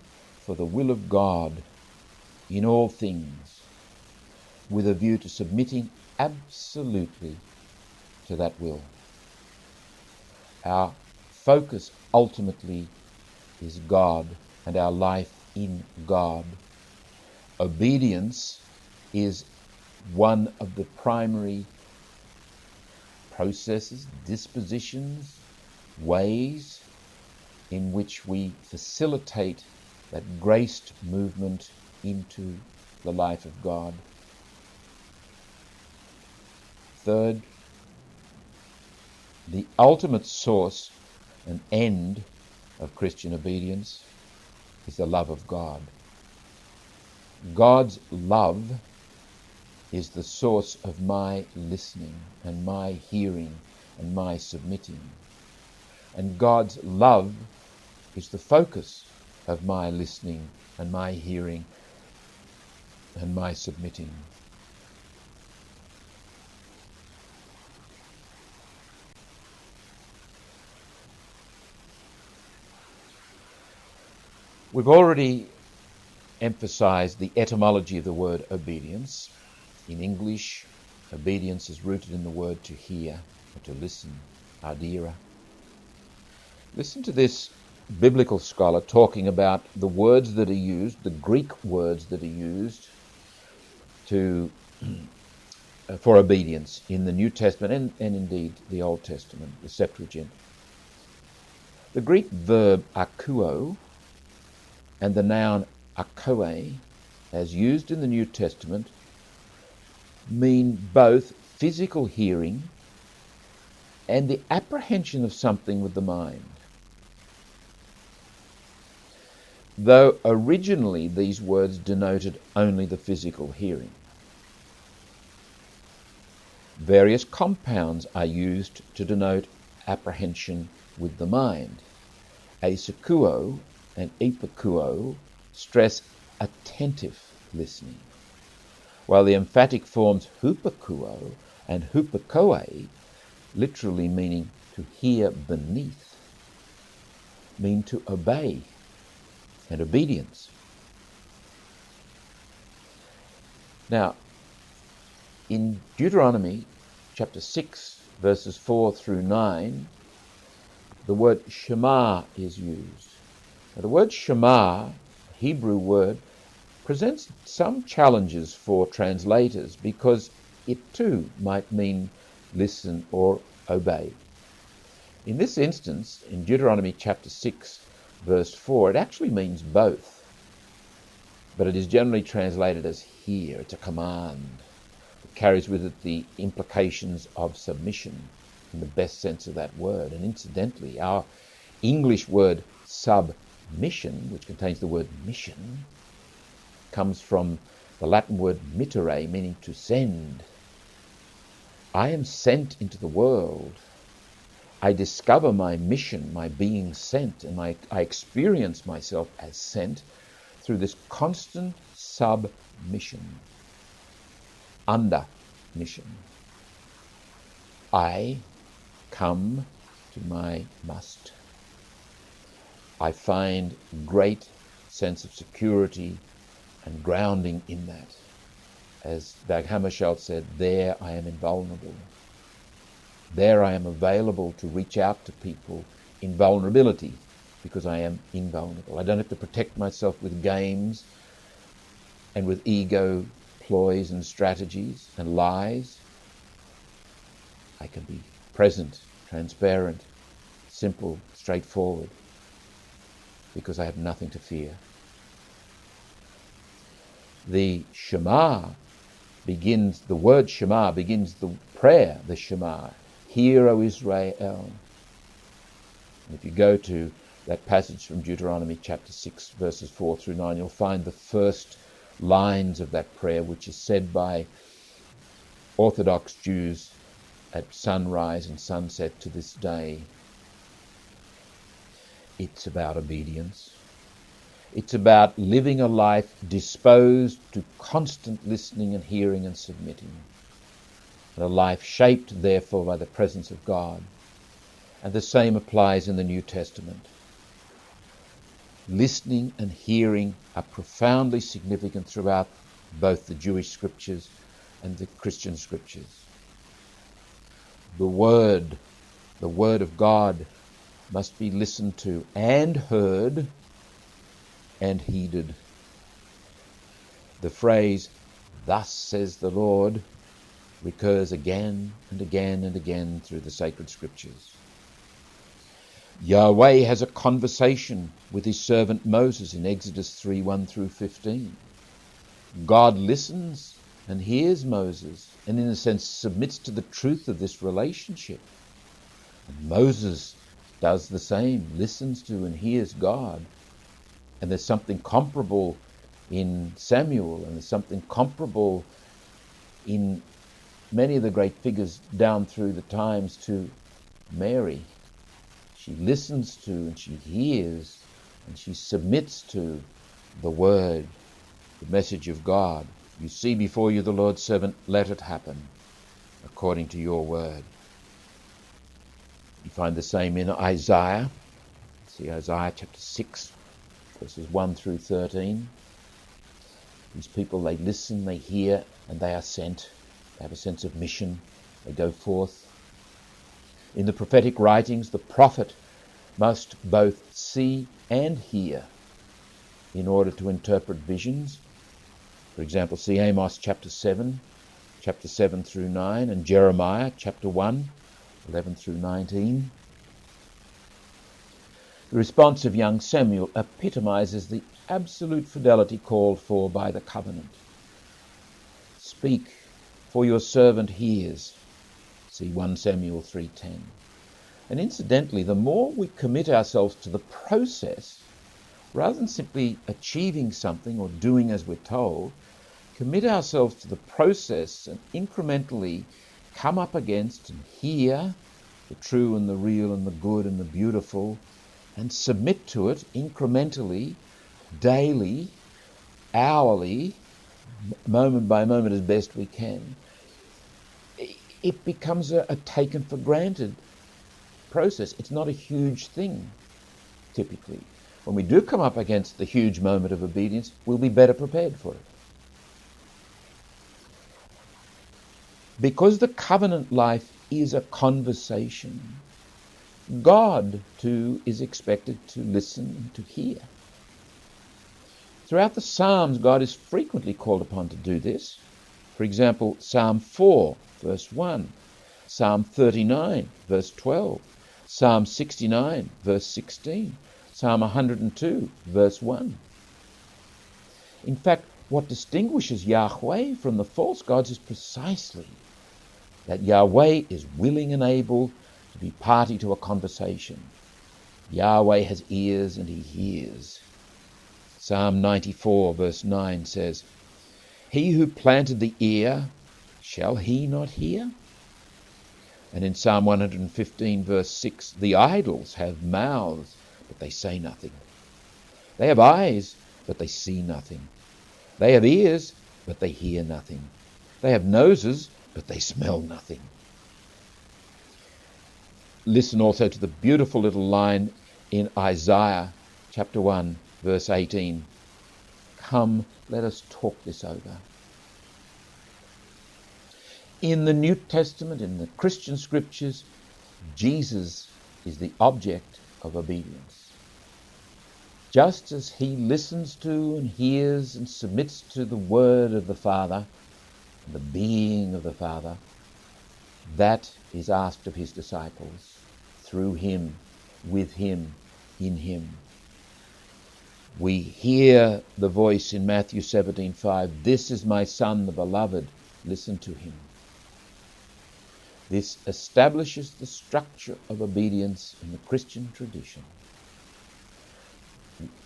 for the will of God in all things, with a view to submitting absolutely to that will. Our focus ultimately is God and our life in God. Obedience is one of the primary processes, dispositions, ways in which we facilitate that graced movement into the life of God. Third, the ultimate source and end of Christian obedience is the love of God. God's love is the source of my listening and my hearing and my submitting. And God's love is the focus of my listening and my hearing and my submitting. We've already emphasized the etymology of the word obedience. In English, obedience is rooted in the word to hear or to listen, adira. Listen to this biblical scholar talking about the words that are used, the Greek words that are used for obedience in the New Testament and indeed the Old Testament, the Septuagint. The Greek verb akouo and the noun akoe, as used in the New Testament, mean both physical hearing and the apprehension of something with the mind. Though originally these words denoted only the physical hearing. Various compounds are used to denote apprehension with the mind. Asekuo and epikuo stress attentive listening, while the emphatic forms hupakuo and hupakoe, literally meaning to hear beneath, mean to obey and obedience. Now, in Deuteronomy chapter 6, verses 4 through 9, the word Shema is used. Now, the word Shema, Hebrew word, presents some challenges for translators because it too might mean listen or obey. In this instance, in Deuteronomy chapter 6, verse 4, it actually means both, but it is generally translated as hear. It's a command. It carries with it the implications of submission in the best sense of that word. And incidentally, our English word submission, which contains the word mission, comes from the Latin word mittere, meaning to send. I am sent into the world. I discover my mission, my being sent, and I experience myself as sent through this constant submission, under mission. I come to my must. I find great sense of security and grounding in that. As Dag Hammarskjöld said, there I am invulnerable. There I am available to reach out to people in vulnerability because I am invulnerable. I don't have to protect myself with games and with ego ploys and strategies and lies. I can be present, transparent, simple, straightforward because I have nothing to fear. The word Shema begins the prayer, the Shema. Hear, O Israel. And if you go to that passage from Deuteronomy chapter 6, verses 4 through 9, you'll find the first lines of that prayer, which is said by Orthodox Jews at sunrise and sunset to this day. It's about obedience. It's about living a life disposed to constant listening and hearing and submitting. And a life shaped, therefore, by the presence of God. And the same applies in the New Testament. Listening and hearing are profoundly significant throughout both the Jewish scriptures and the Christian scriptures. The Word of God must be listened to and heard and heeded. The phrase, "Thus says the Lord," recurs again and again and again through the sacred scriptures. Yahweh has a conversation with his servant Moses in Exodus 3, 1 through 15. God listens and hears Moses and in a sense submits to the truth of this relationship. And Moses does the same, listens to and hears God. And there's something comparable in Samuel, and there's something comparable in many of the great figures down through the times to Mary. She listens to and she hears and she submits to the word, the message of God. You see before you the Lord's servant, let it happen according to your word. You find the same in Isaiah. See Isaiah chapter 6, verses 1 through 13. These people, they listen, they hear, and they are sent. They have a sense of mission. They go forth. In the prophetic writings, the prophet must both see and hear in order to interpret visions. For example, see Amos chapter 7 through 9, and Jeremiah chapter 1, 11 through 19. The response of young Samuel epitomizes the absolute fidelity called for by the covenant. Speak, for your servant hears. See 1 Samuel 3:10. And incidentally, the more we commit ourselves to the process, rather than simply achieving something or doing as we're told, commit ourselves to the process and incrementally come up against and hear the true and the real and the good and the beautiful, and submit to it incrementally, daily, hourly, moment by moment as best we can, it becomes a taken for granted process. It's not a huge thing, typically. When we do come up against the huge moment of obedience, we'll be better prepared for it. Because the covenant life is a conversation, God, too, is expected to listen and to hear. Throughout the Psalms, God is frequently called upon to do this. For example, Psalm 4, verse 1, Psalm 39, verse 12, Psalm 69, verse 16, Psalm 102, verse 1. In fact, what distinguishes Yahweh from the false gods is precisely that Yahweh is willing and able to be party to a conversation. Yahweh has ears and he hears. Psalm 94 verse 9 says, "He who planted the ear, shall he not hear?" And in Psalm 115 verse 6, "The idols have mouths, but they say nothing. They have eyes, but they see nothing. They have ears, but they hear nothing. They have noses, but they smell nothing." Listen also to the beautiful little line in Isaiah chapter 1, verse 18. "Come, let us talk this over." In the New Testament, in the Christian scriptures, Jesus is the object of obedience. Just as he listens to and hears and submits to the word of the Father, the being of the Father, that is asked of his disciples, through him, with him, in him. We hear the voice in Matthew 17:5, "This is my Son, the beloved, listen to him." This establishes the structure of obedience in the Christian tradition.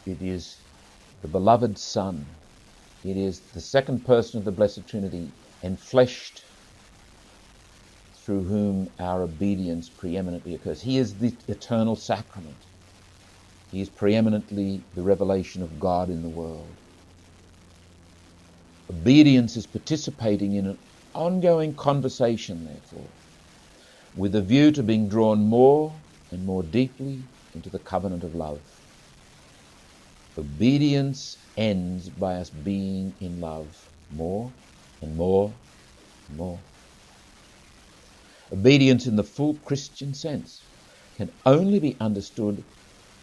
It is the beloved Son. It is the second person of the Blessed Trinity, enfleshed, through whom our obedience preeminently occurs. He is the eternal sacrament. He is preeminently the revelation of God in the world. Obedience is participating in an ongoing conversation, therefore, with a view to being drawn more and more deeply into the covenant of love. Obedience ends by us being in love more and more and more. Obedience in the full Christian sense can only be understood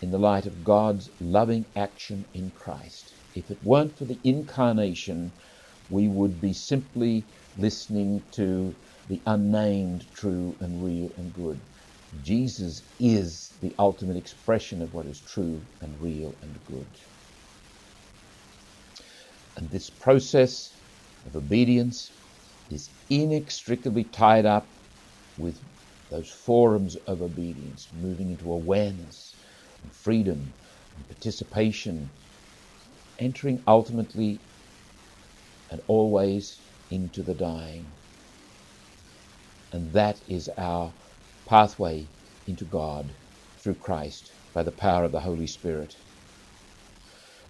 in the light of God's loving action in Christ. If it weren't for the incarnation, we would be simply listening to the unnamed, true and real and good. Jesus is the ultimate expression of what is true and real and good. And this process of obedience is inextricably tied up with those forums of obedience, moving into awareness and freedom and participation, entering ultimately and always into the dying. And that is our pathway into God through Christ by the power of the Holy Spirit.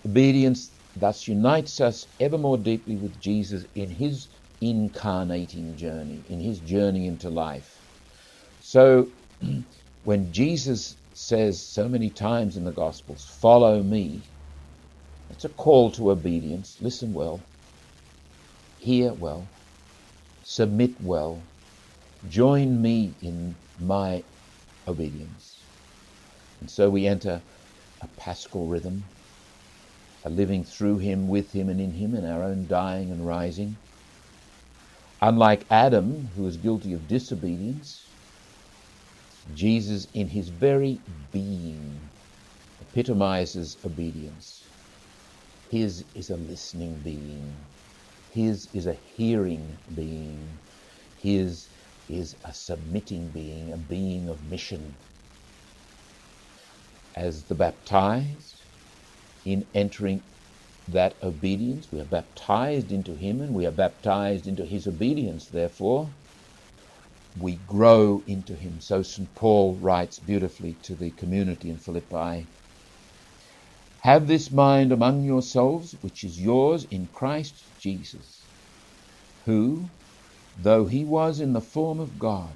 Obedience thus unites us ever more deeply with Jesus in his incarnating journey, in his journey into life. So when Jesus says so many times in the Gospels, "Follow me," it's a call to obedience. Listen well. hear well, submit well, join me in my obedience. And so we enter a paschal rhythm, a living through him, with him, and in him, in our own dying and rising. Unlike Adam, who was guilty of disobedience, Jesus in his very being epitomizes obedience. His is a listening being. His is a hearing being. His is a submitting being, a being of mission. As the baptized, in entering that obedience, we are baptized into him and we are baptized into his obedience. Therefore, we grow into him. So St. Paul writes beautifully to the community in Philippi, "Have this mind among yourselves, which is yours in Christ Jesus, who, though he was in the form of God,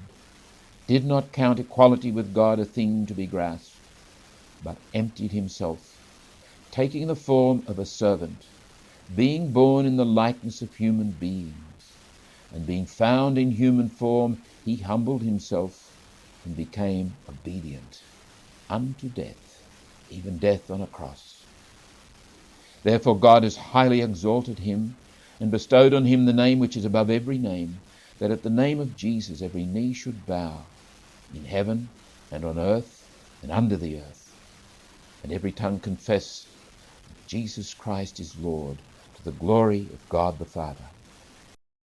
did not count equality with God a thing to be grasped, but emptied himself, taking the form of a servant, being born in the likeness of human beings, and being found in human form, he humbled himself and became obedient unto death, even death on a cross. Therefore God has highly exalted him and bestowed on him the name which is above every name, that at the name of Jesus every knee should bow, in heaven and on earth and under the earth, and every tongue confess that Jesus Christ is Lord, to the glory of God the Father."